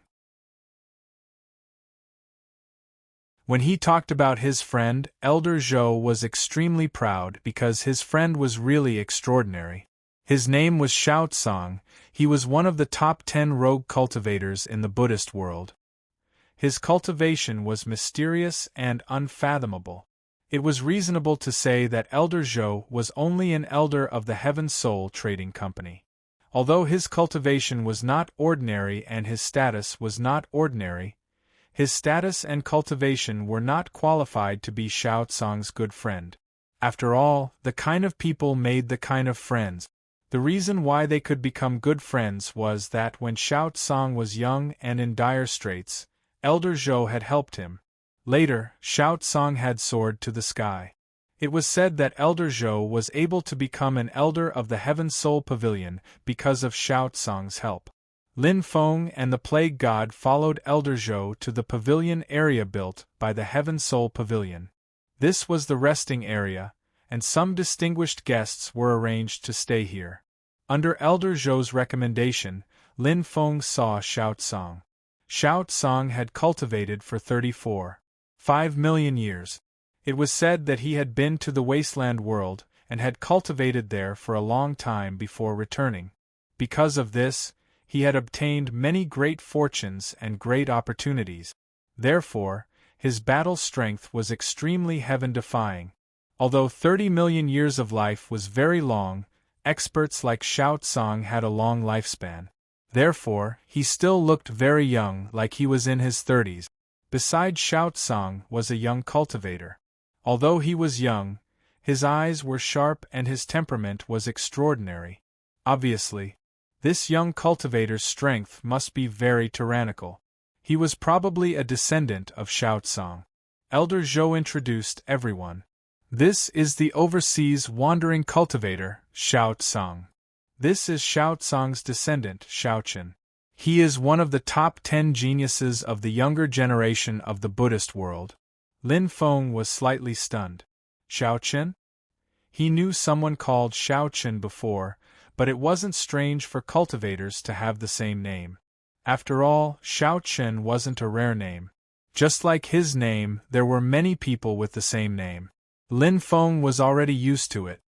When he talked about his friend, Elder Zhou was extremely proud because his friend was really extraordinary. His name was Xiaotsong. He was one of the top 10 rogue cultivators in the Buddhist world. His cultivation was mysterious and unfathomable. It was reasonable to say that Elder Zhou was only an elder of the Heaven Soul Trading Company. Although his cultivation was not ordinary and his status was not ordinary, his status and cultivation were not qualified to be Xiaotsong's good friend. After all, the kind of people made the kind of friends. The reason why they could become good friends was that when Xiaotsong was young and in dire straits, Elder Zhou had helped him. Later, Xiaotsong had soared to the sky. It was said that Elder Zhou was able to become an elder of the Heaven Soul Pavilion because of Xiaotsong's help. Lin Feng and the Plague God followed Elder Zhou to the pavilion area built by the Heaven Soul Pavilion. This was the resting area, and some distinguished guests were arranged to stay here. Under Elder Zhou's recommendation, Lin Feng saw Xiaotsong. Xiao Tsang had cultivated for 5 million years. It was said that he had been to the wasteland world and had cultivated there for a long time before returning. Because of this, he had obtained many great fortunes and great opportunities. Therefore, his battle strength was extremely heaven-defying. Although 30 million years of life was very long, experts like Xiao Tsang had a long lifespan. Therefore, he still looked very young, like he was in his 30s. Beside Xiao Tsang was a young cultivator. Although he was young, his eyes were sharp and his temperament was extraordinary. Obviously, this young cultivator's strength must be very tyrannical. He was probably a descendant of Xiao Tsang. Elder Zhou introduced everyone. This is the overseas wandering cultivator, Xiao Tsang. This is Xiao Tsang's descendant, Xiaochen. He is one of the top 10 geniuses of the younger generation of the Buddhist world. Lin Feng was slightly stunned. Xiaochen? He knew someone called Xiaochen before, but it wasn't strange for cultivators to have the same name. After all, Xiaochen wasn't a rare name. Just like his name, there were many people with the same name. Lin Feng was already used to it.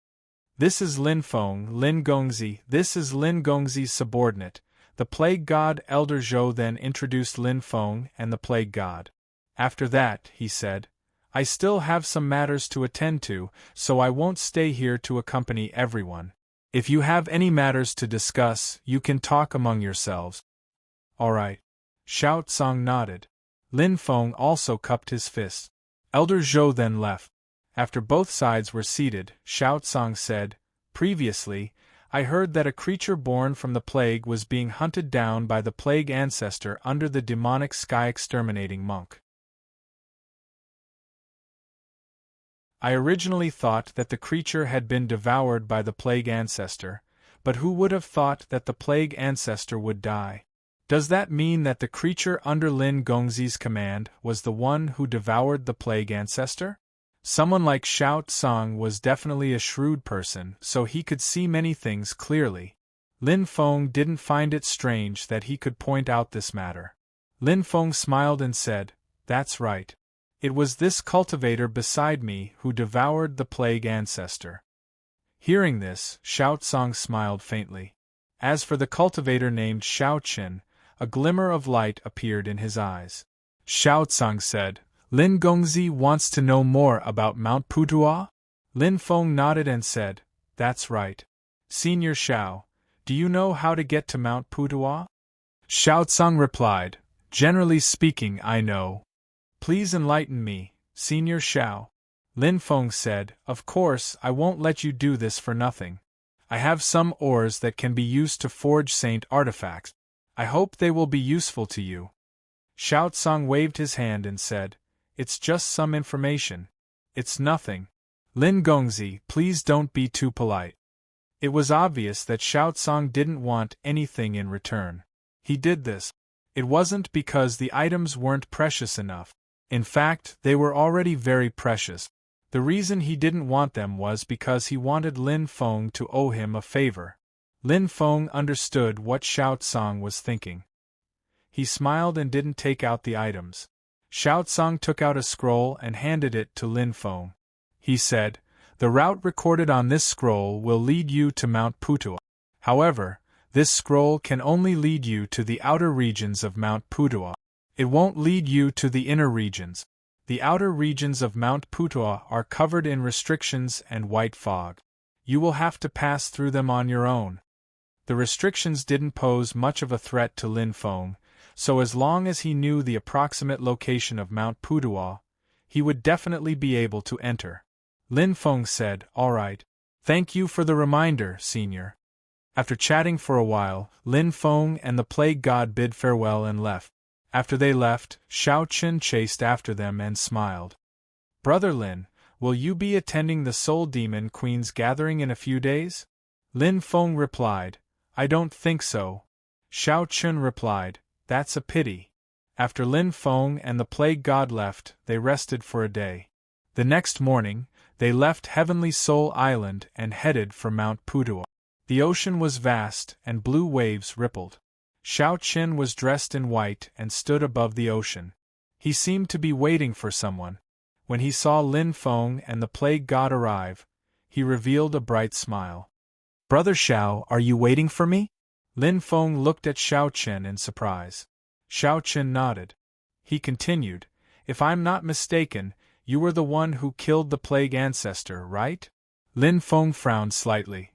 This is Lin Feng, Lin Gongzi. This is Lin Gongzi's subordinate, the plague god. Elder Zhou then introduced Lin Feng and the plague god. After that, he said, I still have some matters to attend to, so I won't stay here to accompany everyone. If you have any matters to discuss, you can talk among yourselves. All right. Xiao Tsang nodded. Lin Feng also cupped his fists. Elder Zhou then left. After both sides were seated, Xiao Tsang said, Previously, I heard that a creature born from the plague was being hunted down by the plague ancestor under the demonic sky exterminating monk. I originally thought that the creature had been devoured by the plague ancestor, but who would have thought that the plague ancestor would die? Does that mean that the creature under Lin Gongzi's command was the one who devoured the plague ancestor? Someone like Xiao Tsang was definitely a shrewd person, so he could see many things clearly. Lin Feng didn't find it strange that he could point out this matter. Lin Feng smiled and said, That's right. It was this cultivator beside me who devoured the plague ancestor. Hearing this, Xiao Tsang smiled faintly. As for the cultivator named Xiaochen, a glimmer of light appeared in his eyes. Xiao Tsang said, Lin Gongzi wants to know more about Mount Putuo? Lin Feng nodded and said, That's right. Senior Xiao, do you know how to get to Mount Putuo? Xiao Tsang replied, Generally speaking, I know. Please enlighten me, Senior Xiao. Lin Feng said, Of course, I won't let you do this for nothing. I have some ores that can be used to forge saint artifacts. I hope they will be useful to you. Xiao Tsang waved his hand and said, It's just some information. It's nothing. Lin Gongzi, please don't be too polite. It was obvious that Xiao Tsang didn't want anything in return. He did this. It wasn't because the items weren't precious enough. In fact, they were already very precious. The reason he didn't want them was because he wanted Lin Feng to owe him a favor. Lin Feng understood what Xiao Tsang was thinking. He smiled and didn't take out the items. Xiao Tsang took out a scroll and handed it to Lin Feng. He said, The route recorded on this scroll will lead you to Mount Putuo. However, this scroll can only lead you to the outer regions of Mount Putuo. It won't lead you to the inner regions. The outer regions of Mount Putuo are covered in restrictions and white fog. You will have to pass through them on your own. The restrictions didn't pose much of a threat to Lin Feng, so as long as he knew the approximate location of Mount Putuo, he would definitely be able to enter. Lin Feng said, All right. Thank you for the reminder, Senior. After chatting for a while, Lin Feng and the plague god bid farewell and left. After they left, Xiaochen chased after them and smiled. Brother Lin, will you be attending the Soul Demon Queen's gathering in a few days? Lin Feng replied, I don't think so. Xiaochen replied, That's a pity. After Lin Feng and the plague god left, they rested for a day. The next morning, they left Heavenly Soul Island and headed for Mount Putuo. The ocean was vast and blue waves rippled. Xiao Qin was dressed in white and stood above the ocean. He seemed to be waiting for someone. When he saw Lin Feng and the plague god arrive, he revealed a bright smile. "Brother Xiao, are you waiting for me?" Lin Feng looked at Xiao Qin in surprise. Xiao Qin nodded. He continued, "If I'm not mistaken, you were the one who killed the plague ancestor, right?" Lin Feng frowned slightly.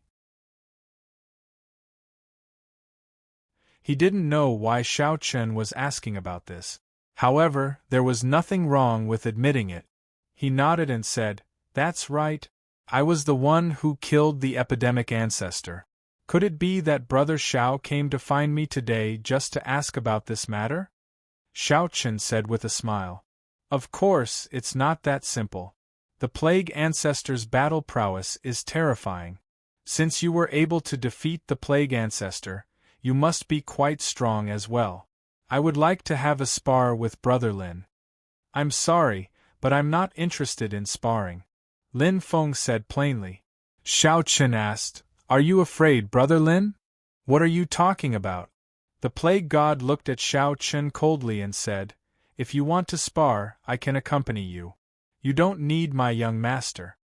He didn't know why Xiao Qin was asking about this. However, there was nothing wrong with admitting it. He nodded and said, "That's right. I was the one who killed the epidemic ancestor. Could it be that Brother Xiao came to find me today just to ask about this matter?" Xiao Qin said with a smile. "Of course, it's not that simple. The plague ancestor's battle prowess is terrifying. Since you were able to defeat the plague ancestor, you must be quite strong as well. I would like to have a spar with Brother Lin." "I'm sorry, but I'm not interested in sparring," Lin Feng said plainly. Xiao Qin asked, "Are you afraid, Brother Lin? What are you talking about?" The plague god looked at Xiao Qin coldly and said, "If you want to spar, I can accompany you. You don't need my young master.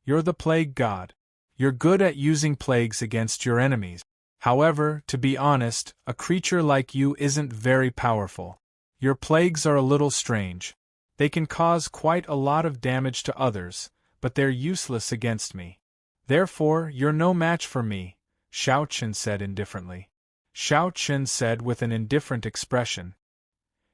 You're the plague god. You're good at using plagues against your enemies. However, to be honest, a creature like you isn't very powerful. Your plagues are a little strange. They can cause quite a lot of damage to others, but they're useless against me. Therefore, you're no match for me," Xiao Qin said indifferently. Xiao Qin said with an indifferent expression.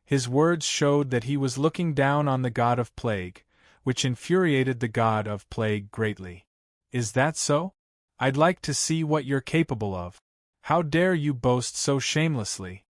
His words showed that he was looking down on the god of plague, which infuriated the god of plague greatly. "Is that so? I'd like to see what you're capable of. How dare you boast so shamelessly?"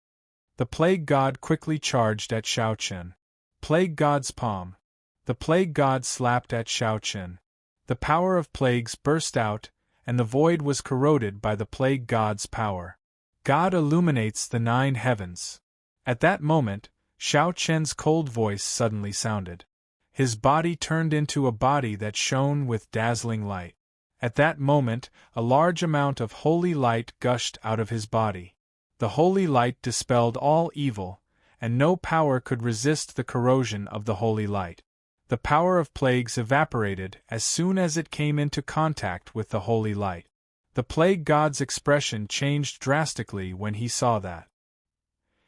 The plague god quickly charged at Xiao Qin. Plague god's palm. The plague god slapped at Xiao Qin. The power of plagues burst out, and the void was corroded by the plague god's power. God illuminates the 9 heavens. At that moment, Xiao Qin's cold voice suddenly sounded. His body turned into a body that shone with dazzling light. At that moment, a large amount of holy light gushed out of his body. The holy light dispelled all evil, and no power could resist the corrosion of the holy light. The power of plagues evaporated as soon as it came into contact with the holy light. The plague god's expression changed drastically when he saw that.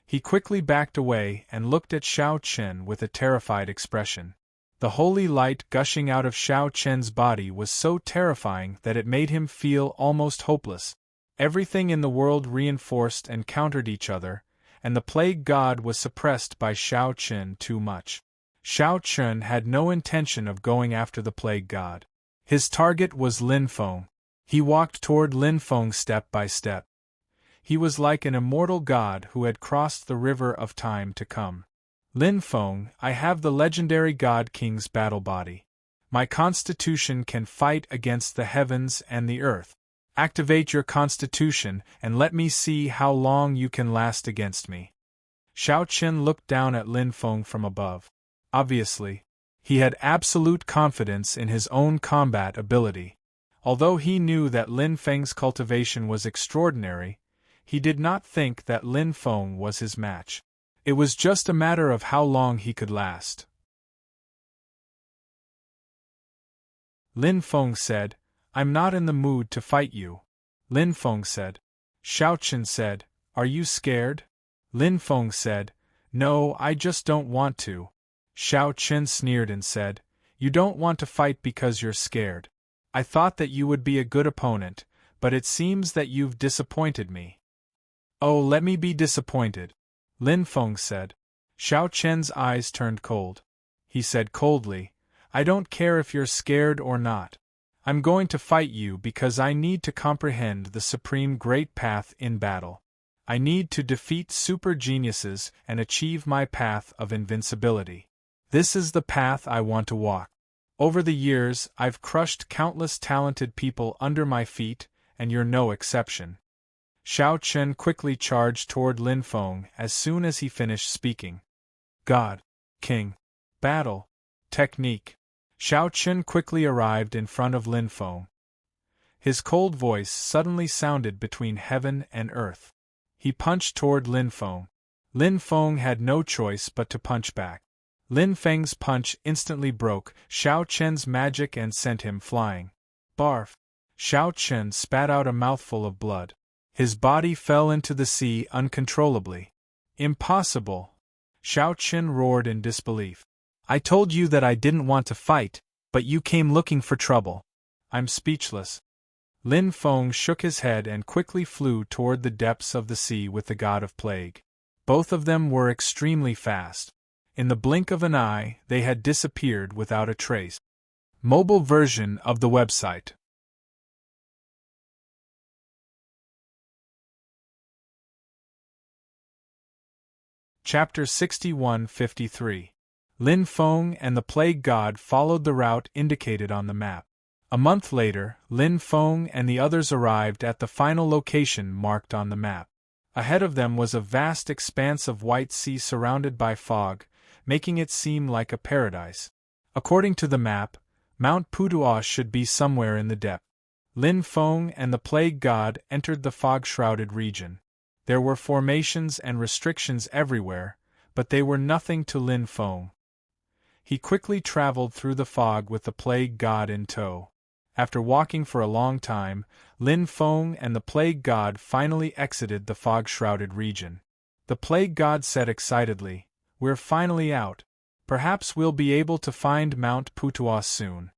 He quickly backed away and looked at Xiao Qin with a terrified expression. The holy light gushing out of Xiao Qin's body was so terrifying that it made him feel almost hopeless. Everything in the world reinforced and countered each other, and the plague god was suppressed by Xiao Qin too much. Xiao Qin had no intention of going after the plague god. His target was Lin Feng. He walked toward Lin Feng step by step. He was like an immortal god who had crossed the river of time to come. "Lin Feng, I have the legendary God King's battle body. My constitution can fight against the heavens and the earth. Activate your constitution and let me see how long you can last against me." Xiao Qin looked down at Lin Feng from above. Obviously, he had absolute confidence in his own combat ability. Although he knew that Lin Feng's cultivation was extraordinary, he did not think that Lin Feng was his match. It was just a matter of how long he could last. Lin Feng said, "I'm not in the mood to fight you." Lin Feng said. Xiao Qin said, "Are you scared?" Lin Feng said, "No, I just don't want to." Xiao Qin sneered and said, "You don't want to fight because you're scared. I thought that you would be a good opponent, but it seems that you've disappointed me." "Oh, let me be disappointed," Lin Feng said. Xiao Qin's eyes turned cold. He said coldly, "I don't care if you're scared or not. I'm going to fight you because I need to comprehend the supreme great path in battle. I need to defeat super geniuses and achieve my path of invincibility. This is the path I want to walk. Over the years, I've crushed countless talented people under my feet, and you're no exception." Xiao Qin quickly charged toward Lin Feng as soon as he finished speaking. God, King, battle, technique. Xiao Qin quickly arrived in front of Lin Feng. His cold voice suddenly sounded between heaven and earth. He punched toward Lin Feng. Lin Feng had no choice but to punch back. Lin Feng's punch instantly broke Xiao Chen's magic and sent him flying. Barf! Xiao Chen spat out a mouthful of blood. His body fell into the sea uncontrollably. Impossible! Xiao Chen roared in disbelief. I told you that I didn't want to fight, but you came looking for trouble. I'm speechless. Lin Feng shook his head and quickly flew toward the depths of the sea with the god of plague. Both of them were extremely fast. In the blink of an eye, they had disappeared without a trace. Mobile version of the website. Chapter 6153. Lin Feng and the Plague God followed the route indicated on the map. A month later, Lin Feng and the others arrived at the final location marked on the map. Ahead of them was a vast expanse of white sea surrounded by fog, making it seem like a paradise. According to the map, Mount Putuo should be somewhere in the depth. Lin Feng and the Plague God entered the fog-shrouded region. There were formations and restrictions everywhere, but they were nothing to Lin Feng. He quickly traveled through the fog with the Plague God in tow. After walking for a long time, Lin Feng and the Plague God finally exited the fog-shrouded region. The Plague God said excitedly, "We're finally out. Perhaps we'll be able to find Mount Putuo soon."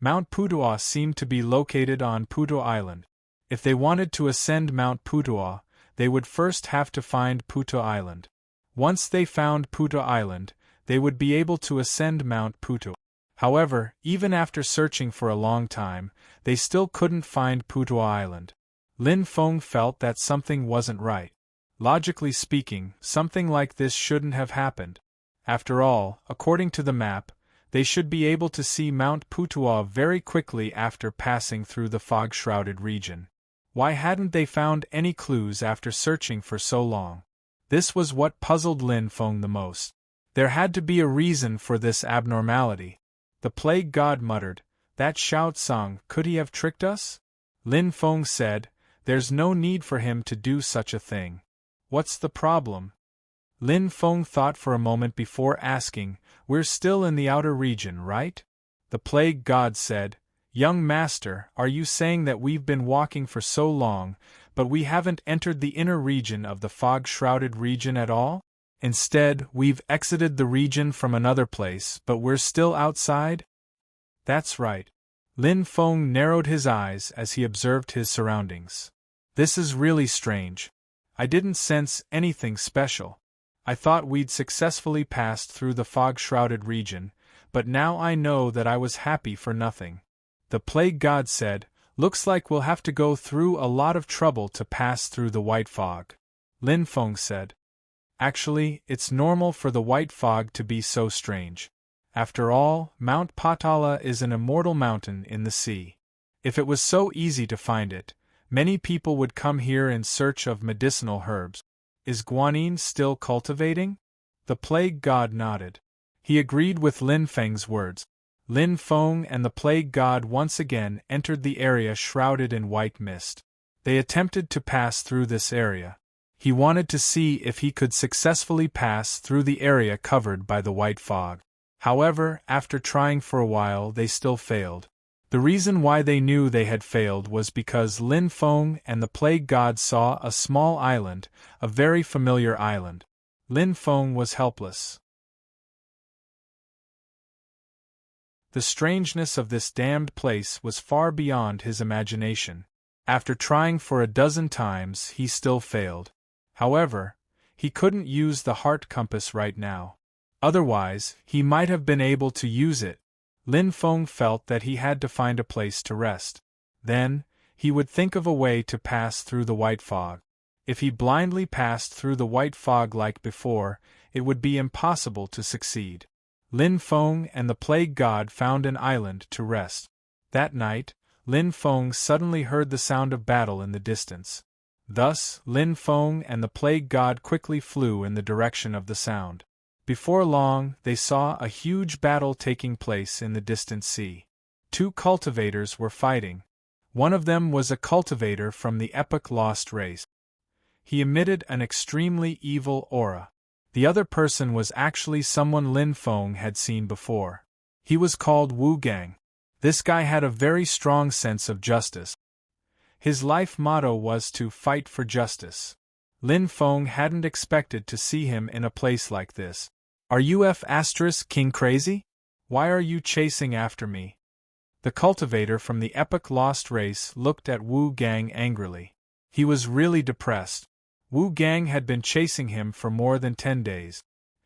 Mount Putuo seemed to be located on Putuo Island. If they wanted to ascend Mount Putuo, they would first have to find Putuo Island. Once they found Putuo Island, they would be able to ascend Mount Putuo. However, even after searching for a long time, they still couldn't find Putuo Island. Lin Feng felt that something wasn't right. Logically speaking, something like this shouldn't have happened. After all, according to the map, they should be able to see Mount Putuo very quickly after passing through the fog-shrouded region. Why hadn't they found any clues after searching for so long? This was what puzzled Lin Feng the most. There had to be a reason for this abnormality. The Plague God muttered, "That Xiao Tsang, could he have tricked us?" Lin Feng said, "There's no need for him to do such a thing. What's the problem?" Lin Feng thought for a moment before asking, "We're still in the outer region, right?" The Plague God said, "Young master, are you saying that we've been walking for so long, but we haven't entered the inner region of the fog-shrouded region at all? Instead, we've exited the region from another place, but we're still outside?" "That's right." Lin Feng narrowed his eyes as he observed his surroundings. "This is really strange. I didn't sense anything special. I thought we'd successfully passed through the fog-shrouded region, but now I know that I was happy for nothing." The Plague God said, "Looks like we'll have to go through a lot of trouble to pass through the white fog." Lin Feng said, "Actually, it's normal for the white fog to be so strange. After all, Mount Patala is an immortal mountain in the sea. If it was so easy to find it, many people would come here in search of medicinal herbs. Is Guanyin still cultivating?" The Plague God nodded. He agreed with Lin Feng's words. Lin Feng and the Plague God once again entered the area shrouded in white mist. They attempted to pass through this area. He wanted to see if he could successfully pass through the area covered by the white fog. However, after trying for a while, they still failed. The reason why they knew they had failed was because Lin Feng and the Plague God saw a small island, a very familiar island. Lin Feng was helpless. The strangeness of this damned place was far beyond his imagination. After trying for a dozen times, he still failed. However, he couldn't use the heart compass right now. Otherwise, he might have been able to use it. Lin Feng felt that he had to find a place to rest. Then, he would think of a way to pass through the white fog. If he blindly passed through the white fog like before, it would be impossible to succeed. Lin Feng and the Plague God found an island to rest. That night, Lin Feng suddenly heard the sound of battle in the distance. Thus, Lin Feng and the Plague God quickly flew in the direction of the sound. Before long, they saw a huge battle taking place in the distant sea. Two cultivators were fighting. One of them was a cultivator from the epic lost race. He emitted an extremely evil aura. The other person was actually someone Lin Feng had seen before. He was called Wu Gang. This guy had a very strong sense of justice. His life motto was to fight for justice. Lin Feng hadn't expected to see him in a place like this. Are you King crazy? Why are you chasing after me? The cultivator from the epic lost race looked at Wu Gang angrily. He was really depressed. Wu Gang had been chasing him for more than 10 days.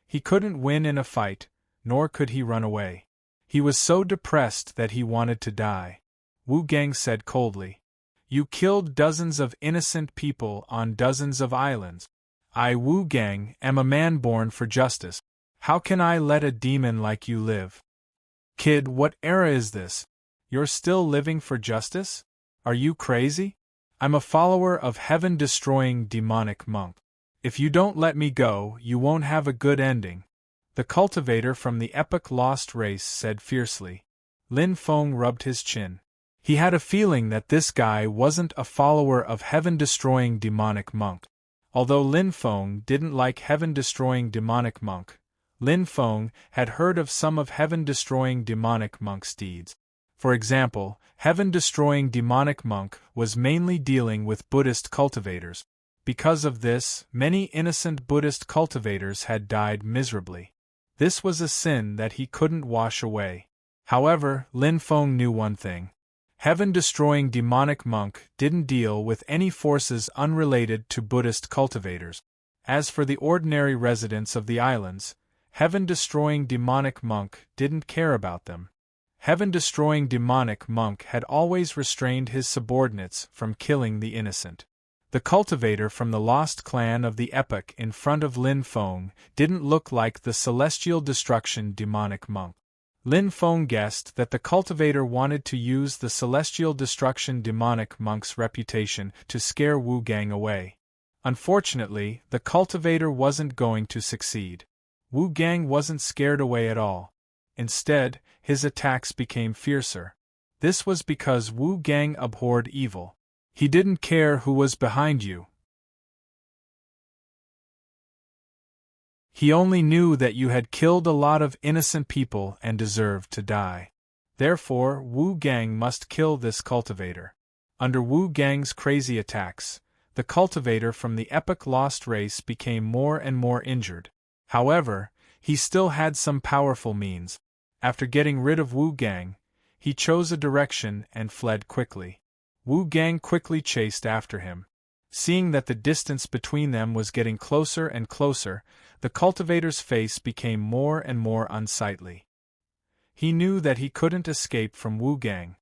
He couldn't win in a fight, nor could he run away. He was so depressed that he wanted to die. Wu Gang said coldly, "You killed dozens of innocent people on dozens of islands. I, Wu Gang, am a man born for justice. How can I let a demon like you live?" "Kid, what era is this? You're still living for justice? Are you crazy? I'm a follower of heaven-destroying demonic monk. If you don't let me go, you won't have a good ending," the cultivator from the epic lost race said fiercely. Lin Feng rubbed his chin. He had a feeling that this guy wasn't a follower of heaven-destroying demonic monk. Although Lin Feng didn't like heaven-destroying demonic monk, Lin Feng had heard of some of heaven-destroying demonic monk's deeds. For example, heaven-destroying demonic monk was mainly dealing with Buddhist cultivators. Because of this, many innocent Buddhist cultivators had died miserably. This was a sin that he couldn't wash away. However, Lin Feng knew one thing. Heaven-destroying demonic monk didn't deal with any forces unrelated to Buddhist cultivators. As for the ordinary residents of the islands, heaven-destroying demonic monk didn't care about them. Heaven-destroying demonic monk had always restrained his subordinates from killing the innocent. The cultivator from the lost clan of the epoch in front of Lin Feng didn't look like the celestial destruction demonic monk. Lin Feng guessed that the cultivator wanted to use the celestial destruction demonic monk's reputation to scare Wu Gang away. Unfortunately, the cultivator wasn't going to succeed. Wu Gang wasn't scared away at all. Instead, his attacks became fiercer. This was because Wu Gang abhorred evil. He didn't care who was behind you. He only knew that you had killed a lot of innocent people and deserved to die. Therefore, Wu Gang must kill this cultivator. Under Wu Gang's crazy attacks, the cultivator from the epic lost race became more and more injured. However, he still had some powerful means. After getting rid of Wu Gang, he chose a direction and fled quickly. Wu Gang quickly chased after him. Seeing that the distance between them was getting closer and closer, the cultivator's face became more and more unsightly. He knew that he couldn't escape from Wu Gang.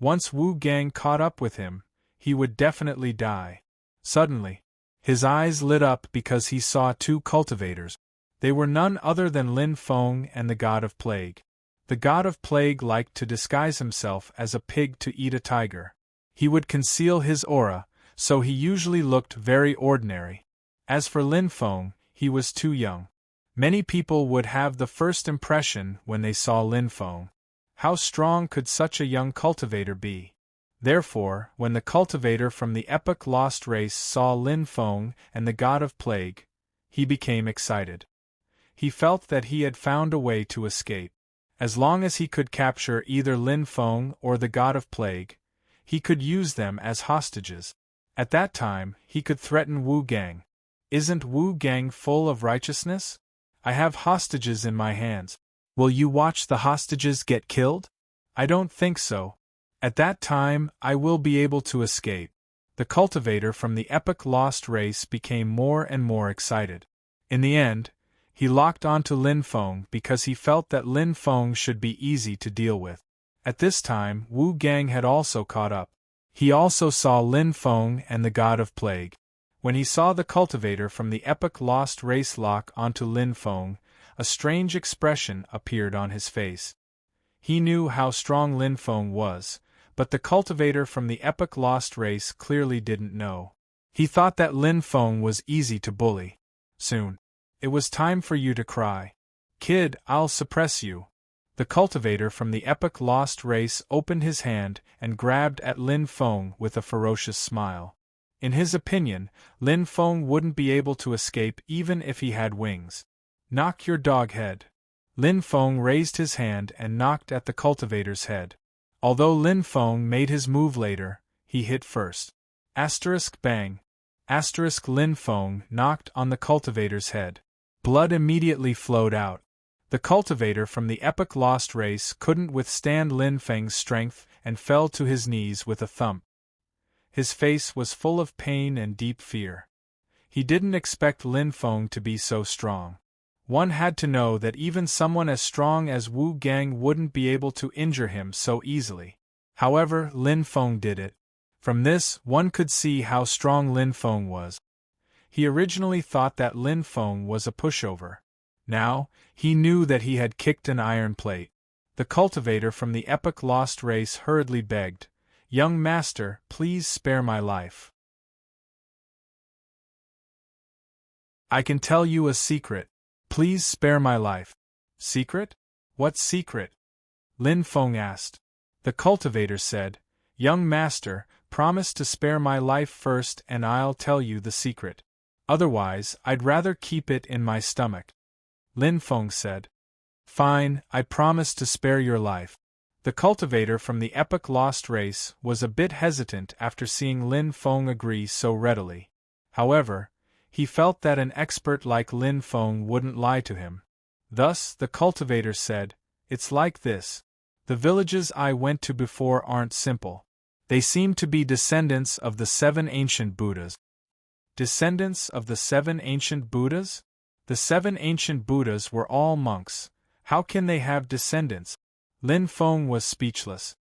Once Wu Gang caught up with him, he would definitely die. Suddenly, his eyes lit up because he saw two cultivators. They were none other than Lin Feng and the God of Plague. The God of Plague liked to disguise himself as a pig to eat a tiger. He would conceal his aura, so he usually looked very ordinary. As for Lin Feng, he was too young. Many people would have the first impression when they saw Lin Feng. How strong could such a young cultivator be? Therefore, when the cultivator from the epic lost race saw Lin Feng and the God of Plague, he became excited. He felt that he had found a way to escape. As long as he could capture either Lin Feng or the God of Plague, he could use them as hostages. At that time, he could threaten Wu Gang. Isn't Wu Gang full of righteousness? I have hostages in my hands. Will you watch the hostages get killed? I don't think so. At that time, I will be able to escape. The cultivator from the epic lost race became more and more excited. In the end, he locked onto Lin Feng because he felt that Lin Feng should be easy to deal with. At this time, Wu Gang had also caught up. He also saw Lin Feng and the God of Plague. When he saw the cultivator from the epic lost race lock onto Lin Feng, a strange expression appeared on his face. He knew how strong Lin Feng was, but the cultivator from the epic lost race clearly didn't know. He thought that Lin Feng was easy to bully. Soon. It was time for you to cry. Kid, I'll suppress you. The cultivator from the epic lost race opened his hand and grabbed at Lin Feng with a ferocious smile. In his opinion, Lin Feng wouldn't be able to escape even if he had wings. Knock your dog head. Lin Feng raised his hand and knocked at the cultivator's head. Although Lin Feng made his move later, he hit first. Asterisk bang. Asterisk Lin Feng knocked on the cultivator's head. Blood immediately flowed out. The cultivator from the epic lost race couldn't withstand Lin Feng's strength and fell to his knees with a thump. His face was full of pain and deep fear. He didn't expect Lin Feng to be so strong. One had to know that even someone as strong as Wu Gang wouldn't be able to injure him so easily. However, Lin Feng did it. From this, one could see how strong Lin Feng was. He originally thought that Lin Feng was a pushover. Now, he knew that he had kicked an iron plate. The cultivator from the epic lost race hurriedly begged, "Young master, please spare my life. I can tell you a secret. Please spare my life." "Secret? What secret?" Lin Feng asked. The cultivator said, "Young master, promise to spare my life first and I'll tell you the secret. Otherwise, I'd rather keep it in my stomach." Lin Feng said, "Fine, I promise to spare your life." The cultivator from the epic lost race was a bit hesitant after seeing Lin Feng agree so readily. However, he felt that an expert like Lin Feng wouldn't lie to him. Thus, the cultivator said, "It's like this. The villages I went to before aren't simple. They seem to be descendants of the 7 ancient Buddhas." Descendants of the 7 ancient Buddhas? The 7 ancient Buddhas were all monks. How can they have descendants? Lin Feng was speechless.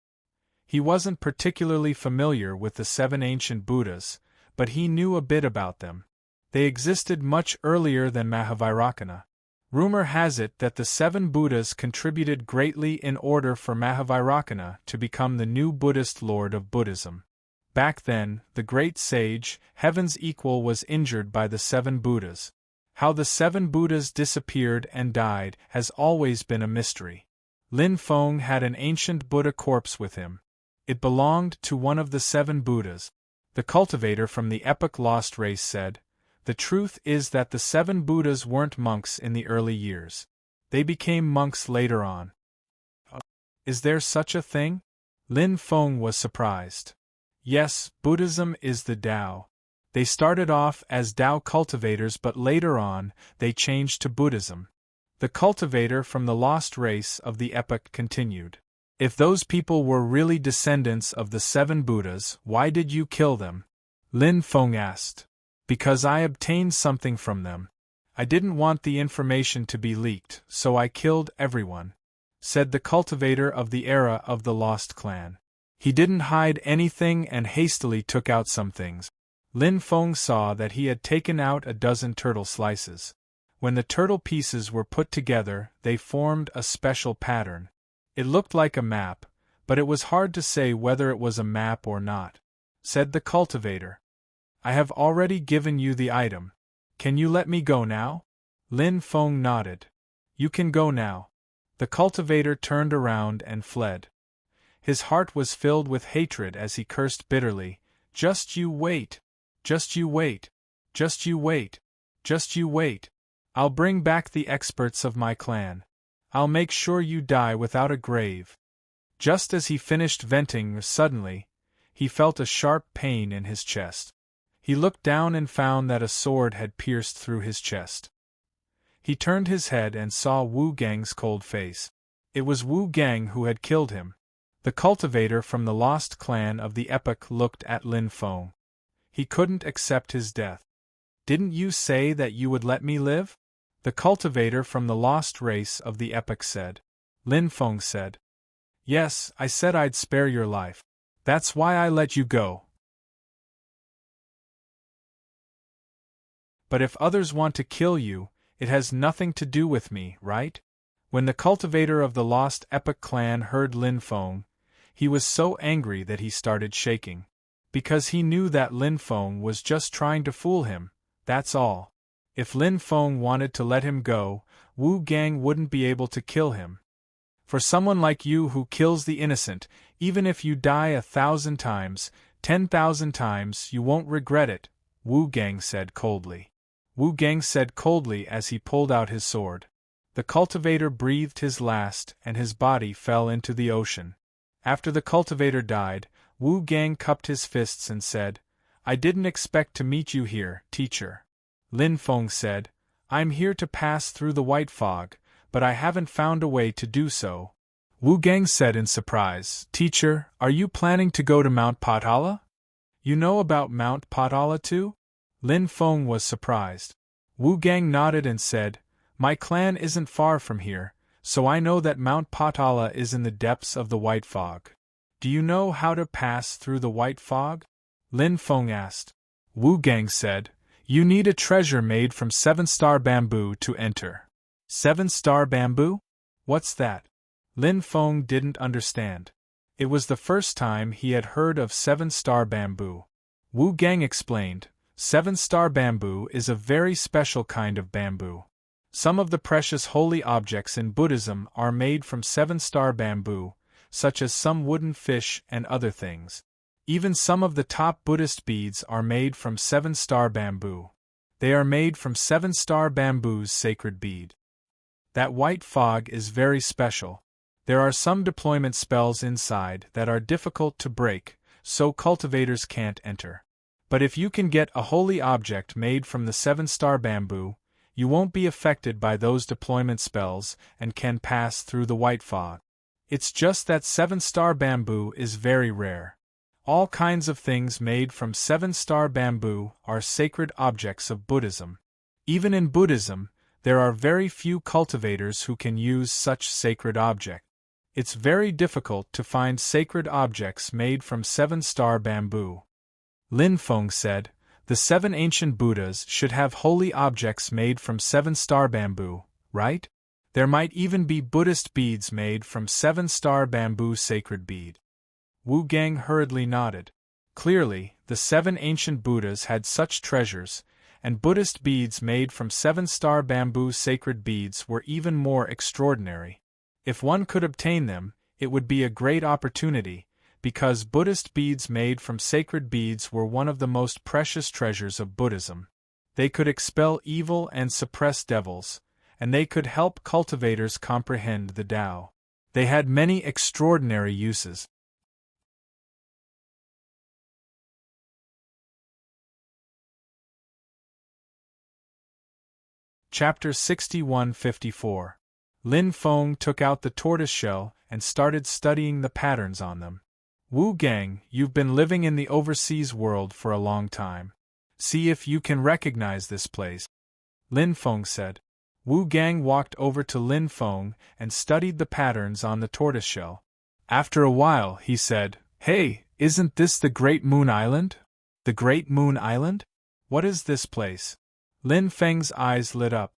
He wasn't particularly familiar with the 7 ancient Buddhas, but he knew a bit about them. They existed much earlier than Mahavairakana. Rumor has it that the 7 Buddhas contributed greatly in order for Mahavairakana to become the new Buddhist lord of Buddhism. Back then, the great sage, Heaven's Equal, was injured by the 7 Buddhas. How the 7 Buddhas disappeared and died has always been a mystery. Lin Feng had an ancient Buddha corpse with him. It belonged to one of the 7 Buddhas. The cultivator from the epic lost race said, "The truth is that the 7 Buddhas weren't monks in the early years. They became monks later on." "Is there such a thing?" Lin Feng was surprised. "Yes, Buddhism is the Tao. They started off as Tao cultivators, but later on, they changed to Buddhism." The cultivator from the lost race of the epic continued. "If those people were really descendants of the 7 Buddhas, why did you kill them?" Lin Feng asked. "Because I obtained something from them. I didn't want the information to be leaked, so I killed everyone," said the cultivator of the era of the Lost Clan. He didn't hide anything and hastily took out some things. Lin Feng saw that he had taken out a dozen turtle slices. When the turtle pieces were put together, they formed a special pattern. It looked like a map, but it was hard to say whether it was a map or not. Said the cultivator, "I have already given you the item. Can you let me go now?" Lin Feng nodded. "You can go now." The cultivator turned around and fled. His heart was filled with hatred as he cursed bitterly, "Just you wait! Just you wait! Just you wait! Just you wait! I'll bring back the experts of my clan. I'll make sure you die without a grave." Just as he finished venting, suddenly, he felt a sharp pain in his chest. He looked down and found that a sword had pierced through his chest. He turned his head and saw Wu Gang's cold face. It was Wu Gang who had killed him. The cultivator from the lost clan of the epic looked at Lin Feng. He couldn't accept his death. "Didn't you say that you would let me live?" The cultivator from the lost race of the epic said. Lin Feng said, "Yes, I said I'd spare your life. That's why I let you go. But if others want to kill you, it has nothing to do with me, right?" When the cultivator of the lost epic clan heard Lin Feng, he was so angry that he started shaking. Because he knew that Lin Feng was just trying to fool him, that's all. If Lin Feng wanted to let him go, Wu Gang wouldn't be able to kill him. For someone like you who kills the innocent, even if you die 1,000 times, 10,000 times, you won't regret it, Wu Gang said coldly. Wu Gang said coldly as he pulled out his sword. The cultivator breathed his last and his body fell into the ocean. After the cultivator died, Wu Gang cupped his fists and said, I didn't expect to meet you here, teacher. Lin Feng said, I'm here to pass through the white fog, but I haven't found a way to do so. Wu Gang said in surprise, Teacher, are you planning to go to Mount Potala? You know about Mount Potala too? Lin Feng was surprised. Wu Gang nodded and said, My clan isn't far from here, so I know that Mount Potala is in the depths of the white fog. Do you know how to pass through the white fog? Lin Feng asked. Wu Gang said, You need a treasure made from 7-star bamboo to enter. 7-star bamboo? What's that? Lin Feng didn't understand. It was the first time he had heard of 7-star bamboo. Wu Gang explained, 7-star bamboo is a very special kind of bamboo. Some of the precious holy objects in Buddhism are made from 7-star bamboo, such as some wooden fish and other things. Even some of the top Buddhist beads are made from 7-star bamboo. They are made from 7-star bamboo's sacred bead. That white fog is very special. There are some deployment spells inside that are difficult to break, so cultivators can't enter. But if you can get a holy object made from the 7-star bamboo, you won't be affected by those deployment spells and can pass through the white fog. It's just that 7-star bamboo is very rare. All kinds of things made from 7-star bamboo are sacred objects of Buddhism. Even in Buddhism, there are very few cultivators who can use such sacred objects. It's very difficult to find sacred objects made from 7-star bamboo. Lin Feng said, The 7 ancient Buddhas should have holy objects made from 7-star bamboo, right? There might even be Buddhist beads made from 7-star bamboo sacred bead. Wu Gang hurriedly nodded. Clearly, the 7 ancient Buddhas had such treasures, and Buddhist beads made from 7-star bamboo sacred beads were even more extraordinary. If one could obtain them, it would be a great opportunity, because Buddhist beads made from sacred beads were one of the most precious treasures of Buddhism. They could expel evil and suppress devils, and they could help cultivators comprehend the Tao. They had many extraordinary uses. Chapter 61-54. Lin Feng took out the tortoiseshell and started studying the patterns on them. Wu Gang, you've been living in the overseas world for a long time. See if you can recognize this place. Lin Feng said. Wu Gang walked over to Lin Feng and studied the patterns on the tortoiseshell. After a while, he said, Hey, isn't this the Great Moon Island? The Great Moon Island? What is this place? Lin Feng's eyes lit up.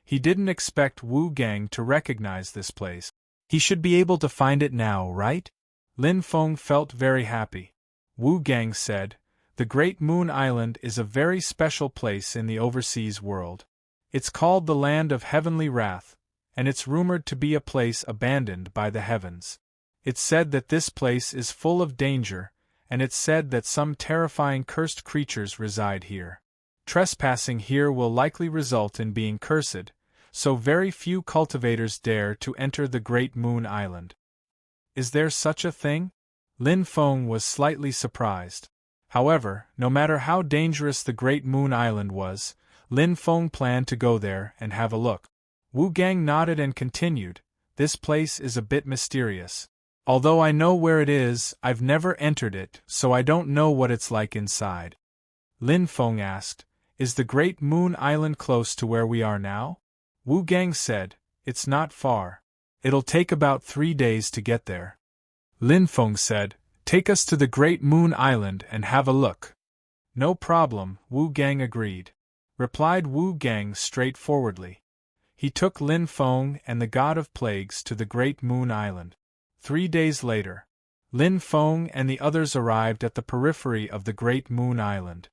He didn't expect Wu Gang to recognize this place. He should be able to find it now, right? Lin Feng felt very happy. Wu Gang said, The Great Moon Island is a very special place in the overseas world. It's called the Land of Heavenly Wrath, and it's rumored to be a place abandoned by the heavens. It's said that this place is full of danger, and it's said that some terrifying cursed creatures reside here. Trespassing here will likely result in being cursed, so very few cultivators dare to enter the Great Moon Island. Is there such a thing? Lin Feng was slightly surprised. However, no matter how dangerous the Great Moon Island was, Lin Feng planned to go there and have a look. Wu Gang nodded and continued, This place is a bit mysterious. Although I know where it is, I've never entered it, so I don't know what it's like inside. Lin Feng asked, Is the Great Moon Island close to where we are now? Wu Gang said, It's not far. It'll take about 3 days to get there. Lin Feng said, Take us to the Great Moon Island and have a look. No problem, Wu Gang agreed. Replied Wu Gang straightforwardly. He took Lin Feng and the God of Plagues to the Great Moon Island. 3 days later, Lin Feng and the others arrived at the periphery of the Great Moon Island.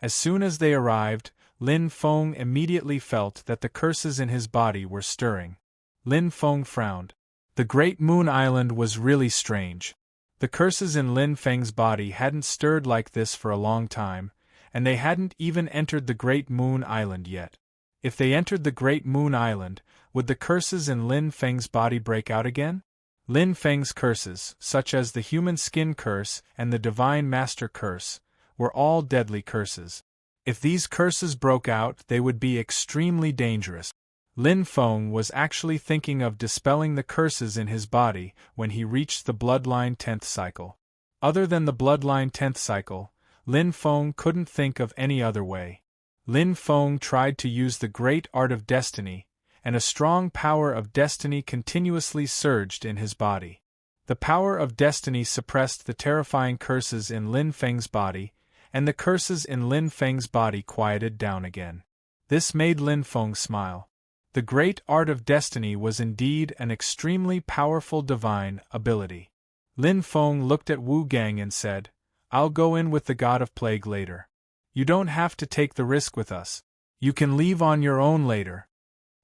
As soon as they arrived, Lin Feng immediately felt that the curses in his body were stirring. Lin Feng frowned. The Great Moon Island was really strange. The curses in Lin Feng's body hadn't stirred like this for a long time, and they hadn't even entered the Great Moon Island yet. If they entered the Great Moon Island, would the curses in Lin Feng's body break out again? Lin Feng's curses, such as the human skin curse and the divine master curse, were all deadly curses. If these curses broke out, they would be extremely dangerous. Lin Feng was actually thinking of dispelling the curses in his body when he reached the bloodline 10th cycle. Other than the bloodline 10th cycle, Lin Feng couldn't think of any other way. Lin Feng tried to use the great art of destiny, and a strong power of destiny continuously surged in his body. The power of destiny suppressed the terrifying curses in Lin Feng's body, and the curses in Lin Feng's body quieted down again. This made Lin Feng smile. The great art of destiny was indeed an extremely powerful divine ability. Lin Feng looked at Wu Gang and said, "I'll go in with the God of Plague later. You don't have to take the risk with us. You can leave on your own later."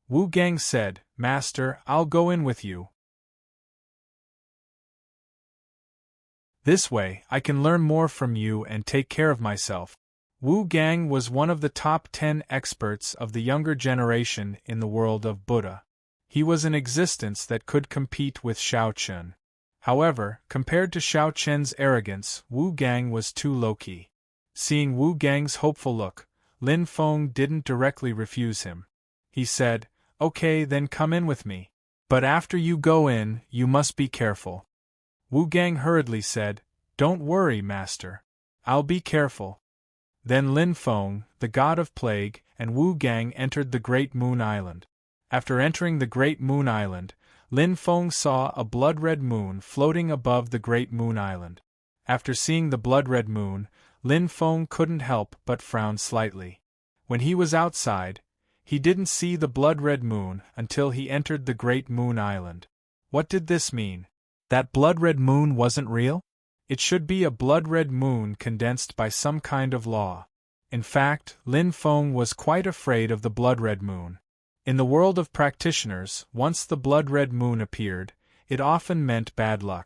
Wu Gang said, "Master, I'll go in with you. This way, I can learn more from you and take care of myself." Wu Gang was one of the top 10 experts of the younger generation in the world of Buddha. He was an existence that could compete with Shao Chun. However, compared to Shao Chen's arrogance, Wu Gang was too low-key. Seeing Wu Gang's hopeful look, Lin Feng didn't directly refuse him. He said, "Okay, then come in with me. But after you go in, you must be careful." Wu Gang hurriedly said, "Don't worry, master. I'll be careful." Then Lin Feng, the God of Plague, and Wu Gang entered the Great Moon Island. After entering the Great Moon Island, Lin Feng saw a blood-red moon floating above the Great Moon Island. After seeing the blood-red moon, Lin Feng couldn't help but frown slightly. When he was outside, he didn't see the blood-red moon until he entered the Great Moon Island. What did this mean? That blood-red moon wasn't real? It should be a blood-red moon condensed by some kind of law. In fact, Lin Feng was quite afraid of the blood-red moon. In the world of practitioners, once the blood-red moon appeared, it often meant bad luck.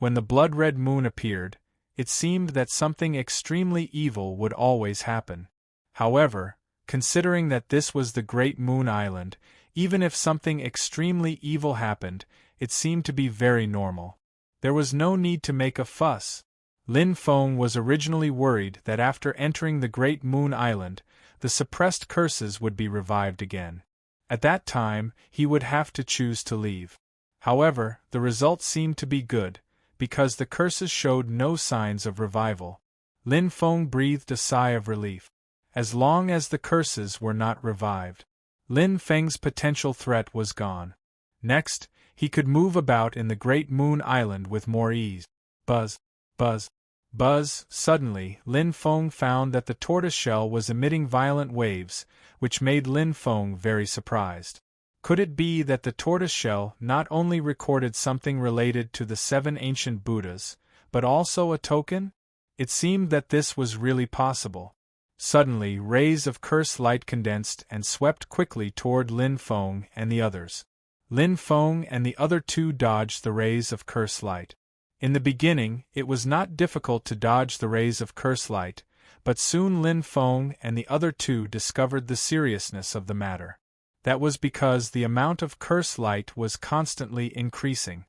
When the blood-red moon appeared, it seemed that something extremely evil would always happen. However, considering that this was the Great Moon Island, even if something extremely evil happened, it seemed to be very normal. There was no need to make a fuss. Lin Feng was originally worried that after entering the Great Moon Island, the suppressed curses would be revived again. At that time, he would have to choose to leave. However, the result seemed to be good, because the curses showed no signs of revival. Lin Feng breathed a sigh of relief. As long as the curses were not revived, Lin Feng's potential threat was gone. Next, he could move about in the Great Moon Island with more ease. Buzz, buzz, buzz. Suddenly, Lin Feng found that the tortoiseshell was emitting violent waves, which made Lin Feng very surprised. Could it be that the tortoiseshell not only recorded something related to the 7 ancient Buddhas, but also a token? It seemed that this was really possible. Suddenly, rays of curse light condensed and swept quickly toward Lin Feng and the others. Lin Feng and the other two dodged the rays of curse light. In the beginning, it was not difficult to dodge the rays of curse light, but soon Lin Feng and the other two discovered the seriousness of the matter. That was because the amount of curse light was constantly increasing.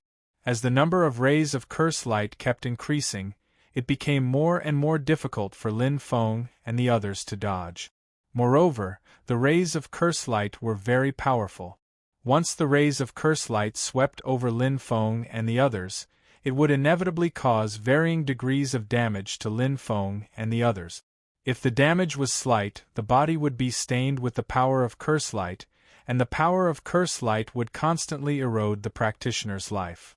As the number of rays of curse light kept increasing, it became more and more difficult for Lin Feng and the others to dodge. Moreover, the rays of curse light were very powerful. Once the rays of curse light swept over Lin Feng and the others, it would inevitably cause varying degrees of damage to Lin Feng and the others. If the damage was slight, the body would be stained with the power of curse light, and the power of curse light would constantly erode the practitioner's life.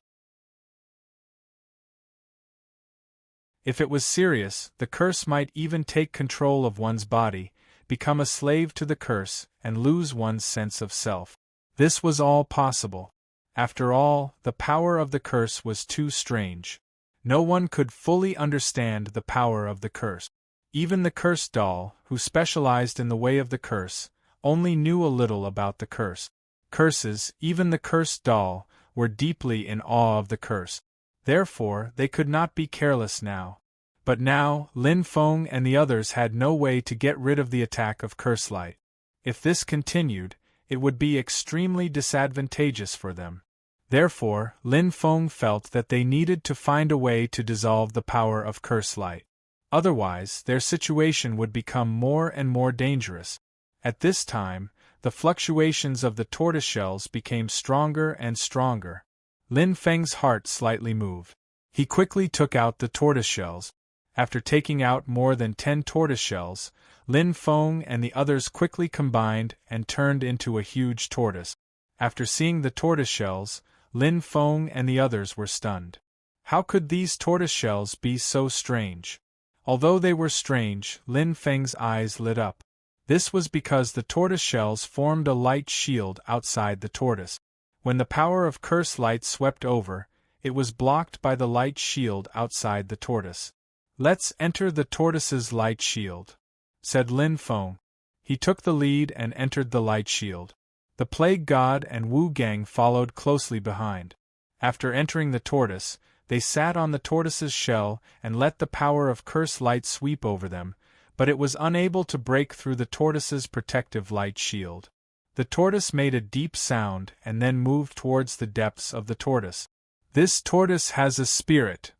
If it was serious, the curse might even take control of one's body, become a slave to the curse, and lose one's sense of self. This was all possible. After all, the power of the curse was too strange. No one could fully understand the power of the curse. Even the cursed doll, who specialized in the way of the curse, only knew a little about the curse. Curses, even the cursed doll, were deeply in awe of the curse. Therefore, they could not be careless now. But now, Lin Feng and the others had no way to get rid of the attack of curse light. If this continued, it would be extremely disadvantageous for them. Therefore, Lin Feng felt that they needed to find a way to dissolve the power of curse light. Otherwise, their situation would become more and more dangerous. At this time, the fluctuations of the tortoiseshells became stronger and stronger. Lin Feng's heart slightly moved. He quickly took out the tortoiseshells. After taking out more than 10 tortoiseshells, Lin Feng and the others quickly combined and turned into a huge tortoise. After seeing the tortoiseshells, Lin Feng and the others were stunned. How could these tortoiseshells be so strange? Although they were strange, Lin Feng's eyes lit up. This was because the tortoiseshells formed a light shield outside the tortoise. When the power of curse light swept over, it was blocked by the light shield outside the tortoise. "Let's enter the tortoise's light shield," said Lin Feng. He took the lead and entered the light shield. The Plague God and Wu Gang followed closely behind. After entering the tortoise, they sat on the tortoise's shell and let the power of curse light sweep over them, but it was unable to break through the tortoise's protective light shield. The tortoise made a deep sound and then moved towards the depths of the tortoise. "This tortoise has a spirit,"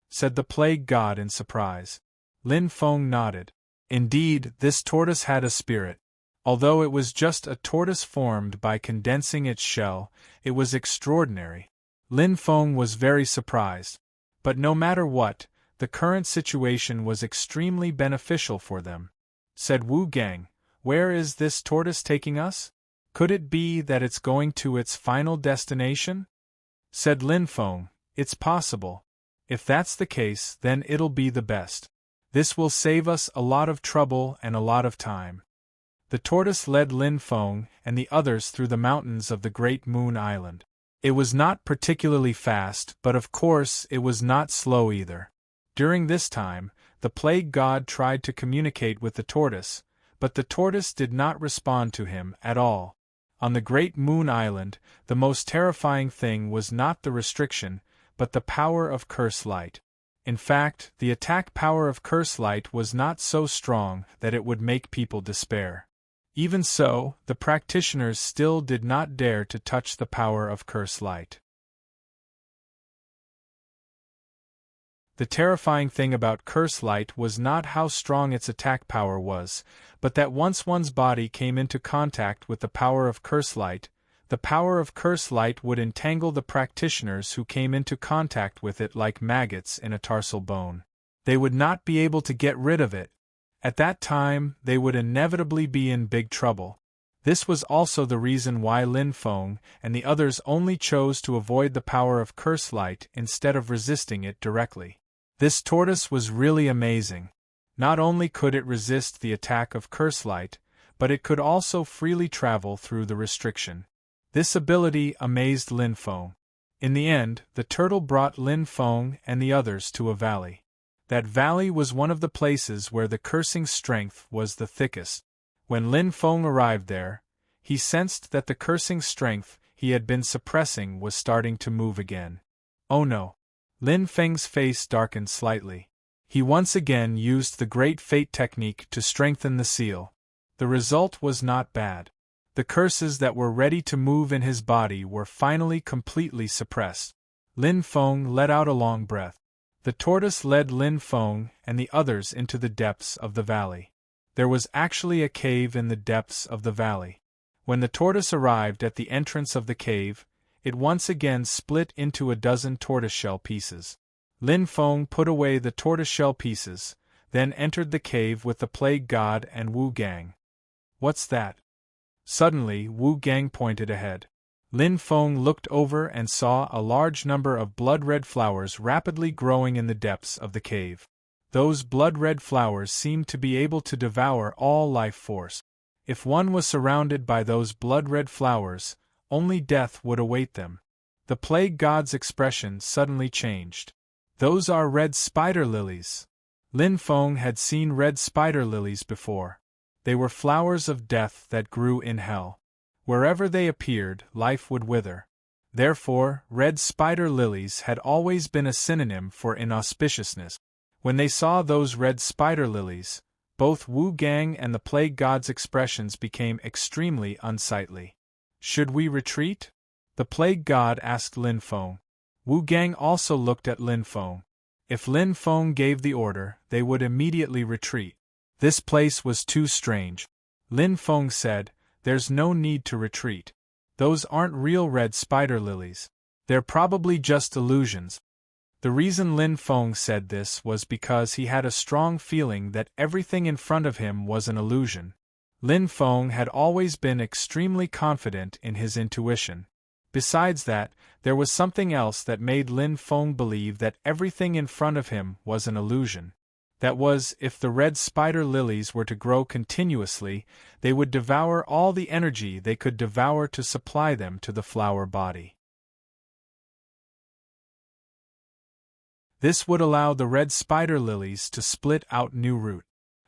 said the Plague God in surprise. Lin Feng nodded. Indeed, this tortoise had a spirit. Although it was just a tortoise formed by condensing its shell, it was extraordinary. Lin Feng was very surprised. But no matter what, the current situation was extremely beneficial for them. Said Wu Gang, "Where is this tortoise taking us? Could it be that it's going to its final destination?" Said Lin Feng, "It's possible. If that's the case, then it'll be the best. This will save us a lot of trouble and a lot of time." The tortoise led Lin Feng and the others through the mountains of the Great Moon Island. It was not particularly fast, but of course it was not slow either. During this time, the Plague God tried to communicate with the tortoise, but the tortoise did not respond to him at all. On the Great Moon Island, the most terrifying thing was not the restriction, but the power of curse light. In fact, the attack power of curse light was not so strong that it would make people despair. Even so, the practitioners still did not dare to touch the power of curse light. The terrifying thing about curse light was not how strong its attack power was, but that once one's body came into contact with the power of curse light, the power of curse light would entangle the practitioners who came into contact with it like maggots in a tarsal bone. They would not be able to get rid of it. At that time, they would inevitably be in big trouble. This was also the reason why Lin Feng and the others only chose to avoid the power of curse light instead of resisting it directly. This tortoise was really amazing. Not only could it resist the attack of curse light, but it could also freely travel through the restriction. This ability amazed Lin Feng. In the end, the turtle brought Lin Feng and the others to a valley. That valley was one of the places where the cursing strength was the thickest. When Lin Feng arrived there, he sensed that the cursing strength he had been suppressing was starting to move again. Oh no! Lin Feng's face darkened slightly. He once again used the Great Fate technique to strengthen the seal. The result was not bad. The curses that were ready to move in his body were finally completely suppressed. Lin Feng let out a long breath. The tortoise led Lin Feng and the others into the depths of the valley. There was actually a cave in the depths of the valley. When the tortoise arrived at the entrance of the cave, it once again split into a dozen tortoiseshell pieces. Lin Feng put away the tortoiseshell pieces, then entered the cave with the Plague God and Wu Gang. "What's that?" Suddenly, Wu Gang pointed ahead. Lin Feng looked over and saw a large number of blood-red flowers rapidly growing in the depths of the cave. Those blood-red flowers seemed to be able to devour all life force. If one was surrounded by those blood-red flowers, only death would await them. The Plague God's expression suddenly changed. "Those are red spider lilies." Lin Feng had seen red spider lilies before. They were flowers of death that grew in hell. Wherever they appeared, life would wither. Therefore, red spider lilies had always been a synonym for inauspiciousness. When they saw those red spider lilies, both Wu Gang and the plague god's expressions became extremely unsightly. Should we retreat? The plague god asked Lin Feng. Wu Gang also looked at Lin Feng. If Lin Feng gave the order, they would immediately retreat. This place was too strange. Lin Feng said, "There's no need to retreat. Those aren't real red spider lilies. They're probably just illusions." The reason Lin Feng said this was because he had a strong feeling that everything in front of him was an illusion. Lin Feng had always been extremely confident in his intuition. Besides that, there was something else that made Lin Feng believe that everything in front of him was an illusion. That was, if the red spider lilies were to grow continuously, they would devour all the energy they could devour to supply them to the flower body. This would allow the red spider lilies to split out new root.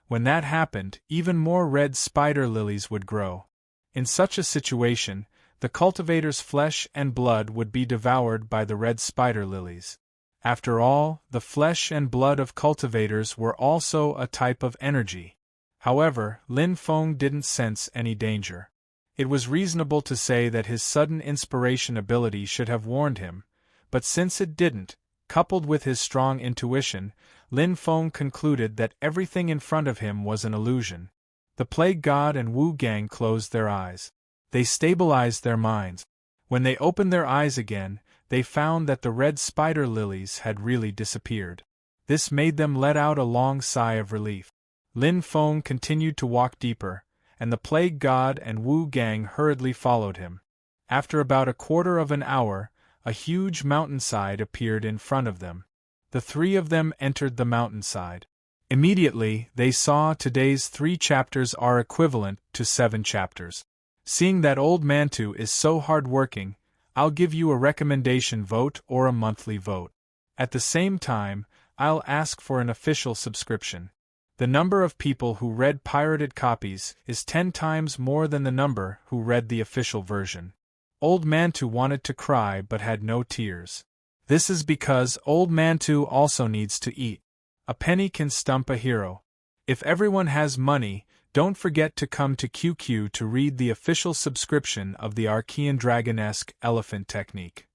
When that happened, even more red spider lilies would grow. In such a situation, the cultivator's flesh and blood would be devoured by the red spider lilies. After all, the flesh and blood of cultivators were also a type of energy. However, Lin Feng didn't sense any danger. It was reasonable to say that his sudden inspiration ability should have warned him, but since it didn't, coupled with his strong intuition, Lin Feng concluded that everything in front of him was an illusion. The plague god and Wu Gang closed their eyes. They stabilized their minds. When they opened their eyes again, they found that the red spider lilies had really disappeared. This made them let out a long sigh of relief. Lin Feng continued to walk deeper, and the plague god and Wu Gang hurriedly followed him. After about a quarter of an hour, a huge mountainside appeared in front of them. The three of them entered the mountainside. Immediately, they saw today's 3 chapters are equivalent to 7 chapters. Seeing that old Mantu is so hard-working, I'll give you a recommendation vote or a monthly vote. At the same time, I'll ask for an official subscription. The number of people who read pirated copies is 10 times more than the number who read the official version. Old Mantu wanted to cry but had no tears. This is because Old Mantu also needs to eat. A penny can stump a hero. If everyone has money, don't forget to come to QQ to read the official subscription of the Archean Dragonesque Elephant Technique.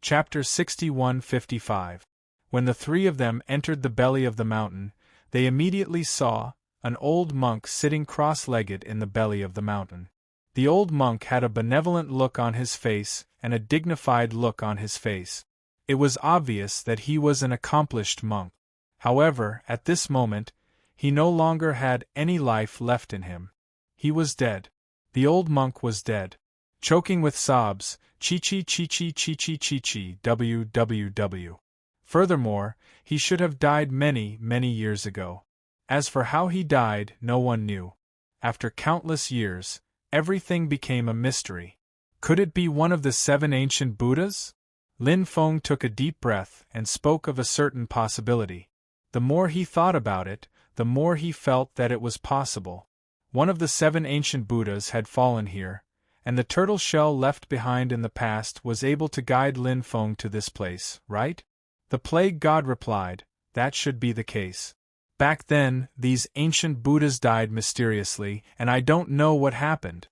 Chapter 6155. When the three of them entered the belly of the mountain, they immediately saw an old monk sitting cross-legged in the belly of the mountain. The old monk had a benevolent look on his face and a dignified look on his face. It was obvious that he was an accomplished monk. However, at this moment, he no longer had any life left in him. He was dead. The old monk was dead. Choking with sobs, chi-chi chi-chi chi-chi chi-chi www. Furthermore, he should have died many, many years ago. As for how he died, no one knew. After countless years, everything became a mystery. Could it be one of the 7 ancient Buddhas? Lin Feng took a deep breath and spoke of a certain possibility. The more he thought about it, the more he felt that it was possible. One of the 7 ancient Buddhas had fallen here, and the turtle shell left behind in the past was able to guide Lin Feng to this place, right? The plague god replied, that should be the case. Back then, these ancient Buddhas died mysteriously, and I don't know what happened.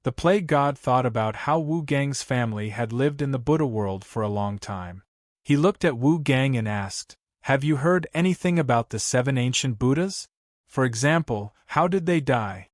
The plague god thought about how Wu Gang's family had lived in the Buddha world for a long time. He looked at Wu Gang and asked, have you heard anything about the 7 ancient Buddhas? For example, how did they die?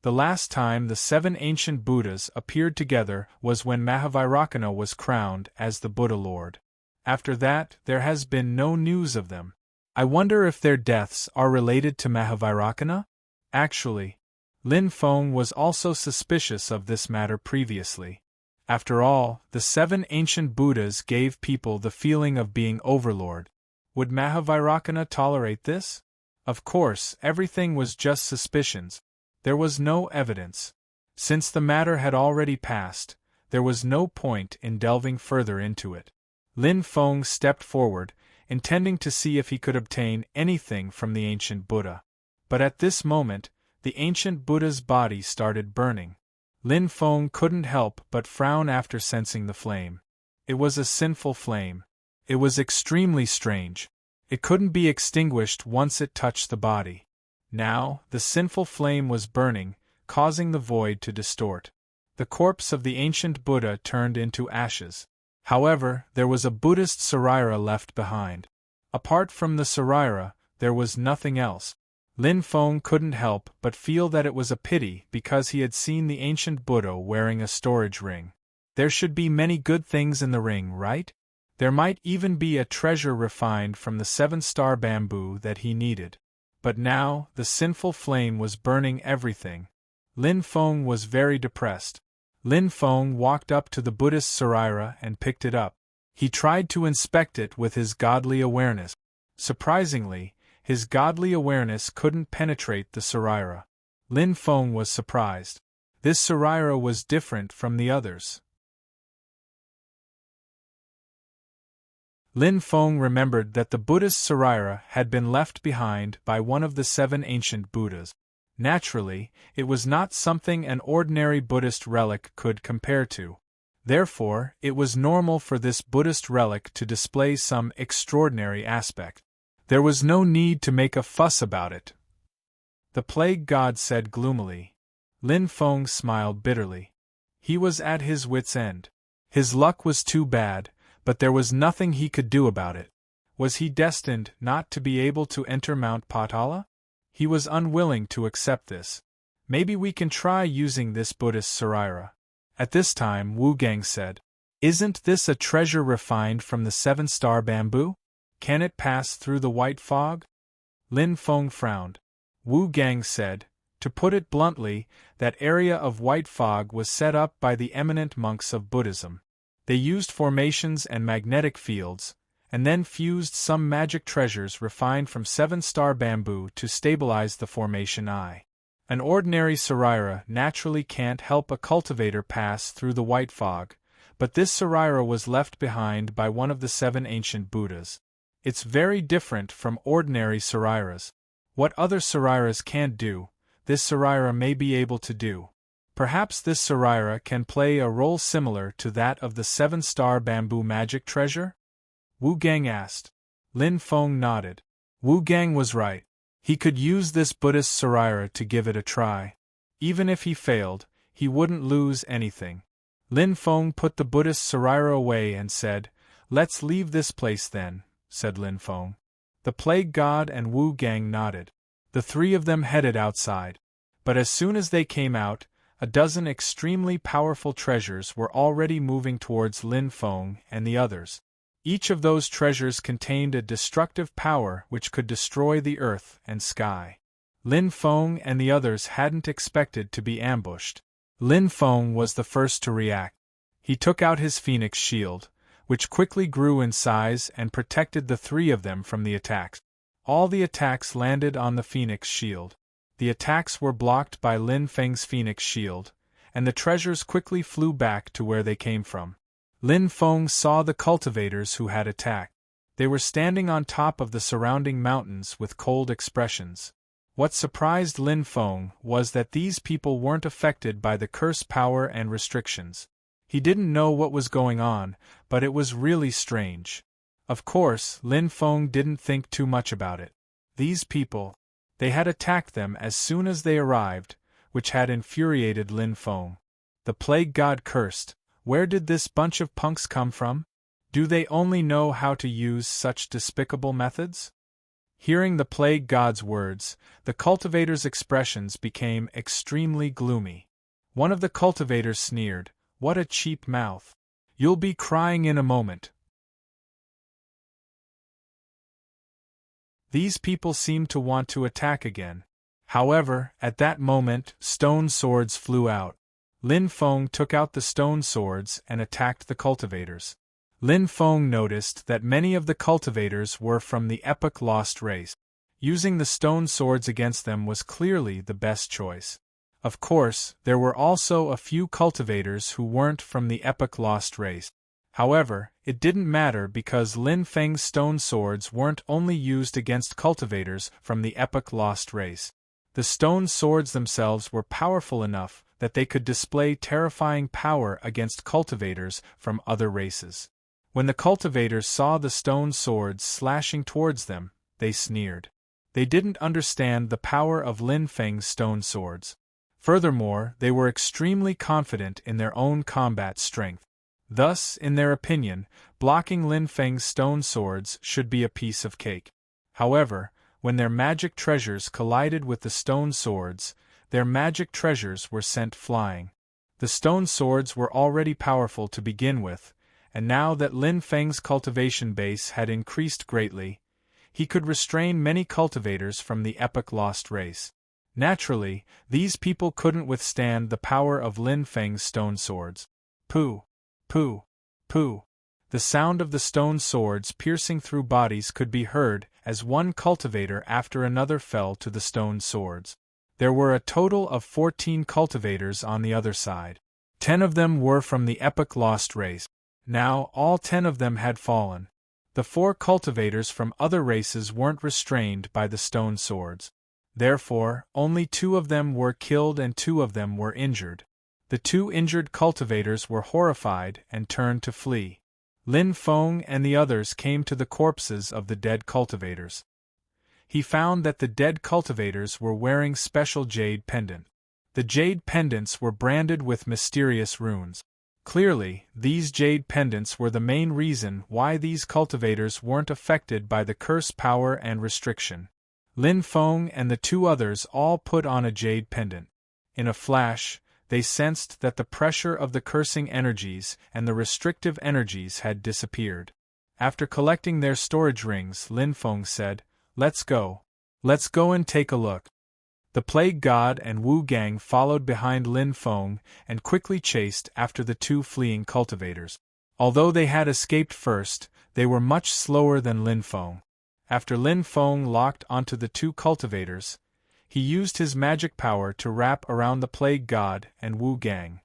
The last time the 7 ancient Buddhas appeared together was when Mahavairakana was crowned as the Buddha Lord. After that, there has been no news of them. I wonder if their deaths are related to Mahavairakana? Actually, Lin Feng was also suspicious of this matter previously. After all, the 7 ancient Buddhas gave people the feeling of being overlord. Would Mahavairakana tolerate this? Of course, everything was just suspicions. There was no evidence. Since the matter had already passed, there was no point in delving further into it. Lin Feng stepped forward, intending to see if he could obtain anything from the ancient Buddha. But at this moment, the ancient Buddha's body started burning. Lin Feng couldn't help but frown after sensing the flame. It was a sinful flame. It was extremely strange. It couldn't be extinguished once it touched the body. Now, the sinful flame was burning, causing the void to distort. The corpse of the ancient Buddha turned into ashes. However, there was a Buddhist Sarira left behind. Apart from the Sarira, there was nothing else. Lin Feng couldn't help but feel that it was a pity because he had seen the ancient Buddha wearing a storage ring. There should be many good things in the ring, right? There might even be a treasure refined from the 7-star bamboo that he needed. But now, the sinful flame was burning everything. Lin Feng was very depressed. Lin Feng walked up to the Buddhist Sarira and picked it up. He tried to inspect it with his godly awareness. Surprisingly, his godly awareness couldn't penetrate the Sarira. Lin Feng was surprised. This Sarira was different from the others. Lin Feng remembered that the Buddhist Sarira had been left behind by one of the 7 ancient Buddhas. Naturally, it was not something an ordinary Buddhist relic could compare to. Therefore, it was normal for this Buddhist relic to display some extraordinary aspect. There was no need to make a fuss about it. The plague god said gloomily. Lin Feng smiled bitterly. He was at his wits' end. His luck was too bad, but there was nothing he could do about it. Was he destined not to be able to enter Mount Patala? He was unwilling to accept this. Maybe we can try using this Buddhist Sarira. At this time Wu Gang said, "Isn't this a treasure refined from the 7-star bamboo? Can it pass through the white fog?" Lin Feng frowned. Wu Gang said, "To put it bluntly, that area of white fog was set up by the eminent monks of Buddhism. They used formations and magnetic fields, and then fused some magic treasures refined from 7-star bamboo to stabilize the formation eye. An ordinary Sarira naturally can't help a cultivator pass through the white fog, but this Sarira was left behind by one of the 7 ancient Buddhas. It's very different from ordinary Sariras. What other Sariras can't do, this Sarira may be able to do. Perhaps this Sarira can play a role similar to that of the 7-star bamboo magic treasure?" Wu Gang asked. Lin Feng nodded. Wu Gang was right. He could use this Buddhist Sarira to give it a try. Even if he failed, he wouldn't lose anything. Lin Feng put the Buddhist Sarira away and said, "Let's leave this place then," said Lin Feng. The plague god and Wu Gang nodded. The 3 of them headed outside. But as soon as they came out, a dozen extremely powerful treasures were already moving towards Lin Feng and the others. Each of those treasures contained a destructive power which could destroy the earth and sky. Lin Feng and the others hadn't expected to be ambushed. Lin Feng was the first to react. He took out his phoenix shield, which quickly grew in size and protected the 3 of them from the attacks. All the attacks landed on the phoenix shield. The attacks were blocked by Lin Feng's phoenix shield, and the treasures quickly flew back to where they came from. Lin Feng saw the cultivators who had attacked. They were standing on top of the surrounding mountains with cold expressions. What surprised Lin Feng was that these people weren't affected by the curse power and restrictions. He didn't know what was going on, but it was really strange. Of course, Lin Feng didn't think too much about it. These people, they had attacked them as soon as they arrived, which had infuriated Lin Feng. The plague god cursed, "Where did this bunch of punks come from? Do they only know how to use such despicable methods?" Hearing the plague god's words, the cultivators' expressions became extremely gloomy. One of the cultivators sneered, "What a cheap mouth. You'll be crying in a moment." These people seemed to want to attack again. However, at that moment, stone swords flew out. Lin Feng took out the stone swords and attacked the cultivators. Lin Feng noticed that many of the cultivators were from the epic lost race. Using the stone swords against them was clearly the best choice. Of course, there were also a few cultivators who weren't from the epic lost race. However, it didn't matter because Lin Feng's stone swords weren't only used against cultivators from the epic lost race. The stone swords themselves were powerful enough that they could display terrifying power against cultivators from other races. When the cultivators saw the stone swords slashing towards them, they sneered. They didn't understand the power of Lin Feng's stone swords. Furthermore, they were extremely confident in their own combat strength. Thus, in their opinion, blocking Lin Feng's stone swords should be a piece of cake. However, when their magic treasures collided with the stone swords, their magic treasures were sent flying. The stone swords were already powerful to begin with, and now that Lin Feng's cultivation base had increased greatly, he could restrain many cultivators from the epic lost race. Naturally, these people couldn't withstand the power of Lin Feng's stone swords. Pooh! Pooh! Pooh! The sound of the stone swords piercing through bodies could be heard as one cultivator after another fell to the stone swords. There were a total of 14 cultivators on the other side. 10 of them were from the epic lost race. Now, all 10 of them had fallen. The 4 cultivators from other races weren't restrained by the stone swords. Therefore, only 2 of them were killed and 2 of them were injured. The 2 injured cultivators were horrified and turned to flee. Lin Feng and the others came to the corpses of the dead cultivators. He found that the dead cultivators were wearing special jade pendants. The jade pendants were branded with mysterious runes. Clearly, these jade pendants were the main reason why these cultivators weren't affected by the curse power and restriction. Lin Feng and the 2 others all put on a jade pendant. In a flash, they sensed that the pressure of the cursing energies and the restrictive energies had disappeared. After collecting their storage rings, Lin Feng said, "Let's go. Let's go and take a look." The Plague God and Wu Gang followed behind Lin Feng and quickly chased after the 2 fleeing cultivators. Although they had escaped first, they were much slower than Lin Feng. After Lin Feng locked onto the 2 cultivators, he used his magic power to wrap around the Plague God and Wu Gang.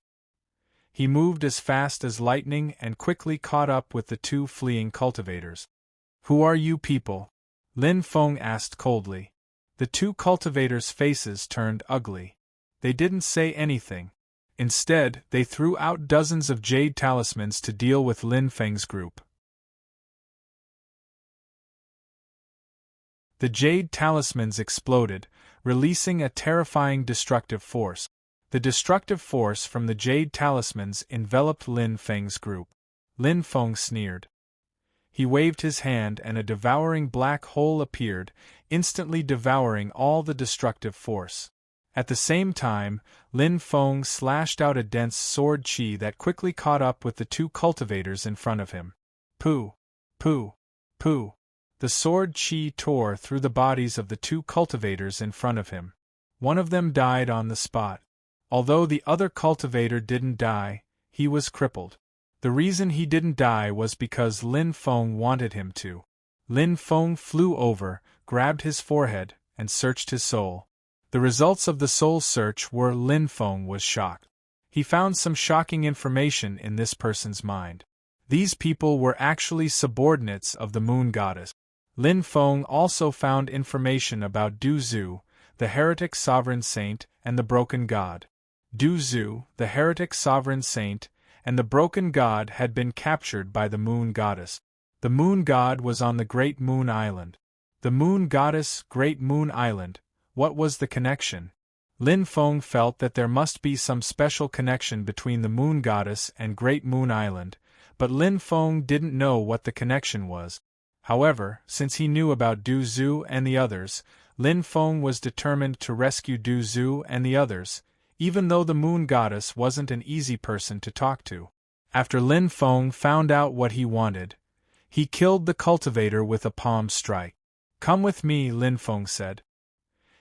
He moved as fast as lightning and quickly caught up with the 2 fleeing cultivators. "Who are you people?" Lin Feng asked coldly. The 2 cultivators' faces turned ugly. They didn't say anything. Instead, they threw out dozens of jade talismans to deal with Lin Feng's group. The jade talismans exploded, releasing a terrifying destructive force. The destructive force from the jade talismans enveloped Lin Feng's group. Lin Feng sneered. He waved his hand and a devouring black hole appeared, instantly devouring all the destructive force. At the same time, Lin Feng slashed out a dense sword chi that quickly caught up with the 2 cultivators in front of him. Pooh! Pooh! Pooh! The sword chi tore through the bodies of the 2 cultivators in front of him. One of them died on the spot. Although the other cultivator didn't die, he was crippled. The reason he didn't die was because Lin Feng wanted him to. Lin Feng flew over, grabbed his forehead, and searched his soul. The results of the soul search were Lin Feng was shocked. He found some shocking information in this person's mind. These people were actually subordinates of the Moon Goddess. Lin Feng also found information about Du Zhu, the heretic sovereign saint, and the broken god. Du Zhu, the heretic sovereign saint, and the broken god had been captured by the Moon Goddess. The Moon God was on the Great Moon Island. The Moon Goddess, Great Moon Island, what was the connection? Lin Feng felt that there must be some special connection between the Moon Goddess and Great Moon Island, but Lin Feng didn't know what the connection was. However, since he knew about Du Zhu and the others, Lin Feng was determined to rescue Du Zhu and the others, even though the Moon Goddess wasn't an easy person to talk to. After Lin Feng found out what he wanted, he killed the cultivator with a palm strike. "Come with me," Lin Feng said.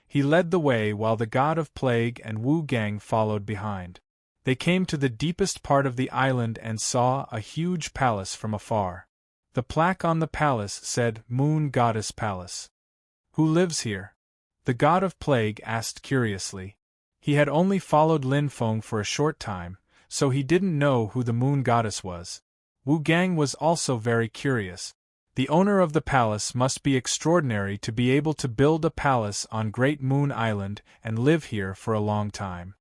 He led the way while the god of plague and Wu Gang followed behind. They came to the deepest part of the island and saw a huge palace from afar. The plaque on the palace said, "Moon Goddess Palace." "Who lives here?" the god of plague asked curiously. He had only followed Lin Feng for a short time, so he didn't know who the Moon Goddess was. Wu Gang was also very curious. The owner of the palace must be extraordinary to be able to build a palace on Great Moon Island and live here for a long time.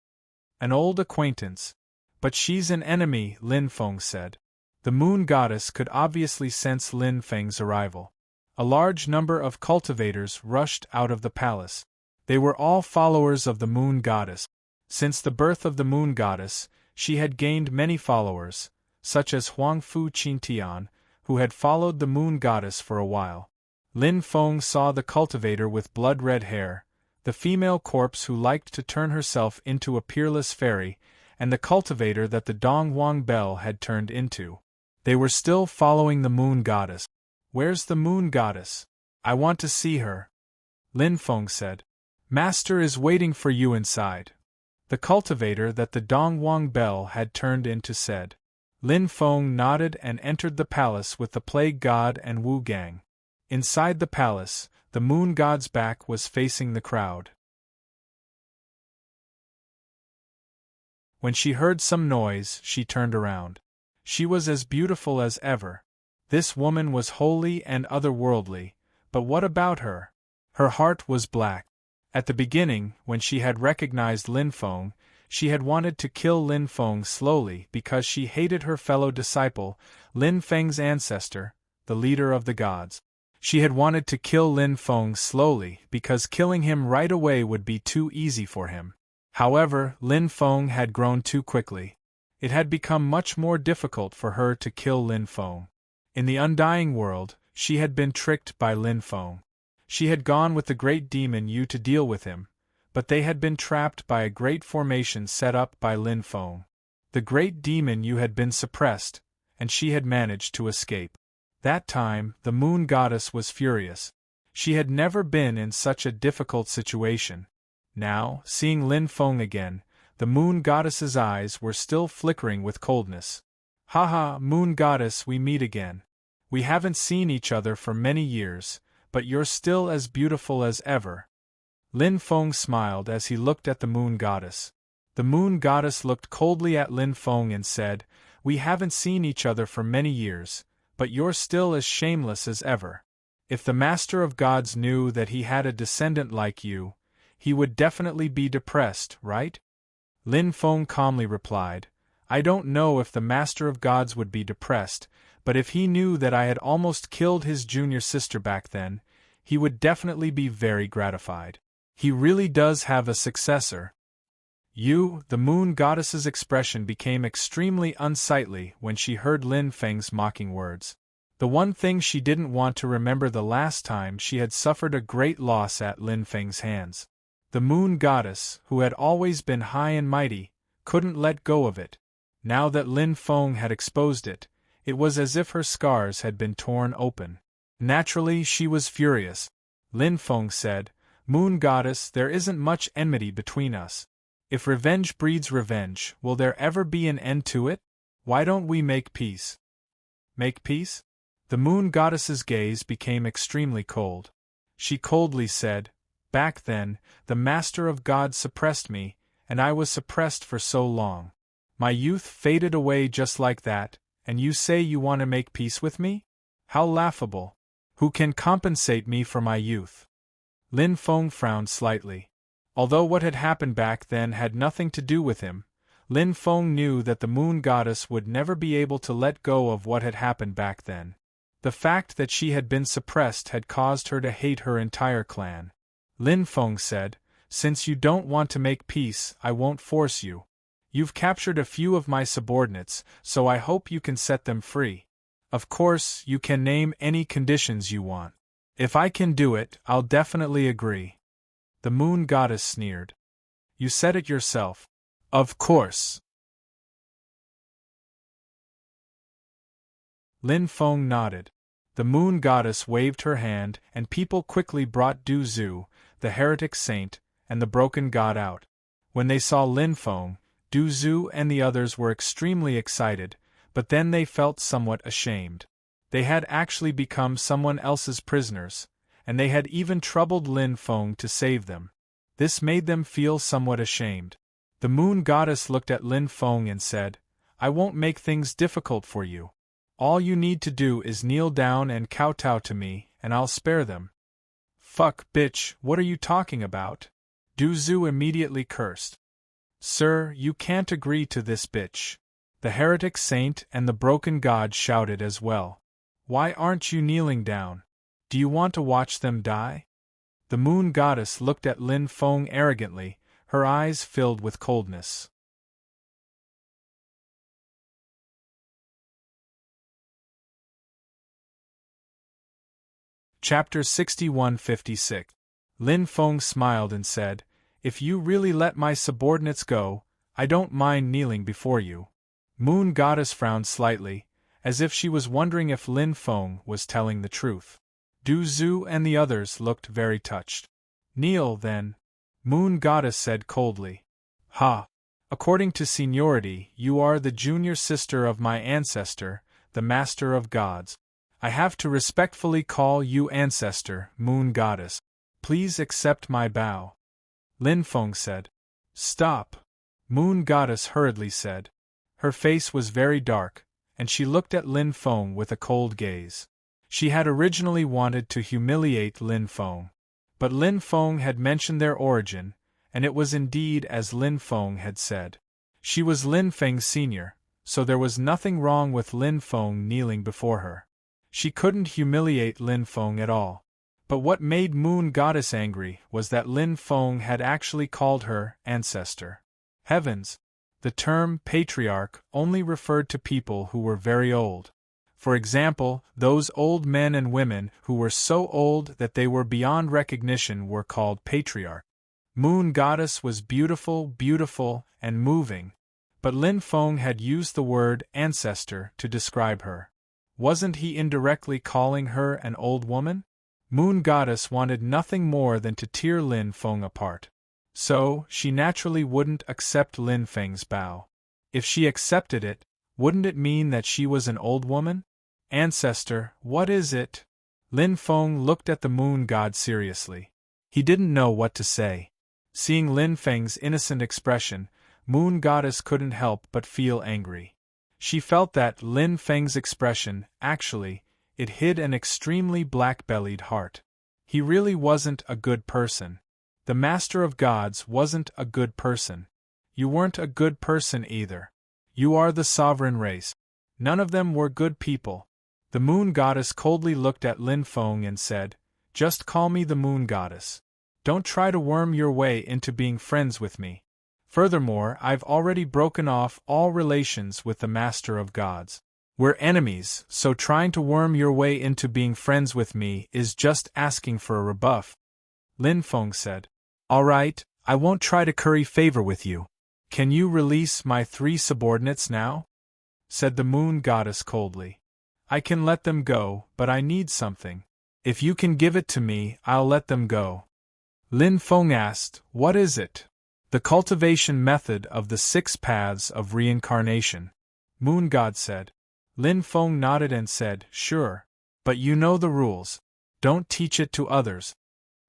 An old acquaintance. But she's an enemy, Lin Feng said. The moon goddess could obviously sense Lin Feng's arrival. A large number of cultivators rushed out of the palace. They were all followers of the moon goddess. Since the birth of the moon goddess, she had gained many followers, such as Huang Fu Qintian, who had followed the moon goddess for a while. Lin Feng saw the cultivator with blood-red hair, the female corpse who liked to turn herself into a peerless fairy, and the cultivator that the Dong Wang Bell had turned into. They were still following the moon goddess. Where's the moon goddess? I want to see her. Lin Feng said. Master is waiting for you inside. The cultivator that the Dong Wang Bell had turned into said. Lin Feng nodded and entered the palace with the plague god and Wu Gang. Inside the palace, the moon god's back was facing the crowd. When she heard some noise, she turned around. She was as beautiful as ever. This woman was holy and otherworldly, but what about her? Her heart was black. At the beginning, when she had recognized Lin Feng, she had wanted to kill Lin Feng slowly because she hated her fellow disciple, Lin Feng's ancestor, the leader of the gods. She had wanted to kill Lin Feng slowly because killing him right away would be too easy for him. However, Lin Feng had grown too quickly. It had become much more difficult for her to kill Lin Feng. In the undying world, she had been tricked by Lin Feng. She had gone with the great demon Yu to deal with him, but they had been trapped by a great formation set up by Lin Feng. The great demon Yu had been suppressed, and she had managed to escape. That time, the moon goddess was furious. She had never been in such a difficult situation. Now, seeing Lin Feng again, the moon goddess's eyes were still flickering with coldness. Haha, moon goddess, we meet again. We haven't seen each other for many years, but you're still as beautiful as ever. Lin Feng smiled as he looked at the moon goddess. The moon goddess looked coldly at Lin Feng and said, We haven't seen each other for many years, but you're still as shameless as ever. If the Master of Gods knew that he had a descendant like you, he would definitely be depressed, right? Lin Feng calmly replied, I don't know if the Master of Gods would be depressed, but if he knew that I had almost killed his junior sister back then, he would definitely be very gratified. He really does have a successor. The moon goddess's expression became extremely unsightly when she heard Lin Feng's mocking words. The one thing she didn't want to remember the last time she had suffered a great loss at Lin Feng's hands. The moon goddess, who had always been high and mighty, couldn't let go of it. Now that Lin Feng had exposed it, it was as if her scars had been torn open. Naturally, she was furious. Lin Feng said, Moon goddess, there isn't much enmity between us. If revenge breeds revenge, will there ever be an end to it? Why don't we make peace? Make peace? The moon goddess's gaze became extremely cold. She coldly said, Back then, the Master of God suppressed me, and I was suppressed for so long. My youth faded away just like that, and you say you want to make peace with me? How laughable. Who can compensate me for my youth? Lin Feng frowned slightly. Although what had happened back then had nothing to do with him, Lin Feng knew that the moon goddess would never be able to let go of what had happened back then. The fact that she had been suppressed had caused her to hate her entire clan. Lin Feng said, Since you don't want to make peace, I won't force you. You've captured a few of my subordinates, so I hope you can set them free. Of course, you can name any conditions you want. If I can do it, I'll definitely agree. The moon goddess sneered. You said it yourself. Of course. Lin Feng nodded. The moon goddess waved her hand, and people quickly brought Du Zhu, the heretic saint, and the broken god out. When they saw Lin Feng, Du Zhu and the others were extremely excited, but then they felt somewhat ashamed. They had actually become someone else's prisoners, and they had even troubled Lin Feng to save them. This made them feel somewhat ashamed. The moon goddess looked at Lin Feng and said, I won't make things difficult for you. All you need to do is kneel down and kowtow to me, and I'll spare them. Fuck, bitch, what are you talking about? Du Zhu immediately cursed. Sir, you can't agree to this, bitch. The heretic saint and the broken god shouted as well. Why aren't you kneeling down? Do you want to watch them die? The moon goddess looked at Lin Feng arrogantly, her eyes filled with coldness. Chapter 6156. Lin Feng smiled and said, If you really let my subordinates go, I don't mind kneeling before you. Moon Goddess frowned slightly, as if she was wondering if Lin Feng was telling the truth. Du Zhu and the others looked very touched. Kneel, then, Moon Goddess said coldly. Ha! According to seniority, you are the junior sister of my ancestor, the Master of Gods. I have to respectfully call you Ancestor, Moon Goddess. Please accept my bow. Lin Feng said. Stop! Moon Goddess hurriedly said. Her face was very dark, and she looked at Lin Feng with a cold gaze. She had originally wanted to humiliate Lin Feng. But Lin Feng had mentioned their origin, and it was indeed as Lin Feng had said. She was Lin Feng's senior, so there was nothing wrong with Lin Feng kneeling before her. She couldn't humiliate Lin Feng at all. But what made Moon Goddess angry was that Lin Feng had actually called her Ancestor. Heavens! The term patriarch only referred to people who were very old. For example, those old men and women who were so old that they were beyond recognition were called patriarch. Moon Goddess was beautiful, and moving. But Lin Feng had used the word ancestor to describe her. Wasn't he indirectly calling her an old woman? Moon Goddess wanted nothing more than to tear Lin Feng apart. So, she naturally wouldn't accept Lin Feng's bow. If she accepted it, wouldn't it mean that she was an old woman? Ancestor, what is it? Lin Feng looked at the moon god seriously. He didn't know what to say. Seeing Lin Feng's innocent expression, Moon Goddess couldn't help but feel angry. She felt that Lin Feng's expression, actually, it hid an extremely black-bellied heart. He really wasn't a good person. The Master of Gods wasn't a good person. You weren't a good person either. You are the sovereign race. None of them were good people. The Moon Goddess coldly looked at Lin Feng and said, Just call me the Moon Goddess. Don't try to worm your way into being friends with me. Furthermore, I've already broken off all relations with the Master of Gods. We're enemies, so trying to worm your way into being friends with me is just asking for a rebuff. Lin Feng said. All right, I won't try to curry favor with you. Can you release my 3 subordinates now? Said the Moon Goddess coldly. I can let them go, but I need something. If you can give it to me, I'll let them go. Lin Feng asked, What is it? The cultivation method of the 6 paths of reincarnation. Moon God said. Lin Feng nodded and said, Sure. But you know the rules. Don't teach it to others.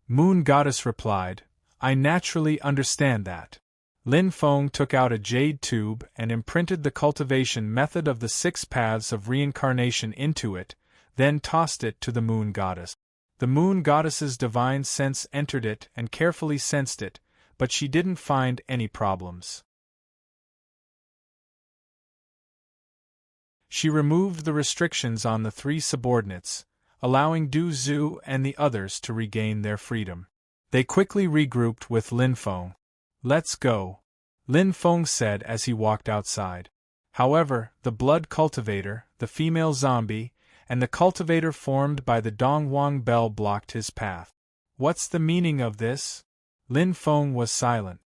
Moon Goddess replied, I naturally understand that. Lin Feng took out a jade tube and imprinted the cultivation method of the 6 paths of reincarnation into it, then tossed it to the Moon Goddess. The Moon Goddess's divine sense entered it and carefully sensed it, but she didn't find any problems. She removed the restrictions on the 3 subordinates, allowing Du Zhu and the others to regain their freedom. They quickly regrouped with Lin Feng. Let's go, Lin Feng said as he walked outside. However, the blood cultivator, the female zombie, and the cultivator formed by the Donghuang bell blocked his path. What's the meaning of this? Lin Feng was silent.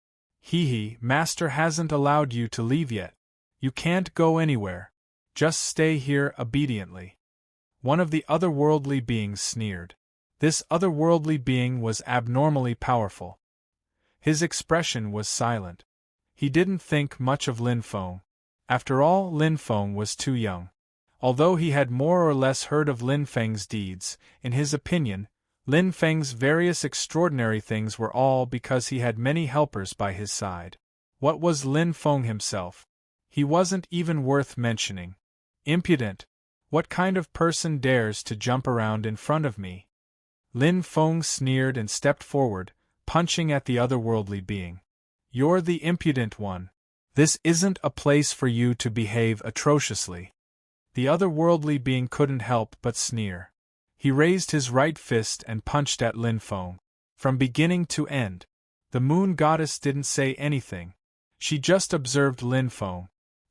Master hasn't allowed you to leave yet. You can't go anywhere. Just stay here obediently. One of the otherworldly beings sneered. This otherworldly being was abnormally powerful. His expression was silent. He didn't think much of Lin Feng. After all, Lin Feng was too young. Although he had more or less heard of Lin Feng's deeds, in his opinion, Lin Feng's various extraordinary things were all because he had many helpers by his side. What was Lin Feng himself? He wasn't even worth mentioning. Impudent. What kind of person dares to jump around in front of me? Lin Feng sneered and stepped forward, punching at the otherworldly being. You're the impudent one. This isn't a place for you to behave atrociously. The otherworldly being couldn't help but sneer. He raised his right fist and punched at Lin Feng. From beginning to end, the moon goddess didn't say anything. She just observed Lin Feng.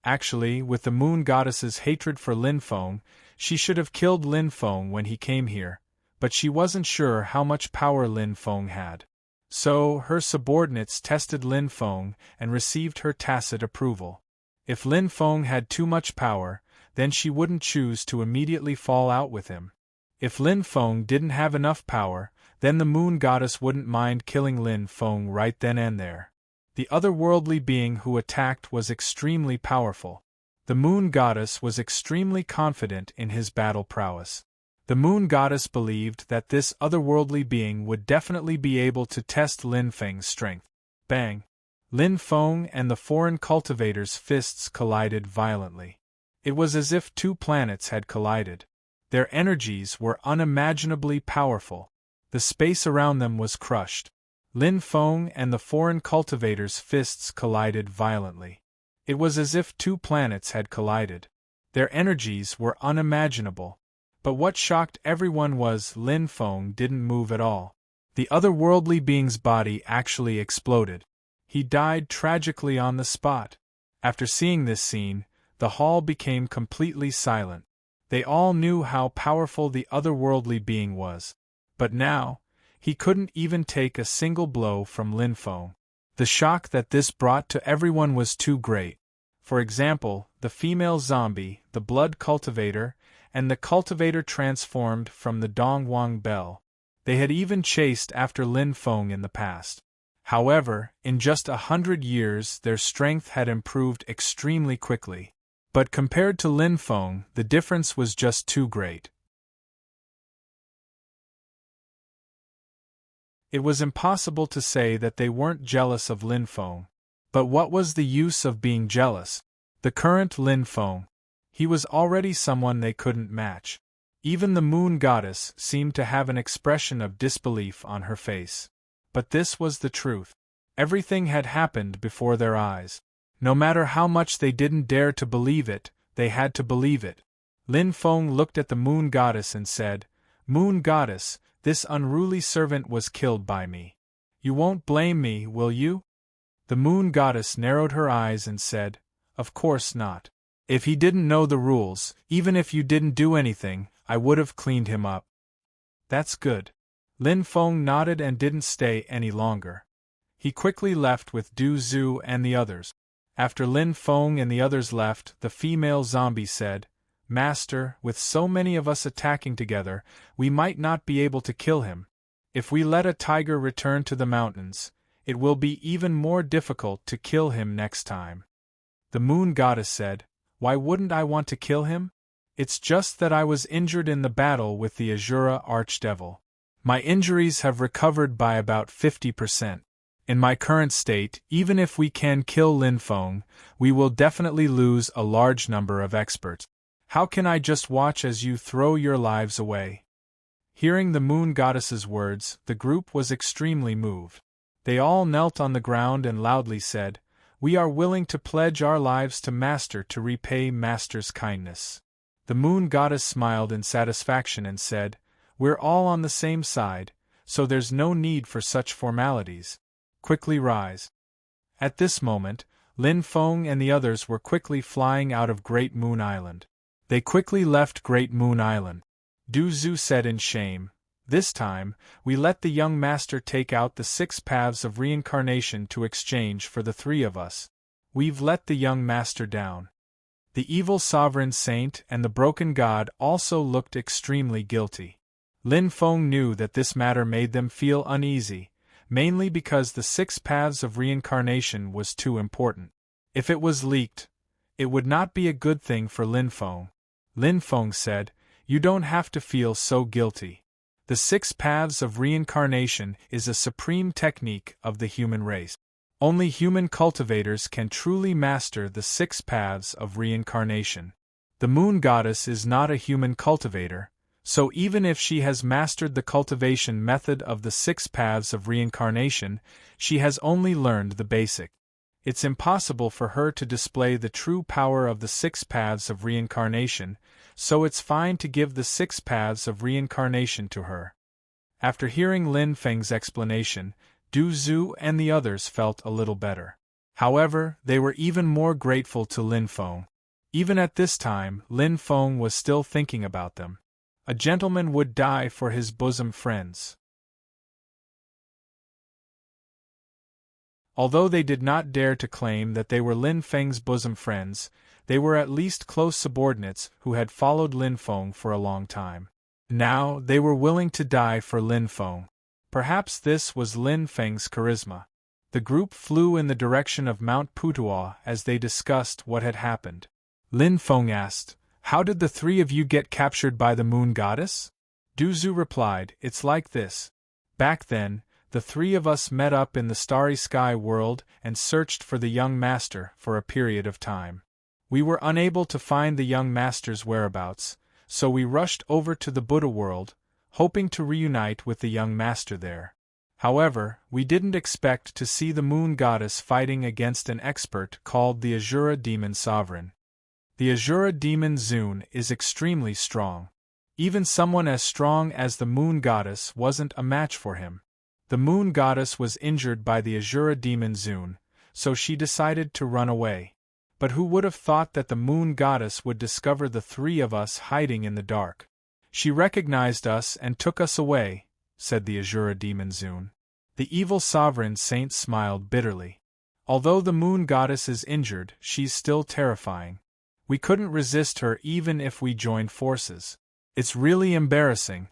Actually, with the moon goddess's hatred for Lin Feng, she should have killed Lin Feng when he came here, but she wasn't sure how much power Lin Feng had. So, her subordinates tested Lin Feng and received her tacit approval. If Lin Feng had too much power, then she wouldn't choose to immediately fall out with him. If Lin Feng didn't have enough power, then the moon goddess wouldn't mind killing Lin Feng right then and there. The otherworldly being who attacked was extremely powerful. The moon goddess was extremely confident in his battle prowess. The moon goddess believed that this otherworldly being would definitely be able to test Lin Feng's strength. Bang! Lin Feng and the foreign cultivator's fists collided violently. It was as if two planets had collided. Their energies were unimaginably powerful. The space around them was crushed. Lin Feng and the foreign cultivator's fists collided violently. It was as if two planets had collided. Their energies were unimaginable. But what shocked everyone was Lin Feng didn't move at all. The otherworldly being's body actually exploded. He died tragically on the spot. After seeing this scene, the hall became completely silent. They all knew how powerful the otherworldly being was. But now, he couldn't even take a single blow from Lin Feng. The shock that this brought to everyone was too great. For example, the female zombie, the blood cultivator, and the cultivator transformed from the Dongwang Bell. They had even chased after Lin Feng in the past. However, in just 100 years their strength had improved extremely quickly. But compared to Lin Feng, the difference was just too great. It was impossible to say that they weren't jealous of Lin Feng. But what was the use of being jealous? The current Lin Feng. He was already someone they couldn't match. Even the moon goddess seemed to have an expression of disbelief on her face. But this was the truth. Everything had happened before their eyes. No matter how much they didn't dare to believe it, they had to believe it. Lin Feng looked at the moon goddess and said, "Moon goddess, this unruly servant was killed by me. You won't blame me, will you?" The moon goddess narrowed her eyes and said, "Of course not. If he didn't know the rules, even if you didn't do anything, I would have cleaned him up." "That's good." Lin Feng nodded and didn't stay any longer. He quickly left with Du Zhu and the others. After Lin Feng and the others left, the female zombie said, "Master, with so many of us attacking together, we might not be able to kill him. If we let a tiger return to the mountains, it will be even more difficult to kill him next time." The moon goddess said, "Why wouldn't I want to kill him? It's just that I was injured in the battle with the Azura Archdevil. My injuries have recovered by about 50%. In my current state, even if we can kill Lin Feng, we will definitely lose a large number of experts. How can I just watch as you throw your lives away?" Hearing the moon goddess's words, the group was extremely moved. They all knelt on the ground and loudly said, "We are willing to pledge our lives to Master to repay Master's kindness." The moon goddess smiled in satisfaction and said, "We're all on the same side, so there's no need for such formalities. Quickly rise." At this moment, Lin Feng and the others were quickly flying out of Great Moon Island. They quickly left Great Moon Island. Du Zhu said in shame, "This time, we let the young master take out the 6 paths of reincarnation to exchange for the 3 of us. We've let the young master down." The evil sovereign saint and the broken god also looked extremely guilty. Lin Feng knew that this matter made them feel uneasy, mainly because the 6 paths of reincarnation was too important. If it was leaked, it would not be a good thing for Lin Feng. Lin Feng said, "You don't have to feel so guilty. The 6 paths of reincarnation is a supreme technique of the human race. Only human cultivators can truly master the 6 paths of reincarnation. The moon goddess is not a human cultivator, so even if she has mastered the cultivation method of the 6 paths of reincarnation, she has only learned the basic. It's impossible for her to display the true power of the 6 paths of reincarnation, so it's fine to give the 6 paths of reincarnation to her. After hearing Lin Feng's explanation, Du Zhu and the others felt a little better. However, they were even more grateful to Lin Feng. Even at this time, Lin Feng was still thinking about them. A gentleman would die for his bosom friends. Although they did not dare to claim that they were Lin Feng's bosom friends, they were at least close subordinates who had followed Lin Feng for a long time. Now, they were willing to die for Lin Feng. Perhaps this was Lin Feng's charisma. The group flew in the direction of Mount Putuo as they discussed what had happened. Lin Feng asked, "How did the 3 of you get captured by the moon goddess?" Du Zhu replied, "It's like this. Back then, the 3 of us met up in the starry sky world and searched for the young master for a period of time. We were unable to find the young master's whereabouts, so we rushed over to the Buddha world, hoping to reunite with the young master there. However, we didn't expect to see the moon goddess fighting against an expert called the Azura demon sovereign. The Azura demon Zune is extremely strong. Even someone as strong as the moon goddess wasn't a match for him. The moon goddess was injured by the Azura demon Zune, so she decided to run away. But who would have thought that the moon goddess would discover the 3 of us hiding in the dark? She recognized us and took us away," said the Azura demon Zune. The evil sovereign saint smiled bitterly. "Although the moon goddess is injured, she's still terrifying. We couldn't resist her even if we joined forces. It's really embarrassing."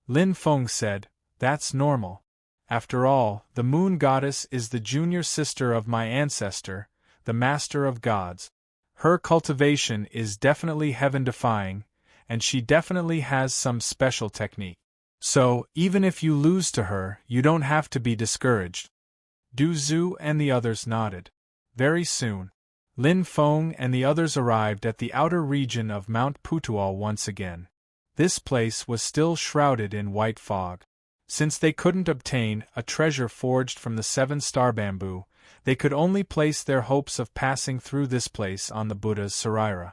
Lin Feng said, "That's normal. After all, the moon goddess is the junior sister of my ancestor, the master of gods. Her cultivation is definitely heaven-defying, and she definitely has some special technique. So, even if you lose to her, you don't have to be discouraged." Du Zhu and the others nodded. Very soon, Lin Feng and the others arrived at the outer region of Mount Putuo once again. This place was still shrouded in white fog. Since they couldn't obtain a treasure forged from the 7-star bamboo, they could only place their hopes of passing through this place on the Buddha's Saraira.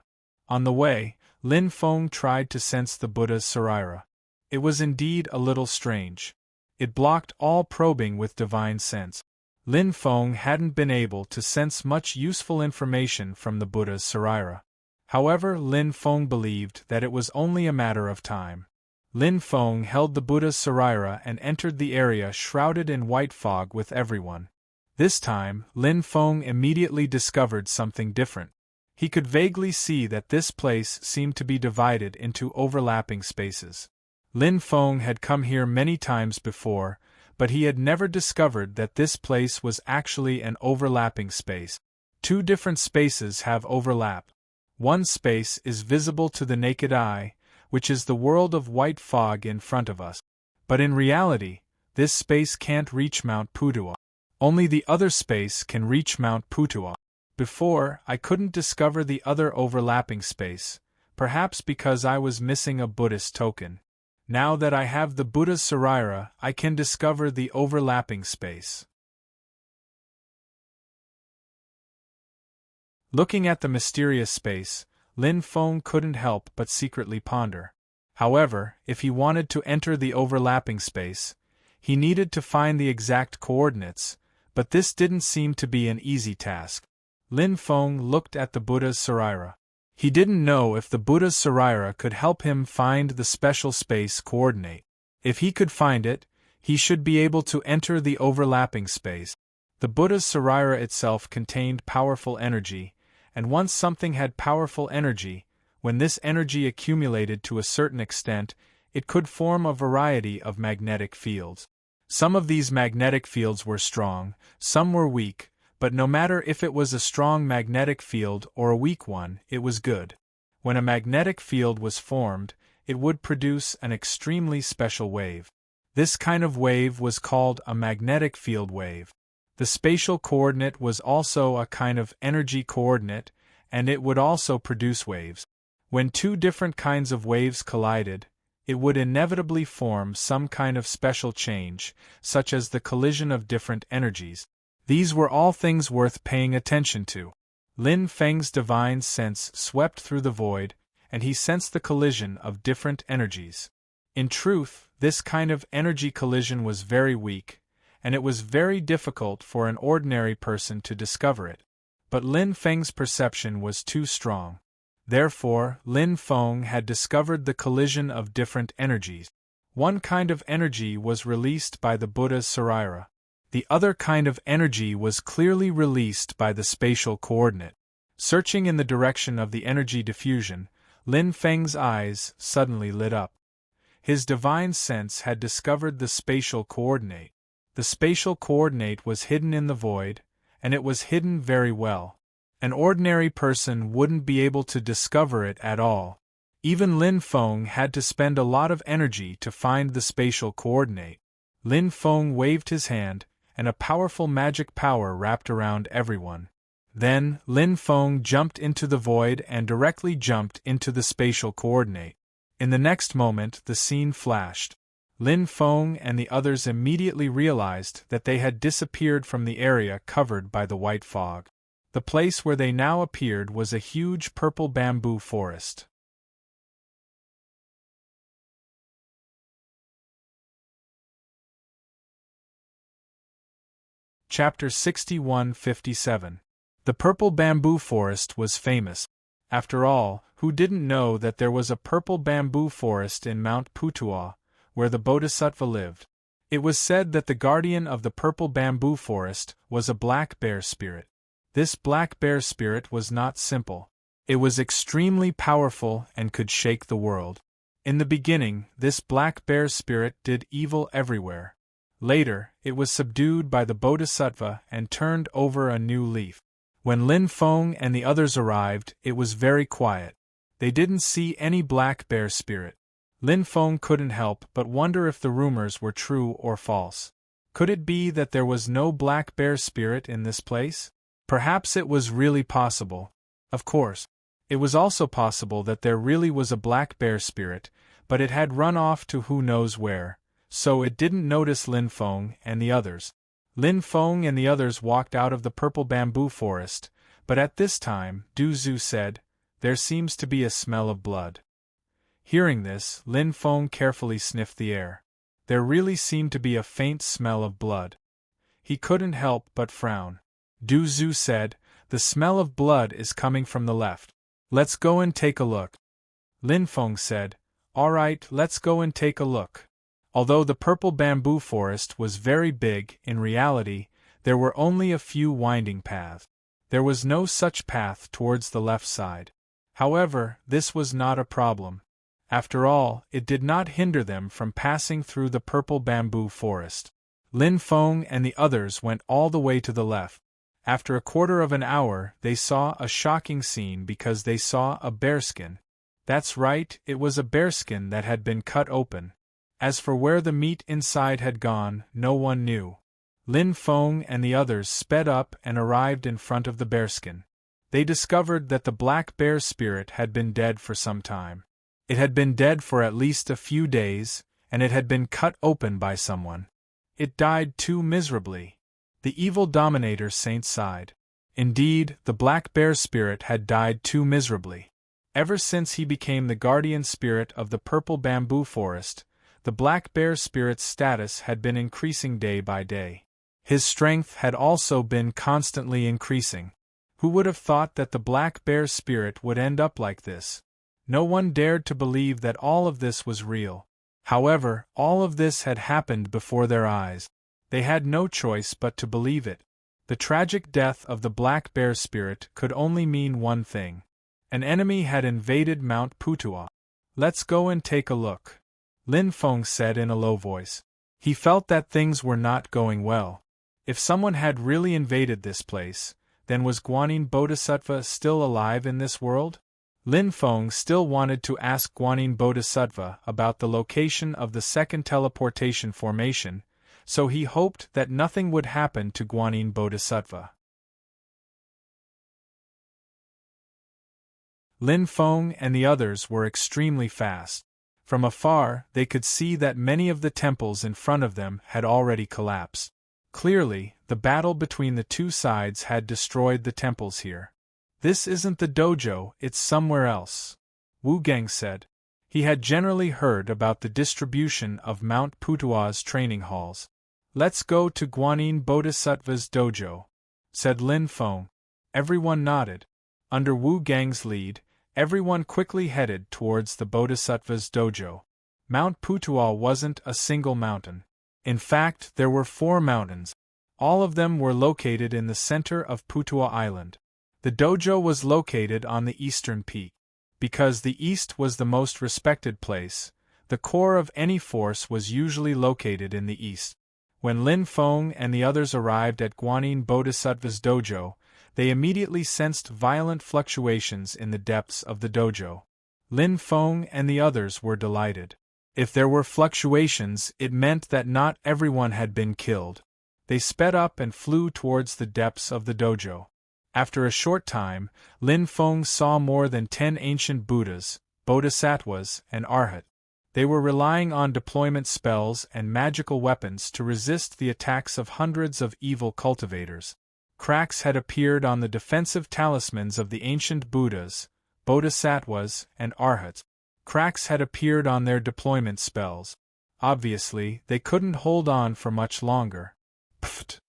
On the way, Lin Feng tried to sense the Buddha's Saraira. It was indeed a little strange. It blocked all probing with divine sense. Lin Feng hadn't been able to sense much useful information from the Buddha's Saraira. However, Lin Feng believed that it was only a matter of time. Lin Feng held the Buddha's Saraira and entered the area shrouded in white fog with everyone. This time, Lin Feng immediately discovered something different. He could vaguely see that this place seemed to be divided into overlapping spaces. Lin Feng had come here many times before, but he had never discovered that this place was actually an overlapping space. 2 different spaces have overlap. One space is visible to the naked eye, which is the world of white fog in front of us. But in reality, this space can't reach Mount Putuo. Only the other space can reach Mount Putuo. Before, I couldn't discover the other overlapping space, perhaps because I was missing a Buddhist token. Now that I have the Buddha's Saraira, I can discover the overlapping space. Looking at the mysterious space, Lin Feng couldn't help but secretly ponder. However, if he wanted to enter the overlapping space, he needed to find the exact coordinates, but this didn't seem to be an easy task. Lin Feng looked at the Buddha's Saraira. He didn't know if the Buddha's Saraira could help him find the special space coordinate. If he could find it, he should be able to enter the overlapping space. The Buddha's Saraira itself contained powerful energy, and once something had powerful energy, when this energy accumulated to a certain extent, it could form a variety of magnetic fields. Some of these magnetic fields were strong, some were weak, but no matter if it was a strong magnetic field or a weak one, it was good. When a magnetic field was formed, it would produce an extremely special wave. This kind of wave was called a magnetic field wave. The spatial coordinate was also a kind of energy coordinate, and it would also produce waves. When two different kinds of waves collided, it would inevitably form some kind of special change, such as the collision of different energies. These were all things worth paying attention to. Lin Feng's divine sense swept through the void, and he sensed the collision of different energies. In truth, this kind of energy collision was very weak, and it was very difficult for an ordinary person to discover it. But Lin Feng's perception was too strong. Therefore, Lin Feng had discovered the collision of different energies. One kind of energy was released by the Buddha's Sarira. The other kind of energy was clearly released by the spatial coordinate. Searching in the direction of the energy diffusion, Lin Feng's eyes suddenly lit up. His divine sense had discovered the spatial coordinate. The spatial coordinate was hidden in the void, and it was hidden very well. An ordinary person wouldn't be able to discover it at all. Even Lin Feng had to spend a lot of energy to find the spatial coordinate. Lin Feng waved his hand, and a powerful magic power wrapped around everyone. Then, Lin Feng jumped into the void and directly jumped into the spatial coordinate. In the next moment, the scene flashed. Lin Feng and the others immediately realized that they had disappeared from the area covered by the white fog. The place where they now appeared was a huge purple bamboo forest. Chapter 61-57. The purple bamboo forest was famous. After all, who didn't know that there was a purple bamboo forest in Mount Putua, where the Bodhisattva lived? It was said that the guardian of the purple bamboo forest was a black bear spirit. This black bear spirit was not simple. It was extremely powerful and could shake the world. In the beginning, this black bear spirit did evil everywhere. Later, it was subdued by the Bodhisattva and turned over a new leaf. When Lin Feng and the others arrived, it was very quiet. They didn't see any black bear spirit. Lin Feng couldn't help but wonder if the rumors were true or false. Could it be that there was no black bear spirit in this place? Perhaps it was really possible. Of course, it was also possible that there really was a black bear spirit, but it had run off to who knows where, so it didn't notice Lin Feng and the others. Lin Feng and the others walked out of the purple bamboo forest, but at this time, Du Zhu said, "There seems to be a smell of blood." Hearing this, Lin Feng carefully sniffed the air. There really seemed to be a faint smell of blood. He couldn't help but frown. Du Zhu said, "The smell of blood is coming from the left. Let's go and take a look." Lin Feng said, "All right, let's go and take a look." Although the purple bamboo forest was very big, in reality, there were only a few winding paths. There was no such path towards the left side. However, this was not a problem. After all, it did not hinder them from passing through the purple bamboo forest. Lin Feng and the others went all the way to the left. After a quarter of an hour, they saw a shocking scene because they saw a bearskin. That's right, it was a bearskin that had been cut open. As for where the meat inside had gone, no one knew. Lin Feng and the others sped up and arrived in front of the bearskin. They discovered that the black bear spirit had been dead for some time. It had been dead for at least a few days, and it had been cut open by someone. It died too miserably. The evil dominator saint sighed. Indeed, the black bear spirit had died too miserably. Ever since he became the guardian spirit of the purple bamboo forest, the black bear spirit's status had been increasing day by day. His strength had also been constantly increasing. Who would have thought that the black bear spirit would end up like this? No one dared to believe that all of this was real. However, all of this had happened before their eyes. They had no choice but to believe it. The tragic death of the black bear spirit could only mean one thing. An enemy had invaded Mount Putua. "Let's go and take a look," Lin Feng said in a low voice. He felt that things were not going well. If someone had really invaded this place, then was Guanyin Bodhisattva still alive in this world? Lin Feng still wanted to ask Guanyin Bodhisattva about the location of the second teleportation formation, so he hoped that nothing would happen to Guanyin Bodhisattva. Lin Feng and the others were extremely fast. From afar, they could see that many of the temples in front of them had already collapsed. Clearly, the battle between the two sides had destroyed the temples here. "This isn't the dojo, it's somewhere else," Wu Gang said. He had generally heard about the distribution of Mount Putua's training halls. "Let's go to Guanyin Bodhisattva's dojo," said Lin Feng. Everyone nodded. Under Wu Gang's lead, everyone quickly headed towards the Bodhisattva's dojo. Mount Putua wasn't a single mountain. In fact, there were 4 mountains. All of them were located in the center of Putua Island. The dojo was located on the eastern peak. Because the east was the most respected place, the core of any force was usually located in the east. When Lin Feng and the others arrived at Guanyin Bodhisattva's dojo, they immediately sensed violent fluctuations in the depths of the dojo. Lin Feng and the others were delighted. If there were fluctuations, it meant that not everyone had been killed. They sped up and flew towards the depths of the dojo. After a short time, Lin Feng saw more than 10 ancient Buddhas, Bodhisattvas, and Arhat. They were relying on deployment spells and magical weapons to resist the attacks of hundreds of evil cultivators. Cracks had appeared on the defensive talismans of the ancient Buddhas, Bodhisattvas, and Arhats. Cracks had appeared on their deployment spells. Obviously, they couldn't hold on for much longer. Pft!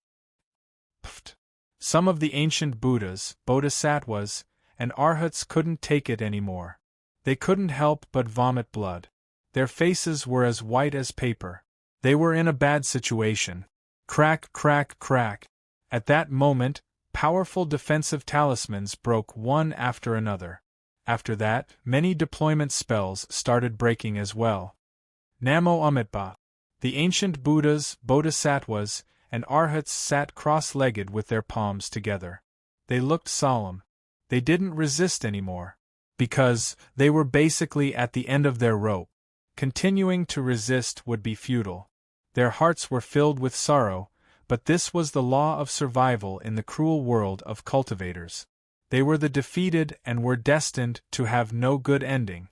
Pft! Some of the ancient Buddhas, Bodhisattvas, and Arhats couldn't take it anymore. They couldn't help but vomit blood. Their faces were as white as paper. They were in a bad situation. Crack, crack, crack. At that moment, powerful defensive talismans broke one after another. After that, many deployment spells started breaking as well. Namo Amitabha. The ancient Buddhas, Bodhisattvas, and Arhats sat cross-legged with their palms together. They looked solemn. They didn't resist anymore. Because they were basically at the end of their rope. Continuing to resist would be futile. Their hearts were filled with sorrow, but this was the law of survival in the cruel world of cultivators. They were the defeated and were destined to have no good ending.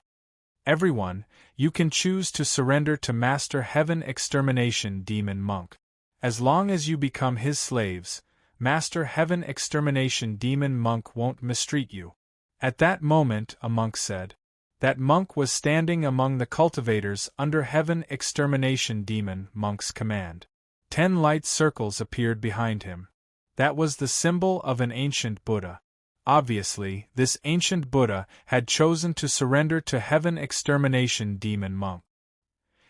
"Everyone, you can choose to surrender to Master Heaven Extermination Demon Monk. As long as you become his slaves, Master Heaven Extermination Demon Monk won't mistreat you." At that moment, a monk said. That monk was standing among the cultivators under Heaven Extermination Demon Monk's command. 10 light circles appeared behind him. That was the symbol of an ancient Buddha. Obviously, this ancient Buddha had chosen to surrender to Heaven Extermination Demon Monk.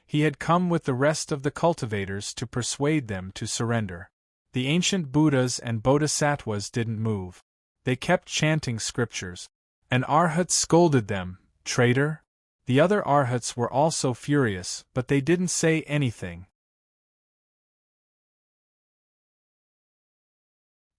He had come with the rest of the cultivators to persuade them to surrender. The ancient Buddhas and Bodhisattvas didn't move. They kept chanting scriptures. An Arhat scolded them, "Traitor?" The other Arhats were also furious, but they didn't say anything.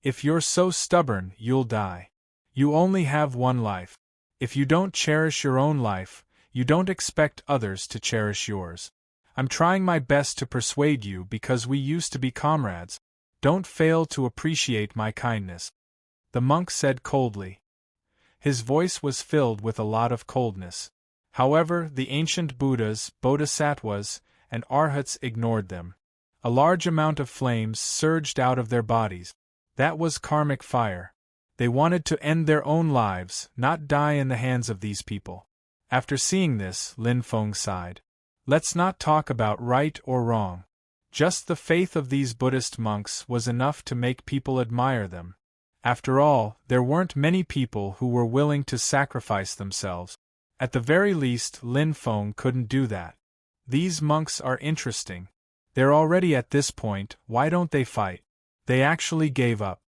"If you're so stubborn, you'll die. You only have one life. If you don't cherish your own life, you don't expect others to cherish yours. I'm trying my best to persuade you because we used to be comrades. Don't fail to appreciate my kindness," the monk said coldly. His voice was filled with a lot of coldness. However, the ancient Buddhas, Bodhisattvas, and Arhats ignored them. A large amount of flames surged out of their bodies. That was karmic fire. They wanted to end their own lives, not die in the hands of these people. After seeing this, Lin Feng sighed. Let's not talk about right or wrong. Just the faith of these Buddhist monks was enough to make people admire them. After all, there weren't many people who were willing to sacrifice themselves. At the very least, Lin Feng couldn't do that. These monks are interesting. They're already at this point, why don't they fight? They actually gave up.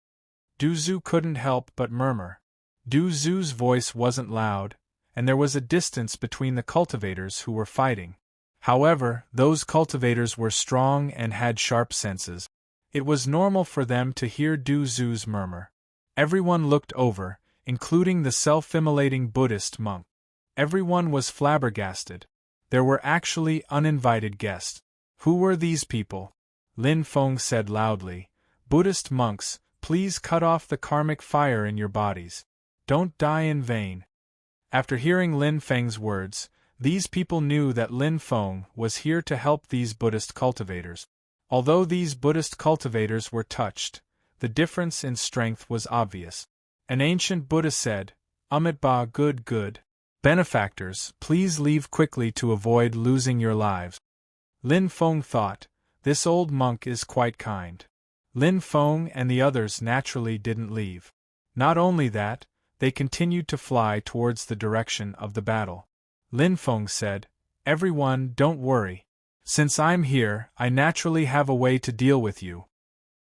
Du Zhu couldn't help but murmur. Du Zhu's voice wasn't loud, and there was a distance between the cultivators who were fighting. However, those cultivators were strong and had sharp senses. It was normal for them to hear Du Zhu's murmur. Everyone looked over, including the self-immolating Buddhist monk. Everyone was flabbergasted. There were actually uninvited guests. Who were these people? Lin Feng said loudly, "Buddhist monks, please cut off the karmic fire in your bodies. Don't die in vain." After hearing Lin Feng's words, these people knew that Lin Feng was here to help these Buddhist cultivators. Although these Buddhist cultivators were touched, the difference in strength was obvious. An ancient Buddha said, Amitabha, good. Benefactors, please leave quickly to avoid losing your lives. Lin Feng thought, this old monk is quite kind. Lin Feng and the others naturally didn't leave. Not only that, they continued to fly towards the direction of the battle. Lin Feng said, everyone, don't worry. Since I'm here, I naturally have a way to deal with you.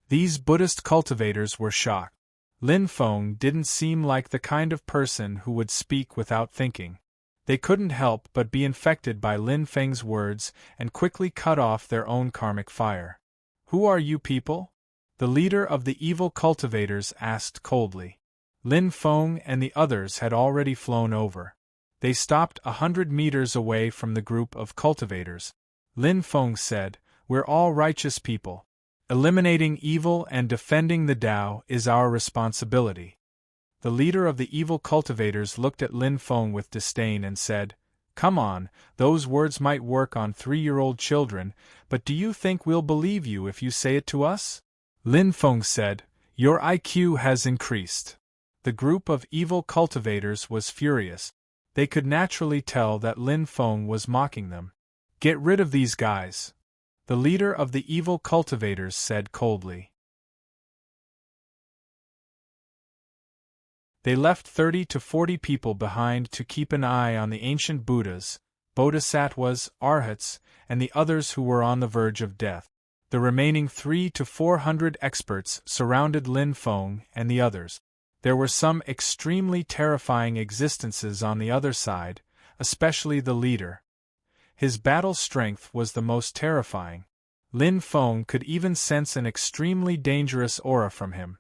These Buddhist cultivators were shocked. Lin Feng didn't seem like the kind of person who would speak without thinking. They couldn't help but be infected by Lin Feng's words and quickly cut off their own karmic fire. Who are you people? The leader of the evil cultivators asked coldly. Lin Feng and the others had already flown over. They stopped 100 meters away from the group of cultivators. Lin Feng said, we're all righteous people. Eliminating evil and defending the Tao is our responsibility. The leader of the evil cultivators looked at Lin Feng with disdain and said, come on, those words might work on 3-year-old children, but do you think we'll believe you if you say it to us? Lin Feng said, your IQ has increased. The group of evil cultivators was furious. They could naturally tell that Lin Feng was mocking them. Get rid of these guys. The leader of the evil cultivators said coldly. They left 30 to 40 people behind to keep an eye on the ancient Buddhas, Bodhisattvas, Arhats, and the others who were on the verge of death. The remaining 300 to 400 experts surrounded Lin Feng and the others. There were some extremely terrifying existences on the other side, especially the leader. His battle strength was the most terrifying. Lin Feng could even sense an extremely dangerous aura from him.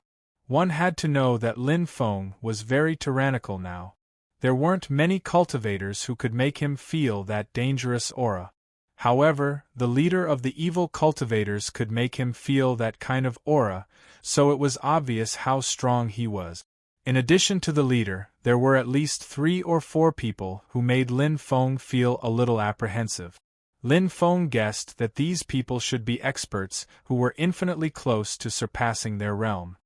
One had to know that Lin Feng was very tyrannical now. There weren't many cultivators who could make him feel that dangerous aura. However, the leader of the evil cultivators could make him feel that kind of aura, so it was obvious how strong he was. In addition to the leader, there were at least 3 or 4 people who made Lin Feng feel a little apprehensive. Lin Feng guessed that these people should be experts who were infinitely close to surpassing their realm.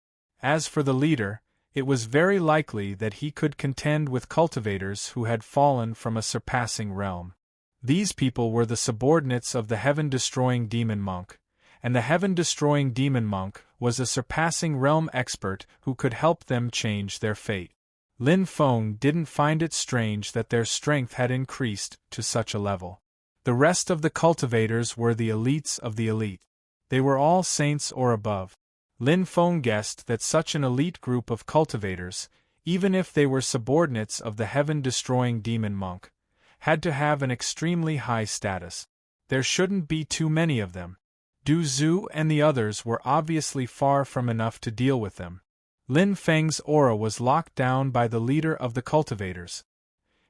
As for the leader, it was very likely that he could contend with cultivators who had fallen from a surpassing realm. These people were the subordinates of the heaven-destroying demon monk, and the heaven-destroying demon monk was a surpassing realm expert who could help them change their fate. Lin Feng didn't find it strange that their strength had increased to such a level. The rest of the cultivators were the elites of the elite. They were all saints or above. Lin Feng guessed that such an elite group of cultivators, even if they were subordinates of the heaven-destroying demon monk, had to have an extremely high status. There shouldn't be too many of them. Du Zhu and the others were obviously far from enough to deal with them. Lin Feng's aura was locked down by the leader of the cultivators.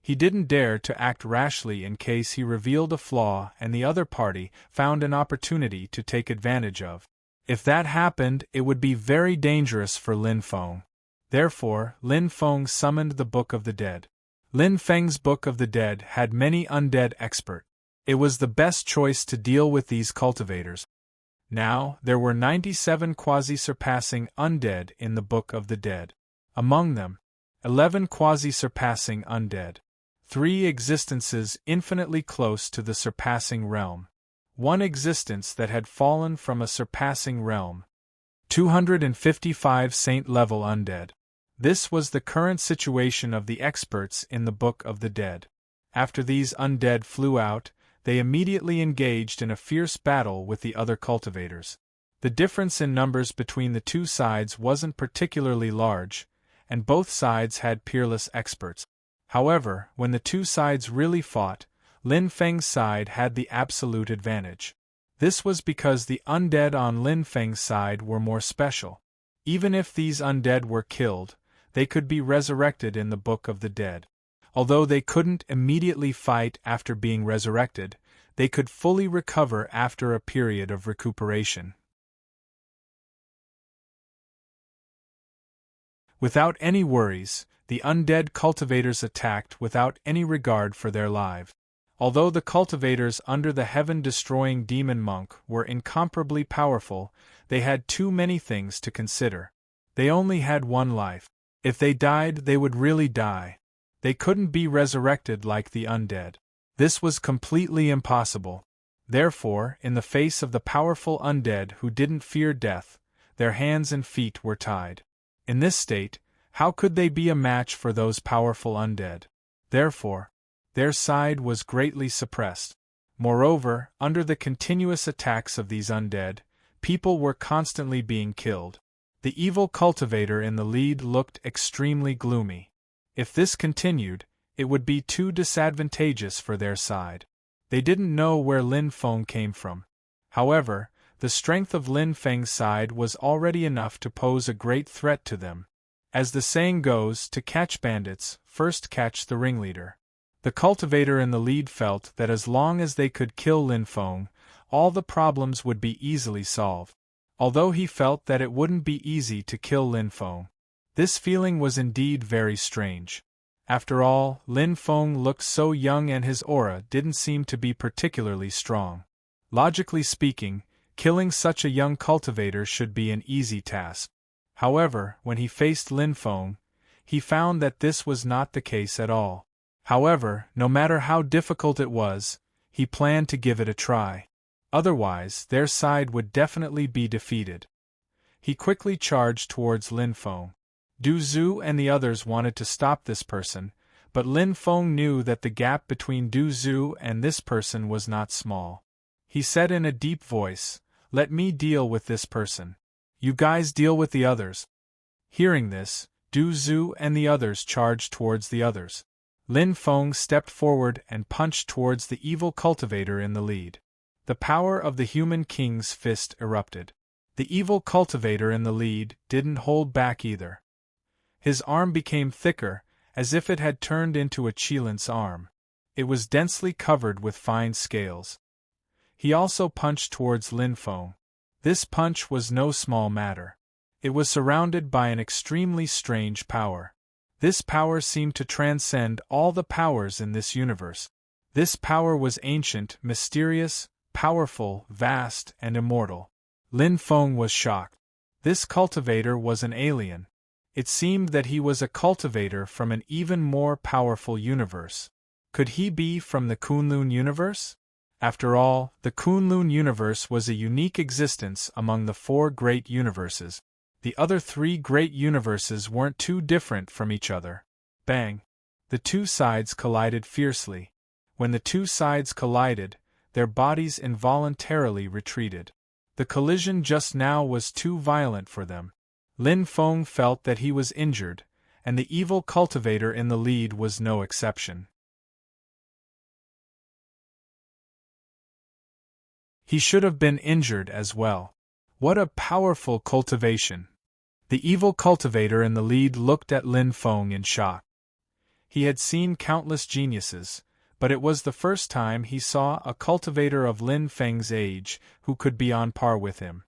He didn't dare to act rashly in case he revealed a flaw and the other party found an opportunity to take advantage of. If that happened, it would be very dangerous for Lin Feng. Therefore, Lin Feng summoned the Book of the Dead. Lin Feng's Book of the Dead had many undead experts. It was the best choice to deal with these cultivators. Now, there were 97 quasi-surpassing undead in the Book of the Dead. Among them, 11 quasi-surpassing undead. 3 existences infinitely close to the surpassing realm. 1 existence that had fallen from a surpassing realm. 255 saint-level undead. This was the current situation of the experts in the Book of the Dead. After these undead flew out, they immediately engaged in a fierce battle with the other cultivators. The difference in numbers between the two sides wasn't particularly large, and both sides had peerless experts. However, when the two sides really fought, Lin Feng's side had the absolute advantage. This was because the undead on Lin Feng's side were more special. Even if these undead were killed, they could be resurrected in the Book of the Dead. Although they couldn't immediately fight after being resurrected, they could fully recover after a period of recuperation. Without any worries, the undead cultivators attacked without any regard for their lives. Although the cultivators under the heaven-destroying demon monk were incomparably powerful, they had too many things to consider. They only had one life. If they died, they would really die. They couldn't be resurrected like the undead. This was completely impossible. Therefore, in the face of the powerful undead who didn't fear death, their hands and feet were tied. In this state, how could they be a match for those powerful undead? Therefore, their side was greatly suppressed. Moreover, under the continuous attacks of these undead, people were constantly being killed. The evil cultivator in the lead looked extremely gloomy. If this continued, it would be too disadvantageous for their side. They didn't know where Lin Feng came from. However, the strength of Lin Feng's side was already enough to pose a great threat to them. As the saying goes, to catch bandits, first catch the ringleader. The cultivator in the lead felt that as long as they could kill Lin Feng, all the problems would be easily solved. Although he felt that it wouldn't be easy to kill Lin Feng. This feeling was indeed very strange. After all, Lin Feng looked so young and his aura didn't seem to be particularly strong. Logically speaking, killing such a young cultivator should be an easy task. However, when he faced Lin Feng, he found that this was not the case at all. However, no matter how difficult it was, he planned to give it a try. Otherwise, their side would definitely be defeated. He quickly charged towards Lin Feng. Du Zhu and the others wanted to stop this person, but Lin Feng knew that the gap between Du Zhu and this person was not small. He said in a deep voice, "Let me deal with this person. You guys deal with the others." Hearing this, Du Zhu and the others charged towards the others. Lin Feng stepped forward and punched towards the evil cultivator in the lead. The power of the human king's fist erupted. The evil cultivator in the lead didn't hold back either. His arm became thicker, as if it had turned into a cheetah's arm. It was densely covered with fine scales. He also punched towards Lin Feng. This punch was no small matter. It was surrounded by an extremely strange power. This power seemed to transcend all the powers in this universe. This power was ancient, mysterious, powerful, vast, and immortal. Lin Feng was shocked. This cultivator was an alien. It seemed that he was a cultivator from an even more powerful universe. Could he be from the Kunlun universe? After all, the Kunlun universe was a unique existence among the 4 great universes. The other 3 great universes weren't too different from each other. Bang! The 2 sides collided fiercely. When the 2 sides collided, their bodies involuntarily retreated. The collision just now was too violent for them. Lin Feng felt that he was injured, and the evil cultivator in the lead was no exception. He should have been injured as well. What a powerful cultivation! The evil cultivator in the lead looked at Lin Feng in shock. He had seen countless geniuses, but it was the first time he saw a cultivator of Lin Feng's age who could be on par with him.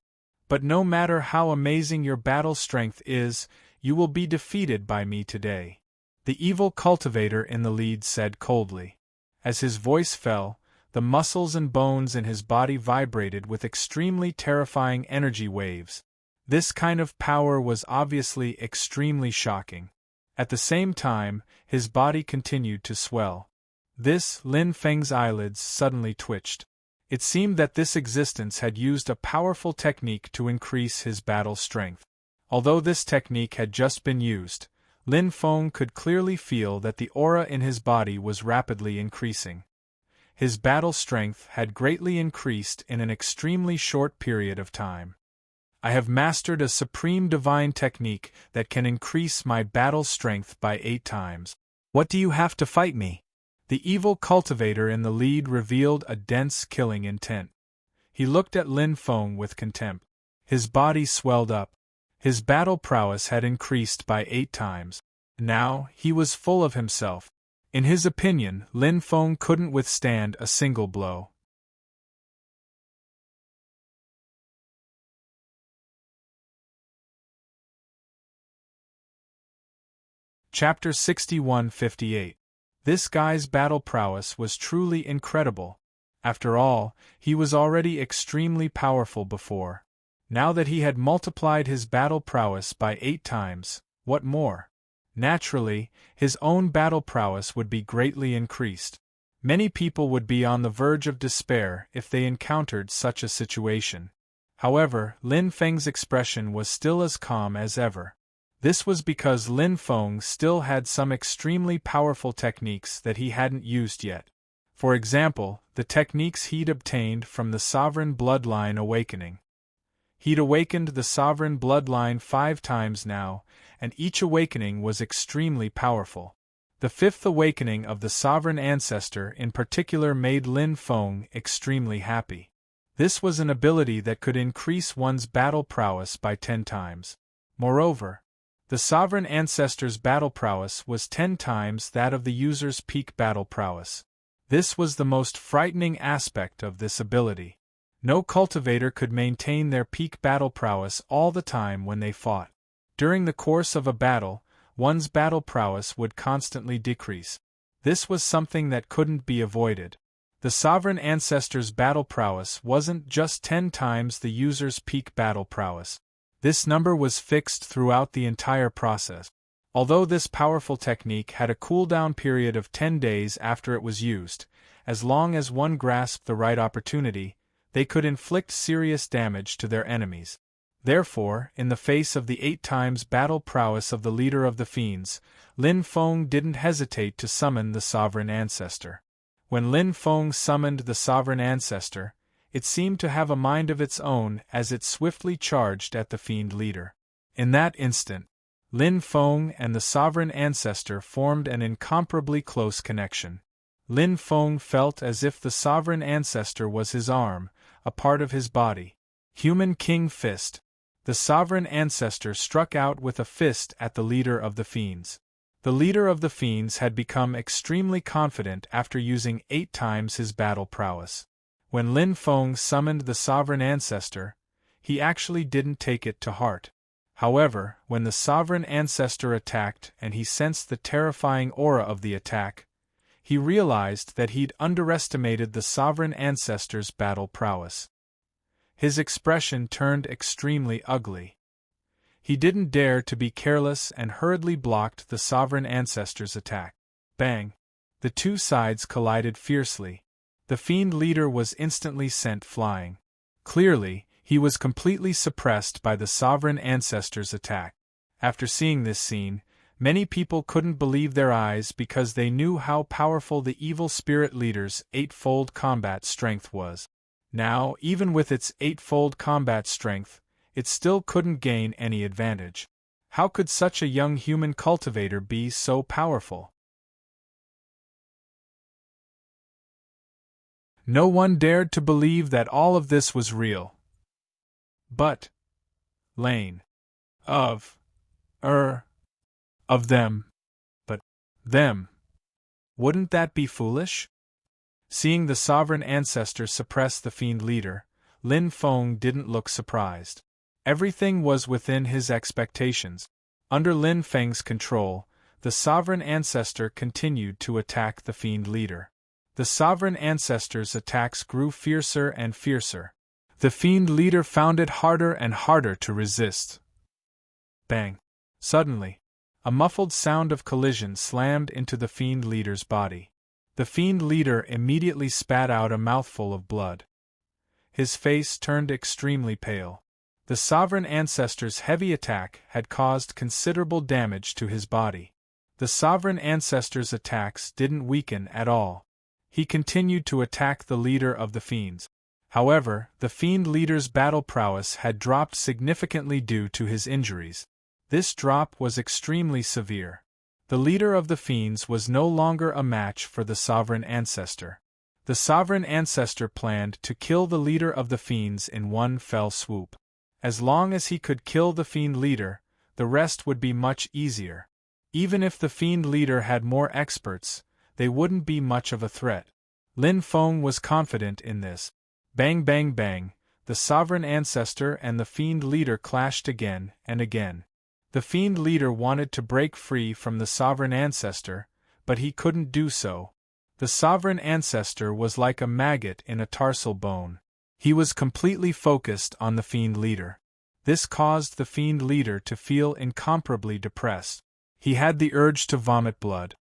But no matter how amazing your battle strength is, you will be defeated by me today, the evil cultivator in the lead said coldly. As his voice fell, the muscles and bones in his body vibrated with extremely terrifying energy waves. This kind of power was obviously extremely shocking. At the same time, his body continued to swell. Lin Feng's eyelids suddenly twitched. It seemed that this existence had used a powerful technique to increase his battle strength. Although this technique had just been used, Lin Feng could clearly feel that the aura in his body was rapidly increasing. His battle strength had greatly increased in an extremely short period of time. I have mastered a supreme divine technique that can increase my battle strength by 8 times. What do you have to fight me? The evil cultivator in the lead revealed a dense killing intent. He looked at Lin Feng with contempt. His body swelled up. His battle prowess had increased by 8 times. Now, he was full of himself. In his opinion, Lin Feng couldn't withstand a single blow. Chapter 61-58. This guy's battle prowess was truly incredible. After all, he was already extremely powerful before. Now that he had multiplied his battle prowess by 8 times, what more? Naturally, his own battle prowess would be greatly increased. Many people would be on the verge of despair if they encountered such a situation. However, Lin Feng's expression was still as calm as ever. This was because Lin Feng still had some extremely powerful techniques that he hadn't used yet. For example, the techniques he'd obtained from the Sovereign Bloodline Awakening. He'd awakened the Sovereign Bloodline 5 times now, and each awakening was extremely powerful. The 5th awakening of the Sovereign Ancestor in particular made Lin Feng extremely happy. This was an ability that could increase one's battle prowess by 10 times. Moreover, the Sovereign Ancestor's battle prowess was 10 times that of the user's peak battle prowess. This was the most frightening aspect of this ability. No cultivator could maintain their peak battle prowess all the time when they fought. During the course of a battle, one's battle prowess would constantly decrease. This was something that couldn't be avoided. The Sovereign Ancestor's battle prowess wasn't just 10 times the user's peak battle prowess. This number was fixed throughout the entire process. Although this powerful technique had a cooldown period of 10 days after it was used, as long as one grasped the right opportunity, they could inflict serious damage to their enemies. Therefore, in the face of the 8 times battle prowess of the leader of the fiends, Lin Feng didn't hesitate to summon the Sovereign Ancestor. When Lin Feng summoned the Sovereign Ancestor, it seemed to have a mind of its own as it swiftly charged at the fiend leader. In that instant, Lin Feng and the Sovereign Ancestor formed an incomparably close connection. Lin Feng felt as if the Sovereign Ancestor was his arm, a part of his body. Human King Fist. The Sovereign Ancestor struck out with a fist at the leader of the fiends. The leader of the fiends had become extremely confident after using 8 times his battle prowess. When Lin Feng summoned the Sovereign Ancestor, he actually didn't take it to heart. However, when the Sovereign Ancestor attacked and he sensed the terrifying aura of the attack, he realized that he'd underestimated the Sovereign Ancestor's battle prowess. His expression turned extremely ugly. He didn't dare to be careless and hurriedly blocked the Sovereign Ancestor's attack. Bang! The two sides collided fiercely. The fiend leader was instantly sent flying. Clearly, he was completely suppressed by the Sovereign Ancestor's attack. After seeing this scene, many people couldn't believe their eyes because they knew how powerful the evil spirit leader's 8-fold combat strength was. Now, even with its 8-fold combat strength, it still couldn't gain any advantage. How could such a young human cultivator be so powerful? No one dared to believe that all of this was real. But Lane. Of them. But them. Wouldn't that be foolish? Seeing the Sovereign Ancestor suppress the fiend leader, Lin Feng didn't look surprised. Everything was within his expectations. Under Lin Feng's control, the Sovereign Ancestor continued to attack the fiend leader. The Sovereign Ancestor's attacks grew fiercer and fiercer. The fiend leader found it harder and harder to resist. Bang! Suddenly, a muffled sound of collision slammed into the fiend leader's body. The fiend leader immediately spat out a mouthful of blood. His face turned extremely pale. The Sovereign Ancestor's heavy attack had caused considerable damage to his body. The Sovereign Ancestor's attacks didn't weaken at all. He continued to attack the leader of the fiends. However, the fiend leader's battle prowess had dropped significantly due to his injuries. This drop was extremely severe. The leader of the fiends was no longer a match for the Sovereign Ancestor. The Sovereign Ancestor planned to kill the leader of the fiends in one fell swoop. As long as he could kill the fiend leader, the rest would be much easier. Even if the fiend leader had more experts, they wouldn't be much of a threat. Lin Feng was confident in this. Bang bang bang, the Sovereign Ancestor and the fiend leader clashed again and again. The fiend leader wanted to break free from the sovereign ancestor, but he couldn't do so. The sovereign ancestor was like a maggot in a tarsal bone. He was completely focused on the fiend leader. This caused the fiend leader to feel incomparably depressed. He had the urge to vomit blood.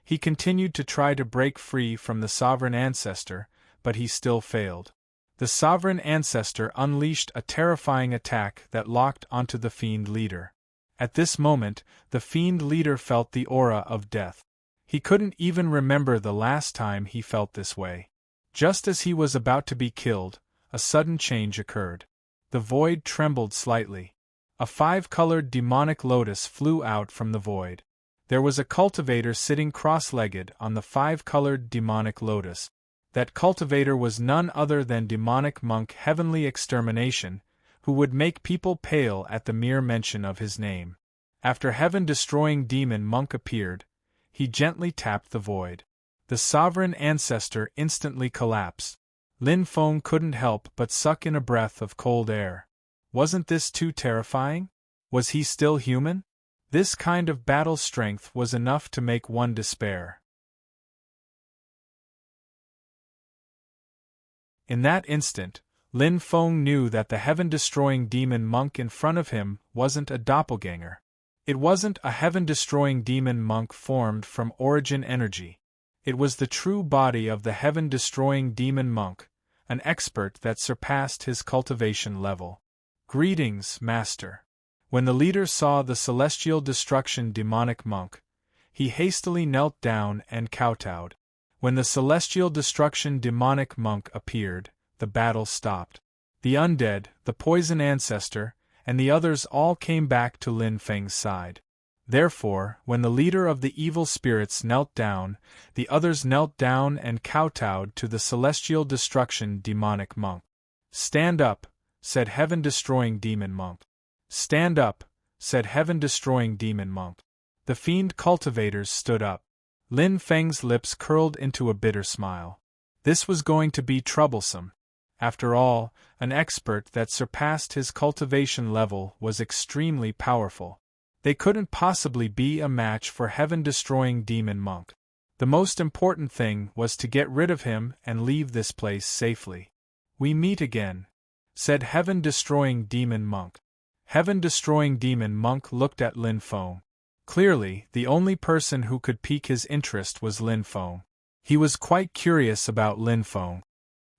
He continued to try to break free from the sovereign ancestor, but he still failed. The sovereign ancestor unleashed a terrifying attack that locked onto the fiend leader. At this moment, the fiend leader felt the aura of death. He couldn't even remember the last time he felt this way. Just as he was about to be killed, a sudden change occurred. The void trembled slightly. A 5-colored demonic lotus flew out from the void. There was a cultivator sitting cross-legged on the 5-colored demonic lotus. That cultivator was none other than demonic monk Heavenly Extermination, who would make people pale at the mere mention of his name. After heaven-destroying demon monk appeared, he gently tapped the void. The sovereign ancestor instantly collapsed. Lin Feng couldn't help but suck in a breath of cold air. Wasn't this too terrifying? Was he still human? This kind of battle strength was enough to make one despair. In that instant, Lin Feng knew that the heaven-destroying demon monk in front of him wasn't a doppelganger. It wasn't a heaven-destroying demon monk formed from origin energy. It was the true body of the heaven-destroying demon monk, an expert that surpassed his cultivation level. Greetings, Master. When the leader saw the celestial destruction demonic monk, he hastily knelt down and kowtowed. When the celestial destruction demonic monk appeared, the battle stopped. The undead, the poison ancestor, and the others all came back to Lin Feng's side. Therefore, when the leader of the evil spirits knelt down, the others knelt down and kowtowed to the celestial destruction demonic monk. "Stand up," said heaven-destroying demon monk. "Stand up," said heaven-destroying demon monk. The fiend cultivators stood up. Lin Feng's lips curled into a bitter smile. This was going to be troublesome. After all, an expert that surpassed his cultivation level was extremely powerful. They couldn't possibly be a match for heaven-destroying demon monk. The most important thing was to get rid of him and leave this place safely. "We meet again," said heaven-destroying demon monk. Heaven-destroying demon monk looked at Lin Feng. Clearly, the only person who could pique his interest was Lin Feng. He was quite curious about Lin Feng.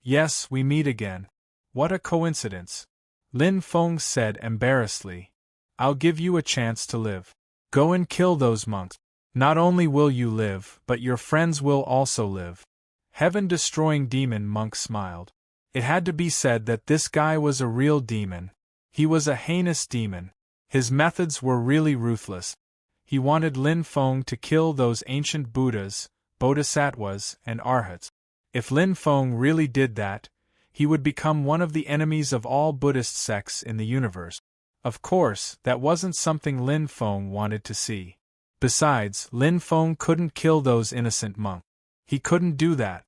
"Yes, we meet again. What a coincidence," Lin Feng said embarrassedly. "I'll give you a chance to live. Go and kill those monks. Not only will you live, but your friends will also live." Heaven-destroying demon monk smiled. It had to be said that this guy was a real demon. He was a heinous demon. His methods were really ruthless. He wanted Lin Feng to kill those ancient Buddhas, Bodhisattvas, and Arhats. If Lin Feng really did that, he would become one of the enemies of all Buddhist sects in the universe. Of course, that wasn't something Lin Feng wanted to see. Besides, Lin Feng couldn't kill those innocent monks. He couldn't do that.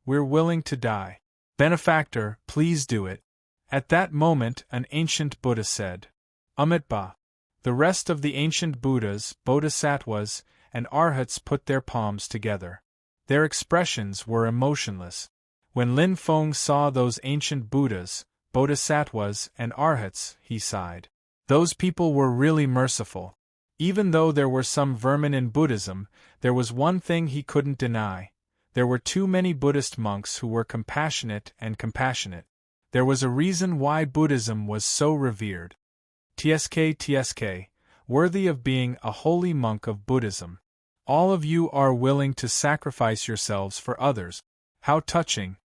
"We're willing to die. Benefactor, please do it." At that moment, an ancient Buddha said, "Amitabha." The rest of the ancient Buddhas, Bodhisattvas, and Arhats put their palms together. Their expressions were emotionless. When Lin Feng saw those ancient Buddhas, Bodhisattvas, and Arhats, he sighed. Those people were really merciful. Even though there were some vermin in Buddhism, there was one thing he couldn't deny. There were too many Buddhist monks who were compassionate and compassionate. There was a reason why Buddhism was so revered. TSK, worthy of being a holy monk of Buddhism. All of you are willing to sacrifice yourselves for others. How touching.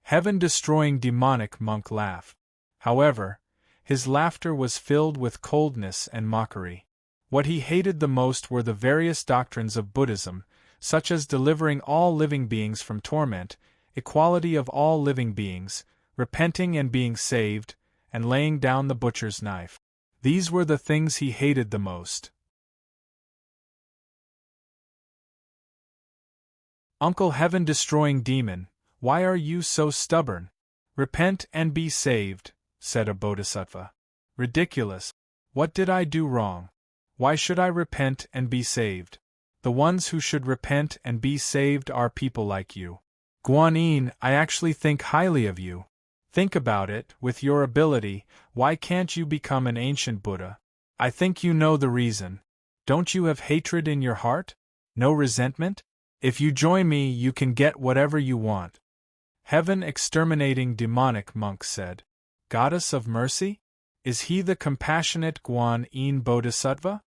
Heaven-destroying demonic monk laughed. However, his laughter was filled with coldness and mockery. What he hated the most were the various doctrines of Buddhism, such as delivering all living beings from torment, equality of all living beings, repenting and being saved, and laying down the butcher's knife. These were the things he hated the most. "Uncle Heaven-destroying demon, why are you so stubborn? Repent and be saved," said a bodhisattva. "Ridiculous. What did I do wrong? Why should I repent and be saved? The ones who should repent and be saved are people like you. Guanyin, I actually think highly of you. Think about it, with your ability, why can't you become an ancient Buddha? I think you know the reason. Don't you have hatred in your heart? No resentment? If you join me, you can get whatever you want. Heaven exterminating demonic monk said. Goddess of mercy? Is he the compassionate Guanyin Bodhisattva?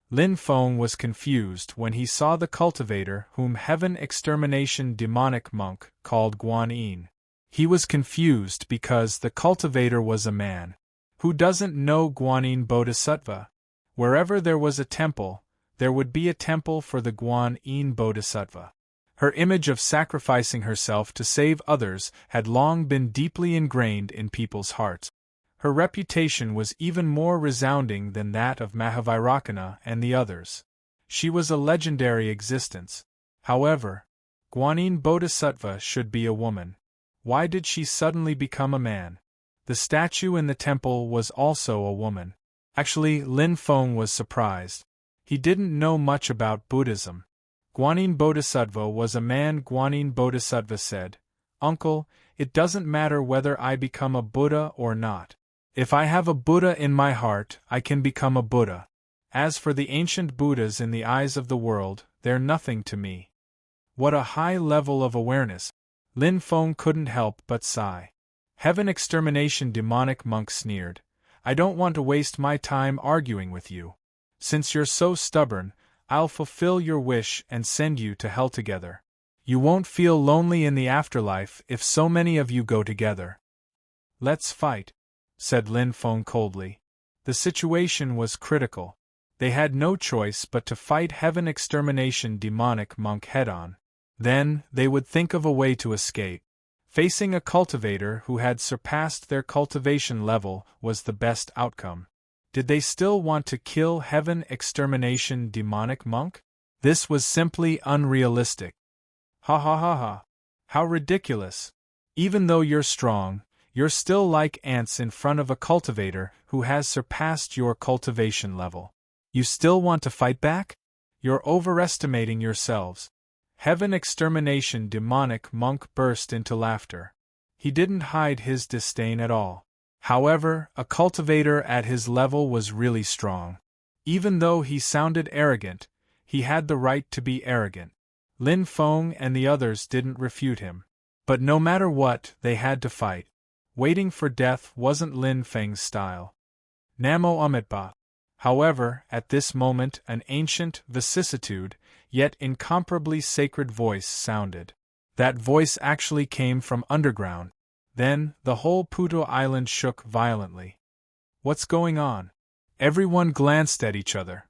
Lin Feng was confused when he saw the cultivator whom Heaven extermination demonic monk called Guanyin. He was confused because the cultivator was a man. Who doesn't know Guanyin Bodhisattva? Wherever there was a temple, there would be a temple for the Guanyin Bodhisattva. Her image of sacrificing herself to save others had long been deeply ingrained in people's hearts. Her reputation was even more resounding than that of Mahavairakana and the others. She was a legendary existence. However, Guanyin Bodhisattva should be a woman. Why did she suddenly become a man? The statue in the temple was also a woman. Actually, Lin Feng was surprised. He didn't know much about Buddhism. Guanyin Bodhisattva was a man. Guanyin Bodhisattva said, "Uncle, it doesn't matter whether I become a Buddha or not. If I have a Buddha in my heart, I can become a Buddha. As for the ancient Buddhas in the eyes of the world, they're nothing to me." What a high level of awareness! Lin Feng couldn't help but sigh. Heaven extermination demonic monk sneered. I don't want to waste my time arguing with you. Since you're so stubborn, I'll fulfill your wish and send you to hell together. You won't feel lonely in the afterlife if so many of you go together. Let's fight, said Lin Feng coldly. The situation was critical. They had no choice but to fight Heaven extermination demonic monk head-on. Then, they would think of a way to escape. Facing a cultivator who had surpassed their cultivation level was the best outcome. Did they still want to kill Heaven extermination demonic monk? This was simply unrealistic. Ha ha ha ha. How ridiculous. Even though you're strong, you're still like ants in front of a cultivator who has surpassed your cultivation level. You still want to fight back? You're overestimating yourselves. Heaven extermination demonic monk burst into laughter. He didn't hide his disdain at all. However, a cultivator at his level was really strong. Even though he sounded arrogant, he had the right to be arrogant. Lin Feng and the others didn't refute him. But no matter what, they had to fight. Waiting for death wasn't Lin Feng's style. Namo Amitabha. However, at this moment an ancient vicissitude, yet incomparably sacred voice sounded. That voice actually came from underground. Then, the whole Puto Island shook violently. What's going on? Everyone glanced at each other.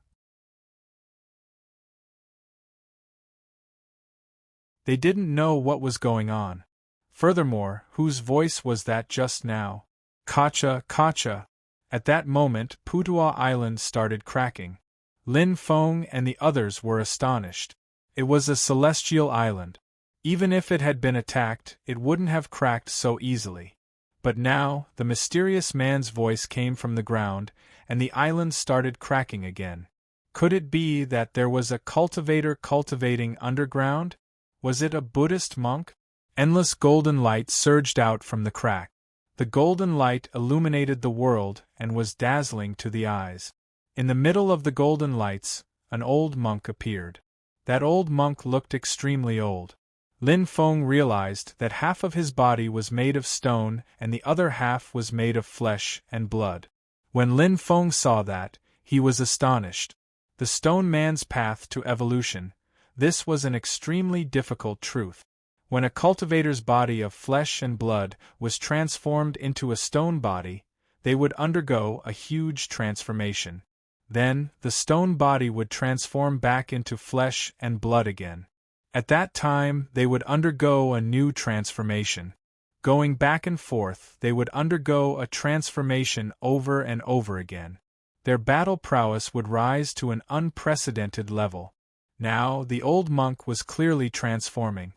They didn't know what was going on. Furthermore, whose voice was that just now? Kacha, Kacha. At that moment, Putua Island started cracking. Lin Feng and the others were astonished. It was a celestial island. Even if it had been attacked, it wouldn't have cracked so easily. But now, the mysterious man's voice came from the ground, and the island started cracking again. Could it be that there was a cultivator cultivating underground? Was it a Buddhist monk? Endless golden light surged out from the crack. The golden light illuminated the world and was dazzling to the eyes. In the middle of the golden lights, an old monk appeared. That old monk looked extremely old. Lin Feng realized that half of his body was made of stone and the other half was made of flesh and blood. When Lin Feng saw that, he was astonished. The stone man's path to evolution. This was an extremely difficult truth. When a cultivator's body of flesh and blood was transformed into a stone body, they would undergo a huge transformation. Then, the stone body would transform back into flesh and blood again. At that time, they would undergo a new transformation. Going back and forth, they would undergo a transformation over and over again. Their battle prowess would rise to an unprecedented level. Now, the old monk was clearly transforming.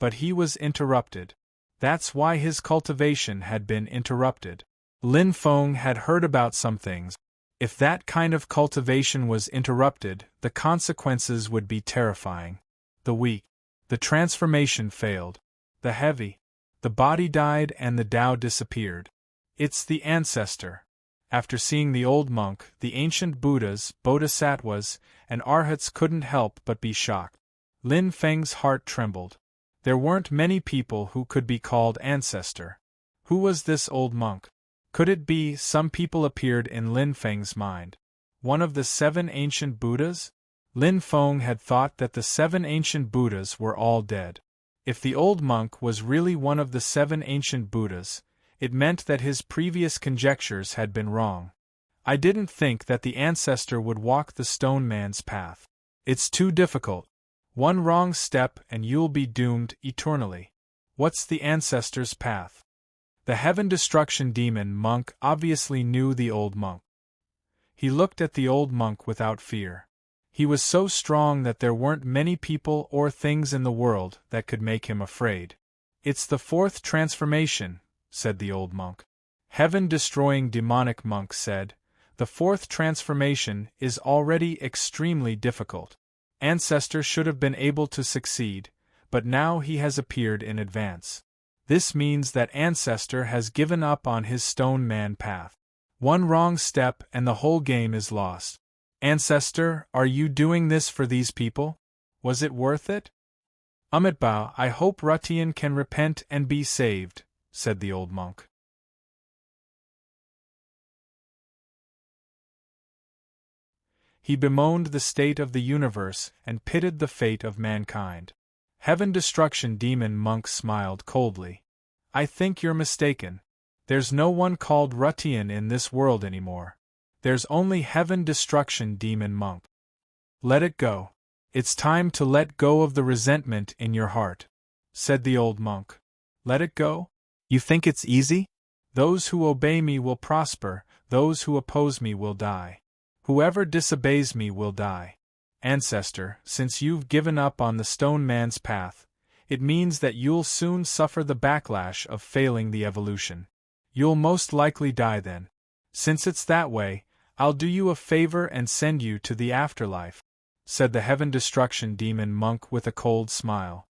But he was interrupted. That's why his cultivation had been interrupted. Lin Feng had heard about some things. If that kind of cultivation was interrupted, the consequences would be terrifying. The weak. The transformation failed. The heavy. The body died and the Tao disappeared. It's the ancestor. After seeing the old monk, the ancient Buddhas, Bodhisattvas, and Arhats couldn't help but be shocked. Lin Feng's heart trembled. There weren't many people who could be called ancestor. Who was this old monk? Could it be, some people appeared in Lin Feng's mind, one of the 7 ancient Buddhas? Lin Feng had thought that the 7 ancient Buddhas were all dead. If the old monk was really one of the 7 ancient Buddhas, it meant that his previous conjectures had been wrong. I didn't think that the ancestor would walk the stone man's path. It's too difficult. One wrong step and you'll be doomed eternally. What's the ancestor's path? The heaven destruction demon monk obviously knew the old monk. He looked at the old monk without fear. He was so strong that there weren't many people or things in the world that could make him afraid. It's the 4th transformation, said the old monk. Heaven-destroying demonic monk said, the 4th transformation is already extremely difficult. Ancestor should have been able to succeed, but now he has appeared in advance. This means that Ancestor has given up on his stone man path. One wrong step and the whole game is lost. Ancestor, are you doing this for these people? Was it worth it? Amitabha, I hope Rutian can repent and be saved, said the old monk. He bemoaned the state of the universe and pitied the fate of mankind. Heaven destruction demon monk smiled coldly. I think you're mistaken. There's no one called Rutian in this world anymore. There's only heaven destruction demon monk. Let it go. It's time to let go of the resentment in your heart, said the old monk. Let it go? You think it's easy? Those who obey me will prosper, those who oppose me will die. Whoever disobeys me will die. Ancestor, since you've given up on the stone man's path, it means that you'll soon suffer the backlash of failing the evolution. You'll most likely die then. Since it's that way, I'll do you a favor and send you to the afterlife, said the heaven destruction demon monk with a cold smile.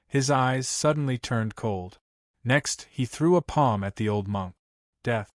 His eyes suddenly turned cold. Next, he threw a palm at the old monk. Death.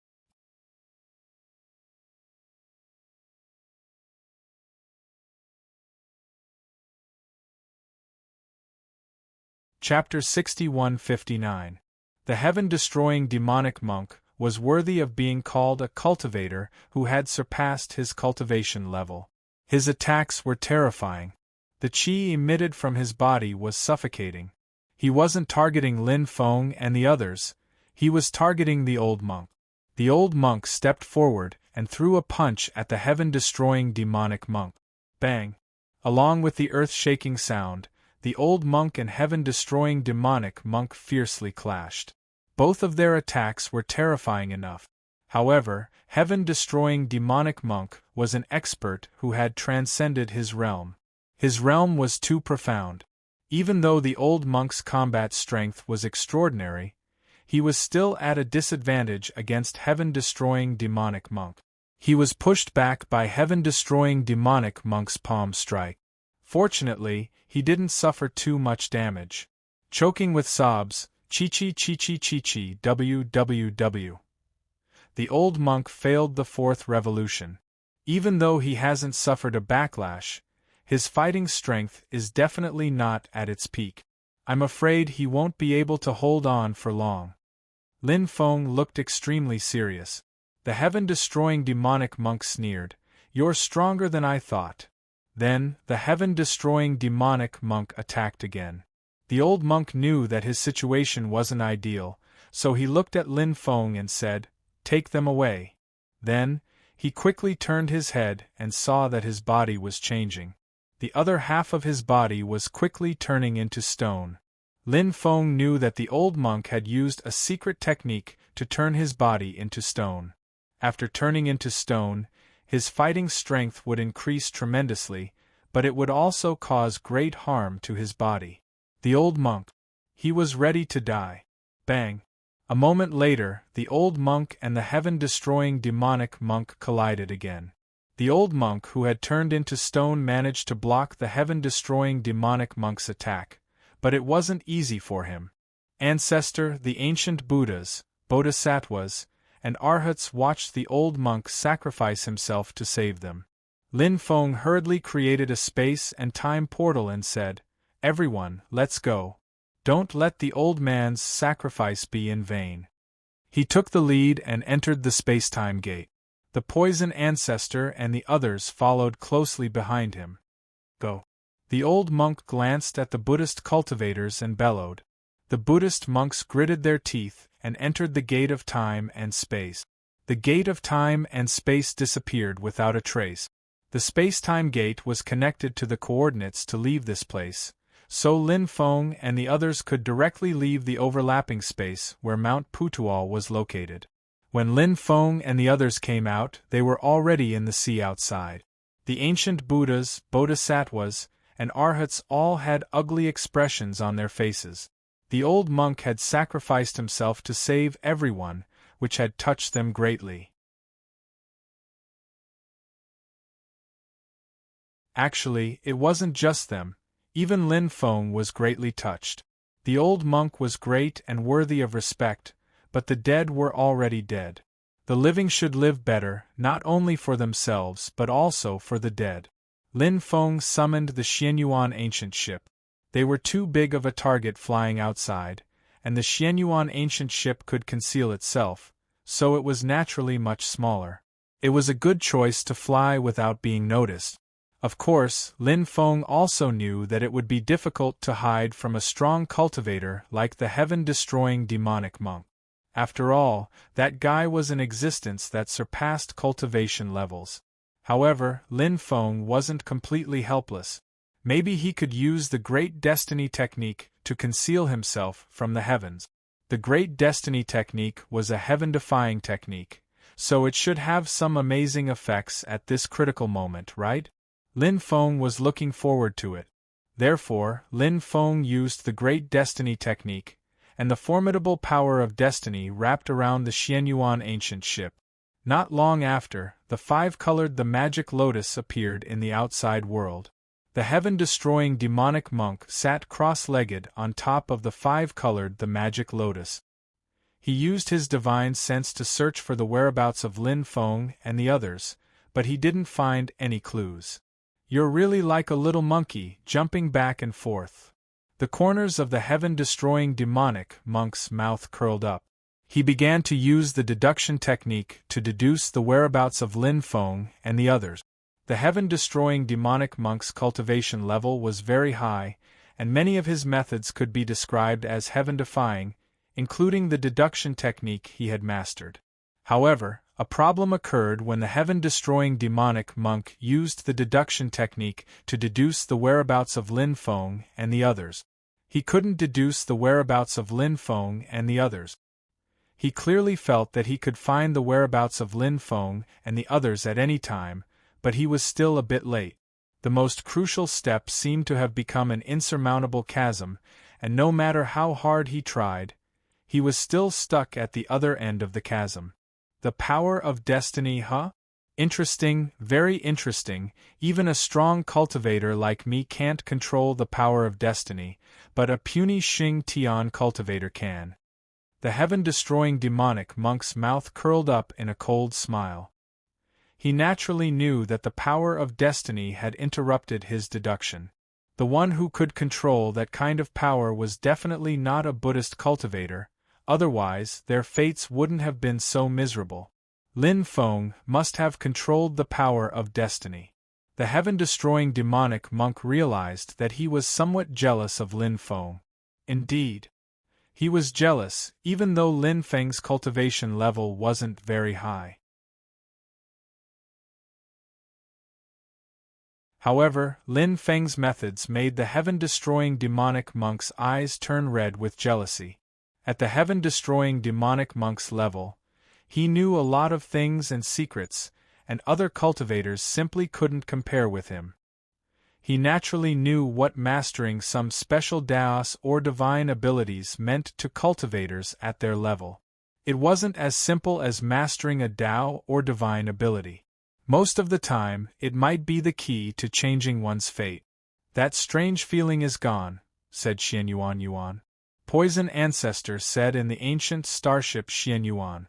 Chapter 6159. The heaven-destroying demonic monk was worthy of being called a cultivator who had surpassed his cultivation level. His attacks were terrifying. The chi emitted from his body was suffocating. He wasn't targeting Lin Feng and the others, he was targeting the old monk. The old monk stepped forward and threw a punch at the heaven-destroying demonic monk. Bang! Along with the earth-shaking sound, the old monk and heaven-destroying demonic monk fiercely clashed. Both of their attacks were terrifying enough. However, heaven-destroying demonic monk was an expert who had transcended his realm. His realm was too profound. Even though the old monk's combat strength was extraordinary, he was still at a disadvantage against heaven-destroying demonic monk. He was pushed back by heaven-destroying demonic monk's palm strike. Fortunately, he didn't suffer too much damage. Choking with sobs, Chi-chi chi-chi chi-chi www. The old monk failed the 4th revolution. Even though he hasn't suffered a backlash, his fighting strength is definitely not at its peak. I'm afraid he won't be able to hold on for long. Lin Feng looked extremely serious. The heaven-destroying demonic monk sneered, "You're stronger than I thought." Then, the heaven-destroying demonic monk attacked again. The old monk knew that his situation wasn't ideal, so he looked at Lin Feng and said, "Take them away." Then, he quickly turned his head and saw that his body was changing. The other half of his body was quickly turning into stone. Lin Feng knew that the old monk had used a secret technique to turn his body into stone. After turning into stone, his fighting strength would increase tremendously, but it would also cause great harm to his body. The old monk. He was ready to die. Bang! A moment later, the old monk and the heaven-destroying demonic monk collided again. The old monk who had turned into stone managed to block the heaven-destroying demonic monk's attack, but it wasn't easy for him. Ancestor, the ancient Buddhas, Bodhisattvas, and Arhats watched the old monk sacrifice himself to save them. Lin Feng hurriedly created a space and time portal and said, "Everyone, let's go. Don't let the old man's sacrifice be in vain." He took the lead and entered the space-time gate. The poison ancestor and the others followed closely behind him. "Go." The old monk glanced at the Buddhist cultivators and bellowed. The Buddhist monks gritted their teeth and entered the gate of time and space. The gate of time and space disappeared without a trace. The space-time gate was connected to the coordinates to leave this place, so Lin Feng and the others could directly leave the overlapping space where Mount Putual was located. When Lin Feng and the others came out, they were already in the sea outside. The ancient Buddhas, Bodhisattvas, and Arhats all had ugly expressions on their faces. The old monk had sacrificed himself to save everyone, which had touched them greatly. Actually, it wasn't just them. Even Lin Feng was greatly touched. The old monk was great and worthy of respect, but the dead were already dead. The living should live better, not only for themselves but also for the dead. Lin Feng summoned the Xianyuan ancient ship. They were too big of a target flying outside, and the Xianyuan ancient ship could conceal itself, so it was naturally much smaller. It was a good choice to fly without being noticed. Of course, Lin Feng also knew that it would be difficult to hide from a strong cultivator like the heaven-destroying demonic monk. After all, that guy was an existence that surpassed cultivation levels. However, Lin Feng wasn't completely helpless. Maybe he could use the Great Destiny technique to conceal himself from the heavens. The Great Destiny technique was a heaven-defying technique, so it should have some amazing effects at this critical moment, right? Lin Feng was looking forward to it. Therefore, Lin Feng used the Great Destiny technique, and the formidable power of destiny wrapped around the Xianyuan ancient ship. Not long after, the five-colored the magic lotus appeared in the outside world. The heaven-destroying demonic monk sat cross-legged on top of the five-colored the magic lotus. He used his divine sense to search for the whereabouts of Lin Feng and the others, but he didn't find any clues. "You're really like a little monkey, jumping back and forth." The corners of the heaven-destroying demonic monk's mouth curled up. He began to use the deduction technique to deduce the whereabouts of Lin Feng and the others. The heaven-destroying demonic monk's cultivation level was very high, and many of his methods could be described as heaven-defying, including the deduction technique he had mastered. However, a problem occurred when the heaven-destroying demonic monk used the deduction technique to deduce the whereabouts of Lin Feng and the others. He couldn't deduce the whereabouts of Lin Feng and the others. He clearly felt that he could find the whereabouts of Lin Feng and the others at any time, but he was still a bit late. The most crucial step seemed to have become an insurmountable chasm, and no matter how hard he tried, he was still stuck at the other end of the chasm. The power of destiny, huh? Interesting, very interesting. Even a strong cultivator like me can't control the power of destiny, but a puny Xing Tian cultivator can. The heaven-destroying demonic monk's mouth curled up in a cold smile. He naturally knew that the power of destiny had interrupted his deduction. The one who could control that kind of power was definitely not a Buddhist cultivator, otherwise their fates wouldn't have been so miserable. Lin Feng must have controlled the power of destiny. The heaven-destroying demonic monk realized that he was somewhat jealous of Lin Feng. Indeed, he was jealous, even though Lin Feng's cultivation level wasn't very high. However, Lin Feng's methods made the heaven-destroying demonic monk's eyes turn red with jealousy. At the heaven-destroying demonic monk's level, he knew a lot of things and secrets, and other cultivators simply couldn't compare with him. He naturally knew what mastering some special daos or divine abilities meant to cultivators at their level. It wasn't as simple as mastering a dao or divine ability. Most of the time, it might be the key to changing one's fate. That strange feeling is gone, said Xianyuan Yuan. Poison Ancestor said in the ancient starship Xianyuan.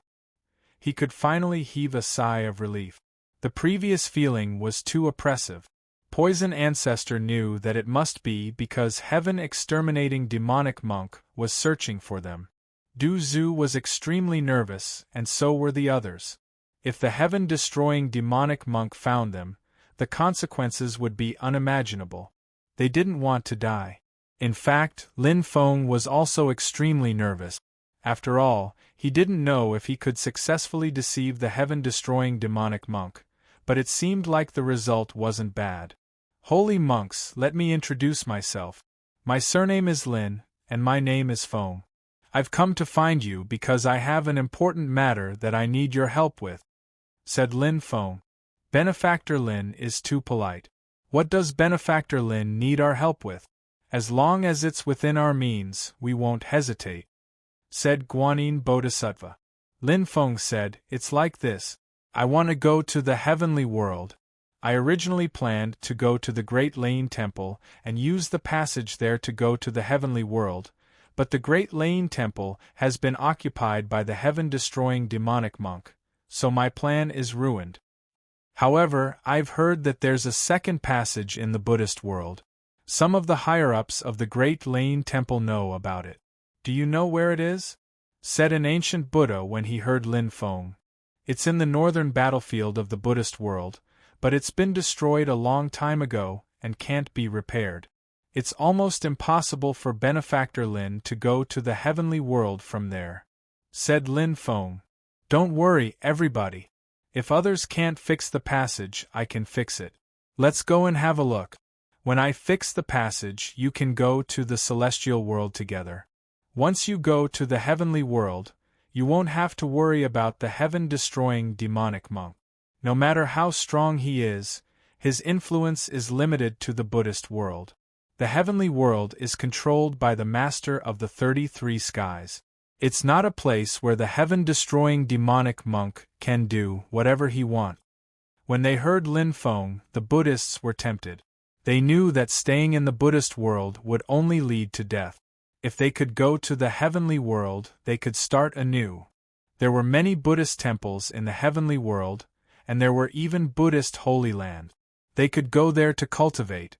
He could finally heave a sigh of relief. The previous feeling was too oppressive. Poison Ancestor knew that it must be because heaven-exterminating demonic monk was searching for them. Du Zhu was extremely nervous, and so were the others. If the heaven-destroying demonic monk found them, the consequences would be unimaginable. They didn't want to die. In fact, Lin Feng was also extremely nervous. After all, he didn't know if he could successfully deceive the heaven-destroying demonic monk, but it seemed like the result wasn't bad. Holy monks, let me introduce myself. My surname is Lin, and my name is Feng. I've come to find you because I have an important matter that I need your help with, said Lin Feng. Benefactor Lin is too polite. What does Benefactor Lin need our help with? As long as it's within our means, we won't hesitate, said Guanyin Bodhisattva. Lin Feng said, it's like this. I want to go to the heavenly world. I originally planned to go to the Great Lane Temple and use the passage there to go to the heavenly world, but the Great Lane Temple has been occupied by the heaven-destroying demonic monk, so my plan is ruined. However, I've heard that there's a second passage in the Buddhist world. Some of the higher-ups of the Great Lane Temple know about it. Do you know where it is? Said an ancient Buddha when he heard Lin Feng. It's in the northern battlefield of the Buddhist world, but it's been destroyed a long time ago and can't be repaired. It's almost impossible for Benefactor Lin to go to the heavenly world from there, said Lin Feng. Don't worry, everybody. If others can't fix the passage, I can fix it. Let's go and have a look. When I fix the passage, you can go to the celestial world together. Once you go to the heavenly world, you won't have to worry about the heaven-destroying demonic monk. No matter how strong he is, his influence is limited to the Buddhist world. The heavenly world is controlled by the Master of the 33 Skies. It's not a place where the heaven-destroying demonic monk can do whatever he wants. When they heard Lin Feng, the Buddhists were tempted. They knew that staying in the Buddhist world would only lead to death. If they could go to the heavenly world, they could start anew. There were many Buddhist temples in the heavenly world, and there were even Buddhist Holy Land. They could go there to cultivate.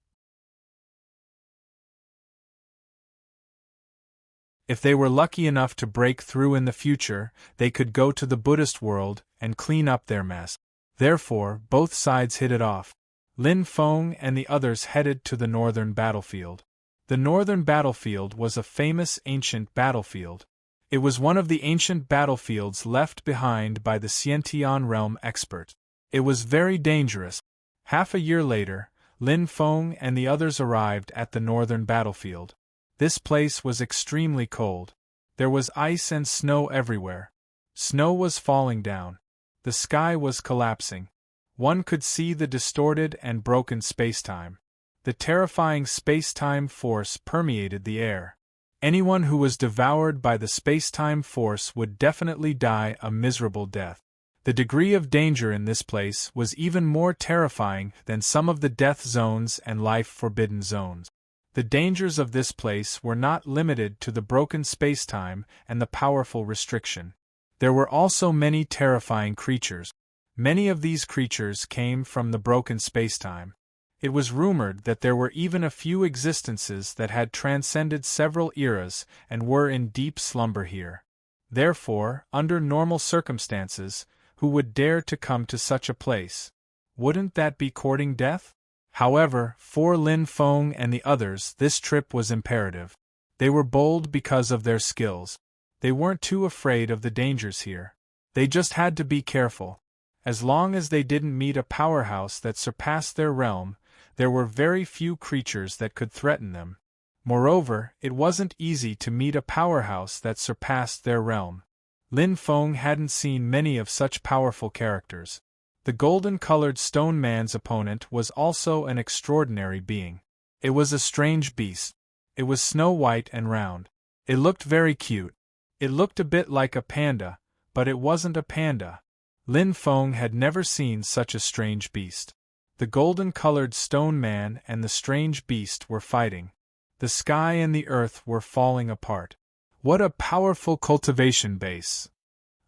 If they were lucky enough to break through in the future, they could go to the Buddhist world and clean up their mess. Therefore, both sides hit it off. Lin Feng and the others headed to the northern battlefield. The northern battlefield was a famous ancient battlefield. It was one of the ancient battlefields left behind by the Xiantian realm expert. It was very dangerous. Half a year later, Lin Feng and the others arrived at the northern battlefield. This place was extremely cold. There was ice and snow everywhere. Snow was falling down. The sky was collapsing. One could see the distorted and broken spacetime. The terrifying spacetime force permeated the air. Anyone who was devoured by the spacetime force would definitely die a miserable death. The degree of danger in this place was even more terrifying than some of the death zones and life-forbidden zones. The dangers of this place were not limited to the broken spacetime and the powerful restriction. There were also many terrifying creatures. Many of these creatures came from the broken spacetime. It was rumored that there were even a few existences that had transcended several eras and were in deep slumber here. Therefore, under normal circumstances, who would dare to come to such a place? Wouldn't that be courting death? However, for Lin Feng and the others, this trip was imperative. They were bold because of their skills. They weren't too afraid of the dangers here. They just had to be careful. As long as they didn't meet a powerhouse that surpassed their realm, there were very few creatures that could threaten them. Moreover, it wasn't easy to meet a powerhouse that surpassed their realm. Lin Feng hadn't seen many of such powerful characters. The golden-colored stone man's opponent was also an extraordinary being. It was a strange beast. It was snow-white and round. It looked very cute. It looked a bit like a panda, but it wasn't a panda. Lin Feng had never seen such a strange beast. The golden-colored stone man and the strange beast were fighting. The sky and the earth were falling apart. What a powerful cultivation base!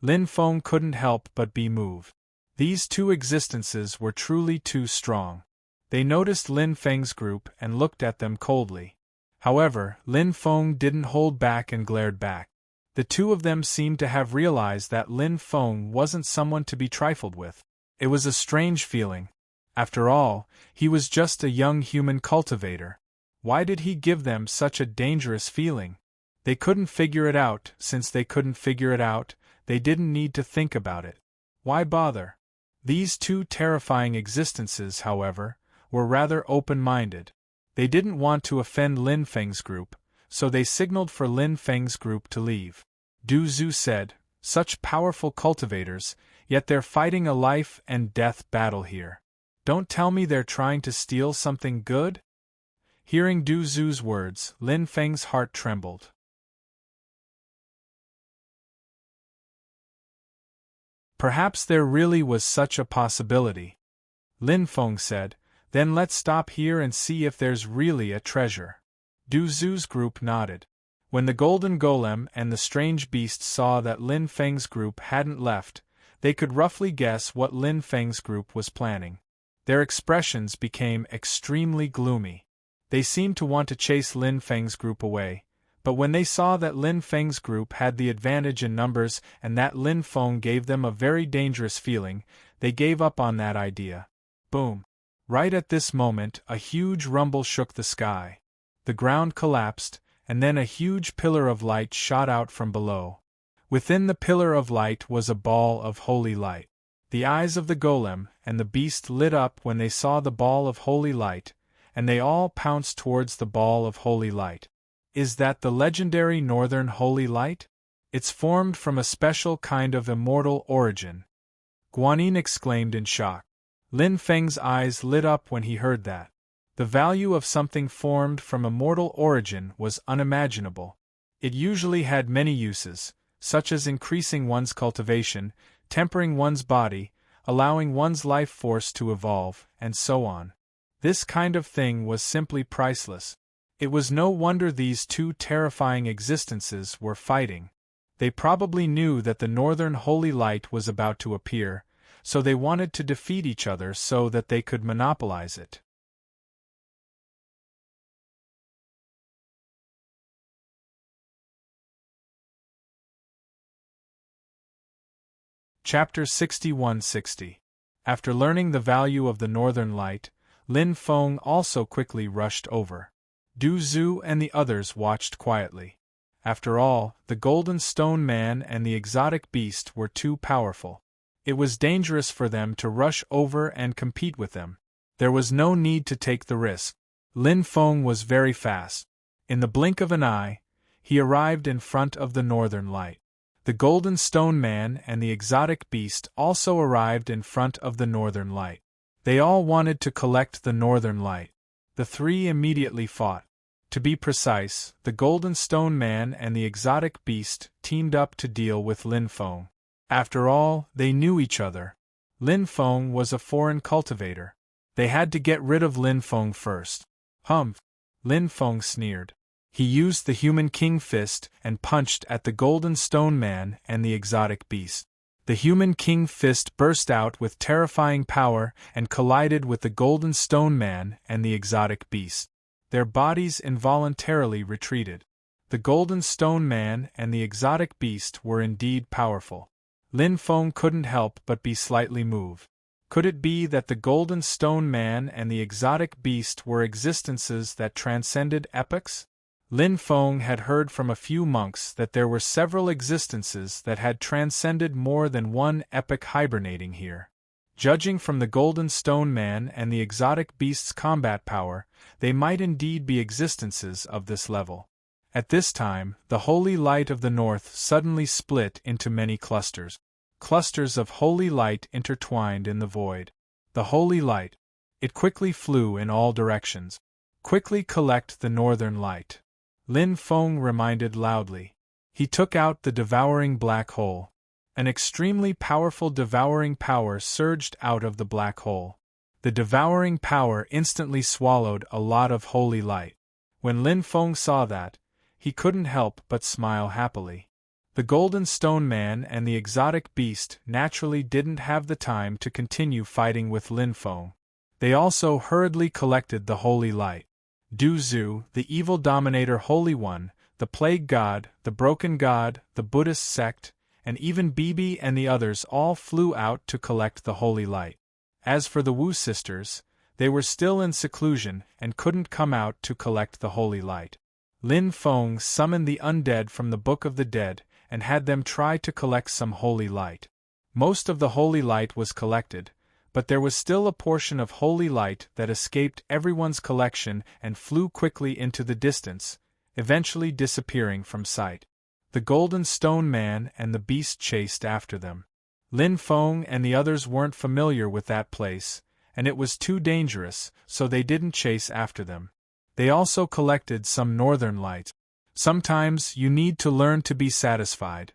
Lin Feng couldn't help but be moved. These two existences were truly too strong. They noticed Lin Feng's group and looked at them coldly. However, Lin Feng didn't hold back and glared back. The two of them seemed to have realized that Lin Feng wasn't someone to be trifled with. It was a strange feeling. After all, he was just a young human cultivator. Why did he give them such a dangerous feeling? They couldn't figure it out. Since they couldn't figure it out, they didn't need to think about it. Why bother? These two terrifying existences, however, were rather open-minded. They didn't want to offend Lin Feng's group, so they signaled for Lin Feng's group to leave. Du Zhu said, "Such powerful cultivators, yet they're fighting a life-and-death battle here. Don't tell me they're trying to steal something good?" Hearing Du Zhu's words, Lin Feng's heart trembled. Perhaps there really was such a possibility. Lin Feng said, "Then let's stop here and see if there's really a treasure." Du Zhu's group nodded. When the golden golem and the strange beast saw that Lin Feng's group hadn't left, they could roughly guess what Lin Feng's group was planning. Their expressions became extremely gloomy. They seemed to want to chase Lin Feng's group away, but when they saw that Lin Feng's group had the advantage in numbers and that Lin Feng gave them a very dangerous feeling, they gave up on that idea. Boom! Right at this moment, a huge rumble shook the sky. The ground collapsed, and then a huge pillar of light shot out from below. Within the pillar of light was a ball of holy light. The eyes of the golem and the beast lit up when they saw the ball of holy light, and they all pounced towards the ball of holy light. Is that the legendary northern holy light? It's formed from a special kind of immortal origin. Guanyin exclaimed in shock. Lin Feng's eyes lit up when he heard that. The value of something formed from immortal origin was unimaginable. It usually had many uses, such as increasing one's cultivation, tempering one's body, allowing one's life force to evolve, and so on. This kind of thing was simply priceless. It was no wonder these two terrifying existences were fighting. They probably knew that the northern holy light was about to appear, so they wanted to defeat each other so that they could monopolize it. Chapter 61-60. After learning the value of the northern light, Lin Feng also quickly rushed over. Du Zhu and the others watched quietly. After all, the golden stone man and the exotic beast were too powerful. It was dangerous for them to rush over and compete with them. There was no need to take the risk. Lin Feng was very fast. In the blink of an eye, he arrived in front of the northern light. The golden stone man and the exotic beast also arrived in front of the northern light. They all wanted to collect the northern light. The three immediately fought. To be precise, the golden stone man and the exotic beast teamed up to deal with Lin Feng. After all, they knew each other. Lin Feng was a foreign cultivator. They had to get rid of Lin Feng first. Humph! Lin Feng sneered. He used the human king fist and punched at the golden stone man and the exotic beast. The human king fist burst out with terrifying power and collided with the golden stone man and the exotic beast. Their bodies involuntarily retreated. The golden stone man and the exotic beast were indeed powerful. Lin Feng couldn't help but be slightly moved. Could it be that the golden stone man and the exotic beast were existences that transcended epochs? Lin Feng had heard from a few monks that there were several existences that had transcended more than one epoch hibernating here. Judging from the golden stone man and the exotic beast's combat power, they might indeed be existences of this level. At this time, the holy light of the north suddenly split into many clusters. clusters of holy light intertwined in the void. The holy light. It quickly flew in all directions. Quickly collect the northern light. Lin Feng reminded loudly. He took out the devouring black hole. An extremely powerful devouring power surged out of the black hole. The devouring power instantly swallowed a lot of holy light. When Lin Feng saw that, he couldn't help but smile happily. The Golden Stone Man and the exotic beast naturally didn't have the time to continue fighting with Lin Feng. They also hurriedly collected the holy light. Du Zhu, the evil dominator Holy One, the Plague God, the Broken God, the Buddhist sect, and even Bibi and the others all flew out to collect the holy light. As for the Wu sisters, they were still in seclusion and couldn't come out to collect the holy light. Lin Feng summoned the undead from the Book of the Dead and had them try to collect some holy light. Most of the holy light was collected, but there was still a portion of holy light that escaped everyone's collection and flew quickly into the distance, eventually disappearing from sight. The Golden Stone Man and the beast chased after them. Lin Feng and the others weren't familiar with that place, and it was too dangerous, so they didn't chase after them. They also collected some northern light. Sometimes you need to learn to be satisfied.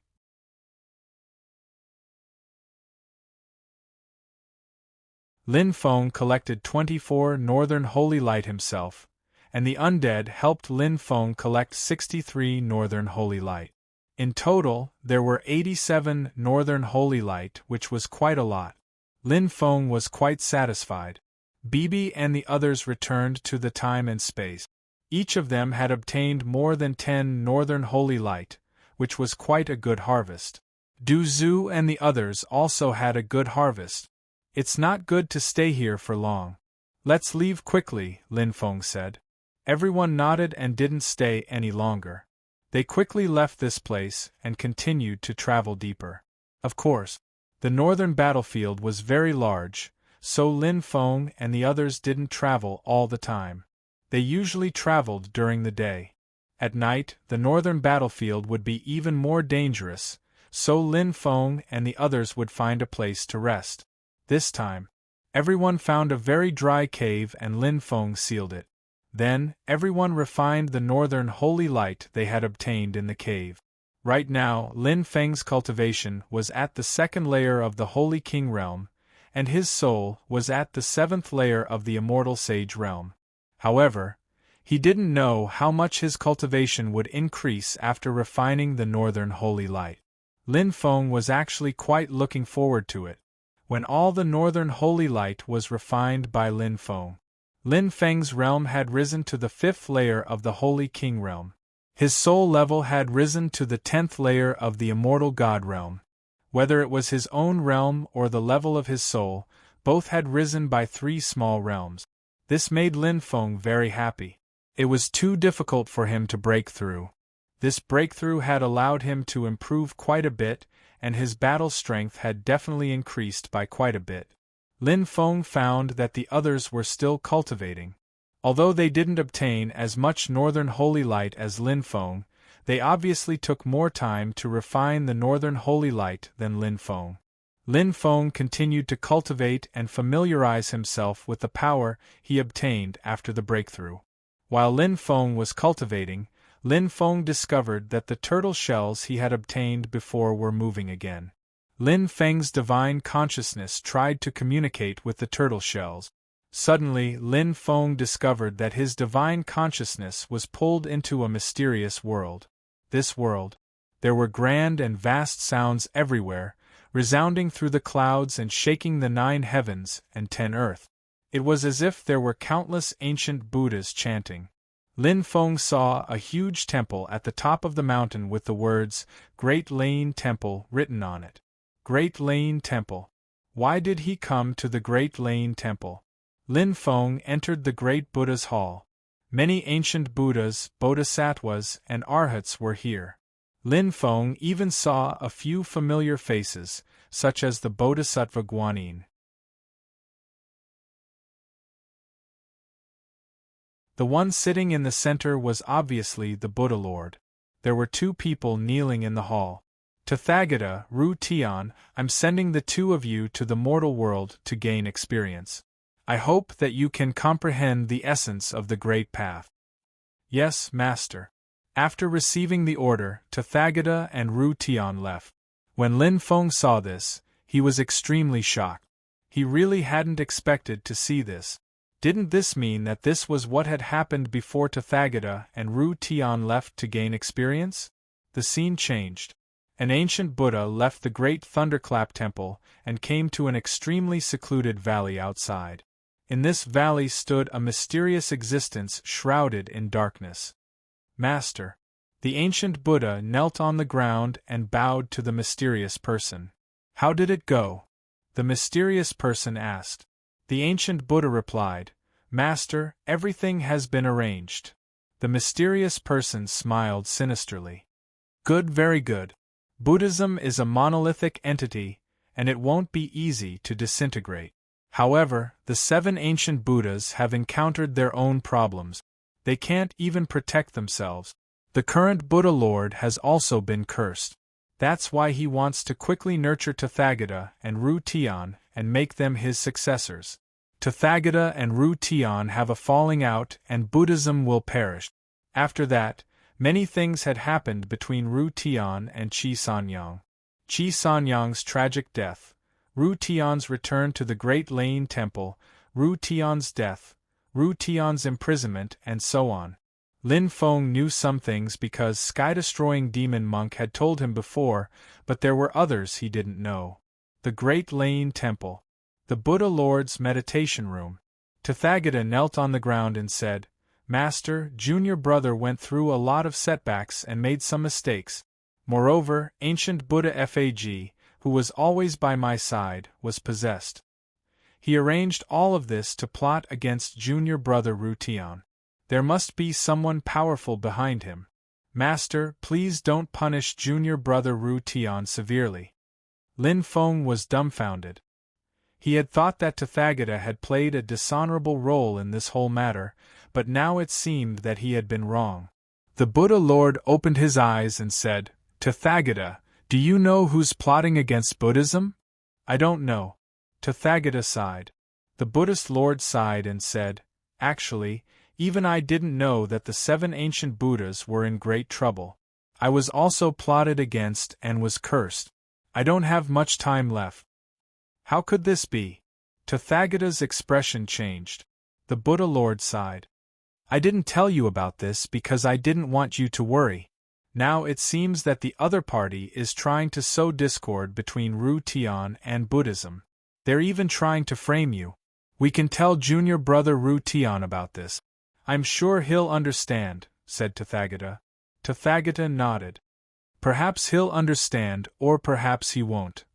Lin Feng collected 24 northern holy light himself, and the undead helped Lin Feng collect 63 northern holy light. In total, there were 87 northern holy light, which was quite a lot. Lin Feng was quite satisfied. Bibi and the others returned to the time and space. Each of them had obtained more than 10 northern holy light, which was quite a good harvest. Du Zhu and the others also had a good harvest. It's not good to stay here for long. Let's leave quickly, Lin Feng said. Everyone nodded and didn't stay any longer. They quickly left this place and continued to travel deeper. Of course, the northern battlefield was very large, so Lin Feng and the others didn't travel all the time. They usually traveled during the day. At night, the northern battlefield would be even more dangerous, so Lin Feng and the others would find a place to rest. This time, everyone found a very dry cave and Lin Feng sealed it. Then, everyone refined the northern holy light they had obtained in the cave. Right now, Lin Feng's cultivation was at the 2nd layer of the Holy King realm, and his soul was at the 7th layer of the Immortal Sage realm. However, he didn't know how much his cultivation would increase after refining the northern holy light. Lin Feng was actually quite looking forward to it. When all the northern holy light was refined by Lin Feng, Lin Feng's realm had risen to the 5th layer of the Holy King realm. His soul level had risen to the 10th layer of the Immortal God realm. Whether it was his own realm or the level of his soul, both had risen by 3 small realms. This made Lin Feng very happy. It was too difficult for him to break through. This breakthrough had allowed him to improve quite a bit, and his battle strength had definitely increased by quite a bit. Lin Feng found that the others were still cultivating. Although they didn't obtain as much northern holy light as Lin Feng, they obviously took more time to refine the northern holy light than Lin Feng. Lin Feng continued to cultivate and familiarize himself with the power he obtained after the breakthrough. While Lin Feng was cultivating, Lin Feng discovered that the turtle shells he had obtained before were moving again. Lin Feng's divine consciousness tried to communicate with the turtle shells. Suddenly, Lin Feng discovered that his divine consciousness was pulled into a mysterious world. This world. There were grand and vast sounds everywhere, resounding through the clouds and shaking the 9 heavens and 10 earth. It was as if there were countless ancient Buddhas chanting. Lin Feng saw a huge temple at the top of the mountain with the words, Great Lane Temple, written on it. Great Lane Temple. Why did he come to the Great Lane Temple? Lin Feng entered the Great Buddha's Hall. Many ancient Buddhas, Bodhisattvas, and Arhats were here. Lin Feng even saw a few familiar faces, such as the Bodhisattva Guanyin. The one sitting in the center was obviously the Buddha Lord. There were 2 people kneeling in the hall. Tathagata, Ru Tian, I'm sending the two of you to the mortal world to gain experience. I hope that you can comprehend the essence of the Great Path. Yes, Master. After receiving the order, Tathagata and Ru Tian left. When Lin Feng saw this, he was extremely shocked. He really hadn't expected to see this. Didn't this mean that this was what had happened before Tathagata and Ru Tian left to gain experience? The scene changed. An ancient Buddha left the great Thunderclap Temple and came to an extremely secluded valley outside. In this valley stood a mysterious existence shrouded in darkness. Master. The ancient Buddha knelt on the ground and bowed to the mysterious person. How did it go? The mysterious person asked. The ancient Buddha replied, Master, everything has been arranged. The mysterious person smiled sinisterly. Good, very good. Buddhism is a monolithic entity, and it won't be easy to disintegrate. However, the 7 ancient Buddhas have encountered their own problems. They can't even protect themselves. The current Buddha Lord has also been cursed. That's why he wants to quickly nurture Tathagata and Ru Tian and make them his successors. Tathagata and Ru Tian have a falling out and Buddhism will perish. After that, many things had happened between Ru Tian and Qi Sanyang. Qi Sanyang's tragic death, Ru Tian's return to the Great Lane Temple, Ru Tian's death, Ru Tian's imprisonment, and so on. Lin Feng knew some things because Sky-Destroying Demon Monk had told him before, but there were others he didn't know. The Great Lane Temple. The Buddha Lord's meditation room. Tathagata knelt on the ground and said, Master, junior brother went through a lot of setbacks and made some mistakes. Moreover, ancient Buddha Fag, who was always by my side, was possessed. He arranged all of this to plot against junior brother Ru Tian. There must be someone powerful behind him. Master, please don't punish junior brother Ru Tian severely. Lin Feng was dumbfounded. He had thought that Tathagata had played a dishonorable role in this whole matter, but now it seemed that he had been wrong. The Buddha Lord opened his eyes and said, Tathagata, do you know who's plotting against Buddhism? I don't know. Tathagata sighed. The Buddhist Lord sighed and said, Actually, even I didn't know that the 7 ancient Buddhas were in great trouble. I was also plotted against and was cursed. I don't have much time left. How could this be? Tathagata's expression changed. The Buddha Lord sighed. I didn't tell you about this because I didn't want you to worry. Now it seems that the other party is trying to sow discord between Ru Tian and Buddhism. They're even trying to frame you. We can tell junior brother Ru Tian about this. I'm sure he'll understand, said Tathagata. Tathagata nodded. Perhaps he'll understand, or perhaps he won't.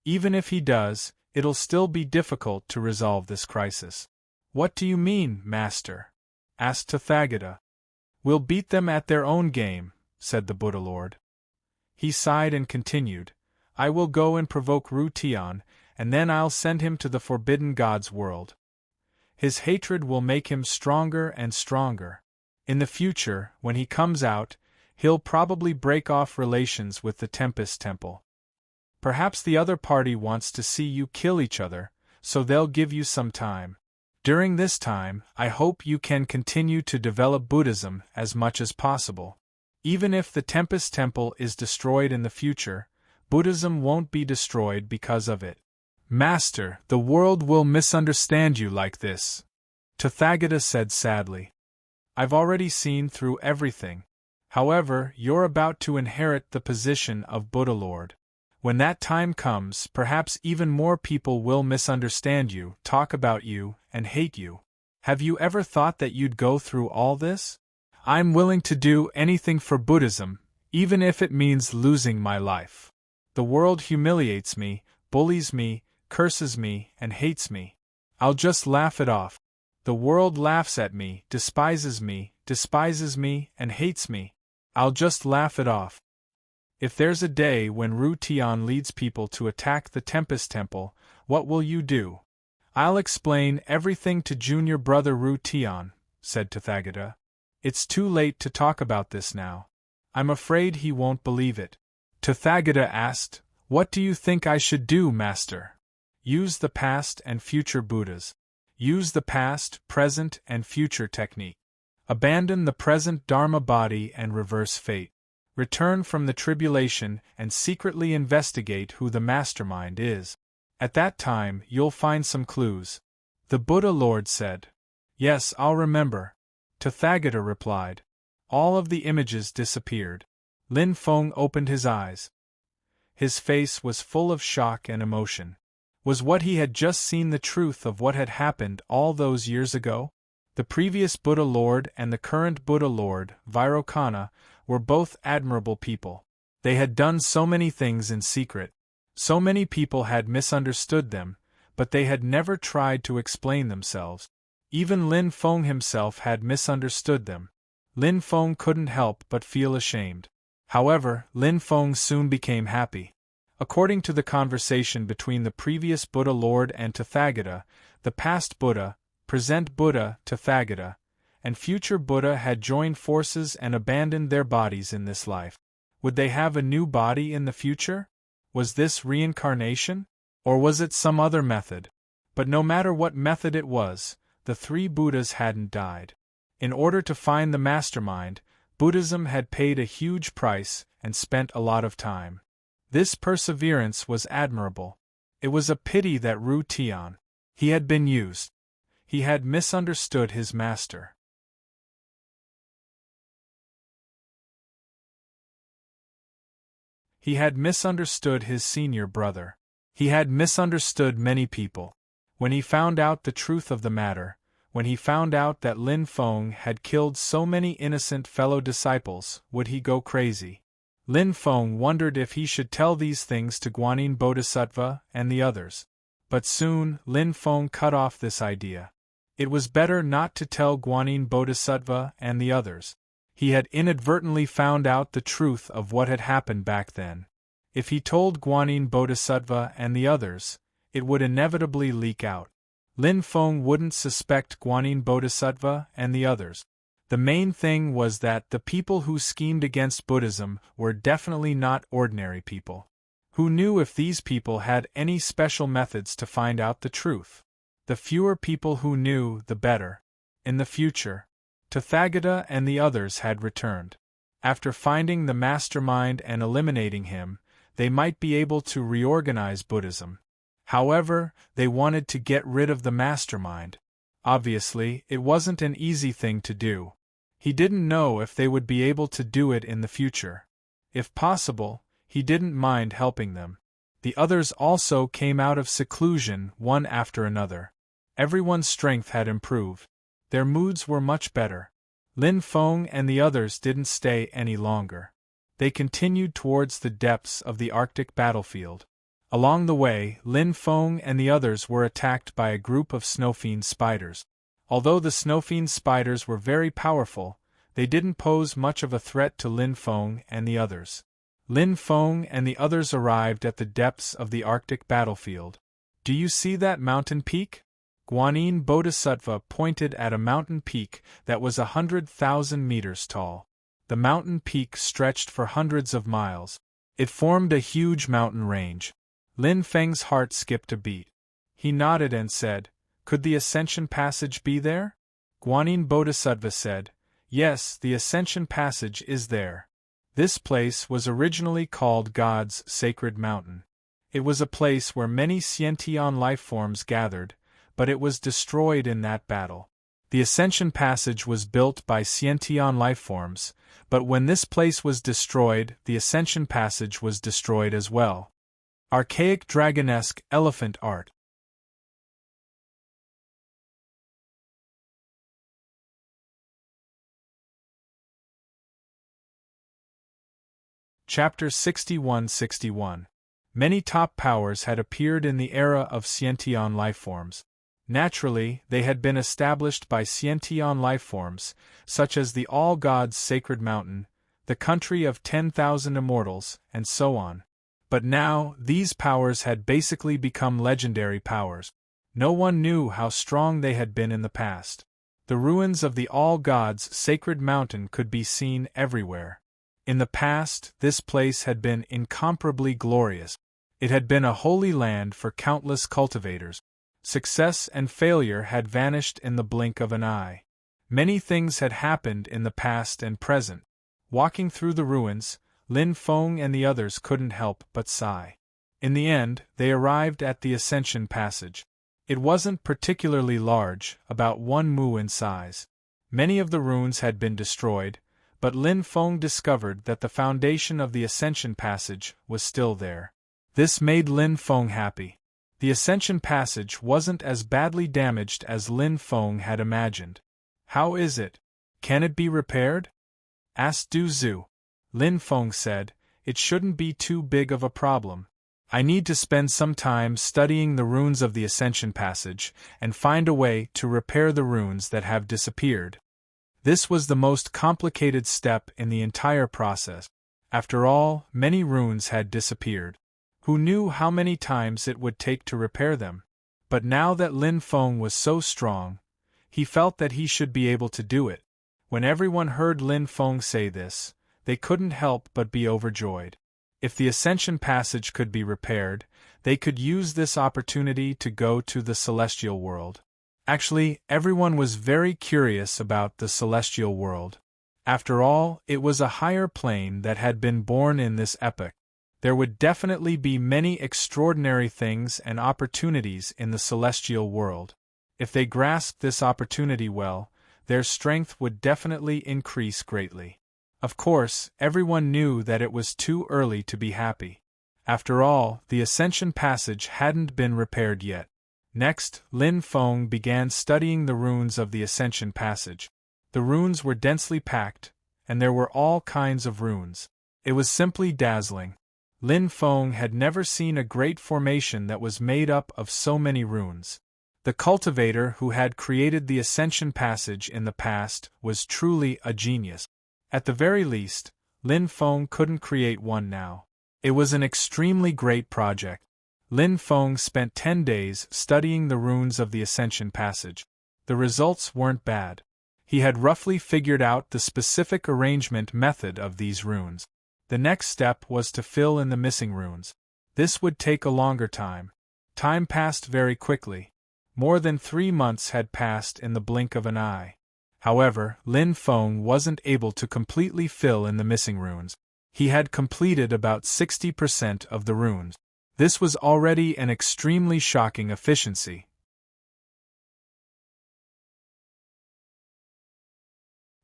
Even if he does, it'll still be difficult to resolve this crisis. What do you mean, Master? Asked Tathagata. We'll beat them at their own game, said the Buddha Lord. He sighed and continued, I will go and provoke Ru Tian, and then I'll send him to the Forbidden God's world. His hatred will make him stronger and stronger. In the future, when he comes out, he'll probably break off relations with the Tempest Temple. Perhaps the other party wants to see you kill each other, so they'll give you some time. During this time, I hope you can continue to develop Buddhism as much as possible. Even if the Tempest Temple is destroyed in the future, Buddhism won't be destroyed because of it. Master, the world will misunderstand you like this, Tathagata said sadly. I've already seen through everything. However, you're about to inherit the position of Buddha Lord. When that time comes, perhaps even more people will misunderstand you, talk about you, and hate you. Have you ever thought that you'd go through all this? I'm willing to do anything for Buddhism, even if it means losing my life. The world humiliates me, bullies me, curses me, and hates me. I'll just laugh it off. The world laughs at me, despises me, and hates me. I'll just laugh it off. If there's a day when Ru Tian leads people to attack the Tempest Temple, what will you do? I'll explain everything to junior brother Ru Tian, said Tathagata. It's too late to talk about this now. I'm afraid he won't believe it. Tathagata asked, "What do you think I should do, Master?" Use the past and future Buddhas. Use the past, present, and future technique. Abandon the present Dharma body and reverse fate. Return from the tribulation and secretly investigate who the mastermind is. At that time, you'll find some clues. The Buddha Lord said. Yes, I'll remember. Tathagata replied. All of the images disappeared. Lin Feng opened his eyes. His face was full of shock and emotion. Was what he had just seen the truth of what had happened all those years ago? The previous Buddha Lord and the current Buddha Lord, Vairocana, were both admirable people. They had done so many things in secret. So many people had misunderstood them, but they had never tried to explain themselves. Even Lin Feng himself had misunderstood them. Lin Feng couldn't help but feel ashamed. However, Lin Feng soon became happy. According to the conversation between the previous Buddha Lord and Tathagata, the past Buddha, present Buddha, Tathagata, and future Buddha had joined forces and abandoned their bodies in this life. Would they have a new body in the future? Was this reincarnation? Or was it some other method? But no matter what method it was, the three Buddhas hadn't died. In order to find the mastermind, Buddhism had paid a huge price and spent a lot of time. This perseverance was admirable. It was a pity that Ru Tian. He had been used. He had misunderstood his master. He had misunderstood his senior brother. He had misunderstood many people. When he found out the truth of the matter, when he found out that Lin Feng had killed so many innocent fellow disciples, would he go crazy? Lin Feng wondered if he should tell these things to Guanyin Bodhisattva and the others. But soon, Lin Feng cut off this idea. It was better not to tell Guanyin Bodhisattva and the others. He had inadvertently found out the truth of what had happened back then. If he told Guanyin Bodhisattva and the others, it would inevitably leak out. Lin Feng wouldn't suspect Guanyin Bodhisattva and the others. The main thing was that the people who schemed against Buddhism were definitely not ordinary people. Who knew if these people had any special methods to find out the truth? The fewer people who knew, the better. In the future, Tathagata and the others had returned. After finding the mastermind and eliminating him, they might be able to reorganize Buddhism. However, they wanted to get rid of the mastermind. Obviously, it wasn't an easy thing to do. He didn't know if they would be able to do it in the future. If possible, he didn't mind helping them. The others also came out of seclusion one after another. Everyone's strength had improved. Their moods were much better. Lin Feng and the others didn't stay any longer. They continued towards the depths of the Arctic battlefield. Along the way, Lin Feng and the others were attacked by a group of snowfiend spiders. Although the snowfiend spiders were very powerful, they didn't pose much of a threat to Lin Feng and the others. Lin Feng and the others arrived at the depths of the Arctic battlefield. Do you see that mountain peak? Guanyin Bodhisattva pointed at a mountain peak that was 100,000 meters tall. The mountain peak stretched for hundreds of miles. It formed a huge mountain range. Lin Feng's heart skipped a beat. He nodded and said, "Could the Ascension Passage be there?" Guanyin Bodhisattva said, "Yes, the Ascension Passage is there." This place was originally called God's Sacred Mountain. It was a place where many Xiantian lifeforms gathered, but it was destroyed in that battle. The Ascension Passage was built by Xiantian lifeforms, but when this place was destroyed, the Ascension Passage was destroyed as well. Archaic dragonesque elephant art. Chapter 61-61. Many top powers had appeared in the era of Xiantian lifeforms. Naturally, they had been established by Xiantian lifeforms, such as the All Gods Sacred Mountain, the country of 10,000 immortals, and so on. But now, these powers had basically become legendary powers. No one knew how strong they had been in the past. The ruins of the all-gods sacred mountain could be seen everywhere. In the past, this place had been incomparably glorious. It had been a holy land for countless cultivators. Success and failure had vanished in the blink of an eye. Many things had happened in the past and present. Walking through the ruins, Lin Feng and the others couldn't help but sigh. In the end, they arrived at the Ascension Passage. It wasn't particularly large, about 1 mu in size. Many of the ruins had been destroyed, but Lin Feng discovered that the foundation of the Ascension Passage was still there. This made Lin Feng happy. The Ascension Passage wasn't as badly damaged as Lin Feng had imagined. How is it? Can it be repaired? Asked Du Zhu. Lin Feng said, it shouldn't be too big of a problem. I need to spend some time studying the runes of the Ascension Passage and find a way to repair the runes that have disappeared. This was the most complicated step in the entire process. After all, many runes had disappeared. Who knew how many times it would take to repair them? But now that Lin Feng was so strong, he felt that he should be able to do it. When everyone heard Lin Feng say this, they couldn't help but be overjoyed. If the Ascension Passage could be repaired, they could use this opportunity to go to the celestial world. Actually, everyone was very curious about the celestial world. After all, it was a higher plane that had been born in this epoch. There would definitely be many extraordinary things and opportunities in the celestial world. If they grasped this opportunity well, their strength would definitely increase greatly. Of course, everyone knew that it was too early to be happy. After all, the Ascension Passage hadn't been repaired yet. Next, Lin Feng began studying the runes of the Ascension Passage. The runes were densely packed, and there were all kinds of runes. It was simply dazzling. Lin Feng had never seen a great formation that was made up of so many runes. The cultivator who had created the Ascension Passage in the past was truly a genius. At the very least, Lin Feng couldn't create one now. It was an extremely great project. Lin Feng spent 10 days studying the runes of the Ascension Passage. The results weren't bad. He had roughly figured out the specific arrangement method of these runes. The next step was to fill in the missing runes. This would take a longer time. Time passed very quickly. More than 3 months had passed in the blink of an eye. However, Lin Feng wasn't able to completely fill in the missing runes. He had completed about 60% of the runes. This was already an extremely shocking efficiency.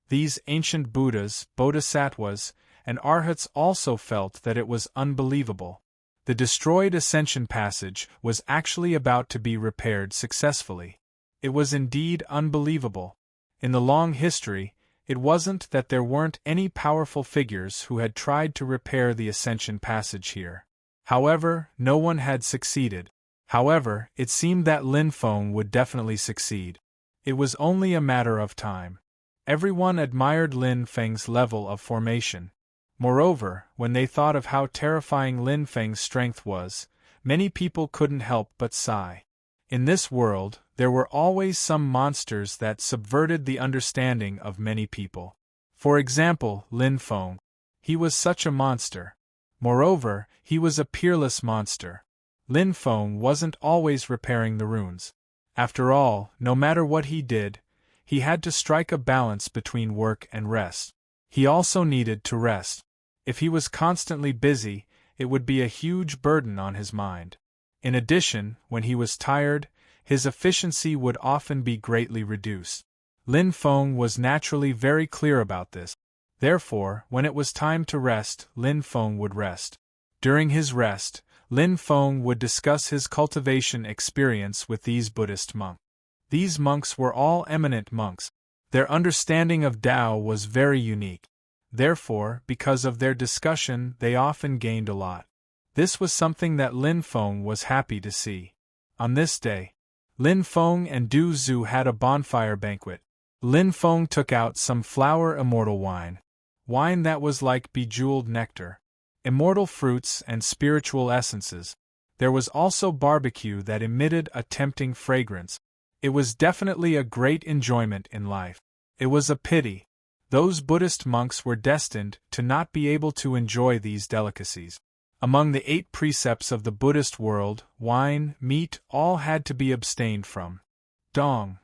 These ancient Buddhas, Bodhisattvas, and Arhats also felt that it was unbelievable. The destroyed Ascension Passage was actually about to be repaired successfully. It was indeed unbelievable. In the long history, it wasn't that there weren't any powerful figures who had tried to repair the Ascension Passage here. However, no one had succeeded. However, it seemed that Lin Feng would definitely succeed. It was only a matter of time. Everyone admired Lin Feng's level of formation. Moreover, when they thought of how terrifying Lin Feng's strength was, many people couldn't help but sigh. In this world, there were always some monsters that subverted the understanding of many people. For example, Lin Feng. He was such a monster. Moreover, he was a peerless monster. Lin Feng wasn't always repairing the runes. After all, no matter what he did, he had to strike a balance between work and rest. He also needed to rest. If he was constantly busy, it would be a huge burden on his mind. In addition, when he was tired, his efficiency would often be greatly reduced. Lin Feng was naturally very clear about this. Therefore, when it was time to rest, Lin Feng would rest. During his rest, Lin Feng would discuss his cultivation experience with these Buddhist monks. These monks were all eminent monks. Their understanding of Tao was very unique. Therefore, because of their discussion, they often gained a lot. This was something that Lin Feng was happy to see. On this day, Lin Feng and Du Zhu had a bonfire banquet. Lin Feng took out some flower immortal wine. Wine that was like bejeweled nectar. Immortal fruits and spiritual essences. There was also barbecue that emitted a tempting fragrance. It was definitely a great enjoyment in life. It was a pity. Those Buddhist monks were destined to not be able to enjoy these delicacies. Among the 8 precepts of the Buddhist world, wine, meat, all had to be abstained from. Dong.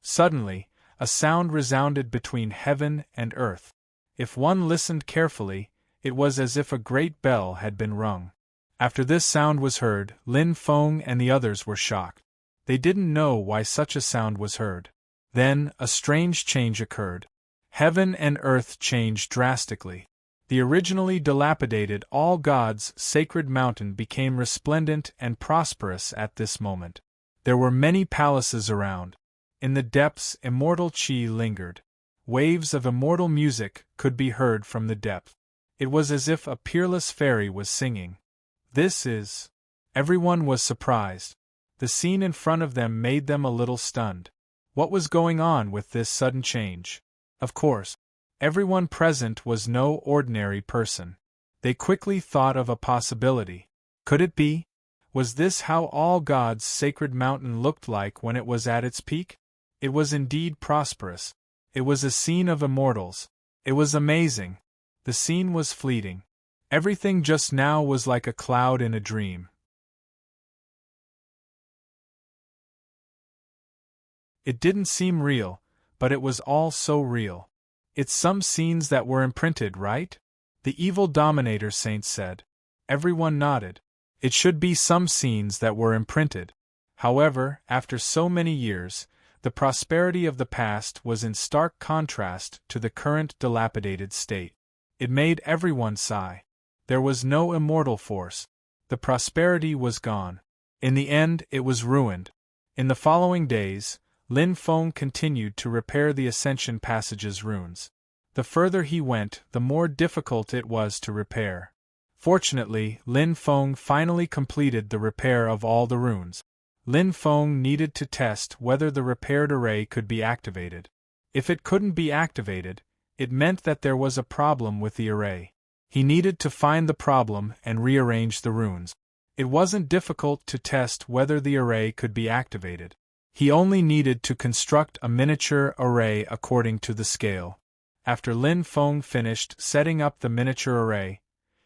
Suddenly, a sound resounded between heaven and earth. If one listened carefully, it was as if a great bell had been rung. After this sound was heard, Lin Feng and the others were shocked. They didn't know why such a sound was heard. Then, a strange change occurred. Heaven and earth changed drastically. The originally dilapidated All Gods sacred mountain became resplendent and prosperous at this moment. There were many palaces around. In the depths, immortal qi lingered. Waves of immortal music could be heard from the depth. It was as if a peerless fairy was singing. This is. Everyone was surprised. The scene in front of them made them a little stunned. What was going on with this sudden change? Of course, everyone present was no ordinary person. They quickly thought of a possibility. Could it be? Was this how All Gods' sacred mountain looked like when it was at its peak? It was indeed prosperous. It was a scene of immortals. It was amazing. The scene was fleeting. Everything just now was like a cloud in a dream. It didn't seem real, but it was all so real. It's some scenes that were imprinted, right? The evil dominator saint said. Everyone nodded. It should be some scenes that were imprinted. However, after so many years, the prosperity of the past was in stark contrast to the current dilapidated state. It made everyone sigh. There was no immortal force. The prosperity was gone. In the end, it was ruined. In the following days, Lin Feng continued to repair the Ascension Passage's runes. The further he went, the more difficult it was to repair. Fortunately, Lin Feng finally completed the repair of all the runes. Lin Feng needed to test whether the repaired array could be activated. If it couldn't be activated, it meant that there was a problem with the array. He needed to find the problem and rearrange the runes. It wasn't difficult to test whether the array could be activated. He only needed to construct a miniature array according to the scale. After Lin Feng finished setting up the miniature array,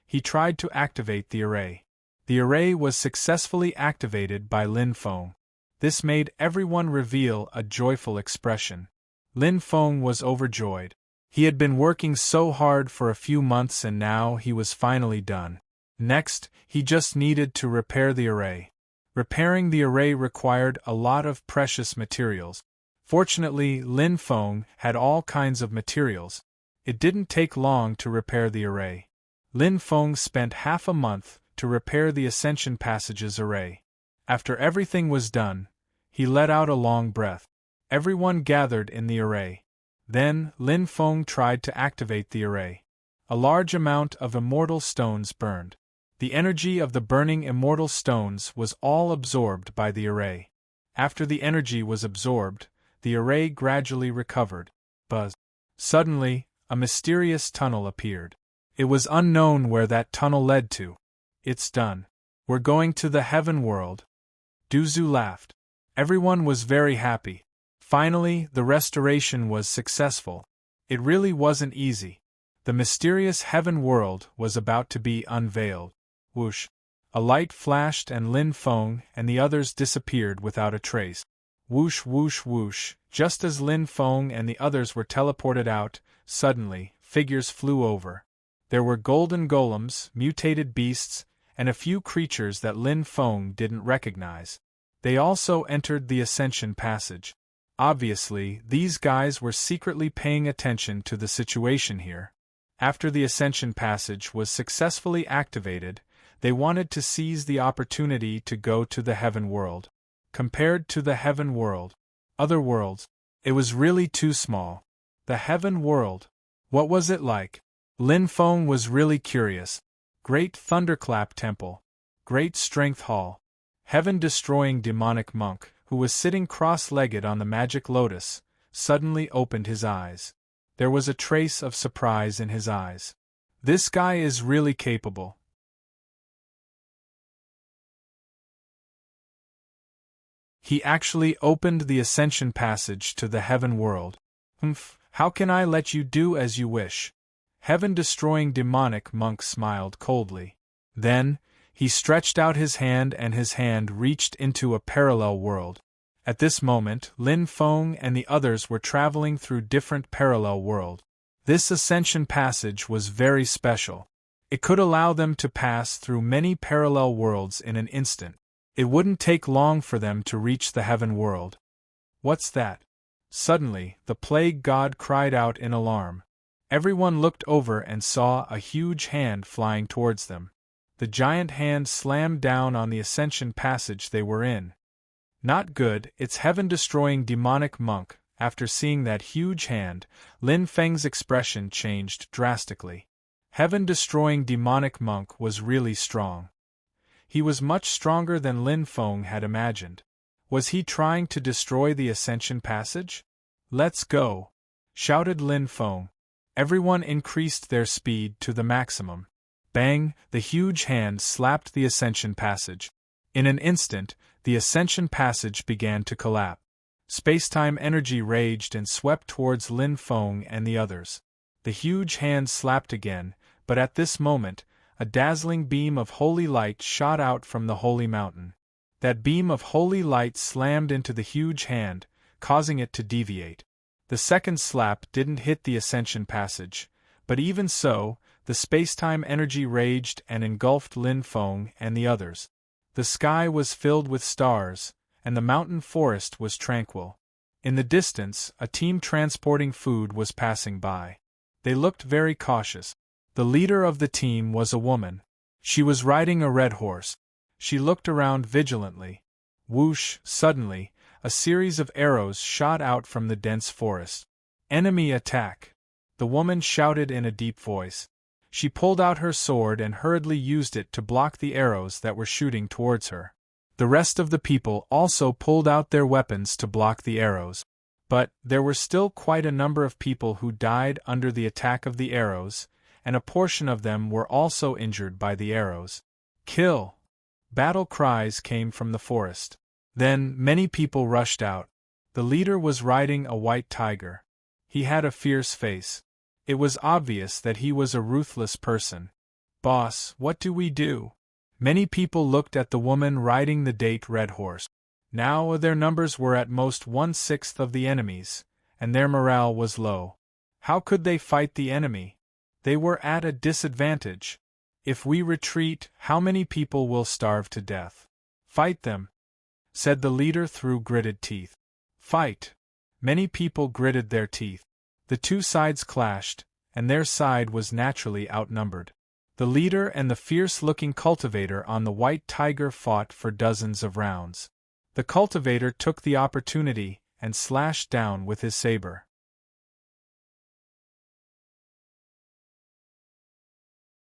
he tried to activate the array. The array was successfully activated by Lin Feng. This made everyone reveal a joyful expression. Lin Feng was overjoyed. He had been working so hard for a few months and now he was finally done. Next, he just needed to repair the array. Repairing the array required a lot of precious materials. Fortunately, Lin Feng had all kinds of materials. It didn't take long to repair the array. Lin Feng spent half a month to repair the Ascension Passage's array. After everything was done, he let out a long breath. Everyone gathered in the array. Then, Lin Feng tried to activate the array. A large amount of immortal stones burned. The energy of the burning immortal stones was all absorbed by the array. After the energy was absorbed, the array gradually recovered. Buzz. Suddenly, a mysterious tunnel appeared. It was unknown where that tunnel led to. It's done. We're going to the heaven world. Duzu laughed. Everyone was very happy. Finally, the restoration was successful. It really wasn't easy. The mysterious heaven world was about to be unveiled. Whoosh! A light flashed and Lin Feng and the others disappeared without a trace. Whoosh whoosh whoosh! Just as Lin Feng and the others were teleported out, suddenly, figures flew over. There were golden golems, mutated beasts, and a few creatures that Lin Feng didn't recognize. They also entered the Ascension Passage. Obviously, these guys were secretly paying attention to the situation here. After the Ascension Passage was successfully activated, they wanted to seize the opportunity to go to the heaven world. Compared to the heaven world, other worlds, it was really too small. The heaven world, what was it like? Lin Feng was really curious. Great thunderclap temple, great strength hall, heaven-destroying demonic monk, who was sitting cross-legged on the magic lotus, suddenly opened his eyes. There was a trace of surprise in his eyes. This guy is really capable. He actually opened the ascension passage to the heaven world. How can I let you do as you wish? Heaven-destroying demonic monk smiled coldly. Then, he stretched out his hand and his hand reached into a parallel world. At this moment, Lin Feng and the others were traveling through different parallel worlds. This ascension passage was very special. It could allow them to pass through many parallel worlds in an instant. It wouldn't take long for them to reach the heaven world. What's that? Suddenly, the plague god cried out in alarm. Everyone looked over and saw a huge hand flying towards them. The giant hand slammed down on the ascension passage they were in. Not good, it's heaven-destroying demonic monk. After seeing that huge hand, Lin Feng's expression changed drastically. Heaven-destroying demonic monk was really strong. He was much stronger than Lin Feng had imagined. Was he trying to destroy the ascension passage? Let's go! Shouted Lin Feng. Everyone increased their speed to the maximum. Bang! The huge hand slapped the ascension passage. In an instant, the ascension passage began to collapse. Spacetime energy raged and swept towards Lin Feng and the others. The huge hand slapped again, but at this moment, a dazzling beam of holy light shot out from the holy mountain. That beam of holy light slammed into the huge hand, causing it to deviate. The second slap didn't hit the ascension passage, but even so, the spacetime energy raged and engulfed Lin Feng and the others. The sky was filled with stars, and the mountain forest was tranquil. In the distance, a team transporting food was passing by. They looked very cautious. The leader of the team was a woman. She was riding a red horse. She looked around vigilantly. Whoosh! Suddenly, a series of arrows shot out from the dense forest. Enemy attack! The woman shouted in a deep voice. She pulled out her sword and hurriedly used it to block the arrows that were shooting towards her. The rest of the people also pulled out their weapons to block the arrows. But there were still quite a number of people who died under the attack of the arrows, and a portion of them were also injured by the arrows. Kill! Battle cries came from the forest. Then many people rushed out. The leader was riding a white tiger. He had a fierce face. It was obvious that he was a ruthless person. Boss, what do we do? Many people looked at the woman riding the date red horse. Now their numbers were at most 1/6 of the enemy's, and their morale was low. How could they fight the enemy? They were at a disadvantage. If we retreat, how many people will starve to death? Fight them, said the leader through gritted teeth. Fight! Many people gritted their teeth. The two sides clashed, and their side was naturally outnumbered. The leader and the fierce-looking cultivator on the white tiger fought for dozens of rounds. The cultivator took the opportunity and slashed down with his saber.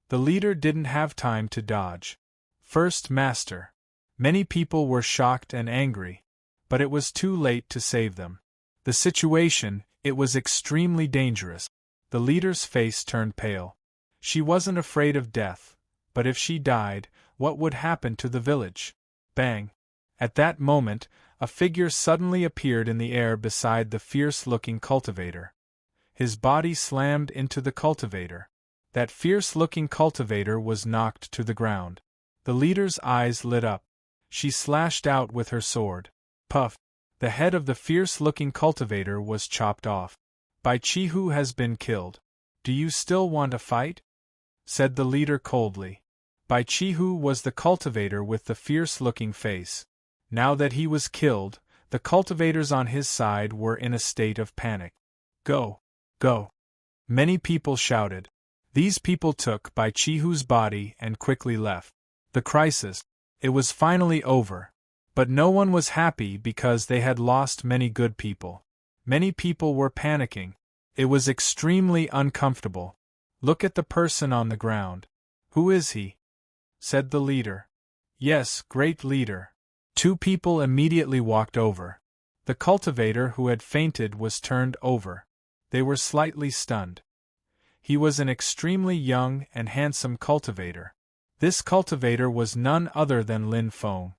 The leader didn't have time to dodge. First master. Many people were shocked and angry, but it was too late to save them. The situation, it was extremely dangerous. The leader's face turned pale. She wasn't afraid of death, but if she died, what would happen to the village? Bang! At that moment, a figure suddenly appeared in the air beside the fierce-looking cultivator. His body slammed into the cultivator. That fierce-looking cultivator was knocked to the ground. The leader's eyes lit up. She slashed out with her sword. Puff! The head of the fierce-looking cultivator was chopped off. Bai Chihu has been killed. Do you still want to fight? Said the leader coldly. Bai Chihu was the cultivator with the fierce-looking face. Now that he was killed, the cultivators on his side were in a state of panic. Go! Go! Many people shouted. These people took Bai Chihu's body and quickly left. The crisis. It was finally over. But no one was happy because they had lost many good people. Many people were panicking. It was extremely uncomfortable. Look at the person on the ground. Who is he? Said the leader. Yes, great leader. Two people immediately walked over. The cultivator who had fainted was turned over. They were slightly stunned. He was an extremely young and handsome cultivator. This cultivator was none other than Lin Feng.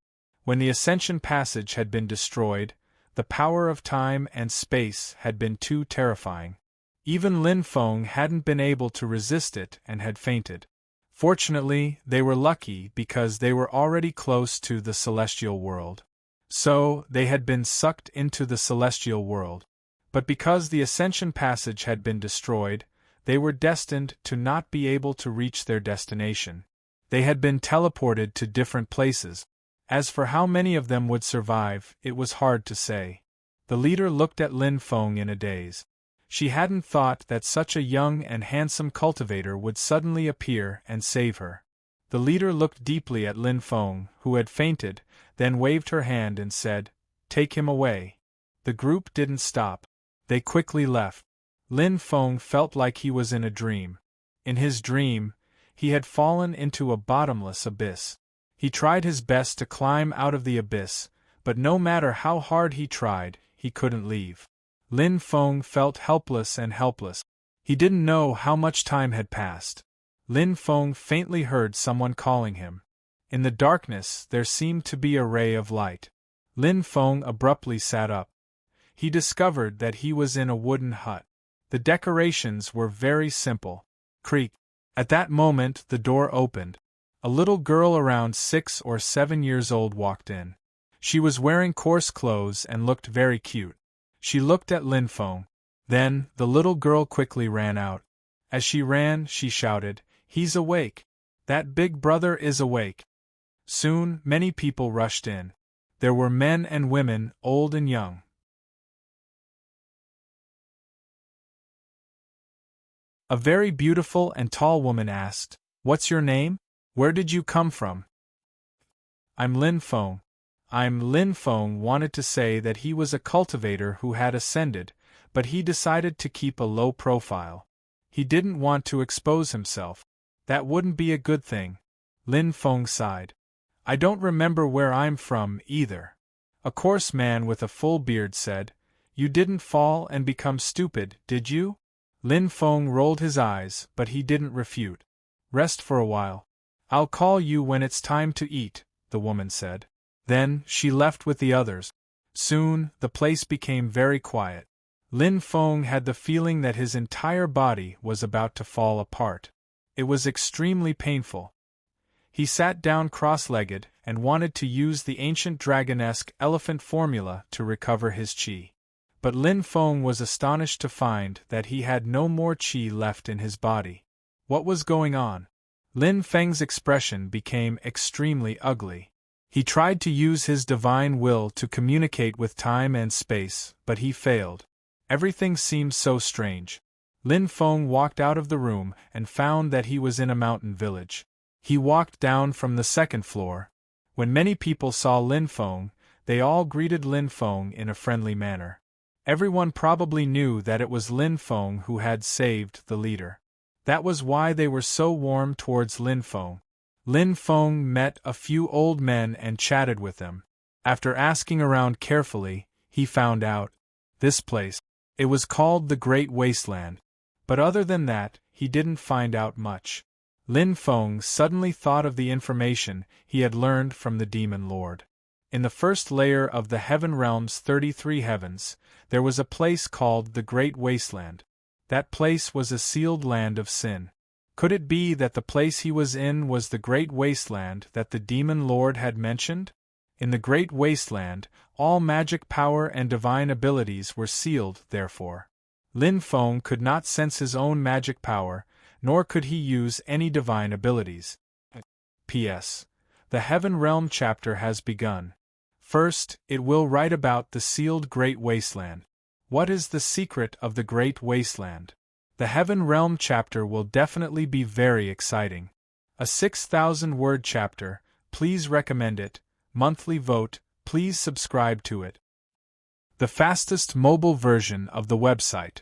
When the Ascension Passage had been destroyed, the power of time and space had been too terrifying. Even Lin Feng hadn't been able to resist it and had fainted. Fortunately, they were lucky because they were already close to the celestial world. So, they had been sucked into the celestial world. But because the Ascension Passage had been destroyed, they were destined to not be able to reach their destination. They had been teleported to different places. As for how many of them would survive, it was hard to say. The leader looked at Lin Feng in a daze. She hadn't thought that such a young and handsome cultivator would suddenly appear and save her. The leader looked deeply at Lin Feng, who had fainted, then waved her hand and said, "Take him away." The group didn't stop. They quickly left. Lin Feng felt like he was in a dream. In his dream, he had fallen into a bottomless abyss. He tried his best to climb out of the abyss, but no matter how hard he tried, he couldn't leave. Lin Feng felt helpless and helpless. He didn't know how much time had passed. Lin Feng faintly heard someone calling him. In the darkness there seemed to be a ray of light. Lin Feng abruptly sat up. He discovered that he was in a wooden hut. The decorations were very simple. Creak. At that moment the door opened. A little girl around 6 or 7 years old walked in. She was wearing coarse clothes and looked very cute. She looked at Lin Feng. Then, the little girl quickly ran out. As she ran, she shouted, "He's awake! That big brother is awake!" Soon, many people rushed in. There were men and women, old and young. A very beautiful and tall woman asked, "What's your name? Where did you come from?" "I'm Lin Feng." Lin Feng wanted to say that he was a cultivator who had ascended, but he decided to keep a low profile. He didn't want to expose himself. That wouldn't be a good thing. Lin Feng sighed. "I don't remember where I'm from, either." A coarse man with a full beard said, "You didn't fall and become stupid, did you?" Lin Feng rolled his eyes, but he didn't refute. "Rest for a while. I'll call you when it's time to eat," the woman said. Then, she left with the others. Soon, the place became very quiet. Lin Feng had the feeling that his entire body was about to fall apart. It was extremely painful. He sat down cross-legged and wanted to use the ancient dragonesque elephant formula to recover his qi. But Lin Feng was astonished to find that he had no more qi left in his body. What was going on? Lin Feng's expression became extremely ugly. He tried to use his divine will to communicate with time and space, but he failed. Everything seemed so strange. Lin Feng walked out of the room and found that he was in a mountain village. He walked down from the second floor. When many people saw Lin Feng, they all greeted Lin Feng in a friendly manner. Everyone probably knew that it was Lin Feng who had saved the leader. That was why they were so warm towards Lin Feng. Lin Feng met a few old men and chatted with them. After asking around carefully, he found out. This place. It was called the Great Wasteland. But other than that, he didn't find out much. Lin Feng suddenly thought of the information he had learned from the Demon Lord. In the first layer of the Heaven Realm's 33 heavens, there was a place called the Great Wasteland. That place was a sealed land of sin. Could it be that the place he was in was the Great Wasteland that the Demon Lord had mentioned? In the Great Wasteland, all magic power and divine abilities were sealed, therefore. Lin Feng could not sense his own magic power, nor could he use any divine abilities. P.S. The Heaven Realm chapter has begun. First, it will write about the sealed Great Wasteland. What is the secret of the Great Wasteland? The Heaven Realm chapter will definitely be very exciting. A 6,000-word chapter, please recommend it. Monthly vote, please subscribe to it. The fastest mobile version of the website.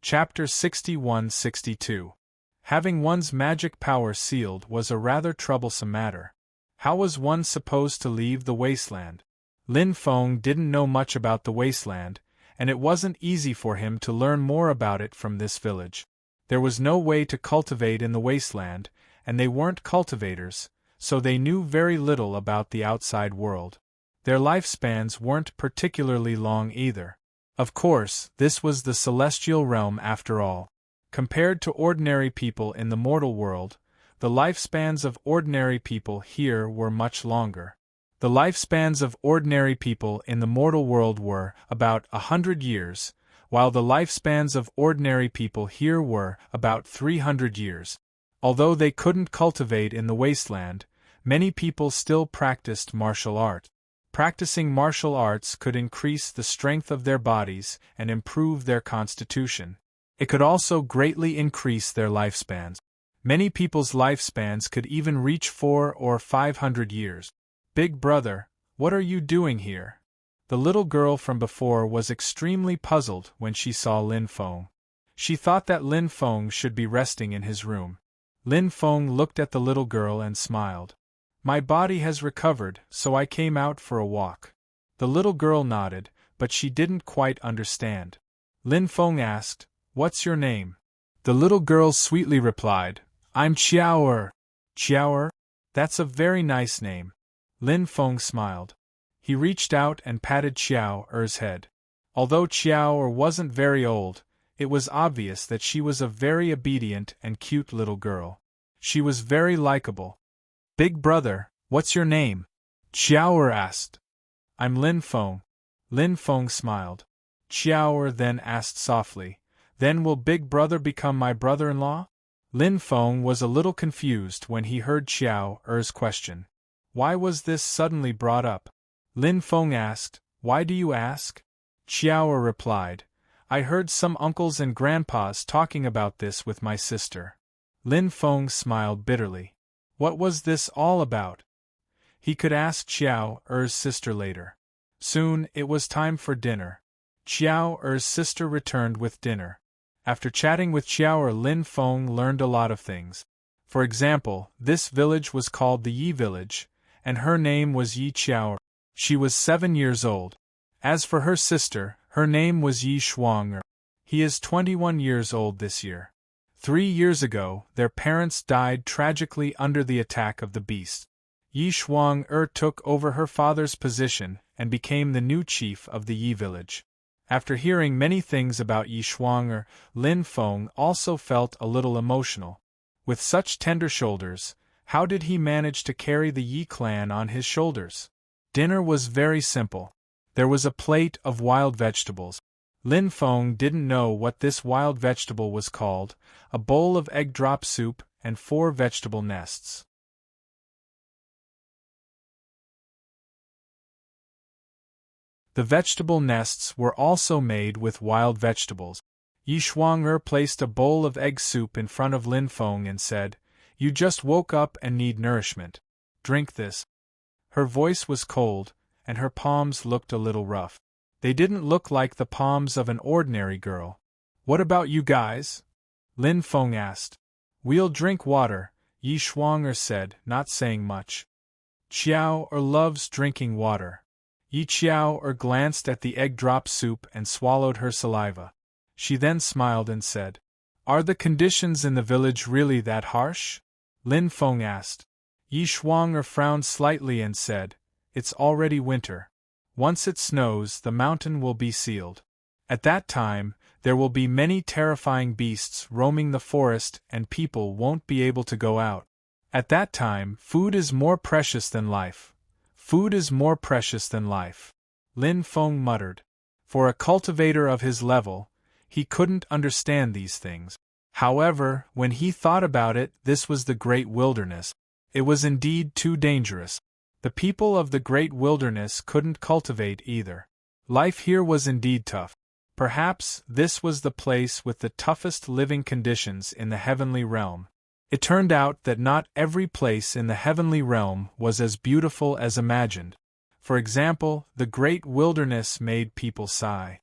Chapter 61-62. Having one's magic power sealed was a rather troublesome matter. How was one supposed to leave the wasteland? Lin Feng didn't know much about the wasteland, and it wasn't easy for him to learn more about it from this village. There was no way to cultivate in the wasteland, and they weren't cultivators, so they knew very little about the outside world. Their lifespans weren't particularly long either. Of course, this was the celestial realm after all. Compared to ordinary people in the mortal world, the lifespans of ordinary people here were much longer. The lifespans of ordinary people in the mortal world were about 100 years, while the lifespans of ordinary people here were about 300 years. Although they couldn't cultivate in the wasteland, many people still practiced martial art. Practicing martial arts could increase the strength of their bodies and improve their constitution. It could also greatly increase their lifespans. Many people's lifespans could even reach 400 or 500 years. Big brother, what are you doing here? The little girl from before was extremely puzzled when she saw Lin Feng. She thought that Lin Feng should be resting in his room. Lin Feng looked at the little girl and smiled. My body has recovered, so I came out for a walk. The little girl nodded, but she didn't quite understand. Lin Feng asked, What's your name? The little girl sweetly replied, I'm Qiao. Qiao? That's a very nice name. Lin Feng smiled. He reached out and patted Qiao's head. Although Qiao wasn't very old, it was obvious that she was a very obedient and cute little girl. She was very likable. Big brother, what's your name? Qiao asked. I'm Lin Feng. Lin Feng smiled. Qiao then asked softly, Then will Big brother become my brother-in-law? Lin Feng was a little confused when he heard Qiao's question. Why was this suddenly brought up? Lin Feng asked, Why do you ask? Qiao replied, I heard some uncles and grandpas talking about this with my sister. Lin Feng smiled bitterly. What was this all about? He could ask Qiao's sister later. Soon, it was time for dinner. Qiao's sister returned with dinner. After chatting with Qiao, Lin Feng learned a lot of things. For example, this village was called the Yi village, and her name was Yi Qiao. She was 7 years old. As for her sister, her name was Yi Shuang. He is 21 years old this year. 3 years ago, their parents died tragically under the attack of the beast. Yi Shuang took over her father's position and became the new chief of the Yi village. After hearing many things about Yi Shuang, Lin Feng also felt a little emotional. With such tender shoulders, how did he manage to carry the Yi clan on his shoulders? Dinner was very simple. There was a plate of wild vegetables. Lin Feng didn't know what this wild vegetable was called, a bowl of egg drop soup, and 4 vegetable nests. The vegetable nests were also made with wild vegetables. Yi Shuang placed a bowl of egg soup in front of Lin Feng and said, You just woke up and need nourishment. Drink this. Her voice was cold, and her palms looked a little rough. They didn't look like the palms of an ordinary girl. What about you guys? Lin Feng asked. We'll drink water, Yi Shuang said, not saying much. Qiao loves drinking water. Yi Qiao glanced at the egg drop soup and swallowed her saliva. She then smiled and said, Are the conditions in the village really that harsh? Lin Feng asked. Yi Shuang frowned slightly and said, It's already winter. Once it snows, the mountain will be sealed. At that time, there will be many terrifying beasts roaming the forest and people won't be able to go out. At that time, food is more precious than life. Food is more precious than life. Lin Feng muttered. For a cultivator of his level, he couldn't understand these things. However, when he thought about it, this was the great wilderness. It was indeed too dangerous. The people of the great wilderness couldn't cultivate either. Life here was indeed tough. Perhaps this was the place with the toughest living conditions in the heavenly realm. It turned out that not every place in the heavenly realm was as beautiful as imagined. For example, the great wilderness made people sigh.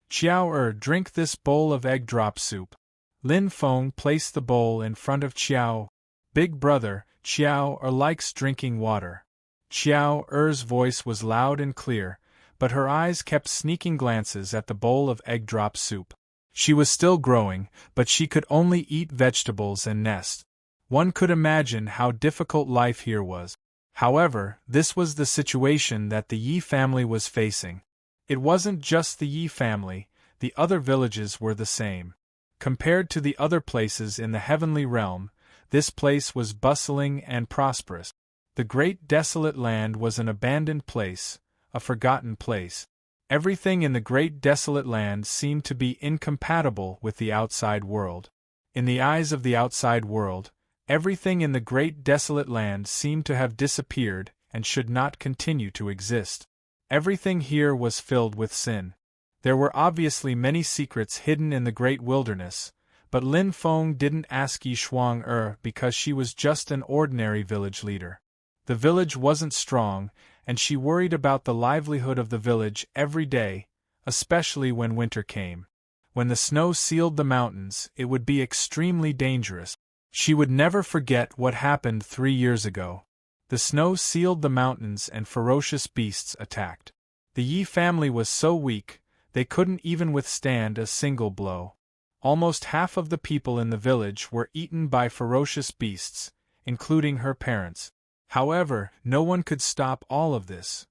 Qiao, drink this bowl of egg drop soup. Lin Feng placed the bowl in front of Qiao. Big brother, Qiao likes drinking water. Qiao's voice was loud and clear, but her eyes kept sneaking glances at the bowl of egg drop soup. She was still growing, but she could only eat vegetables and nest. One could imagine how difficult life here was. However, this was the situation that the Yi family was facing. It wasn't just the Yi family, the other villages were the same. Compared to the other places in the heavenly realm, this place was bustling and prosperous. The great desolate land was an abandoned place, a forgotten place. Everything in the great desolate land seemed to be incompatible with the outside world. In the eyes of the outside world, everything in the great desolate land seemed to have disappeared and should not continue to exist. Everything here was filled with sin. There were obviously many secrets hidden in the great wilderness, but Lin Feng didn't ask Yi Shuang because she was just an ordinary village leader. The village wasn't strong, and she worried about the livelihood of the village every day, especially when winter came. When the snow sealed the mountains, it would be extremely dangerous. She would never forget what happened 3 years ago. The snow sealed the mountains and ferocious beasts attacked. The Yi family was so weak, they couldn't even withstand a single blow. Almost half of the people in the village were eaten by ferocious beasts, including her parents. However, no one could stop all of this.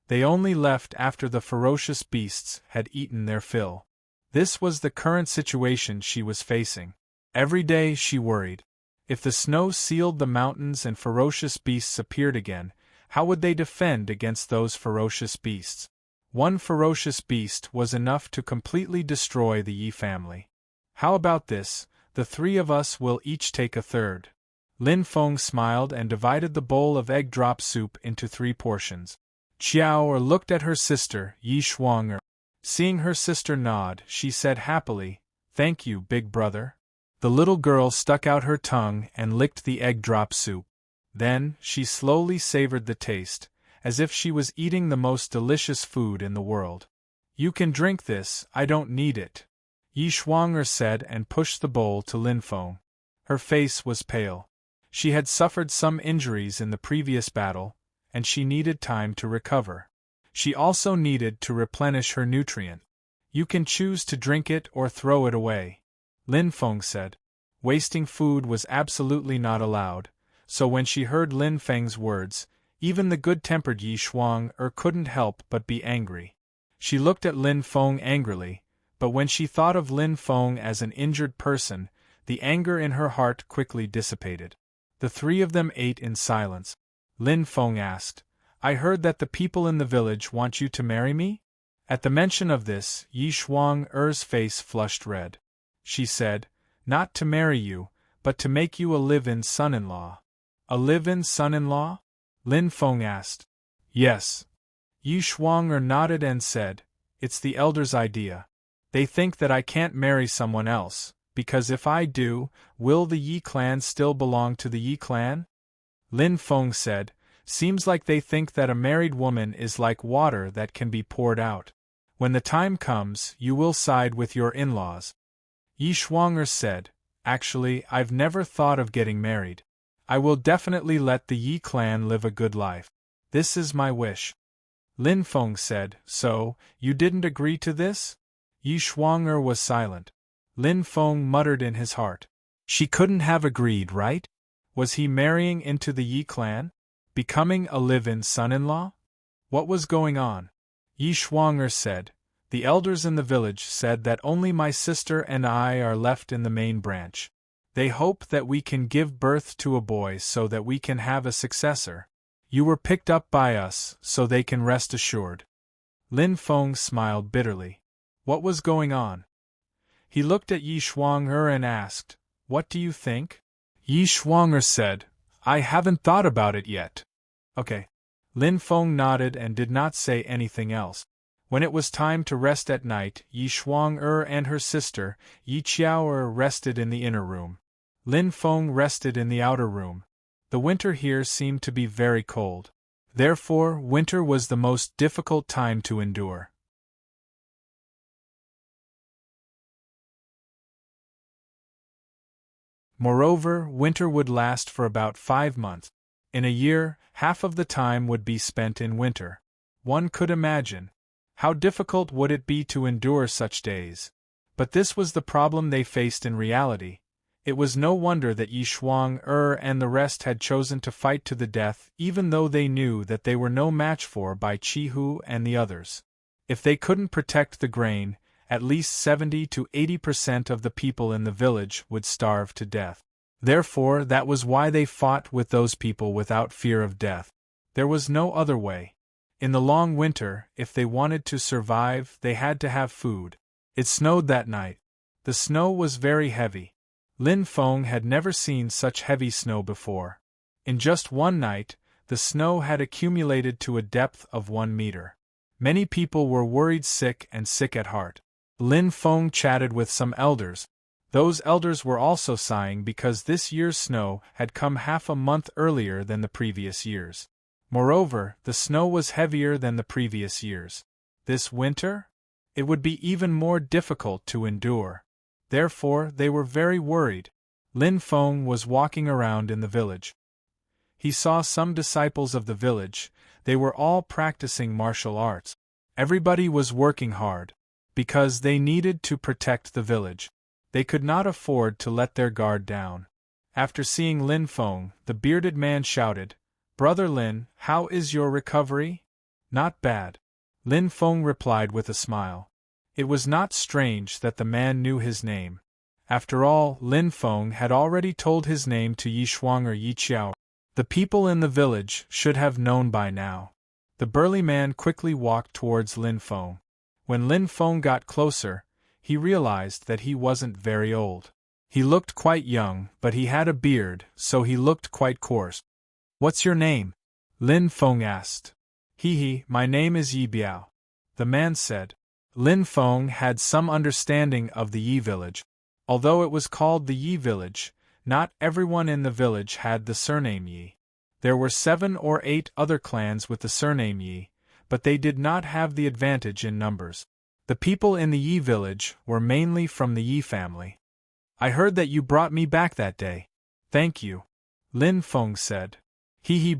They only left after the ferocious beasts had eaten their fill. This was the current situation she was facing. Every day she worried. If the snow sealed the mountains and ferocious beasts appeared again, how would they defend against those ferocious beasts? One ferocious beast was enough to completely destroy the Yi family. How about this? The 3 of us will each take a third. Lin Feng smiled and divided the bowl of egg drop soup into 3 portions. Qiao looked at her sister, Yi Shuang. Seeing her sister nod, she said happily, "Thank you, big brother." The little girl stuck out her tongue and licked the egg drop soup. Then, she slowly savored the taste, as if she was eating the most delicious food in the world. "You can drink this, I don't need it," Yi Shuang said and pushed the bowl to Lin Feng. Her face was pale. She had suffered some injuries in the previous battle, and she needed time to recover. She also needed to replenish her nutrient. "You can choose to drink it or throw it away," Lin Feng said. Wasting food was absolutely not allowed, so when she heard Lin Feng's words, even the good-tempered Yi Shuang couldn't help but be angry. She looked at Lin Feng angrily, but when she thought of Lin Feng as an injured person, the anger in her heart quickly dissipated. The 3 of them ate in silence. Lin Feng asked, "I heard that the people in the village want you to marry me?" At the mention of this, Yi Shuang-er's face flushed red. She said, "Not to marry you, but to make you a live-in son-in-law." "A live-in son-in-law?" Lin Feng asked. "Yes." Yi Shuang nodded and said, "It's the elders' idea. They think that I can't marry someone else, because if I do, will the Yi clan still belong to the Yi clan?" Lin Feng said, "Seems like they think that a married woman is like water that can be poured out. When the time comes, you will side with your in-laws." Yi Shuang said, "Actually, I've never thought of getting married. I will definitely let the Yi clan live a good life. This is my wish." Lin Feng said, "So, you didn't agree to this?" Yi Shuang was silent. Lin Feng muttered in his heart. She couldn't have agreed, right? Was he marrying into the Yi clan? Becoming a live-in son-in-law? What was going on? Yi Shuang said, "The elders in the village said that only my sister and I are left in the main branch. They hope that we can give birth to a boy so that we can have a successor. You were picked up by us, so they can rest assured." Lin Feng smiled bitterly. What was going on? He looked at Yi Shuang and asked, "What do you think?" Yi Shuang said, "I haven't thought about it yet." "Okay." Lin Feng nodded and did not say anything else. When it was time to rest at night, Yi Shuang and her sister, Yi Qiao rested in the inner room. Lin Feng rested in the outer room. The winter here seemed to be very cold. Therefore, winter was the most difficult time to endure. Moreover, winter would last for about 5 months. In a year, half of the time would be spent in winter. One could imagine. How difficult would it be to endure such days? But this was the problem they faced in reality. It was no wonder that Yi Shuang and the rest had chosen to fight to the death, even though they knew that they were no match for by Qi Hu and the others. If they couldn't protect the grain, at least 70 to 80% of the people in the village would starve to death. Therefore, that was why they fought with those people without fear of death. There was no other way. In the long winter, if they wanted to survive, they had to have food. It snowed that night. The snow was very heavy. Lin Feng had never seen such heavy snow before. In just one night, the snow had accumulated to a depth of 1 meter. Many people were worried sick and sick at heart. Lin Feng chatted with some elders. Those elders were also sighing because this year's snow had come half a month earlier than the previous years. Moreover, the snow was heavier than the previous years. This winter? It would be even more difficult to endure. Therefore, they were very worried. Lin Feng was walking around in the village. He saw some disciples of the village. They were all practicing martial arts. Everybody was working hard, because they needed to protect the village. They could not afford to let their guard down. After seeing Lin Feng, the bearded man shouted, "Brother Lin, how is your recovery?" "Not bad," Lin Feng replied with a smile. It was not strange that the man knew his name. After all, Lin Feng had already told his name to Yi Shuang or Yi Qiao. The people in the village should have known by now. The burly man quickly walked towards Lin Feng. When Lin Feng got closer, he realized that he wasn't very old. He looked quite young, but he had a beard, so he looked quite coarse. "What's your name?" Lin Feng asked. My name is Yi Biao," the man said. Lin Feng had some understanding of the Yi village. Although it was called the Yi village, not everyone in the village had the surname Yi. There were 7 or 8 other clans with the surname Yi, but they did not have the advantage in numbers. The people in the Yi village were mainly from the Yi family. "I heard that you brought me back that day." "Thank you," Lin Feng said.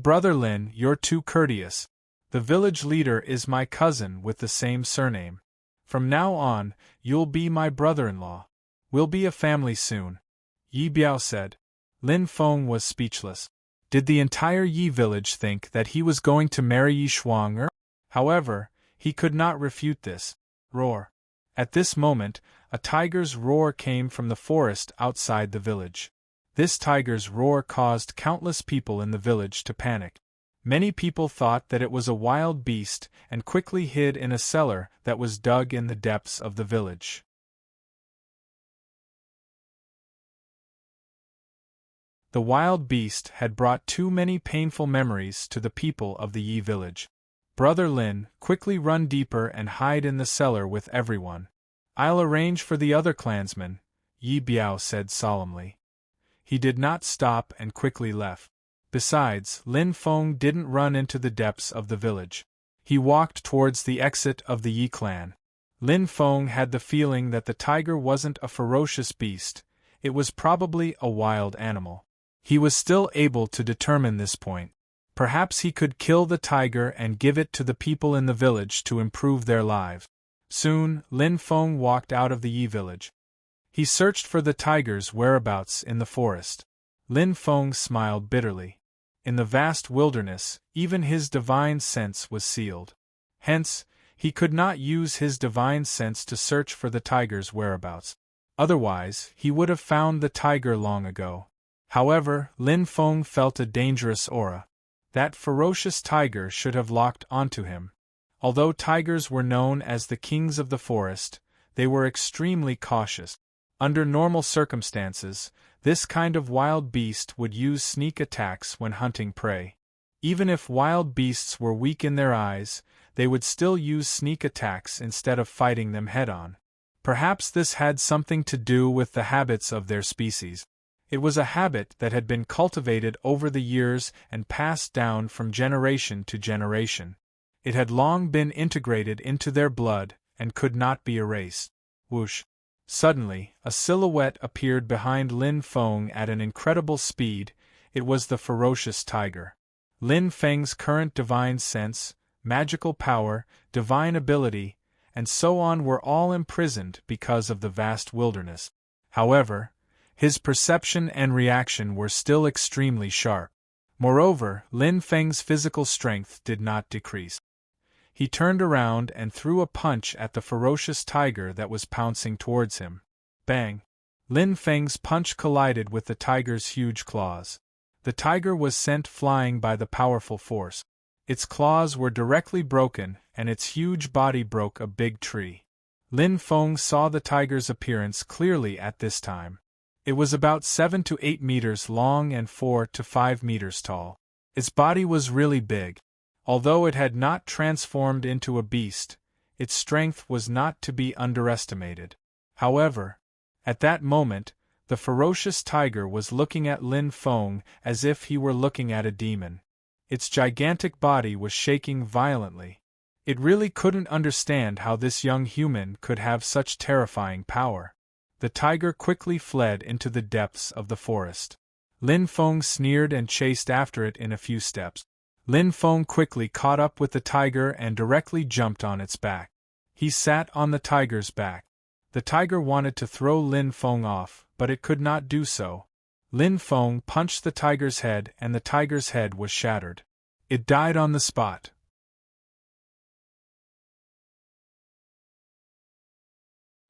Brother Lin, you're too courteous. The village leader is my cousin with the same surname. From now on, you'll be my brother-in-law. We'll be a family soon," Yi Biao said. Lin Feng was speechless. Did the entire Yi village think that he was going to marry Yi Shuang? However, he could not refute this. Roar. At this moment, a tiger's roar came from the forest outside the village. This tiger's roar caused countless people in the village to panic. Many people thought that it was a wild beast and quickly hid in a cellar that was dug in the depths of the village. The wild beast had brought too many painful memories to the people of the Yi village. "Brother Lin, quickly run deeper and hide in the cellar with everyone. I'll arrange for the other clansmen," Yi Biao said solemnly. He did not stop and quickly left. Besides, Lin Feng didn't run into the depths of the village. He walked towards the exit of the Yi clan. Lin Feng had the feeling that the tiger wasn't a ferocious beast, it was probably a wild animal. He was still able to determine this point. Perhaps he could kill the tiger and give it to the people in the village to improve their lives. Soon, Lin Feng walked out of the Yi village. He searched for the tiger's whereabouts in the forest. Lin Feng smiled bitterly. In the vast wilderness, even his divine sense was sealed. Hence, he could not use his divine sense to search for the tiger's whereabouts. Otherwise, he would have found the tiger long ago. However, Lin Feng felt a dangerous aura. That ferocious tiger should have locked onto him. Although tigers were known as the kings of the forest, they were extremely cautious. Under normal circumstances, this kind of wild beast would use sneak attacks when hunting prey. Even if wild beasts were weak in their eyes, they would still use sneak attacks instead of fighting them head-on. Perhaps this had something to do with the habits of their species. It was a habit that had been cultivated over the years and passed down from generation to generation. It had long been integrated into their blood and could not be erased. Whoosh! Suddenly, a silhouette appeared behind Lin Feng at an incredible speed. It was the ferocious tiger. Lin Feng's current divine sense, magical power, divine ability, and so on were all imprisoned because of the vast wilderness. However, his perception and reaction were still extremely sharp. Moreover, Lin Feng's physical strength did not decrease. He turned around and threw a punch at the ferocious tiger that was pouncing towards him. Bang! Lin Feng's punch collided with the tiger's huge claws. The tiger was sent flying by the powerful force. Its claws were directly broken, and its huge body broke a big tree. Lin Feng saw the tiger's appearance clearly at this time. It was about 7 to 8 meters long and 4 to 5 meters tall. Its body was really big. Although it had not transformed into a beast, its strength was not to be underestimated. However, at that moment, the ferocious tiger was looking at Lin Feng as if he were looking at a demon. Its gigantic body was shaking violently. It really couldn't understand how this young human could have such terrifying power. The tiger quickly fled into the depths of the forest. Lin Feng sneered and chased after it in a few steps. Lin Feng quickly caught up with the tiger and directly jumped on its back. He sat on the tiger's back. The tiger wanted to throw Lin Feng off, but it could not do so. Lin Feng punched the tiger's head and the tiger's head was shattered. It died on the spot.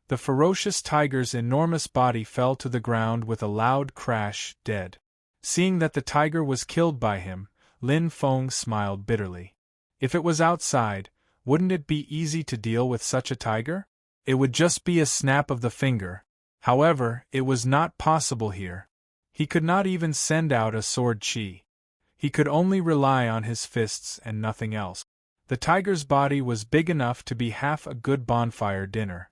The ferocious tiger's enormous body fell to the ground with a loud crash, dead. Seeing that the tiger was killed by him, Lin Feng smiled bitterly. If it was outside, wouldn't it be easy to deal with such a tiger? It would just be a snap of the finger. However, it was not possible here. He could not even send out a sword chi. He could only rely on his fists and nothing else. The tiger's body was big enough to be half a good bonfire dinner.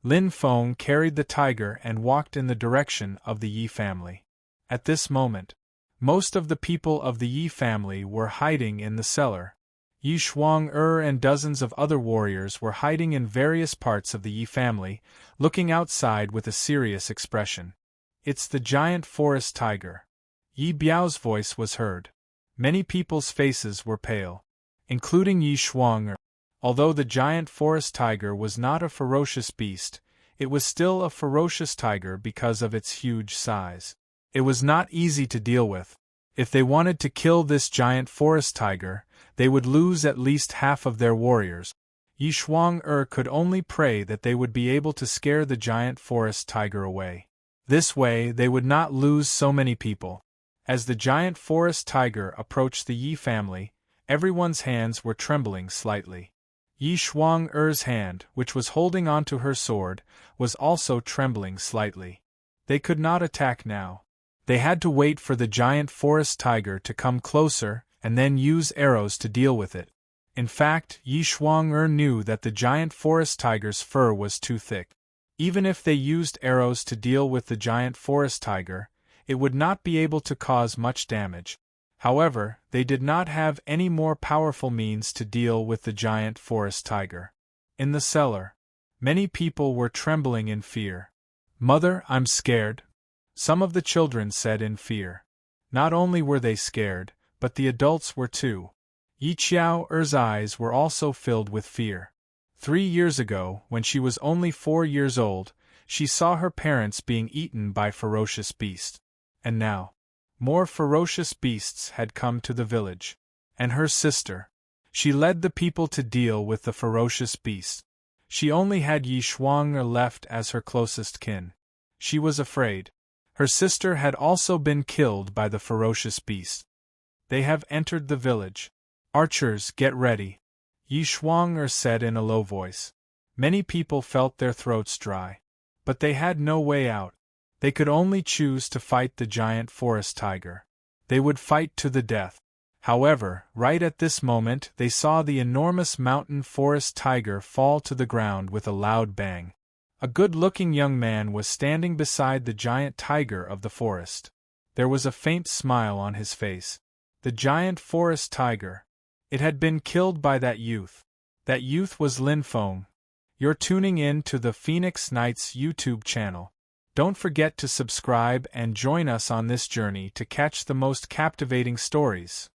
Lin Feng carried the tiger and walked in the direction of the Yi family. At this moment, most of the people of the Yi family were hiding in the cellar. Yi Shuang-er and dozens of other warriors were hiding in various parts of the Yi family, looking outside with a serious expression. "It's the giant forest tiger." Yi Biao's voice was heard. Many people's faces were pale, including Yi Shuang-er. Although the giant forest tiger was not a ferocious beast, it was still a ferocious tiger because of its huge size. It was not easy to deal with. If they wanted to kill this giant forest tiger, they would lose at least half of their warriors. Yi Shuang-er could only pray that they would be able to scare the giant forest tiger away. This way they would not lose so many people. As the giant forest tiger approached the Yi family, everyone's hands were trembling slightly. Yi Shuang-er's hand, which was holding onto her sword, was also trembling slightly. They could not attack now. They had to wait for the giant forest tiger to come closer and then use arrows to deal with it. In fact, Yi Shuang-er knew that the giant forest tiger's fur was too thick. Even if they used arrows to deal with the giant forest tiger, it would not be able to cause much damage. However, they did not have any more powerful means to deal with the giant forest tiger. In the cellar, many people were trembling in fear. "Mother, I'm scared," some of the children said in fear. Not only were they scared, but the adults were too. Yi Qiao-er's eyes were also filled with fear. 3 years ago, when she was only 4 years old, she saw her parents being eaten by ferocious beasts. And now, more ferocious beasts had come to the village. And her sister. She led the people to deal with the ferocious beasts. She only had Yi Shuang-er left as her closest kin. She was afraid. Her sister had also been killed by the ferocious beast. "They have entered the village. Archers, get ready," Yi Shuang-er said in a low voice. Many people felt their throats dry. But they had no way out. They could only choose to fight the giant forest tiger. They would fight to the death. However, right at this moment they saw the enormous mountain forest tiger fall to the ground with a loud bang. A good-looking young man was standing beside the giant tiger of the forest. There was a faint smile on his face. The giant forest tiger. It had been killed by that youth. That youth was Lin Feng. You're tuning in to the Phoenix Knights YouTube channel. Don't forget to subscribe and join us on this journey to catch the most captivating stories.